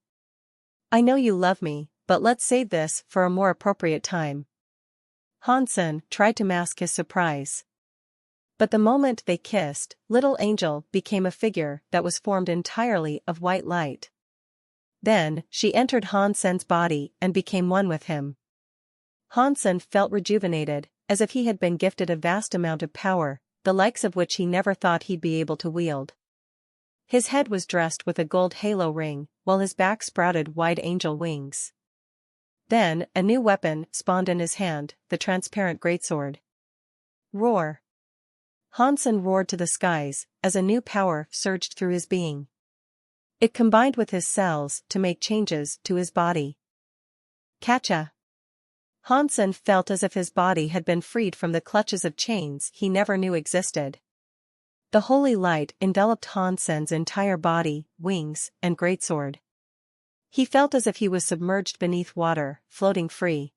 "I know you love me, but let's save this for a more appropriate time." Hansen tried to mask his surprise. But the moment they kissed, Little Angel became a figure that was formed entirely of white light. Then, she entered Hansen's body and became one with him. Hansen felt rejuvenated, as if he had been gifted a vast amount of power, the likes of which he never thought he'd be able to wield. His head was dressed with a gold halo ring, while his back sprouted wide angel wings. Then, a new weapon spawned in his hand, the transparent greatsword. Roar! Hansen roared to the skies, as a new power surged through his being. It combined with his cells to make changes to his body. Catcha! Hansen felt as if his body had been freed from the clutches of chains he never knew existed. The holy light enveloped Hansen's entire body, wings, and greatsword. He felt as if he was submerged beneath water, floating free.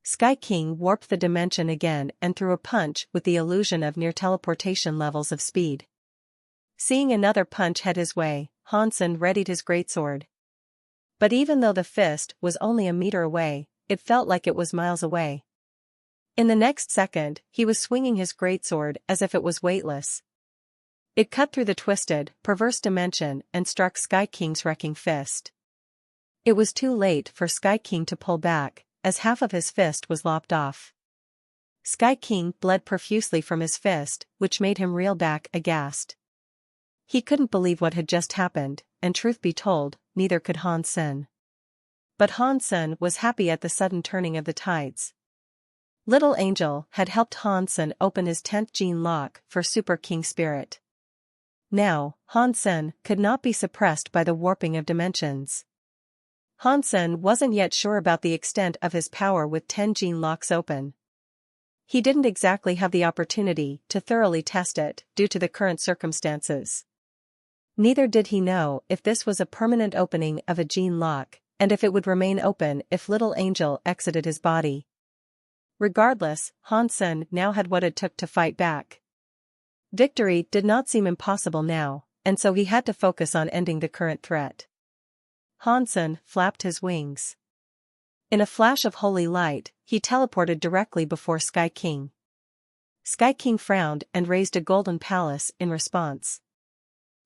Sky King warped the dimension again and threw a punch with the illusion of near teleportation levels of speed. Seeing another punch head his way, Hansen readied his greatsword. But even though the fist was only a meter away, it felt like it was miles away. In the next second, he was swinging his greatsword as if it was weightless. It cut through the twisted, perverse dimension and struck Sky King's wrecking fist. It was too late for Sky King to pull back, as half of his fist was lopped off. Sky King bled profusely from his fist, which made him reel back aghast. He couldn't believe what had just happened, and truth be told, neither could Hansen. But Hansen was happy at the sudden turning of the tides. Little Angel had helped Hansen open his 10th gene lock for Super King Spirit. Now, Hansen could not be suppressed by the warping of dimensions. Hansen wasn't yet sure about the extent of his power with 10 gene locks open. He didn't exactly have the opportunity to thoroughly test it due to the current circumstances. Neither did he know if this was a permanent opening of a gene lock, and if it would remain open if Little Angel exited his body. Regardless, Hansen now had what it took to fight back. Victory did not seem impossible now, and so he had to focus on ending the current threat. Hansen flapped his wings. In a flash of holy light, he teleported directly before Sky King. Sky King frowned and raised a golden palace in response.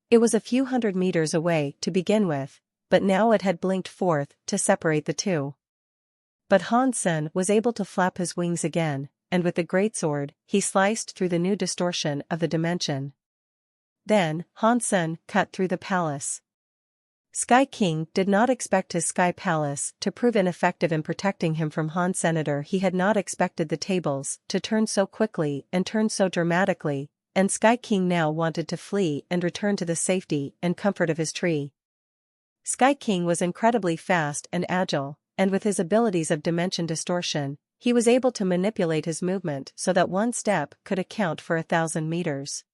It was a few hundred meters away to begin with, but now it had blinked forth to separate the two. But Hansen was able to flap his wings again, and with the greatsword, he sliced through the new distortion of the dimension. Then, Hansen cut through the palace. Sky King did not expect his Sky Palace to prove ineffective in protecting him from Han Senator. He had not expected the tables to turn so quickly and turn so dramatically, and Sky King now wanted to flee and return to the safety and comfort of his tree. Sky King was incredibly fast and agile, and with his abilities of dimension distortion, he was able to manipulate his movement so that one step could account for 1,000 meters.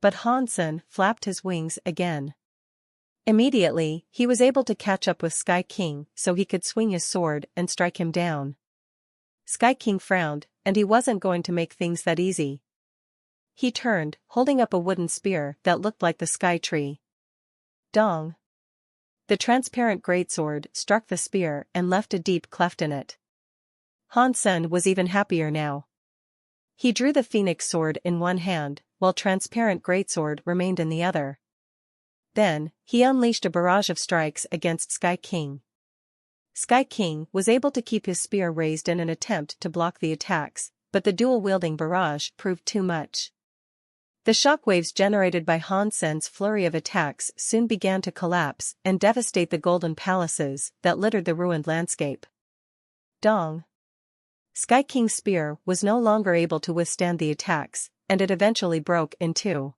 But Hansen flapped his wings again. Immediately, he was able to catch up with Sky King so he could swing his sword and strike him down. Sky King frowned, and he wasn't going to make things that easy. He turned, holding up a wooden spear that looked like the sky tree. Dong! The transparent greatsword struck the spear and left a deep cleft in it. Hansen was even happier now. He drew the phoenix sword in one hand, while transparent greatsword remained in the other. Then, he unleashed a barrage of strikes against Sky King. Sky King was able to keep his spear raised in an attempt to block the attacks, but the dual-wielding barrage proved too much. The shockwaves generated by Hansen's flurry of attacks soon began to collapse and devastate the golden palaces that littered the ruined landscape. Dong! Sky King's spear was no longer able to withstand the attacks, and it eventually broke in two.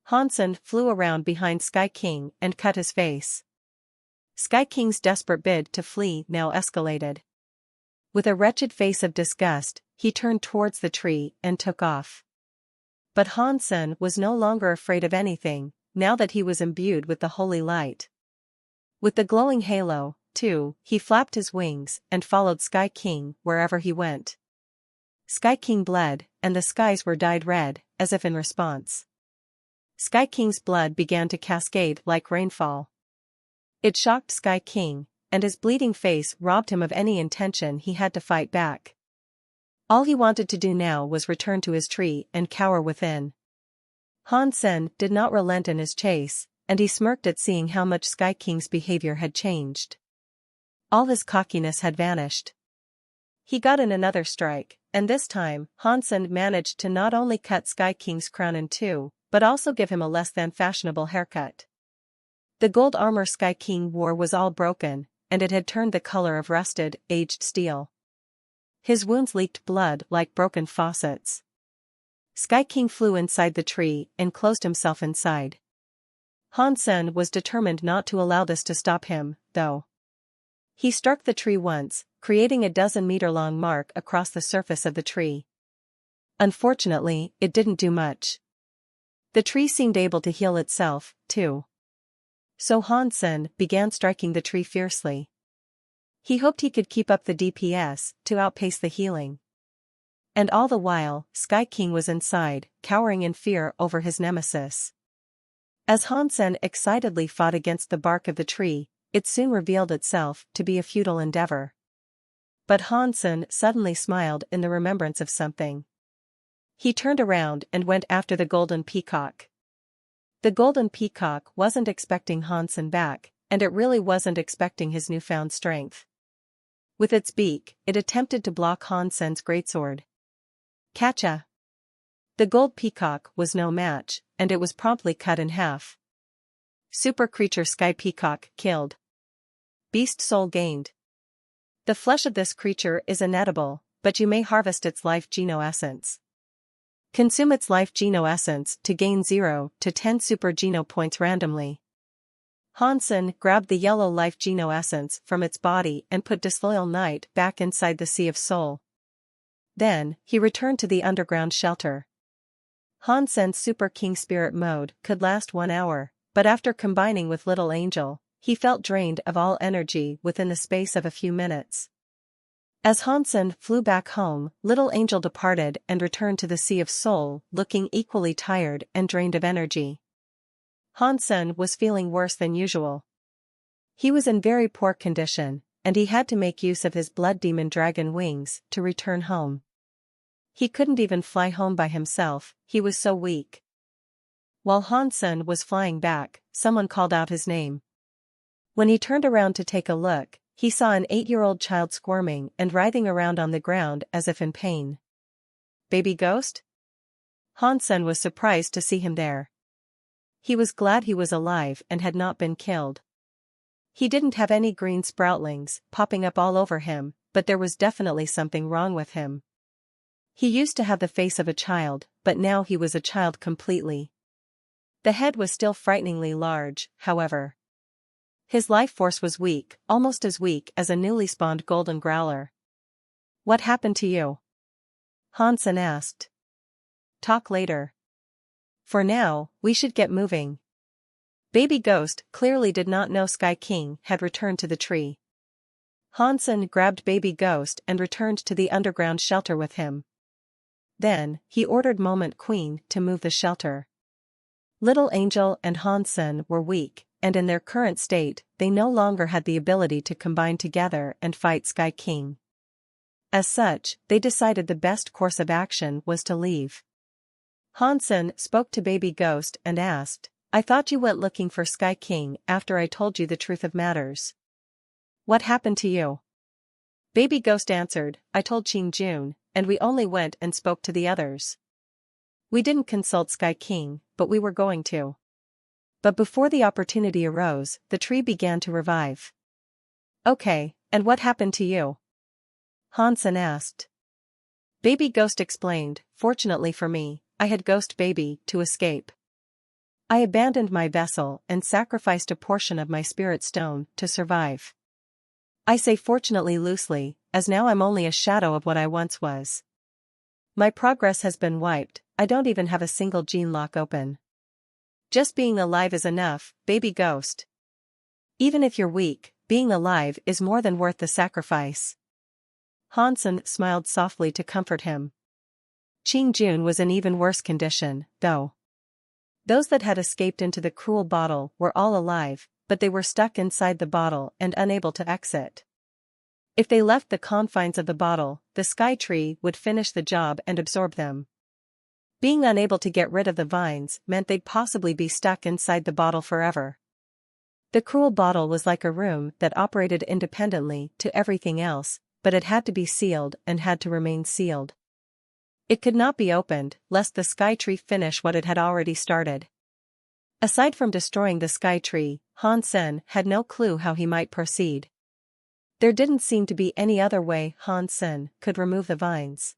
Hansen flew around behind Sky King and cut his face. Sky King's desperate bid to flee now escalated. With a wretched face of disgust, he turned towards the tree and took off. But Hansen was no longer afraid of anything, now that he was imbued with the holy light. With the glowing halo, too, he flapped his wings and followed Sky King wherever he went. Sky King bled, and the skies were dyed red, as if in response. Sky King's blood began to cascade like rainfall. It shocked Sky King, and his bleeding face robbed him of any intention he had to fight back. All he wanted to do now was return to his tree and cower within. Hansen did not relent in his chase, and he smirked at seeing how much Sky King's behavior had changed. All his cockiness had vanished. He got in another strike, and this time, Hansen managed to not only cut Sky King's crown in two, but also give him a less than fashionable haircut. The gold armor Sky King wore was all broken, and it had turned the color of rusted, aged steel. His wounds leaked blood like broken faucets. Sky King flew inside the tree and closed himself inside. Hansen was determined not to allow this to stop him, though. He struck the tree once, creating a 12-meter-long mark across the surface of the tree. Unfortunately, it didn't do much. The tree seemed able to heal itself, too. So Hansen began striking the tree fiercely. He hoped he could keep up the DPS to outpace the healing. And all the while, Sky King was inside, cowering in fear over his nemesis. As Hansen excitedly fought against the bark of the tree, it soon revealed itself to be a futile endeavor. But Hansen suddenly smiled in the remembrance of something. He turned around and went after the golden peacock. The golden peacock wasn't expecting Hansen back, and it really wasn't expecting his newfound strength. With its beak, it attempted to block Hansen's greatsword. Catcha! The gold peacock was no match, and it was promptly cut in half. Super creature Sky Peacock killed. Beast soul gained. The flesh of this creature is inedible, but you may harvest its life geno essence. Consume its life geno essence to gain 0 to 10 super geno points randomly. Hansen grabbed the yellow life geno essence from its body and put Disloyal Knight back inside the Sea of Soul. Then, he returned to the underground shelter. Hansen's Super King Spirit mode could last 1 hour, but after combining with Little Angel, he felt drained of all energy within the space of a few minutes. As Hansen flew back home, Little Angel departed and returned to the Sea of Soul, looking equally tired and drained of energy. Hansen was feeling worse than usual. He was in very poor condition, and he had to make use of his Blood Demon Dragon wings to return home. He couldn't even fly home by himself, he was so weak. While Hansen was flying back, someone called out his name. When he turned around to take a look, he saw an 8-year-old child squirming and writhing around on the ground as if in pain. baby ghost?" Hansen was surprised to see him there. He was glad he was alive and had not been killed. He didn't have any green sproutlings popping up all over him, but there was definitely something wrong with him. He used to have the face of a child, but now he was a child completely. The head was still frighteningly large, however. His life force was weak, almost as weak as a newly spawned golden growler. "What happened to you?" Hansen asked. "Talk later. For now, we should get moving." Baby Ghost clearly did not know Sky King had returned to the tree. Hansen grabbed Baby Ghost and returned to the underground shelter with him. Then, he ordered Moment Queen to move the shelter. Little Angel and Hansen were weak, and in their current state, they no longer had the ability to combine together and fight Sky King. As such, they decided the best course of action was to leave. Hansen spoke to Baby Ghost and asked, "I thought you went looking for Sky King after I told you the truth of matters. What happened to you?" Baby Ghost answered, "I told Qing Jun, and we only went and spoke to the others. We didn't consult Sky King, but we were going to. But before the opportunity arose, the tree began to revive." "Okay, and what happened to you?" Hansen asked. Baby Ghost explained, "Fortunately for me, I had Ghost Baby to escape. I abandoned my vessel and sacrificed a portion of my spirit stone to survive. I say fortunately loosely, as now I'm only a shadow of what I once was. My progress has been wiped, I don't even have a single gene lock open. Just being alive is enough, Baby Ghost. Even if you're weak, being alive is more than worth the sacrifice." Hansen smiled softly to comfort him. Qing Jun was in even worse condition, though. Those that had escaped into the cruel bottle were all alive, but they were stuck inside the bottle and unable to exit. If they left the confines of the bottle, the Sky Tree would finish the job and absorb them. Being unable to get rid of the vines meant they'd possibly be stuck inside the bottle forever. The cruel bottle was like a room that operated independently to everything else, but it had to be sealed and had to remain sealed. It could not be opened, lest the Sky Tree finish what it had already started. Aside from destroying the Sky Tree, Hansen had no clue how he might proceed. There didn't seem to be any other way Hansen could remove the vines.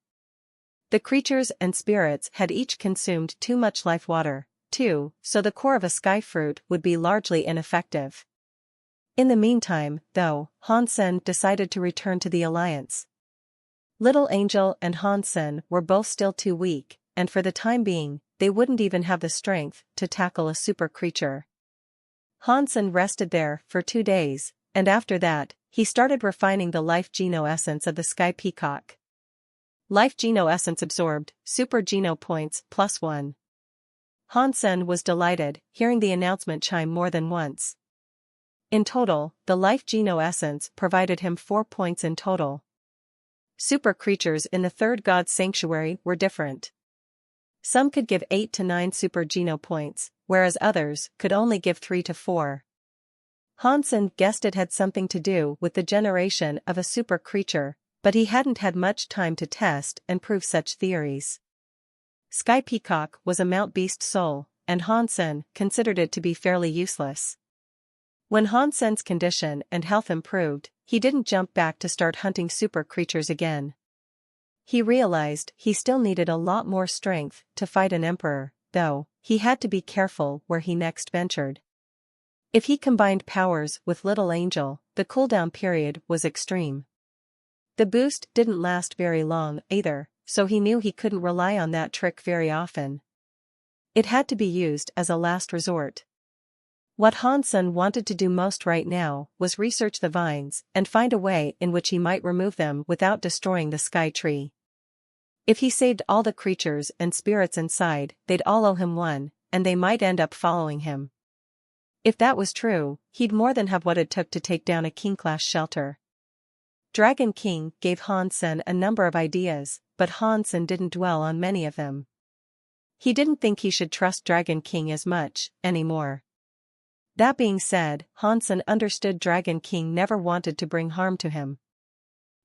The creatures and spirits had each consumed too much life water, too, so the core of a sky fruit would be largely ineffective. In the meantime, though, Hansen decided to return to the Alliance. Little Angel and Hansen were both still too weak, and for the time being, they wouldn't even have the strength to tackle a super creature. Hansen rested there for 2 days, and after that, he started refining the life geno essence of the Sky Peacock. Life geno essence absorbed, super geno points +1. Hansen was delighted, hearing the announcement chime more than once. In total, the life geno essence provided him 4 points in total. Super creatures in the Third God Sanctuary were different. Some could give 8 to 9 super geno points, whereas others could only give 3 to 4. Hansen guessed it had something to do with the generation of a super creature, but he hadn't had much time to test and prove such theories. Sky Peacock was a Mount Beast soul, and Hansen considered it to be fairly useless. When Hansen's condition and health improved, he didn't jump back to start hunting super creatures again. He realized he still needed a lot more strength to fight an emperor, though he had to be careful where he next ventured. If he combined powers with Little Angel, the cooldown period was extreme. The boost didn't last very long either, so he knew he couldn't rely on that trick very often. It had to be used as a last resort. What Hansen wanted to do most right now was research the vines and find a way in which he might remove them without destroying the Sky Tree. If he saved all the creatures and spirits inside, they'd all owe him one, and they might end up following him. If that was true, he'd more than have what it took to take down a King-class shelter. Dragon King gave Hansen a number of ideas, but Hansen didn't dwell on many of them. He didn't think he should trust Dragon King as much anymore. That being said, Hansen understood Dragon King never wanted to bring harm to him.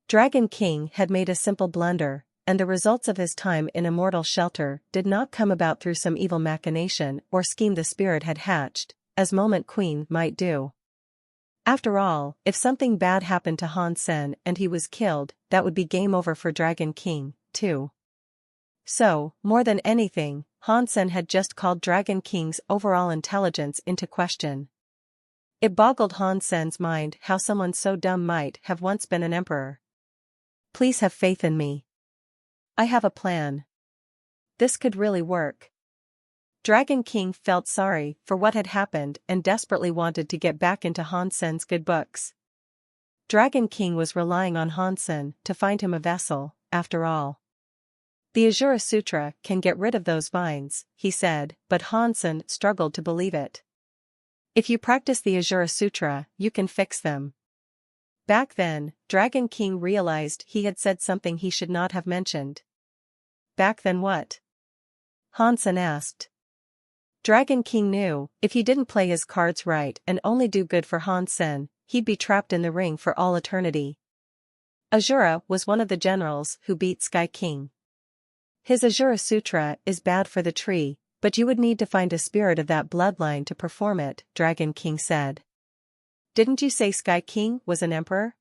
Dragon King had made a simple blunder, and the results of his time in Immortal shelter did not come about through some evil machination or scheme the spirit had hatched, as Moment Queen might do. After all, if something bad happened to Han Sen and he was killed, that would be game over for Dragon King, too. So, more than anything, Han Sen had just called Dragon King's overall intelligence into question. It boggled Han Sen's mind how someone so dumb might have once been an emperor. Please have faith in me. I have a plan. This could really work. Dragon King felt sorry for what had happened and desperately wanted to get back into Han Sen's good books. Dragon King was relying on Han Sen to find him a vessel, after all. The Azura Sutra can get rid of those vines, he said, but Han Sen struggled to believe it. If you practice the Azura Sutra, you can fix them. Back then, Dragon King realized he had said something he should not have mentioned. Back then what? Han Sen asked. Dragon King knew, if he didn't play his cards right and only do good for Han Sen, he'd be trapped in the ring for all eternity. Azura was one of the generals who beat Sky King. His Azura Sutra is bad for the tree, but you would need to find a spirit of that bloodline to perform it, Dragon King said. Didn't you say Sky King was an emperor?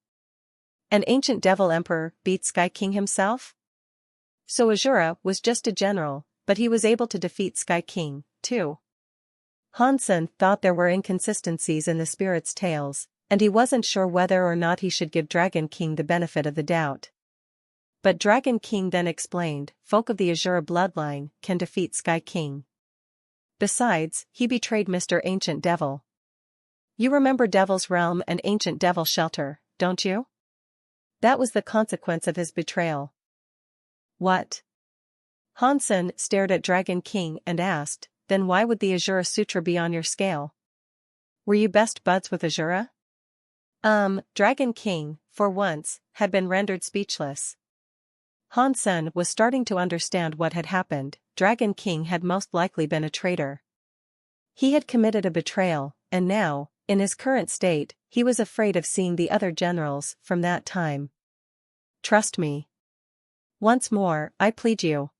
An ancient devil emperor beat Sky King himself? So Azura was just a general, but he was able to defeat Sky King, too. Han Sen thought there were inconsistencies in the spirit's tales, and he wasn't sure whether or not he should give Dragon King the benefit of the doubt. But Dragon King then explained, folk of the Azura bloodline can defeat Sky King. Besides, he betrayed Mr. Ancient Devil. You remember Devil's Realm and Ancient Devil Shelter, don't you? That was the consequence of his betrayal. What? Han Sen stared at Dragon King and asked, then why would the Azura Sutra be on your scale? Were you best buds with Azura? Dragon King, for once, had been rendered speechless. Han Sen was starting to understand what had happened. Dragon King had most likely been a traitor. He had committed a betrayal, and now, in his current state, he was afraid of seeing the other generals from that time. Trust me. Once more, I plead you.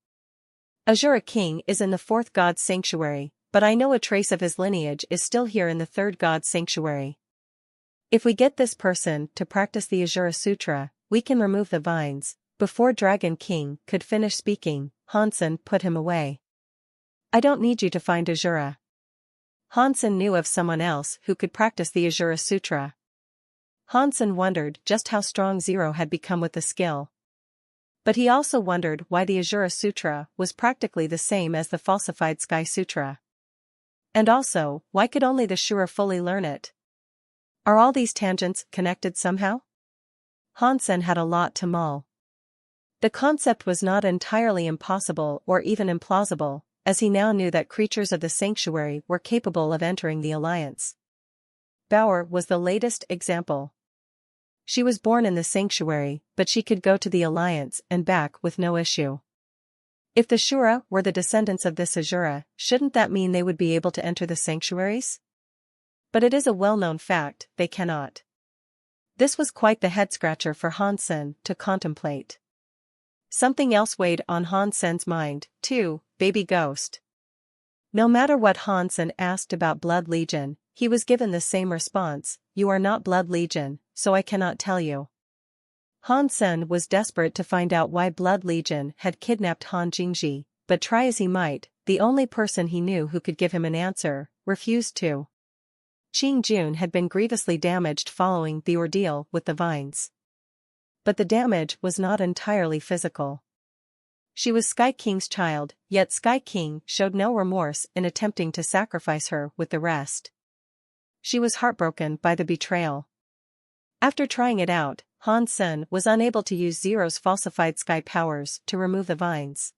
Azura King is in the fourth god's sanctuary, but I know a trace of his lineage is still here in the third god's sanctuary. If we get this person to practice the Azura Sutra, we can remove the vines. Before Dragon King could finish speaking, Han Sen put him away. I don't need you to find Azura. Han Sen knew of someone else who could practice the Azura Sutra. Han Sen wondered just how strong Zero had become with the skill. But he also wondered why the Azura Sutra was practically the same as the falsified Sky Sutra. And also, why could only the Shura fully learn it? Are all these tangents connected somehow? Han Sen had a lot to mull. The concept was not entirely impossible or even implausible, as he now knew that creatures of the sanctuary were capable of entering the alliance. Bauer was the latest example. She was born in the sanctuary, but she could go to the alliance and back with no issue. If the Shura were the descendants of this Azura, shouldn't that mean they would be able to enter the sanctuaries? But it is a well-known fact, they cannot. This was quite the head-scratcher for Han Sen to contemplate. Something else weighed on Han Sen's mind, too, Baby Ghost. No matter what Han Sen asked about Blood Legion, he was given the same response, you are not Blood Legion, so I cannot tell you. Han Sen was desperate to find out why Blood Legion had kidnapped Han Jingji, but try as he might, the only person he knew who could give him an answer, refused to. Qing Jun had been grievously damaged following the ordeal with the vines. But the damage was not entirely physical. She was Sky King's child, yet Sky King showed no remorse in attempting to sacrifice her with the rest. She was heartbroken by the betrayal. After trying it out, Han Sen was unable to use Zero's falsified sky powers to remove the vines.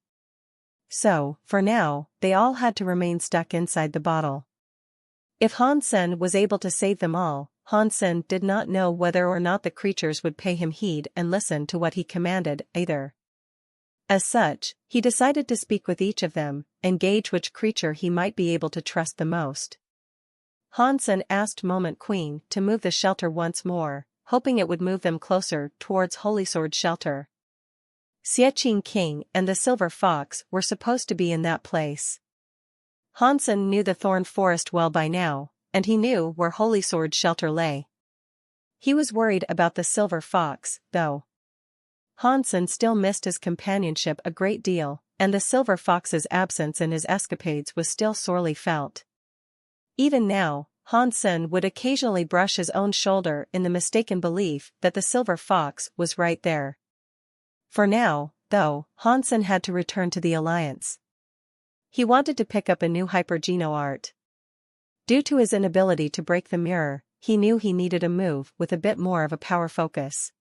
So, for now, they all had to remain stuck inside the bottle. If Han Sen was able to save them all, Han Sen did not know whether or not the creatures would pay him heed and listen to what he commanded, either. As such, he decided to speak with each of them, and gauge which creature he might be able to trust the most. Han Sen asked Moment Queen to move the shelter once more, hoping it would move them closer towards Holy Sword Shelter. Xieqing King and the Silver Fox were supposed to be in that place. Hansen knew the thorn forest well by now, and he knew where Holy Sword's shelter lay. He was worried about the Silver Fox, though. Hansen still missed his companionship a great deal, and the Silver Fox's absence in his escapades was still sorely felt. Even now, Hansen would occasionally brush his own shoulder in the mistaken belief that the Silver Fox was right there. For now, though, Hansen had to return to the Alliance. He wanted to pick up a new Hypergeno art. Due to his inability to break the mirror, he knew he needed a move with a bit more of a power focus.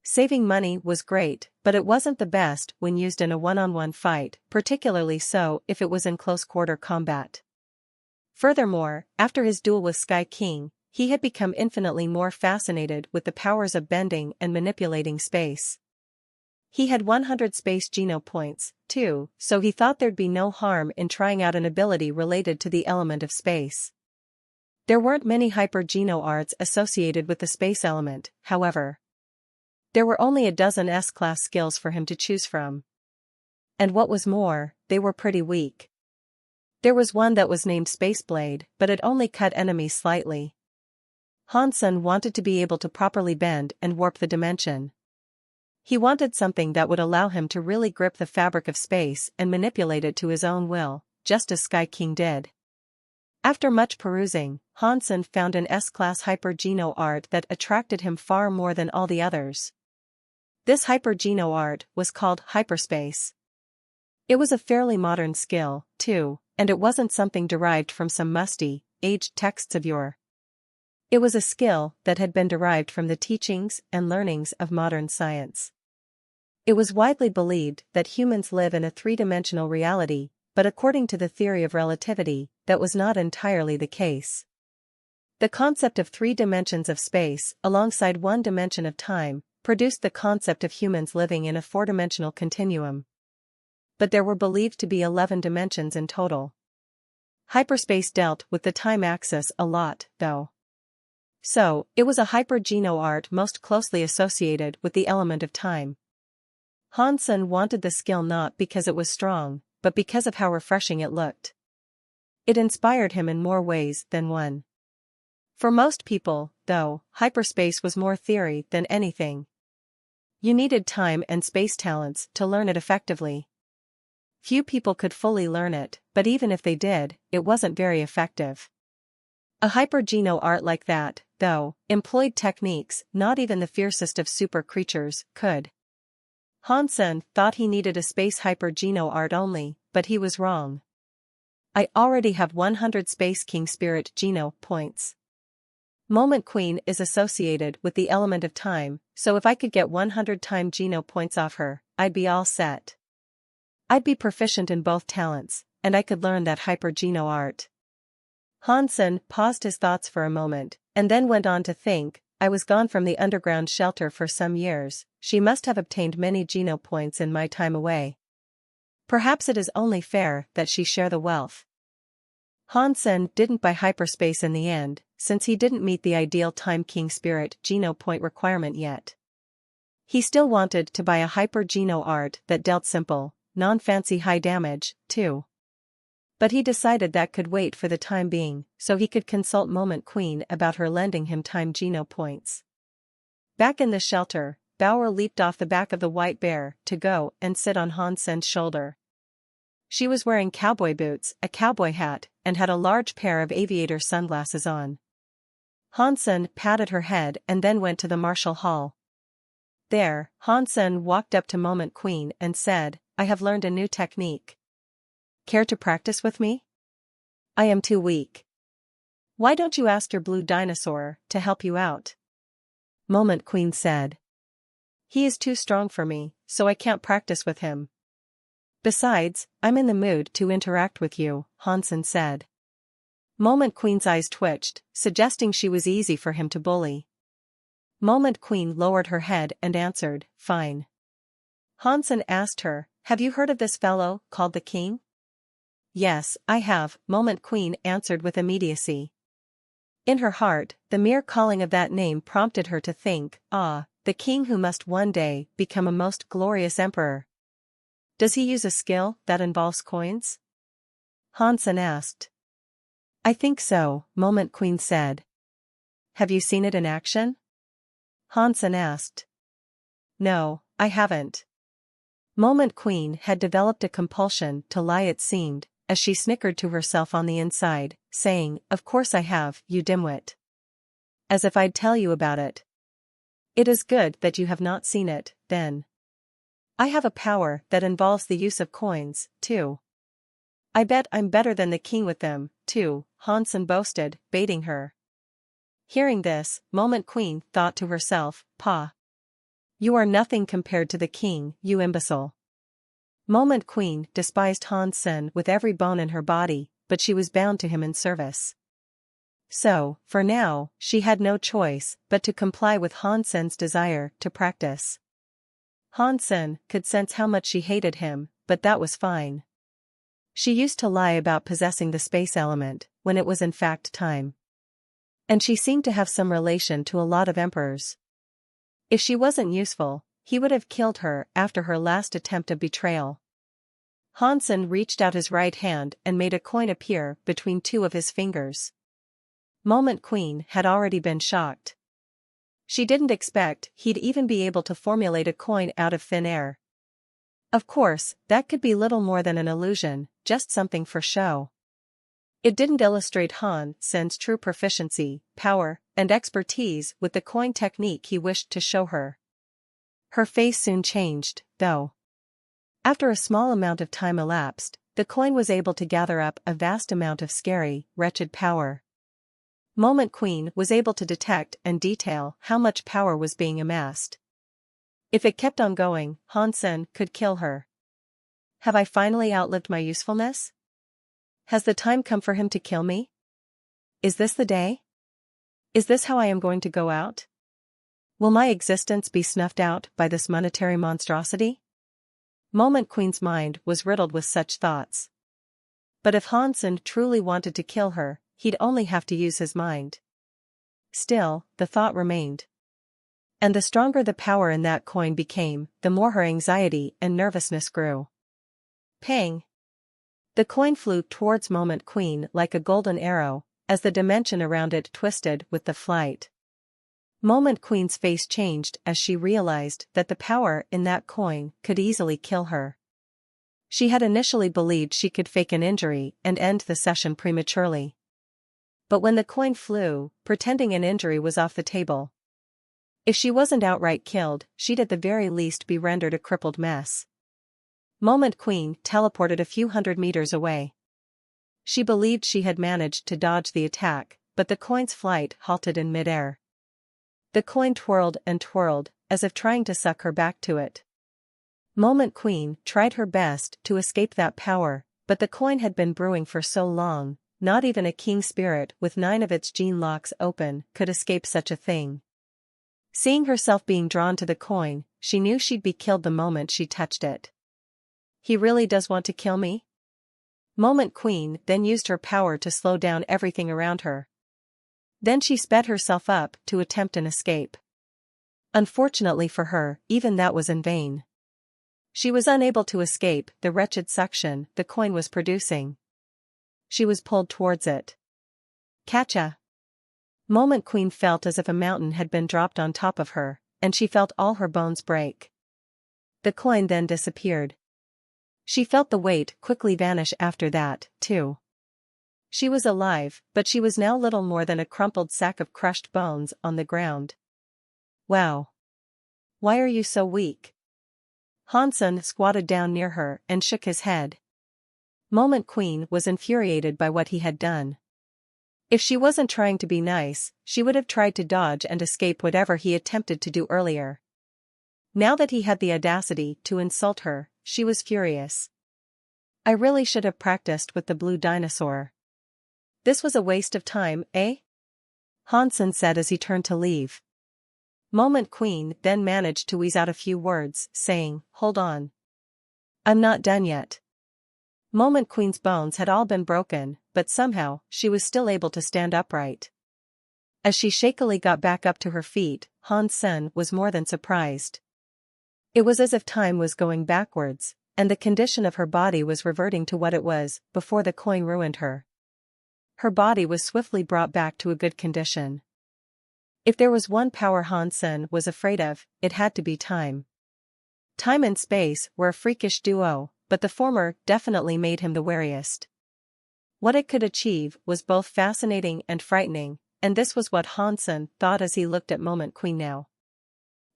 Saving money was great, but it wasn't the best when used in a one-on-one fight, particularly so if it was in close-quarter combat. Furthermore, after his duel with Sky King, he had become infinitely more fascinated with the powers of bending and manipulating space. He had 100 space geno points, too, so he thought there'd be no harm in trying out an ability related to the element of space. There weren't many Hypergeno arts associated with the space element, however. There were only a dozen S-class skills for him to choose from. And what was more, they were pretty weak. There was one that was named Space Blade, but it only cut enemies slightly. Hansen wanted to be able to properly bend and warp the dimension. He wanted something that would allow him to really grip the fabric of space and manipulate it to his own will, just as Sky King did. After much perusing, Hansen found an S-class Hypergeno art that attracted him far more than all the others. This Hypergeno art was called Hyperspace. It was a fairly modern skill, too, and it wasn't something derived from some musty, aged texts of yore. It was a skill that had been derived from the teachings and learnings of modern science. It was widely believed that humans live in a three-dimensional reality, but according to the theory of relativity, that was not entirely the case. The concept of 3 dimensions of space, alongside 1 dimension of time, produced the concept of humans living in a 4-dimensional continuum. But there were believed to be 11 dimensions in total. Hyperspace dealt with the time axis a lot, though. So, it was a Hypergeno art most closely associated with the element of time. Hansen wanted the skill not because it was strong, but because of how refreshing it looked. It inspired him in more ways than one. For most people, though, hyperspace was more theory than anything. You needed time and space talents to learn it effectively. Few people could fully learn it, but even if they did, it wasn't very effective. A Hypergeno art like that, though, employed techniques not even the fiercest of super creatures could. Hansen thought he needed a space Hypergeno art only, but he was wrong. I already have 100 Space King Spirit Geno points. Moment Queen is associated with the element of time, so if I could get 100 time Geno points off her, I'd be all set. I'd be proficient in both talents, and I could learn that Hypergeno art. Hansen paused his thoughts for a moment, and then went on to think, I was gone from the underground shelter for some years, she must have obtained many Geno points in my time away. Perhaps it is only fair that she share the wealth. Hansen didn't buy hyperspace in the end, since he didn't meet the ideal Time King Spirit Geno point requirement yet. He still wanted to buy a Hypergeno art that dealt simple, non-fancy high damage, too. But he decided that could wait for the time being, so he could consult Moment Queen about her lending him time Geno points. Back in the shelter, Bauer leaped off the back of the white bear to go and sit on Hansen's shoulder. She was wearing cowboy boots, a cowboy hat, and had a large pair of aviator sunglasses on. Hansen patted her head and then went to the martial hall. There, Hansen walked up to Moment Queen and said, I have learned a new technique. Care to practice with me? I am too weak. Why don't you ask your blue dinosaur to help you out? Moment Queen said. He is too strong for me, so I can't practice with him. Besides, I'm in the mood to interact with you, Hansen said. Moment Queen's eyes twitched, suggesting she was easy for him to bully. Moment Queen lowered her head and answered, fine. Hansen asked her, have you heard of this fellow called the King? Yes, I have, Moment Queen answered with immediacy. In her heart, the mere calling of that name prompted her to think, the king who must one day become a most glorious emperor. Does he use a skill that involves coins? Hansen asked. I think so, Moment Queen said. Have you seen it in action? Hansen asked. No, I haven't. Moment Queen had developed a compulsion to lie, it seemed, as she snickered to herself on the inside, saying, Of course I have, you dimwit. As if I'd tell you about it. It is good that you have not seen it, then. I have a power that involves the use of coins, too. I bet I'm better than the king with them, too, Hansen boasted, baiting her. Hearing this, Moment Queen thought to herself, Pa. You are nothing compared to the king, you imbecile. Moment Queen despised Hansen with every bone in her body, but she was bound to him in service. So, for now, she had no choice but to comply with Hansen's desire to practice. Hansen could sense how much she hated him, but that was fine. She used to lie about possessing the space element, when it was in fact time. And she seemed to have some relation to a lot of emperors. If she wasn't useful, he would have killed her after her last attempt of betrayal. Hansen reached out his right hand and made a coin appear between two of his fingers. Moment Queen had already been shocked. She didn't expect he'd even be able to formulate a coin out of thin air. Of course, that could be little more than an illusion, just something for show. It didn't illustrate Hansen's true proficiency, power, and expertise with the coin technique he wished to show her. Her face soon changed, though. After a small amount of time elapsed, the coin was able to gather up a vast amount of scary, wretched power. Moment Queen was able to detect and detail how much power was being amassed. If it kept on going, Hansen could kill her. Have I finally outlived my usefulness? Has the time come for him to kill me? Is this the day? Is this how I am going to go out? Will my existence be snuffed out by this monetary monstrosity? Moment Queen's mind was riddled with such thoughts. But if Hansen truly wanted to kill her, he'd only have to use his mind. Still, the thought remained. And the stronger the power in that coin became, the more her anxiety and nervousness grew. Pang! The coin flew towards Moment Queen like a golden arrow, as the dimension around it twisted with the flight. Moment Queen's face changed as she realized that the power in that coin could easily kill her. She had initially believed she could fake an injury and end the session prematurely. But when the coin flew, pretending an injury was off the table. If she wasn't outright killed, she'd at the very least be rendered a crippled mess. Moment Queen teleported a few hundred meters away. She believed she had managed to dodge the attack, but the coin's flight halted in midair. The coin twirled and twirled, as if trying to suck her back to it. Moment Queen tried her best to escape that power, but the coin had been brewing for so long, not even a king spirit with 9 of its gene locks open could escape such a thing. Seeing herself being drawn to the coin, she knew she'd be killed the moment she touched it. He really does want to kill me? Moment Queen then used her power to slow down everything around her. Then she sped herself up to attempt an escape. Unfortunately for her, even that was in vain. She was unable to escape the wretched suction the coin was producing. She was pulled towards it. Catcha! Moment Queen felt as if a mountain had been dropped on top of her, and she felt all her bones break. The coin then disappeared. She felt the weight quickly vanish after that, too. She was alive, but she was now little more than a crumpled sack of crushed bones on the ground. Wow! Why are you so weak? Hansen squatted down near her and shook his head. Moment Queen was infuriated by what he had done. If she wasn't trying to be nice, she would have tried to dodge and escape whatever he attempted to do earlier. Now that he had the audacity to insult her, she was furious. I really should have practiced with the blue dinosaur. This was a waste of time, eh? Hansen said as he turned to leave. Moment Queen then managed to wheeze out a few words, saying, Hold on. I'm not done yet. Moment Queen's bones had all been broken, but somehow, she was still able to stand upright. As she shakily got back up to her feet, Han Sen was more than surprised. It was as if time was going backwards, and the condition of her body was reverting to what it was before the coin ruined her. Her body was swiftly brought back to a good condition. If there was one power Han Sen was afraid of, it had to be time. Time and space were a freakish duo, but the former definitely made him the wariest. What it could achieve was both fascinating and frightening, and this was what Han Sen thought as he looked at Moment Queen now.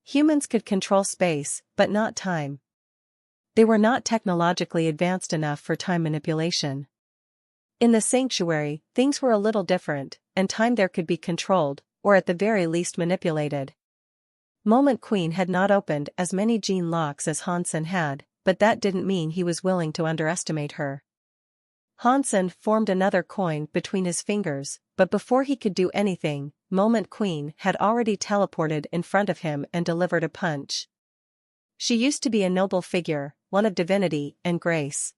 Humans could control space, but not time. They were not technologically advanced enough for time manipulation. In the sanctuary, things were a little different, and time there could be controlled, or at the very least manipulated. Moment Queen had not opened as many gene locks as Han Sen had, but that didn't mean he was willing to underestimate her. Han Sen formed another coin between his fingers, but before he could do anything, Moment Queen had already teleported in front of him and delivered a punch. She used to be a noble figure, one of divinity and grace.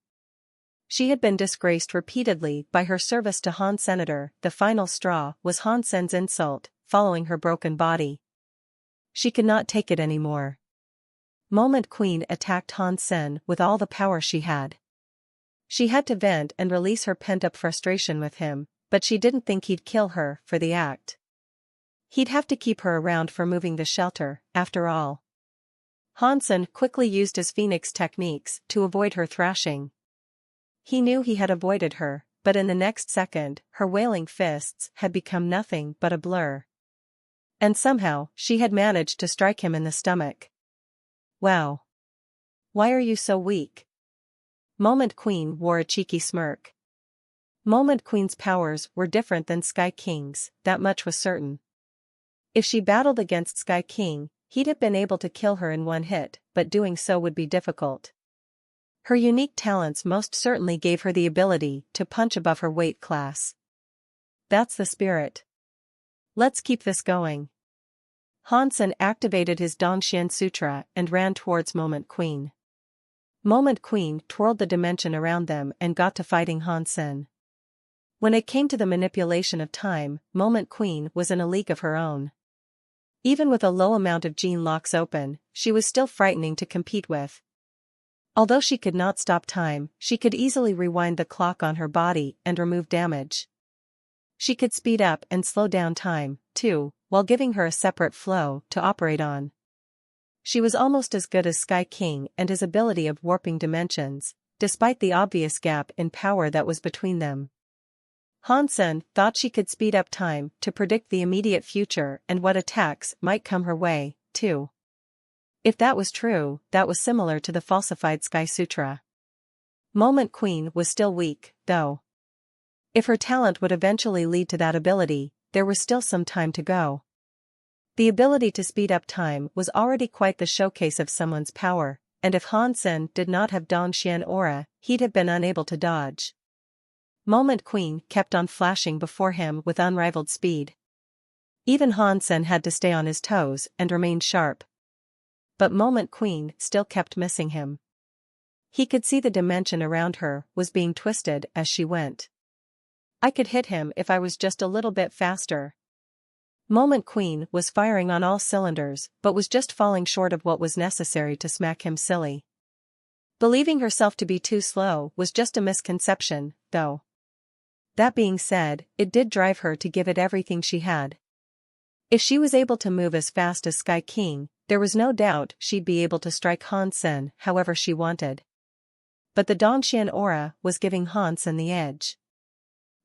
She had been disgraced repeatedly by her service to Han Senator. The final straw was Han Sen's insult, following her broken body. She could not take it anymore. Moment Queen attacked Han Sen with all the power she had. She had to vent and release her pent-up frustration with him, but she didn't think he'd kill her for the act. He'd have to keep her around for moving the shelter, after all. Han Sen quickly used his phoenix techniques to avoid her thrashing. He knew he had avoided her, but in the next second, her wailing fists had become nothing but a blur. And somehow, she had managed to strike him in the stomach. Wow. Why are you so weak? Moment Queen wore a cheeky smirk. Moment Queen's powers were different than Sky King's, that much was certain. If she battled against Sky King, he'd have been able to kill her in one hit, but doing so would be difficult. Her unique talents most certainly gave her the ability to punch above her weight class. That's the spirit. Let's keep this going. Han Sen activated his Dongxian Sutra and ran towards Moment Queen. Moment Queen twirled the dimension around them and got to fighting Han Sen. When it came to the manipulation of time, Moment Queen was in a league of her own. Even with a low amount of gene locks open, she was still frightening to compete with. Although she could not stop time, she could easily rewind the clock on her body and remove damage. She could speed up and slow down time, too, while giving her a separate flow to operate on. She was almost as good as Sky King and his ability of warping dimensions, despite the obvious gap in power that was between them. Han Sen thought she could speed up time to predict the immediate future and what attacks might come her way, too. If that was true, that was similar to the falsified Sky Sutra. Moment Queen was still weak, though. If her talent would eventually lead to that ability, there was still some time to go. The ability to speed up time was already quite the showcase of someone's power, and if Han Sen did not have Dongxian aura, he'd have been unable to dodge. Moment Queen kept on flashing before him with unrivaled speed. Even Han Sen had to stay on his toes and remain sharp. But Moment Queen still kept missing him. He could see the dimension around her was being twisted as she went. I could hit him if I was just a little bit faster. Moment Queen was firing on all cylinders but was just falling short of what was necessary to smack him silly. Believing herself to be too slow was just a misconception, though. That being said, it did drive her to give it everything she had. If she was able to move as fast as Sky King, there was no doubt she'd be able to strike Han Sen however she wanted. But the Dongxian aura was giving Han Sen the edge.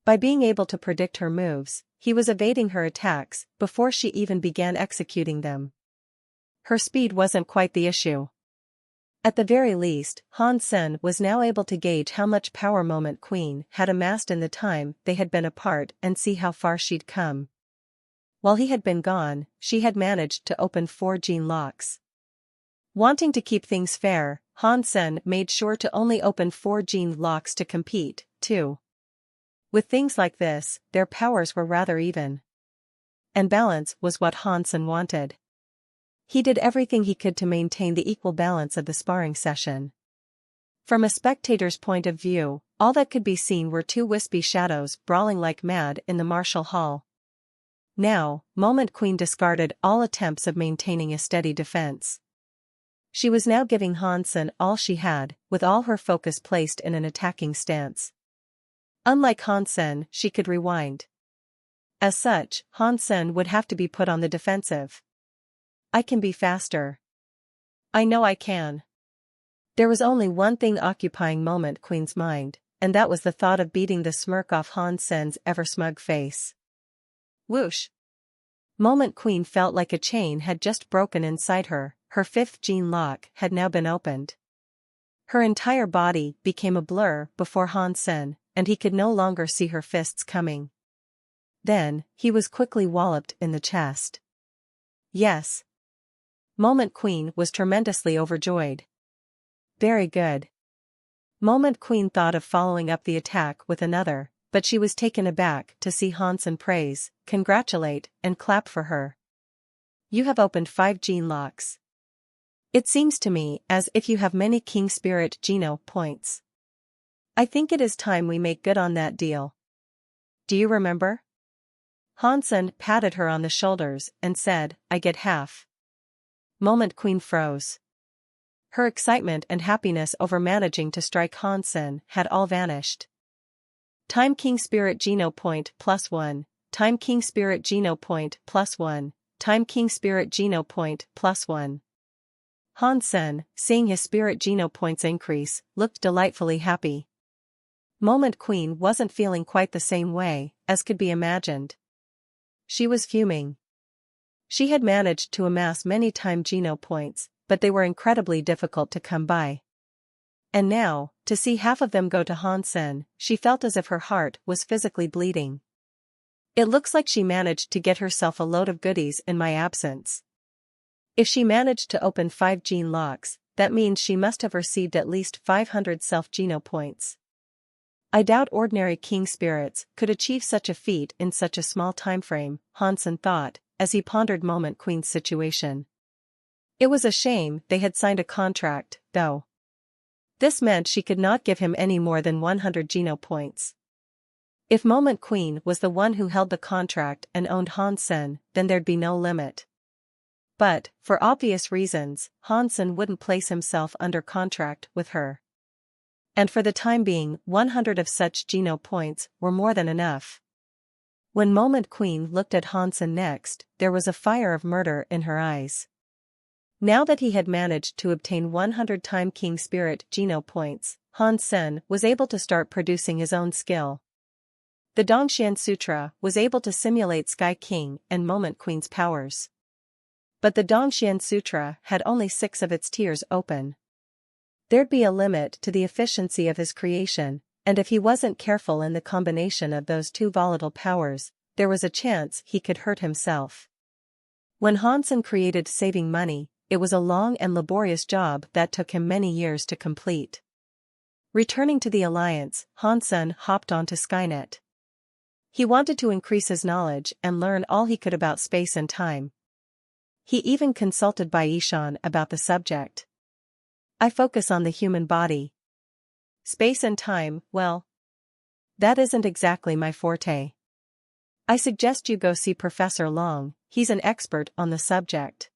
By being able to predict her moves, he was evading her attacks before she even began executing them. Her speed wasn't quite the issue. At the very least, Han Sen was now able to gauge how much power Moment Queen had amassed in the time they had been apart and see how far she'd come. While he had been gone, she had managed to open 4 gene locks. Wanting to keep things fair, Han Sen made sure to only open 4 gene locks to compete, too. With things like this, their powers were rather even. And balance was what Han Sen wanted. He did everything he could to maintain the equal balance of the sparring session. From a spectator's point of view, all that could be seen were 2 wispy shadows brawling like mad in the martial hall. Now, Moment Queen discarded all attempts of maintaining a steady defense. She was now giving Hansen all she had, with all her focus placed in an attacking stance. Unlike Hansen, she could rewind. As such, Hansen would have to be put on the defensive. I can be faster. I know I can. There was only one thing occupying Moment Queen's mind, and that was the thought of beating the smirk off Hansen's ever-smug face. Whoosh! Moment Queen felt like a chain had just broken inside her, her fifth gene lock had now been opened. Her entire body became a blur before Hansen, and he could no longer see her fists coming. Then, he was quickly walloped in the chest. Yes. Moment Queen was tremendously overjoyed. Very good. Moment Queen thought of following up the attack with another, but she was taken aback to see Hansen praise, congratulate, and clap for her. You have opened 5 gene locks. It seems to me as if you have many King Spirit Geno points. I think it is time we make good on that deal. Do you remember? Hansen patted her on the shoulders and said, I get half. Moment Queen froze. Her excitement and happiness over managing to strike Hansen had all vanished. Time King Spirit Geno point +1, Time King Spirit Geno point +1, Time King Spirit Geno point +1. Hansen, seeing his Spirit Geno points increase, looked delightfully happy. Moment Queen wasn't feeling quite the same way, as could be imagined. She was fuming. She had managed to amass many Time Geno points, but they were incredibly difficult to come by. And now, to see half of them go to Hansen, she felt as if her heart was physically bleeding. It looks like she managed to get herself a load of goodies in my absence. If she managed to open 5 gene locks, that means she must have received at least 500 self-Geno points. I doubt ordinary king spirits could achieve such a feat in such a small time frame, Hansen thought, as he pondered Moment Queen's situation. It was a shame they had signed a contract, though. This meant she could not give him any more than 100 Geno points. If Moment Queen was the one who held the contract and owned Hansen, then there'd be no limit. But, for obvious reasons, Hansen wouldn't place himself under contract with her. And for the time being, 100 of such Geno points were more than enough. When Moment Queen looked at Hansen next, there was a fire of murder in her eyes. Now that he had managed to obtain 100 Time King Spirit Geno points, Hansen was able to start producing his own skill. The Dongxian Sutra was able to simulate Sky King and Moment Queen's powers. But the Dongxian Sutra had only 6 of its tiers open. There'd be a limit to the efficiency of his creation, and if he wasn't careful in the combination of those 2 volatile powers, there was a chance he could hurt himself. When Hansen created Saving Money, it was a long and laborious job that took him many years to complete. Returning to the Alliance, Hansen hopped onto Skynet. He wanted to increase his knowledge and learn all he could about space and time. He even consulted Baishan about the subject. I focus on the human body. Space and time, well, that isn't exactly my forte. I suggest you go see Professor Long, he's an expert on the subject.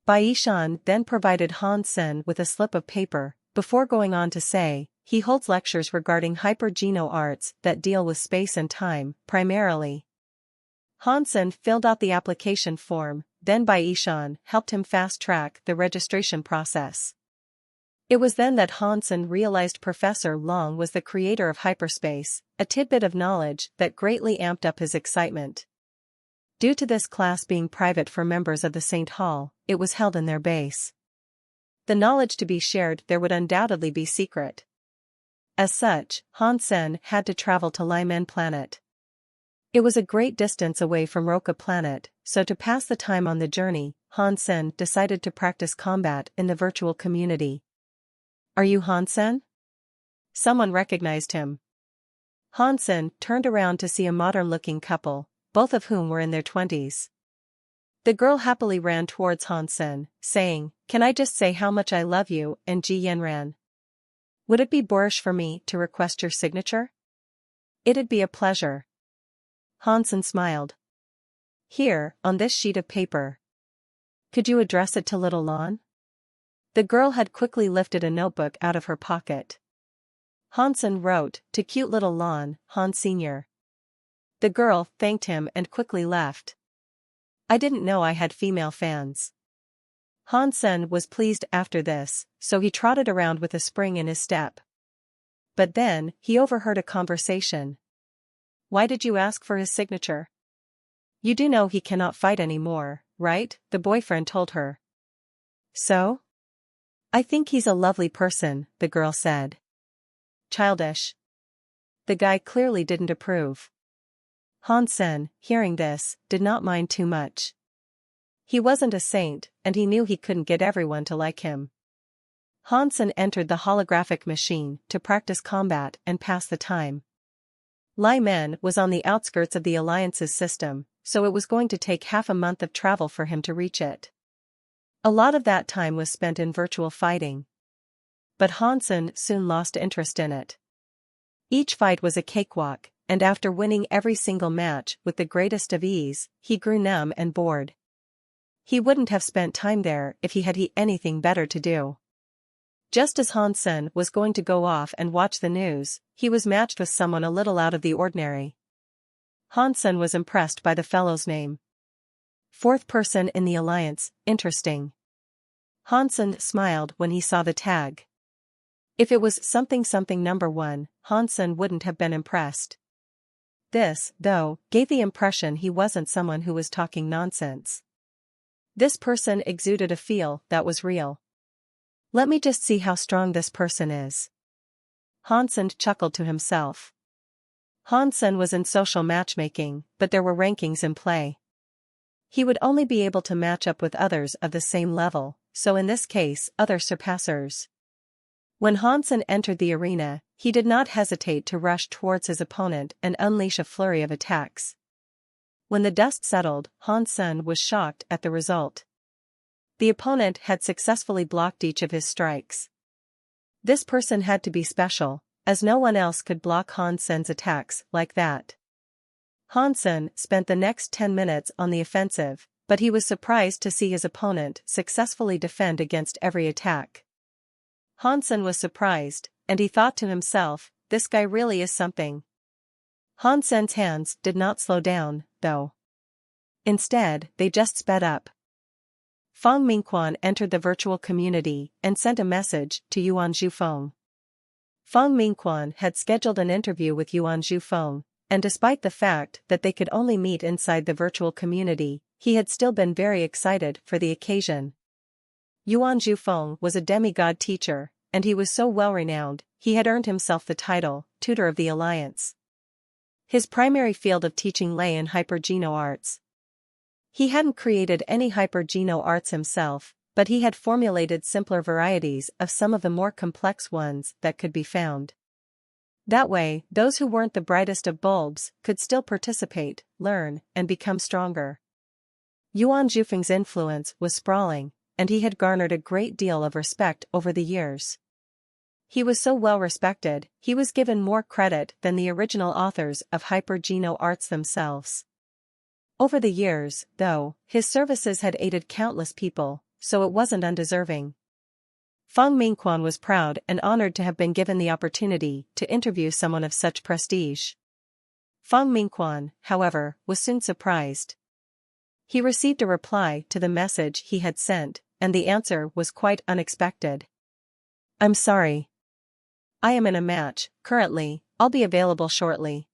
Baishan then provided Hansen with a slip of paper, before going on to say, he holds lectures regarding hyper-Geno arts that deal with space and time, primarily. Hansen filled out the application form, then Baishan helped him fast-track the registration process. It was then that Hansen realized Professor Long was the creator of hyperspace, a tidbit of knowledge that greatly amped up his excitement. Due to this class being private for members of the St. Hall, it was held in their base. The knowledge to be shared there would undoubtedly be secret. As such, Hansen had to travel to Lyman Planet. It was a great distance away from Roka Planet, so to pass the time on the journey, Hansen decided to practice combat in the virtual community. Are you Hansen? Someone recognized him. Hansen turned around to see a modern-looking couple, both of whom were in their 20s. The girl happily ran towards Hansen, saying, "Can I just say how much I love you?" and Ji Yen ran. "Would it be boorish for me to request your signature?" "It'd be a pleasure." Hansen smiled. Here, on this sheet of paper. Could you address it to little Lon? The girl had quickly lifted a notebook out of her pocket. Hansen wrote, to cute little Lon, Han Sr. The girl thanked him and quickly left. I didn't know I had female fans. Hansen was pleased after this, so he trotted around with a spring in his step. But then, he overheard a conversation. Why did you ask for his signature? You do know he cannot fight anymore, right? The boyfriend told her. So? I think he's a lovely person, the girl said. Childish. The guy clearly didn't approve. Hansen, hearing this, did not mind too much. He wasn't a saint, and he knew he couldn't get everyone to like him. Hansen entered the holographic machine to practice combat and pass the time. Lai Men was on the outskirts of the Alliance's system, so it was going to take half a month of travel for him to reach it. A lot of that time was spent in virtual fighting. But Hansen soon lost interest in it. Each fight was a cakewalk, and after winning every single match with the greatest of ease, he grew numb and bored. He wouldn't have spent time there if he had anything better to do. Just as Hansen was going to go off and watch the news, he was matched with someone a little out of the ordinary. Hansen was impressed by the fellow's name. Fourth person in the Alliance, interesting. Hansen smiled when he saw the tag. If it was something number 1, Hansen wouldn't have been impressed. This, though, gave the impression he wasn't someone who was talking nonsense. This person exuded a feel that was real. Let me just see how strong this person is. Hansen chuckled to himself. Hansen was in social matchmaking, but there were rankings in play. He would only be able to match up with others of the same level, so in this case, other surpassers. When Hansen entered the arena, he did not hesitate to rush towards his opponent and unleash a flurry of attacks. When the dust settled, Hansen was shocked at the result. The opponent had successfully blocked each of his strikes. This person had to be special, as no one else could block Hansen's attacks like that. Hansen spent the next 10 minutes on the offensive, but he was surprised to see his opponent successfully defend against every attack. Hansen was surprised, and he thought to himself, this guy really is something. Hansen's hands did not slow down, though. Instead, they just sped up. Fang Mingquan entered the virtual community and sent a message to Yuan Zhufeng. Fang Mingquan had scheduled an interview with Yuan Zhufeng, and despite the fact that they could only meet inside the virtual community, he had still been very excited for the occasion. Yuan Zhufeng was a demigod teacher, and he was so well-renowned, he had earned himself the title, Tutor of the Alliance. His primary field of teaching lay in hyper-geno arts. He hadn't created any hyper-geno arts himself, but he had formulated simpler varieties of some of the more complex ones that could be found. That way, those who weren't the brightest of bulbs could still participate, learn, and become stronger. Yuan Zhufeng's influence was sprawling, and he had garnered a great deal of respect over the years. He was so well respected, he was given more credit than the original authors of hyper-geno arts themselves. Over the years, though, his services had aided countless people, so it wasn't undeserving. Fang Mingquan was proud and honored to have been given the opportunity to interview someone of such prestige. Fang Mingquan, however, was soon surprised. He received a reply to the message he had sent, and the answer was quite unexpected. I'm sorry. I am in a match, currently. I'll be available shortly.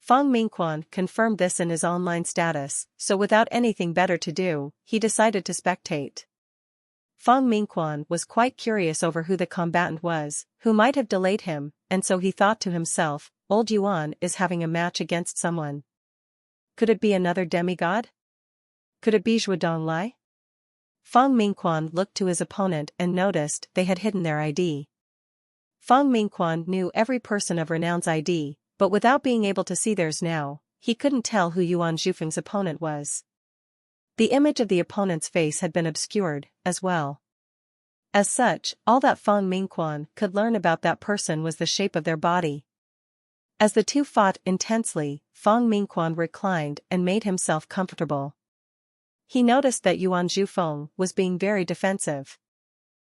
Fang Mingquan confirmed this in his online status, so without anything better to do, he decided to spectate. Fang Mingquan was quite curious over who the combatant was, who might have delayed him, and so he thought to himself, old Yuan is having a match against someone. Could it be another demigod? Could it be Zhuodong Lai? Fang Mingquan looked to his opponent and noticed they had hidden their ID. Fang Mingquan knew every person of renown's ID, but without being able to see theirs now, he couldn't tell who Yuan Zhufeng's opponent was. The image of the opponent's face had been obscured, as well. As such, all that Fang Mingquan could learn about that person was the shape of their body. As the two fought intensely, Fang Mingquan reclined and made himself comfortable. He noticed that Yuan Zhufeng was being very defensive.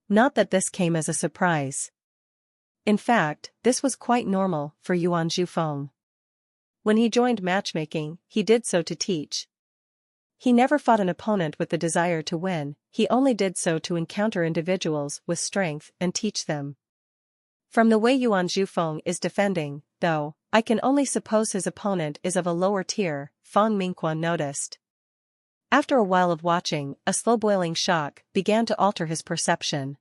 Not that this came as a surprise. In fact, this was quite normal for Yuan Zhufeng. When he joined matchmaking, he did so to teach. He never fought an opponent with the desire to win, he only did so to encounter individuals with strength and teach them. From the way Yuan Zhufeng is defending, though, I can only suppose his opponent is of a lower tier, Fang Mingquan noticed. After a while of watching, a slow-boiling shock began to alter his perception.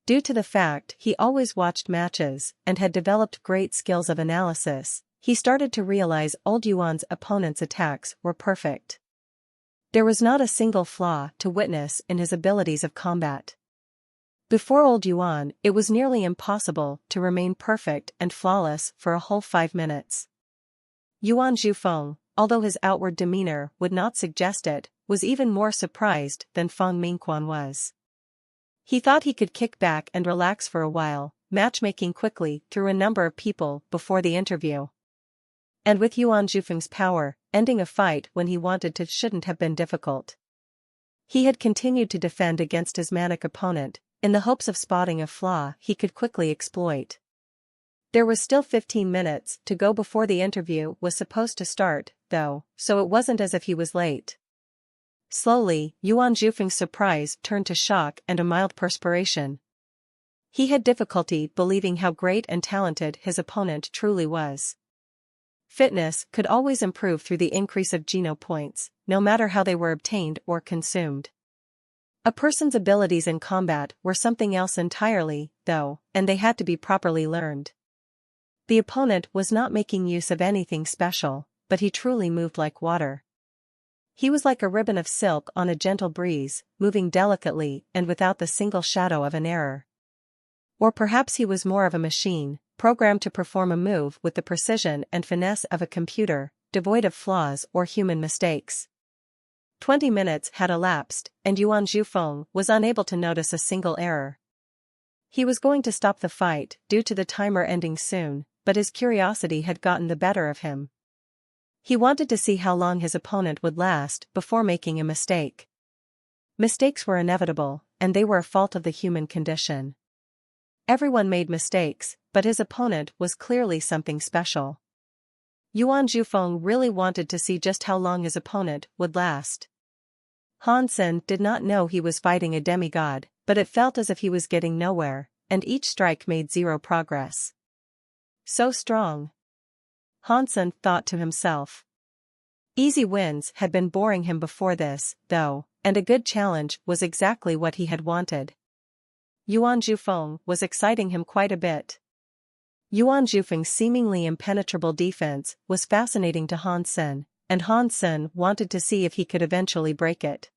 Due to the fact he always watched matches and had developed great skills of analysis, he started to realize old Yuan's opponent's attacks were perfect. There was not a single flaw to witness in his abilities of combat. Before old Yuan, it was nearly impossible to remain perfect and flawless for a whole 5 minutes. Yuan Zhufeng, although his outward demeanor would not suggest it, was even more surprised than Fang Mingquan was. He thought he could kick back and relax for a while, matchmaking quickly through a number of people before the interview. And with Yuan Zhufeng's power, ending a fight when he wanted to shouldn't have been difficult. He had continued to defend against his manic opponent, in the hopes of spotting a flaw he could quickly exploit. There was still 15 minutes to go before the interview was supposed to start, though, so it wasn't as if he was late. Slowly, Yuan Zhufeng's surprise turned to shock and a mild perspiration. He had difficulty believing how great and talented his opponent truly was. Fitness could always improve through the increase of geno points, no matter how they were obtained or consumed. A person's abilities in combat were something else entirely, though, and they had to be properly learned. The opponent was not making use of anything special, but he truly moved like water. He was like a ribbon of silk on a gentle breeze, moving delicately and without the single shadow of an error. Or perhaps he was more of a machine, programmed to perform a move with the precision and finesse of a computer, devoid of flaws or human mistakes. 20 minutes had elapsed, and Yuan Zhufeng was unable to notice a single error. He was going to stop the fight due to the timer ending soon, but his curiosity had gotten the better of him. He wanted to see how long his opponent would last before making a mistake. Mistakes were inevitable, and they were a fault of the human condition. Everyone made mistakes, but his opponent was clearly something special. Yuan Zhufeng really wanted to see just how long his opponent would last. Han Sen did not know he was fighting a demigod, but it felt as if he was getting nowhere, and each strike made zero progress. So strong. Han Sen thought to himself. Easy wins had been boring him before this, though, and a good challenge was exactly what he had wanted. Yuan Zhufeng was exciting him quite a bit. Yuan Zhufeng's seemingly impenetrable defense was fascinating to Han Sen, and Han Sen wanted to see if he could eventually break it.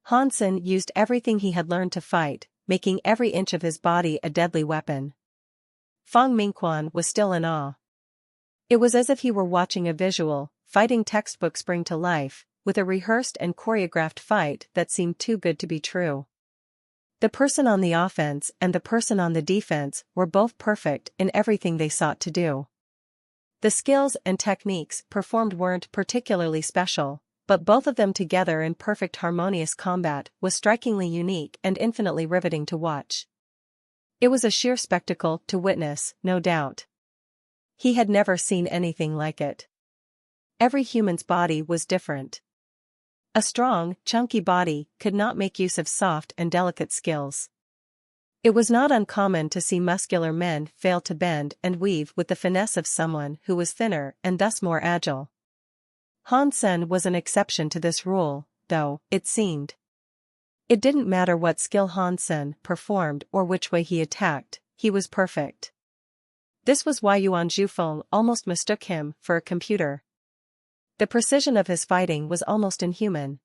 Han Sen used everything he had learned to fight, making every inch of his body a deadly weapon. Fang Mingquan was still in awe. It was as if he were watching a visual, fighting textbook spring to life, with a rehearsed and choreographed fight that seemed too good to be true. The person on the offense and the person on the defense were both perfect in everything they sought to do. The skills and techniques performed weren't particularly special, but both of them together in perfect harmonious combat was strikingly unique and infinitely riveting to watch. It was a sheer spectacle to witness, no doubt. He had never seen anything like it. Every human's body was different. A strong, chunky body could not make use of soft and delicate skills. It was not uncommon to see muscular men fail to bend and weave with the finesse of someone who was thinner and thus more agile. Han Sen was an exception to this rule, though, it seemed. It didn't matter what skill Han Sen performed or which way he attacked, he was perfect. This was why Yuan Zhufeng almost mistook him for a computer. The precision of his fighting was almost inhuman.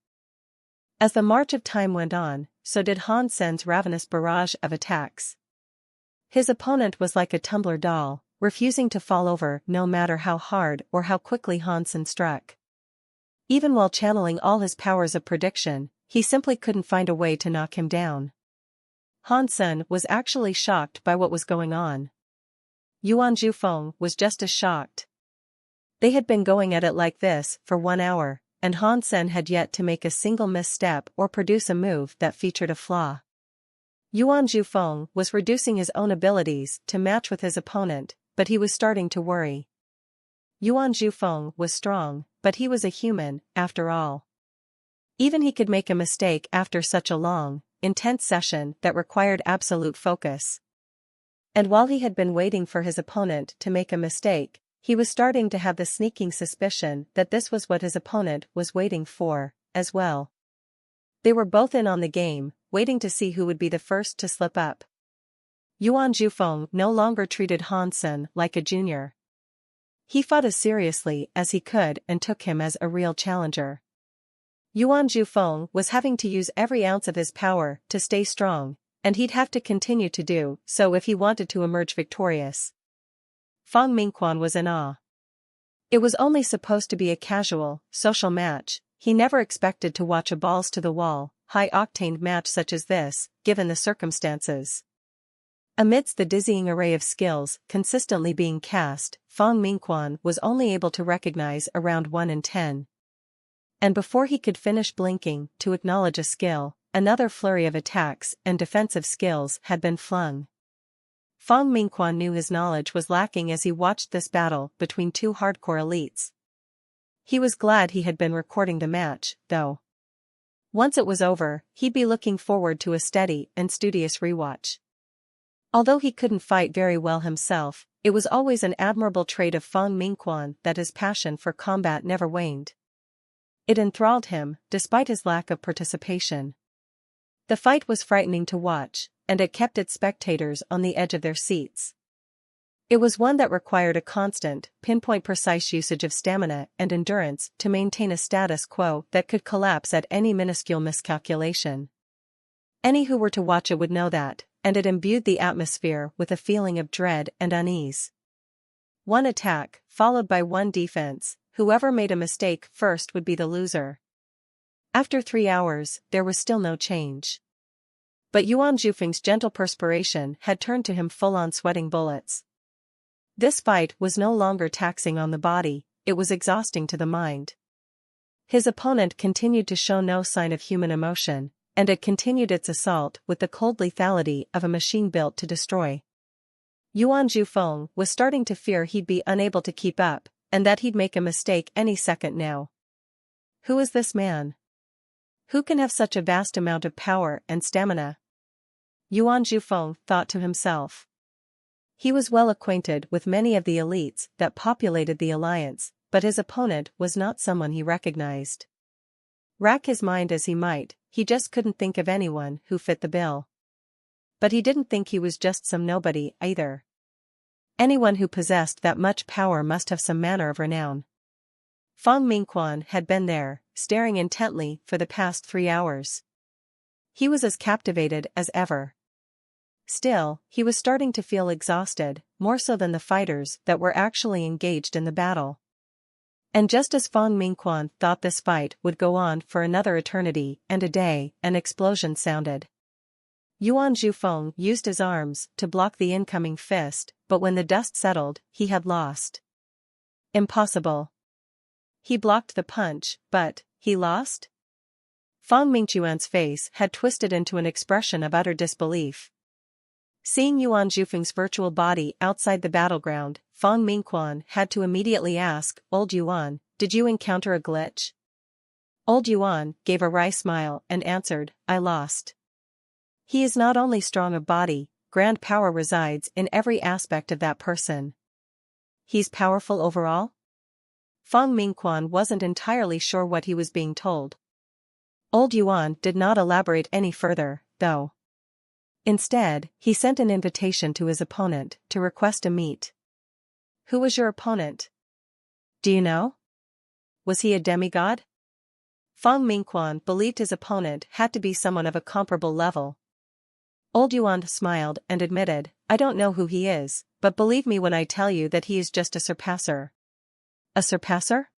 As the march of time went on, so did Han Sen's ravenous barrage of attacks. His opponent was like a tumbler doll, refusing to fall over no matter how hard or how quickly Han Sen struck. Even while channeling all his powers of prediction, he simply couldn't find a way to knock him down. Han Sen was actually shocked by what was going on. Yuan Zhufeng was just as shocked. They had been going at it like this for 1 hour, and Han Sen had yet to make a single misstep or produce a move that featured a flaw. Yuan Zhufeng was reducing his own abilities to match with his opponent, but he was starting to worry. Yuan Zhufeng was strong, but he was a human, after all. Even he could make a mistake after such a long, intense session that required absolute focus. And while he had been waiting for his opponent to make a mistake, he was starting to have the sneaking suspicion that this was what his opponent was waiting for, as well. They were both in on the game, waiting to see who would be the first to slip up. Yuan Zhufeng no longer treated Han Sen like a junior. He fought as seriously as he could and took him as a real challenger. Yuan Zhufeng was having to use every ounce of his power to stay strong, and he'd have to continue to do so if he wanted to emerge victorious. Fang Mingquan was in awe. It was only supposed to be a casual, social match. He never expected to watch a balls-to-the-wall, high-octane match such as this, given the circumstances. Amidst the dizzying array of skills consistently being cast, Fang Mingquan was only able to recognize around 1 in 10. And before he could finish blinking to acknowledge a skill, another flurry of attacks and defensive skills had been flung. Fang Mingquan knew his knowledge was lacking as he watched this battle between two hardcore elites. He was glad he had been recording the match, though. Once it was over, he'd be looking forward to a steady and studious rewatch. Although he couldn't fight very well himself, it was always an admirable trait of Fang Mingquan that his passion for combat never waned. It enthralled him, despite his lack of participation. The fight was frightening to watch, and it kept its spectators on the edge of their seats. It was one that required a constant, pinpoint-precise usage of stamina and endurance to maintain a status quo that could collapse at any minuscule miscalculation. Any who were to watch it would know that, and it imbued the atmosphere with a feeling of dread and unease. One attack, followed by one defense, whoever made a mistake first would be the loser. After 3 hours, there was still no change. But Yuan Zhufeng's gentle perspiration had turned to him full-on sweating bullets. This fight was no longer taxing on the body, it was exhausting to the mind. His opponent continued to show no sign of human emotion, and it continued its assault with the cold lethality of a machine built to destroy. Yuan Zhufeng was starting to fear he'd be unable to keep up, and that he'd make a mistake any second now. Who is this man? Who can have such a vast amount of power and stamina? Yuan Zhufeng thought to himself. He was well acquainted with many of the elites that populated the alliance, but his opponent was not someone he recognized. Rack his mind as he might, he just couldn't think of anyone who fit the bill. But he didn't think he was just some nobody either. Anyone who possessed that much power must have some manner of renown. Fang Mingquan had been there, staring intently for the past 3 hours. He was as captivated as ever. Still, he was starting to feel exhausted, more so than the fighters that were actually engaged in the battle. And just as Fang Mingquan thought this fight would go on for another eternity and a day, an explosion sounded. Yuan Zhufeng used his arms to block the incoming fist, but when the dust settled, he had lost. Impossible. He blocked the punch, but he lost? Fang Mingquan's face had twisted into an expression of utter disbelief. Seeing Yuan Zhufeng's virtual body outside the battleground, Fang Mingquan had to immediately ask, "Old Yuan, did you encounter a glitch?" Old Yuan gave a wry smile and answered, "I lost." He is not only strong of body, grand power resides in every aspect of that person. He's powerful overall? Fang Mingquan wasn't entirely sure what he was being told. Old Yuan did not elaborate any further, though. Instead, he sent an invitation to his opponent to request a meet. Who was your opponent? Do you know? Was he a demigod? Fang Mingquan believed his opponent had to be someone of a comparable level. Old Yuan smiled and admitted, "I don't know who he is, but believe me when I tell you that he is just a surpasser." A surpasser?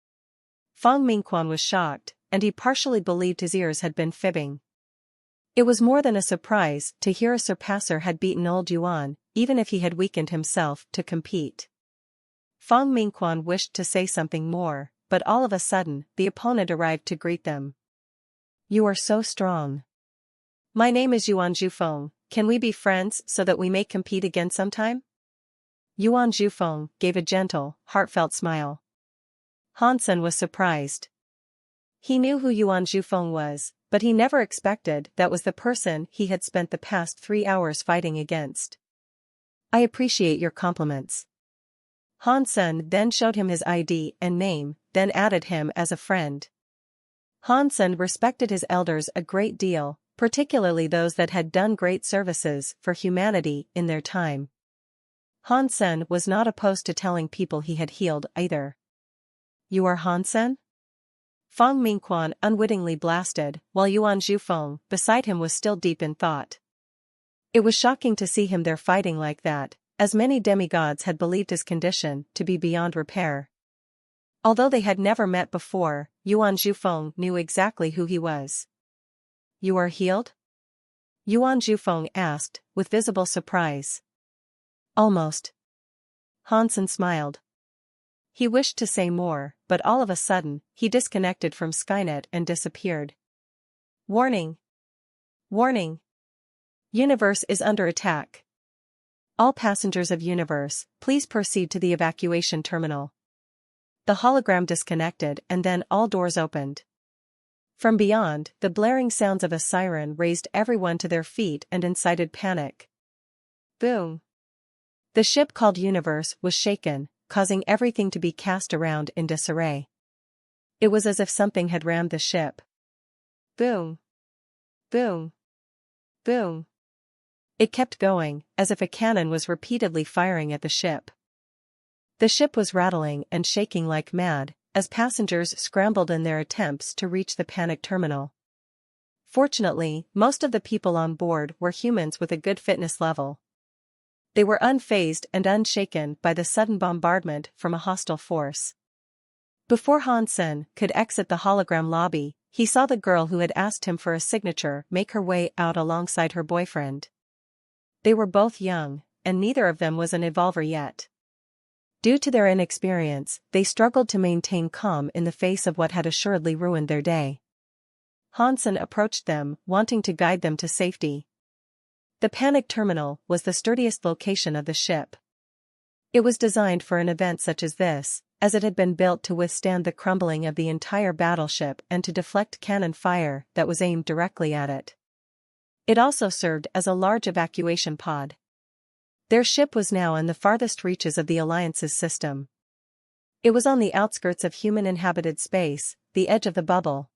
Fang Mingquan was shocked, and he partially believed his ears had been fibbing. It was more than a surprise to hear a surpasser had beaten old Yuan, even if he had weakened himself to compete. Fang Mingquan wished to say something more, but all of a sudden, the opponent arrived to greet them. You are so strong. My name is Yuan Zhufeng, can we be friends so that we may compete again sometime? Yuan Zhufeng gave a gentle, heartfelt smile. Hansen was surprised. He knew who Yuan Zhufeng was, but he never expected that was the person he had spent the past 3 hours fighting against. I appreciate your compliments. Hansen then showed him his ID and name, then added him as a friend. Hansen respected his elders a great deal, particularly those that had done great services for humanity in their time. Hansen was not opposed to telling people he had healed either. You are Hansen? Fang Mingquan unwittingly blasted, while Yuan Zhufeng, beside him, was still deep in thought. It was shocking to see him there fighting like that, as many demigods had believed his condition to be beyond repair. Although they had never met before, Yuan Zhufeng knew exactly who he was. You are healed? Yuan Zhufeng asked, with visible surprise. Almost. Hansen smiled. He wished to say more, but all of a sudden, he disconnected from Skynet and disappeared. Warning! Warning! Universe is under attack. All passengers of Universe, please proceed to the evacuation terminal. The hologram disconnected and then all doors opened. From beyond, the blaring sounds of a siren raised everyone to their feet and incited panic. Boom! The ship called Universe was shaken, causing everything to be cast around in disarray. It was as if something had rammed the ship. Boom! Boom! Boom! It kept going, as if a cannon was repeatedly firing at the ship. The ship was rattling and shaking like mad, as passengers scrambled in their attempts to reach the panic terminal. Fortunately, most of the people on board were humans with a good fitness level. They were unfazed and unshaken by the sudden bombardment from a hostile force. Before Hansen could exit the hologram lobby, he saw the girl who had asked him for a signature make her way out alongside her boyfriend. They were both young, and neither of them was an evolver yet. Due to their inexperience, they struggled to maintain calm in the face of what had assuredly ruined their day. Hansen approached them, wanting to guide them to safety. The panic terminal was the sturdiest location of the ship. It was designed for an event such as this, as it had been built to withstand the crumbling of the entire battleship and to deflect cannon fire that was aimed directly at it. It also served as a large evacuation pod. Their ship was now in the farthest reaches of the Alliance's system. It was on the outskirts of human-inhabited space, the edge of the bubble.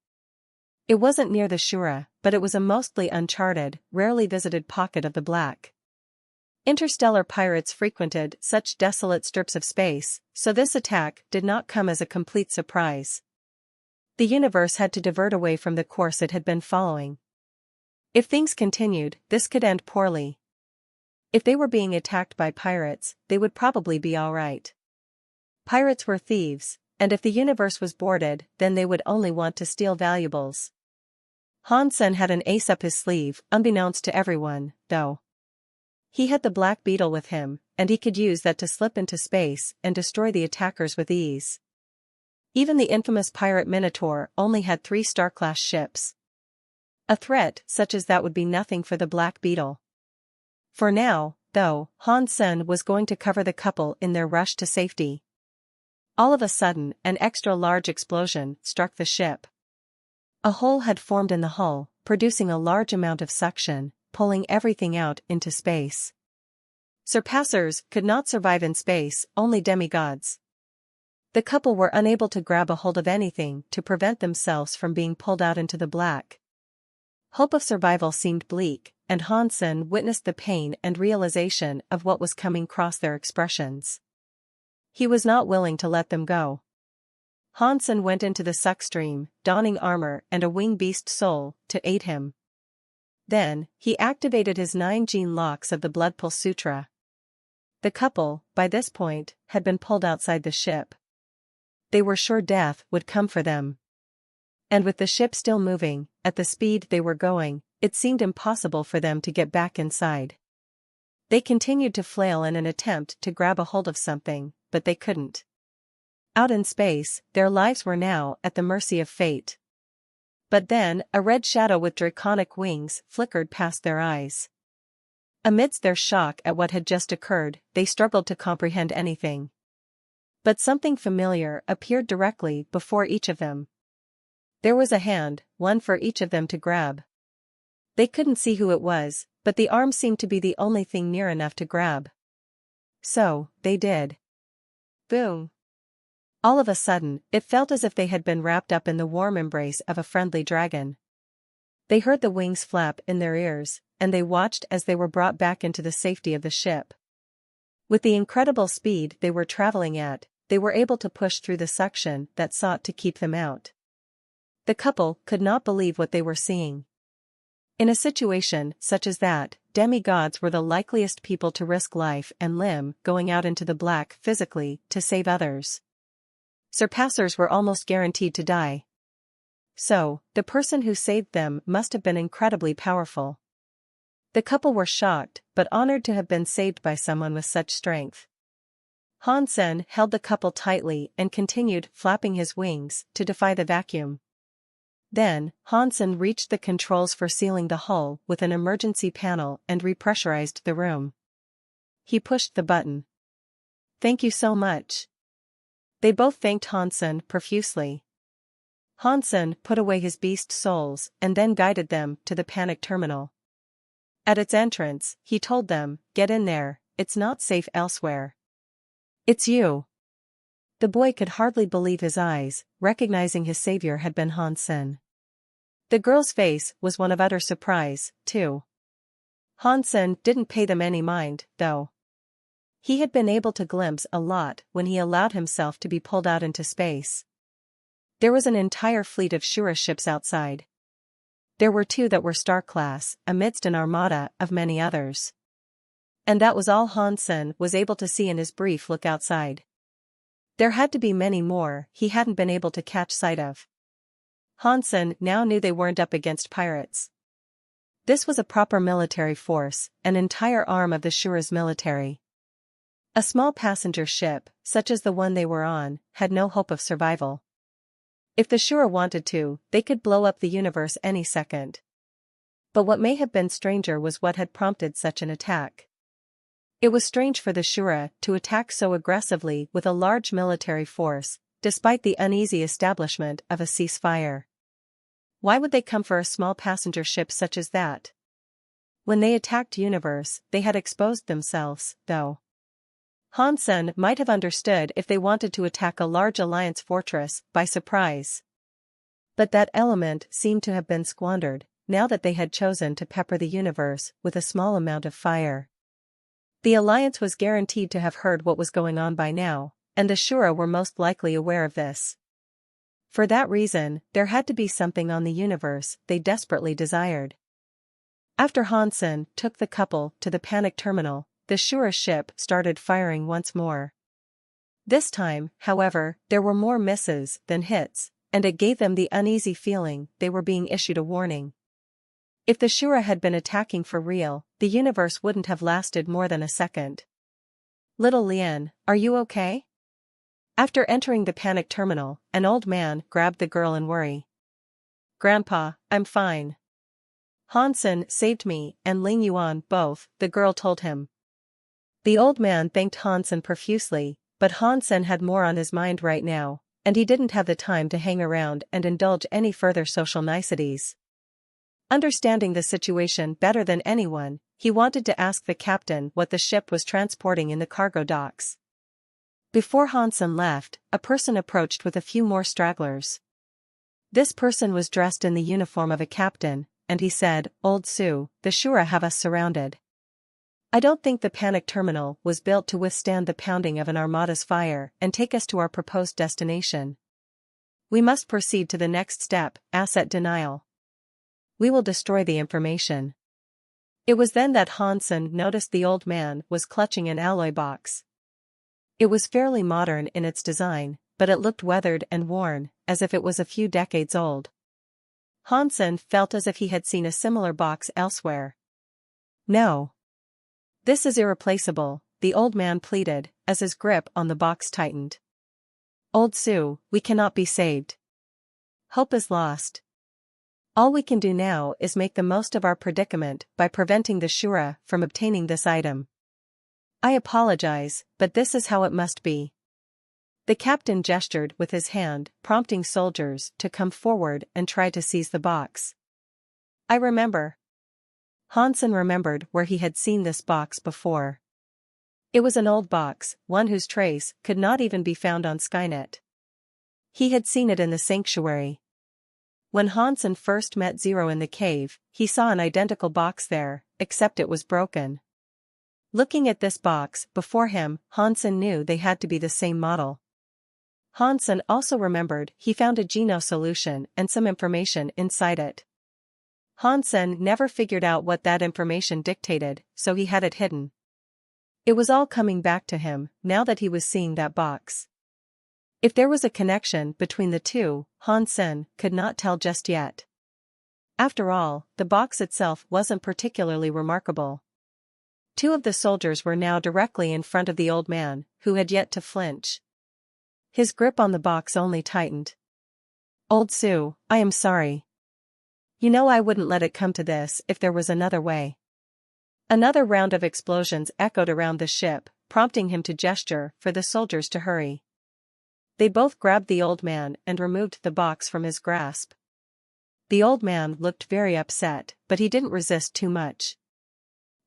It wasn't near the Shura, but it was a mostly uncharted, rarely visited pocket of the black. Interstellar pirates frequented such desolate strips of space, so this attack did not come as a complete surprise. The universe had to divert away from the course it had been following. If things continued, this could end poorly. If they were being attacked by pirates, they would probably be alright. Pirates were thieves, and if the universe was boarded, then they would only want to steal valuables. Hansen had an ace up his sleeve, unbeknownst to everyone, though. He had the Black Beetle with him, and he could use that to slip into space and destroy the attackers with ease. Even the infamous pirate Minotaur only had 3 Star-class ships. A threat such as that would be nothing for the Black Beetle. For now, though, Hansen was going to cover the couple in their rush to safety. All of a sudden, an extra-large explosion struck the ship. A hole had formed in the hull, producing a large amount of suction, pulling everything out into space. Surpassers could not survive in space, only demigods. The couple were unable to grab a hold of anything to prevent themselves from being pulled out into the black. Hope of survival seemed bleak, and Hansen witnessed the pain and realization of what was coming across their expressions. He was not willing to let them go. Hansen went into the suck stream, donning armor and a wing beast soul, to aid him. Then, he activated his 9 gene locks of the Bloodpulse Sutra. The couple, by this point, had been pulled outside the ship. They were sure death would come for them. And with the ship still moving, at the speed they were going, it seemed impossible for them to get back inside. They continued to flail in an attempt to grab a hold of something, but they couldn't. Out in space, their lives were now at the mercy of fate. But then, a red shadow with draconic wings flickered past their eyes. Amidst their shock at what had just occurred, they struggled to comprehend anything. But something familiar appeared directly before each of them. There was a hand, one for each of them to grab. They couldn't see who it was, but the arm seemed to be the only thing near enough to grab. So, they did. Boom! All of a sudden, it felt as if they had been wrapped up in the warm embrace of a friendly dragon. They heard the wings flap in their ears, and they watched as they were brought back into the safety of the ship. With the incredible speed they were traveling at, they were able to push through the suction that sought to keep them out. The couple could not believe what they were seeing. In a situation such as that, demigods were the likeliest people to risk life and limb going out into the black physically to save others. Surpassers were almost guaranteed to die. So, the person who saved them must have been incredibly powerful. The couple were shocked, but honored to have been saved by someone with such strength. Hansen held the couple tightly and continued flapping his wings to defy the vacuum. Then, Hansen reached the controls for sealing the hull with an emergency panel and repressurized the room. He pushed the button. "Thank you so much." They both thanked Hansen profusely. Hansen put away his beast souls and then guided them to the panic terminal. At its entrance, he told them, "Get in there, it's not safe elsewhere." "It's you." The boy could hardly believe his eyes, recognizing his savior had been Hansen. The girl's face was one of utter surprise, too. Hansen didn't pay them any mind, though. He had been able to glimpse a lot when he allowed himself to be pulled out into space. There was an entire fleet of Shura ships outside. There were 2 that were star-class, amidst an armada of many others. And that was all Hansen was able to see in his brief look outside. There had to be many more he hadn't been able to catch sight of. Hansen now knew they weren't up against pirates. This was a proper military force, an entire arm of the Shura's military. A small passenger ship, such as the one they were on, had no hope of survival. If the Shura wanted to, they could blow up the universe any second. But what may have been stranger was what had prompted such an attack. It was strange for the Shura to attack so aggressively with a large military force, despite the uneasy establishment of a ceasefire. Why would they come for a small passenger ship such as that? When they attacked Universe, they had exposed themselves, though. Hansen might have understood if they wanted to attack a large alliance fortress by surprise. But that element seemed to have been squandered, now that they had chosen to pepper the universe with a small amount of fire. The alliance was guaranteed to have heard what was going on by now, and the Shura were most likely aware of this. For that reason, there had to be something on the universe they desperately desired. After Hansen took the couple to the panic terminal, the Shura ship started firing once more. This time, however, there were more misses than hits, and it gave them the uneasy feeling they were being issued a warning. If the Shura had been attacking for real, the universe wouldn't have lasted more than a second. "Little Lien, are you okay?" After entering the panic terminal, an old man grabbed the girl in worry. "Grandpa, I'm fine. Hansen saved me and Ling Yuan both," the girl told him. The old man thanked Hansen profusely, but Hansen had more on his mind right now, and he didn't have the time to hang around and indulge any further social niceties. Understanding the situation better than anyone, he wanted to ask the captain what the ship was transporting in the cargo docks. Before Hansen left, a person approached with a few more stragglers. This person was dressed in the uniform of a captain, and he said, "Old Sue, the Shura have us surrounded. I don't think the panic terminal was built to withstand the pounding of an armada's fire and take us to our proposed destination. We must proceed to the next step, asset denial. We will destroy the information." It was then that Hansen noticed the old man was clutching an alloy box. It was fairly modern in its design, but it looked weathered and worn, as if it was a few decades old. Hansen felt as if he had seen a similar box elsewhere. No. This is irreplaceable, the old man pleaded, as his grip on the box tightened. Old Sue, we cannot be saved. Hope is lost. All we can do now is make the most of our predicament by preventing the Shura from obtaining this item. I apologize, but this is how it must be. The captain gestured with his hand, prompting soldiers to come forward and try to seize the box. I remember. Hansen remembered where he had seen this box before. It was an old box, one whose trace could not even be found on Skynet. He had seen it in the sanctuary. When Hansen first met Zero in the cave, he saw an identical box there, except it was broken. Looking at this box before him, Hansen knew they had to be the same model. Hansen also remembered he found a Geno solution and some information inside it. Hansen never figured out what that information dictated, so he had it hidden. It was all coming back to him, now that he was seeing that box. If there was a connection between the two, Hansen could not tell just yet. After all, the box itself wasn't particularly remarkable. Two of the soldiers were now directly in front of the old man, who had yet to flinch. His grip on the box only tightened. Old Sue, I am sorry. You know I wouldn't let it come to this if there was another way. Another round of explosions echoed around the ship, prompting him to gesture for the soldiers to hurry. They both grabbed the old man and removed the box from his grasp. The old man looked very upset, but he didn't resist too much.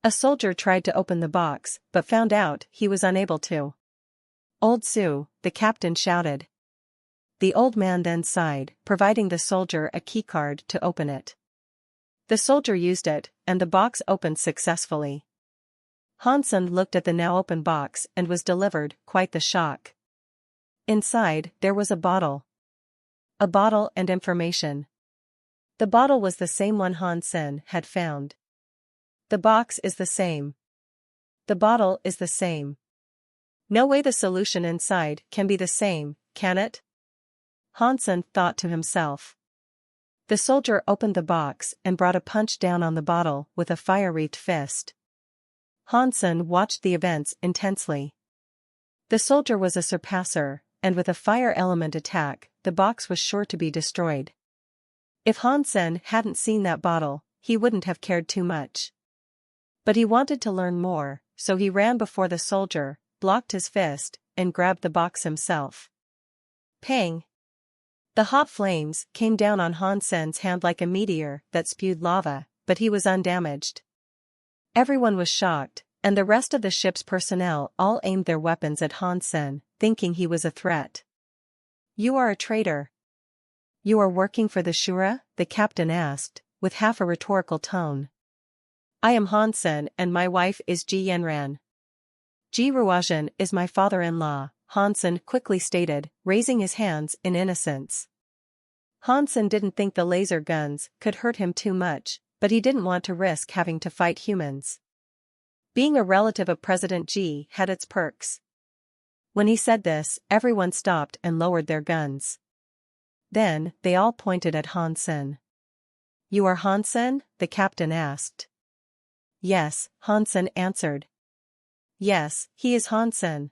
A soldier tried to open the box, but found out he was unable to. Old Sue, the captain shouted. The old man then sighed, providing the soldier a keycard to open it. The soldier used it, and the box opened successfully. Hansen looked at the now open box and was delivered quite the shock. Inside, there was a bottle. A bottle and information. The bottle was the same one Hansen had found. The box is the same. The bottle is the same. No way the solution inside can be the same, can it? Hansen thought to himself. The soldier opened the box and brought a punch down on the bottle with a fire-wreathed fist. Hansen watched the events intensely. The soldier was a surpasser, and with a fire element attack, the box was sure to be destroyed. If Hansen hadn't seen that bottle, he wouldn't have cared too much. But he wanted to learn more, so he ran before the soldier, blocked his fist, and grabbed the box himself. Pang! The hot flames came down on Hansen's hand like a meteor that spewed lava, but he was undamaged. Everyone was shocked, and the rest of the ship's personnel all aimed their weapons at Hansen, thinking he was a threat. You are a traitor. You are working for the Shura? The captain asked, with half a rhetorical tone. I am Hansen and my wife is Ji Yenran. Ji Ruajan is my father-in-law, Hansen quickly stated, raising his hands in innocence. Hansen didn't think the laser guns could hurt him too much, but he didn't want to risk having to fight humans. Being a relative of President Ji had its perks. When he said this, everyone stopped and lowered their guns. Then, they all pointed at Hansen. You are Hansen? The captain asked. Yes, Hansen answered. Yes, he is Hansen.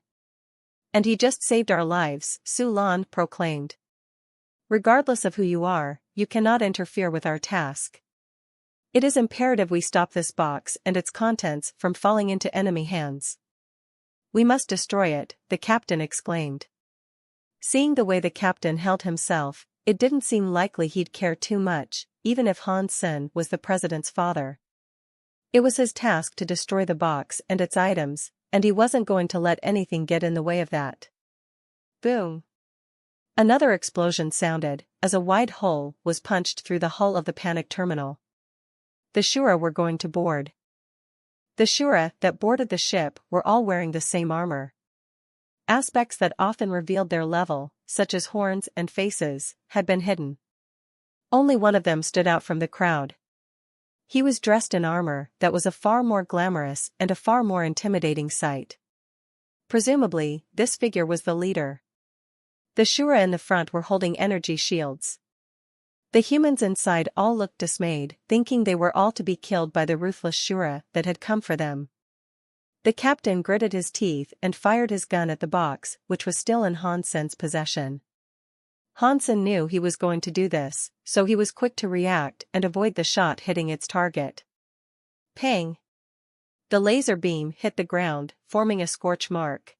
And he just saved our lives, Su Lan proclaimed. Regardless of who you are, you cannot interfere with our task. It is imperative we stop this box and its contents from falling into enemy hands. We must destroy it, the captain exclaimed. Seeing the way the captain held himself, it didn't seem likely he'd care too much, even if Hansen was the president's father. It was his task to destroy the box and its items, and he wasn't going to let anything get in the way of that. Boom! Another explosion sounded, as a wide hole was punched through the hull of the panic terminal. The Shura were going to board. The Shura that boarded the ship were all wearing the same armor. Aspects that often revealed their level, such as horns and faces, had been hidden. Only one of them stood out from the crowd. He was dressed in armor that was a far more glamorous and a far more intimidating sight. Presumably, this figure was the leader. The Shura in the front were holding energy shields. The humans inside all looked dismayed, thinking they were all to be killed by the ruthless Shura that had come for them. The captain gritted his teeth and fired his gun at the box, which was still in Hansen's possession. Hansen knew he was going to do this, so he was quick to react and avoid the shot hitting its target. Pang! The laser beam hit the ground, forming a scorch mark.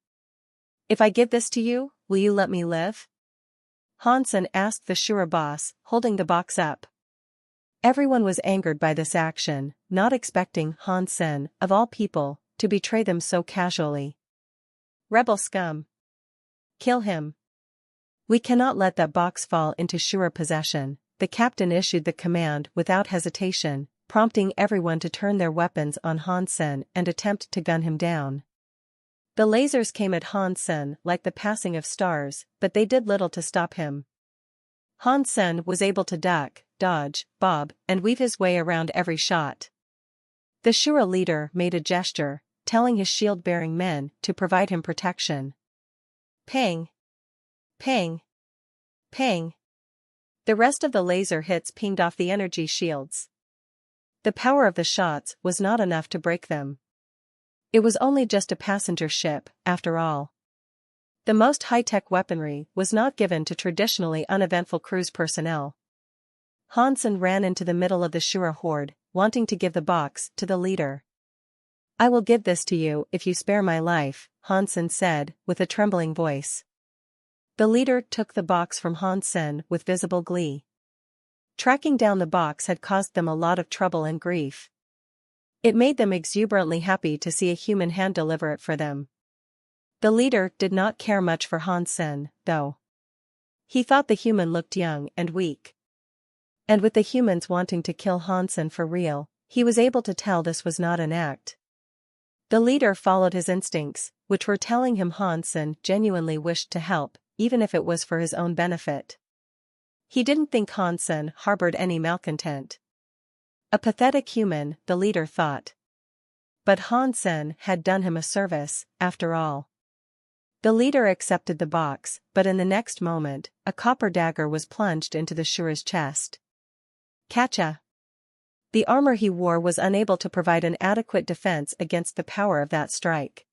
"If I give this to you, will you let me live?" Hansen asked the Shura boss, holding the box up. Everyone was angered by this action, not expecting Hansen, of all people, to betray them so casually. "Rebel scum! Kill him! We cannot let that box fall into Shura possession." The captain issued the command without hesitation, prompting everyone to turn their weapons on Hansen and attempt to gun him down. The lasers came at Hansen like the passing of stars, but they did little to stop him. Hansen was able to duck, dodge, bob, and weave his way around every shot. The Shura leader made a gesture, telling his shield-bearing men to provide him protection. Pang! Pang! Pang! The rest of the laser hits pinged off the energy shields. The power of the shots was not enough to break them. It was only just a passenger ship, after all. The most high-tech weaponry was not given to traditionally uneventful cruise personnel. Hansen ran into the middle of the Shura horde, wanting to give the box to the leader. "I will give this to you if you spare my life," Hansen said, with a trembling voice. The leader took the box from Hansen with visible glee. Tracking down the box had caused them a lot of trouble and grief. It made them exuberantly happy to see a human hand deliver it for them. The leader did not care much for Hansen, though. He thought the human looked young and weak. And with the humans wanting to kill Hansen for real, he was able to tell this was not an act. The leader followed his instincts, which were telling him Hansen genuinely wished to help, even if it was for his own benefit. He didn't think Hansen harbored any malcontent. A pathetic human, the leader thought. But Hansen had done him a service, after all. The leader accepted the box, but in the next moment, a copper dagger was plunged into the Shura's chest. Catcha! The armor he wore was unable to provide an adequate defense against the power of that strike.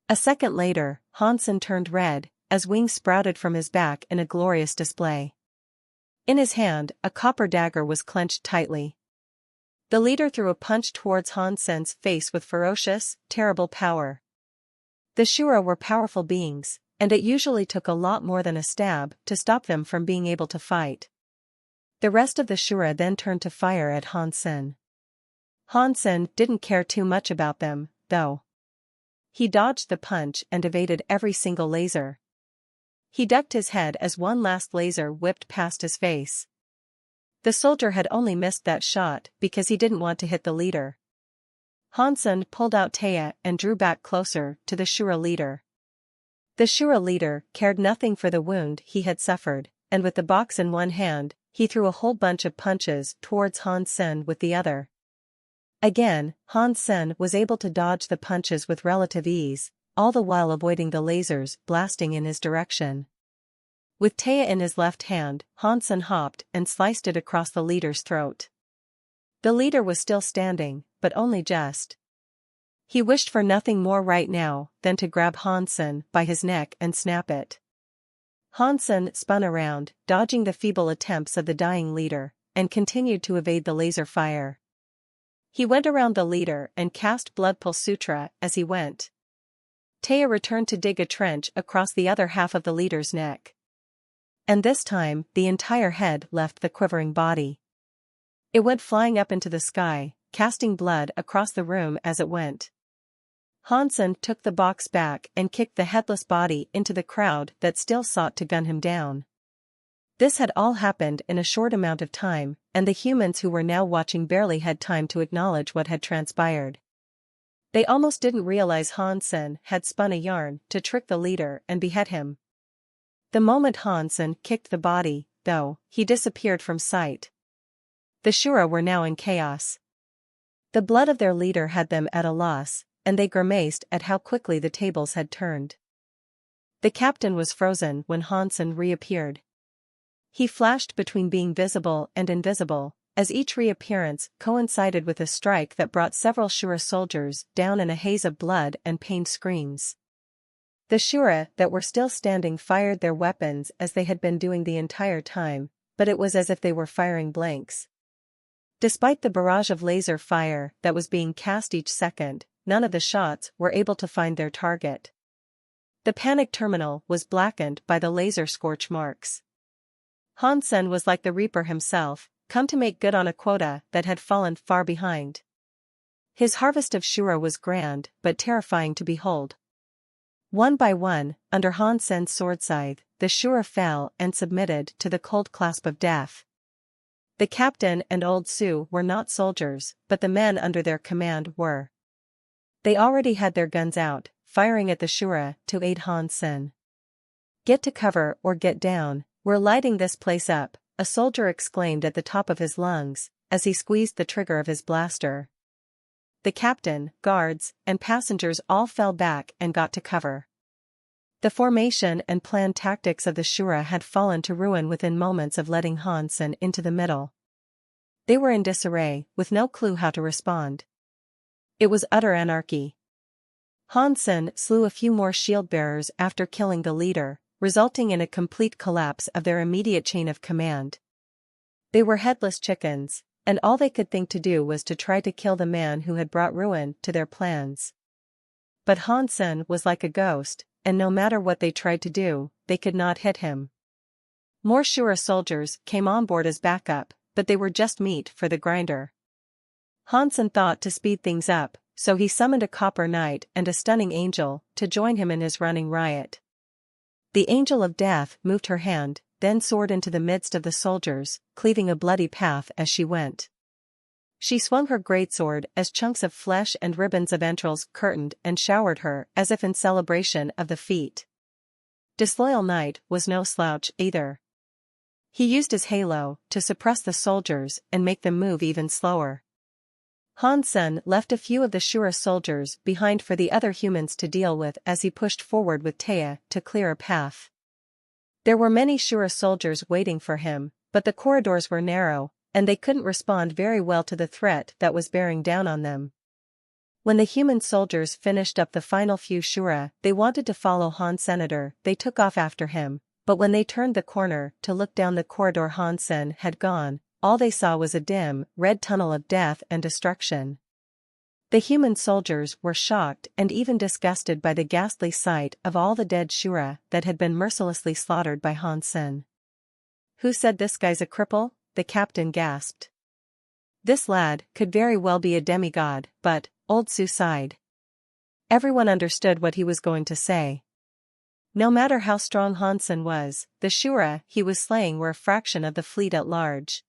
A second later, Hansen turned red, as wings sprouted from his back in a glorious display. In his hand, a copper dagger was clenched tightly. The leader threw a punch towards Hansen's face with ferocious, terrible power. The Shura were powerful beings, and it usually took a lot more than a stab to stop them from being able to fight. The rest of the Shura then turned to fire at Hansen. Hansen didn't care too much about them, though. He dodged the punch and evaded every single laser. He ducked his head as one last laser whipped past his face. The soldier had only missed that shot because he didn't want to hit the leader. Hansen pulled out Taya and drew back closer to the Shura leader. The Shura leader cared nothing for the wound he had suffered, and with the box in one hand, he threw a whole bunch of punches towards Hansen with the other. Again, Hansen was able to dodge the punches with relative ease, all the while avoiding the lasers blasting in his direction. With Taya in his left hand, Hansen hopped and sliced it across the leader's throat. The leader was still standing, but only just. He wished for nothing more right now than to grab Hansen by his neck and snap it. Hansen spun around, dodging the feeble attempts of the dying leader, and continued to evade the laser fire. He went around the leader and cast Bloodpool Sutra as he went. Taya returned to dig a trench across the other half of the leader's neck. And this time, the entire head left the quivering body. It went flying up into the sky, casting blood across the room as it went. Hansen took the box back and kicked the headless body into the crowd that still sought to gun him down. This had all happened in a short amount of time, and the humans who were now watching barely had time to acknowledge what had transpired. They almost didn't realize Hansen had spun a yarn to trick the leader and behead him. The moment Hansen kicked the body, though, he disappeared from sight. The Shura were now in chaos. The blood of their leader had them at a loss, and they grimaced at how quickly the tables had turned. The captain was frozen when Hansen reappeared. He flashed between being visible and invisible, as each reappearance coincided with a strike that brought several Shura soldiers down in a haze of blood and pained screams. The Shura that were still standing fired their weapons as they had been doing the entire time, but it was as if they were firing blanks. Despite the barrage of laser fire that was being cast each second, none of the shots were able to find their target. The panic terminal was blackened by the laser scorch marks. Hansen was like the Reaper himself, come to make good on a quota that had fallen far behind. His harvest of Shura was grand but terrifying to behold. One by one, under Hansen's sword scythe, the Shura fell and submitted to the cold clasp of death. The captain and old Su were not soldiers, but the men under their command were. They already had their guns out, firing at the Shura to aid Hansen. "Get to cover or get down, we're lighting this place up," a soldier exclaimed at the top of his lungs, as he squeezed the trigger of his blaster. The captain, guards, and passengers all fell back and got to cover. The formation and planned tactics of the Shura had fallen to ruin within moments of letting Hansen into the middle. They were in disarray, with no clue how to respond. It was utter anarchy. Hansen slew a few more shield-bearers after killing the leader, resulting in a complete collapse of their immediate chain of command. They were headless chickens, and all they could think to do was to try to kill the man who had brought ruin to their plans. But Hansen was like a ghost, and no matter what they tried to do, they could not hit him. More Shura soldiers came on board as backup, but they were just meat for the grinder. Hansen thought to speed things up, so he summoned a copper knight and a stunning angel to join him in his running riot. The Angel of Death moved her hand, then soared into the midst of the soldiers, cleaving a bloody path as she went. She swung her greatsword as chunks of flesh and ribbons of entrails curtained and showered her as if in celebration of the feat. Disloyal Knight was no slouch either. He used his halo to suppress the soldiers and make them move even slower. Hansen left a few of the Shura soldiers behind for the other humans to deal with as he pushed forward with Taya to clear a path. There were many Shura soldiers waiting for him, but the corridors were narrow, and they couldn't respond very well to the threat that was bearing down on them. When the human soldiers finished up the final few Shura they wanted to follow Hansen, they took off after him, but when they turned the corner to look down the corridor Hansen had gone, all they saw was a dim, red tunnel of death and destruction. The human soldiers were shocked and even disgusted by the ghastly sight of all the dead Shura that had been mercilessly slaughtered by Hansen. "Who said this guy's a cripple?" the captain gasped. "This lad could very well be a demigod," but old Su sighed. Everyone understood what he was going to say. No matter how strong Hansen was, the Shura he was slaying were a fraction of the fleet at large.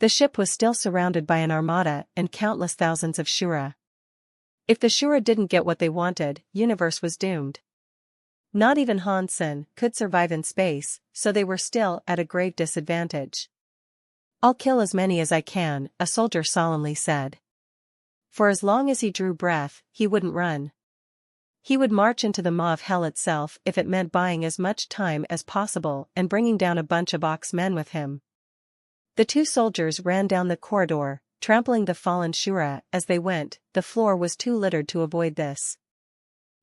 The ship was still surrounded by an armada and countless thousands of Shura. If the Shura didn't get what they wanted, universe was doomed. Not even Hansen could survive in space, so they were still at a grave disadvantage. "I'll kill as many as I can," a soldier solemnly said. For as long as he drew breath, he wouldn't run. He would march into the maw of hell itself if it meant buying as much time as possible and bringing down a bunch of Ox-men with him. The two soldiers ran down the corridor, trampling the fallen Shura as they went. The floor was too littered to avoid this.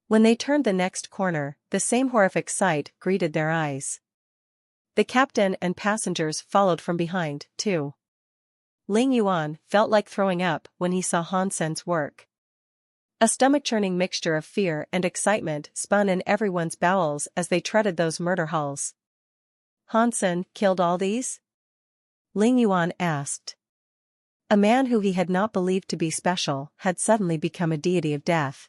When they turned the next corner, the same horrific sight greeted their eyes. The captain and passengers followed from behind, too. Ling Yuan felt like throwing up when he saw Hansen's work. A stomach-churning mixture of fear and excitement spun in everyone's bowels as they treaded those murder halls. "Hansen killed all these?" Ling Yuan asked. A man who he had not believed to be special had suddenly become a deity of death.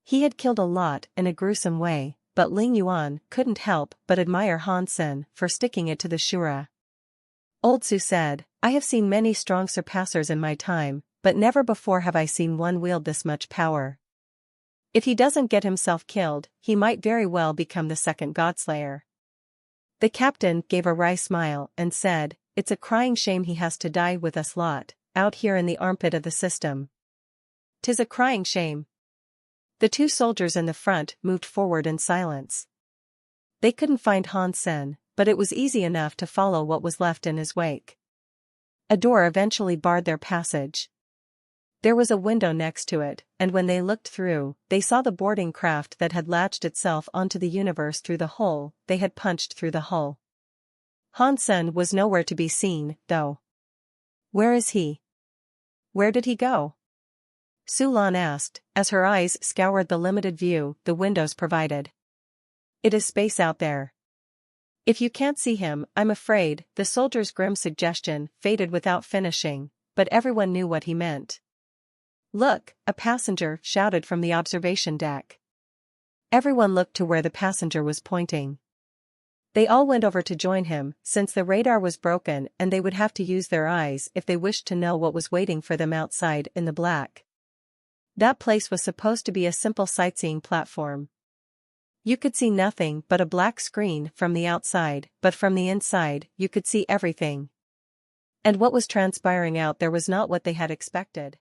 He had killed a lot in a gruesome way, but Ling Yuan couldn't help but admire Hansen for sticking it to the Shura. Old Su said, "I have seen many strong surpassers in my time, but never before have I seen one wield this much power. If he doesn't get himself killed, he might very well become the second Godslayer." The captain gave a wry smile and said, "It's a crying shame he has to die with us lot, out here in the armpit of the system." "'Tis a crying shame." The two soldiers in the front moved forward in silence. They couldn't find Hansen, but it was easy enough to follow what was left in his wake. A door eventually barred their passage. There was a window next to it, and when they looked through, they saw the boarding craft that had latched itself onto the universe through the hole they had punched through the hull. Hansen was nowhere to be seen, though. "Where is he? Where did he go?" Sulan asked, as her eyes scoured the limited view the windows provided. "It is space out there. If you can't see him, I'm afraid." The soldier's grim suggestion faded without finishing, but everyone knew what he meant. "Look," a passenger shouted from the observation deck. Everyone looked to where the passenger was pointing. They all went over to join him, since the radar was broken and they would have to use their eyes if they wished to know what was waiting for them outside in the black. That place was supposed to be a simple sightseeing platform. You could see nothing but a black screen from the outside, but from the inside, you could see everything. And what was transpiring out there was not what they had expected.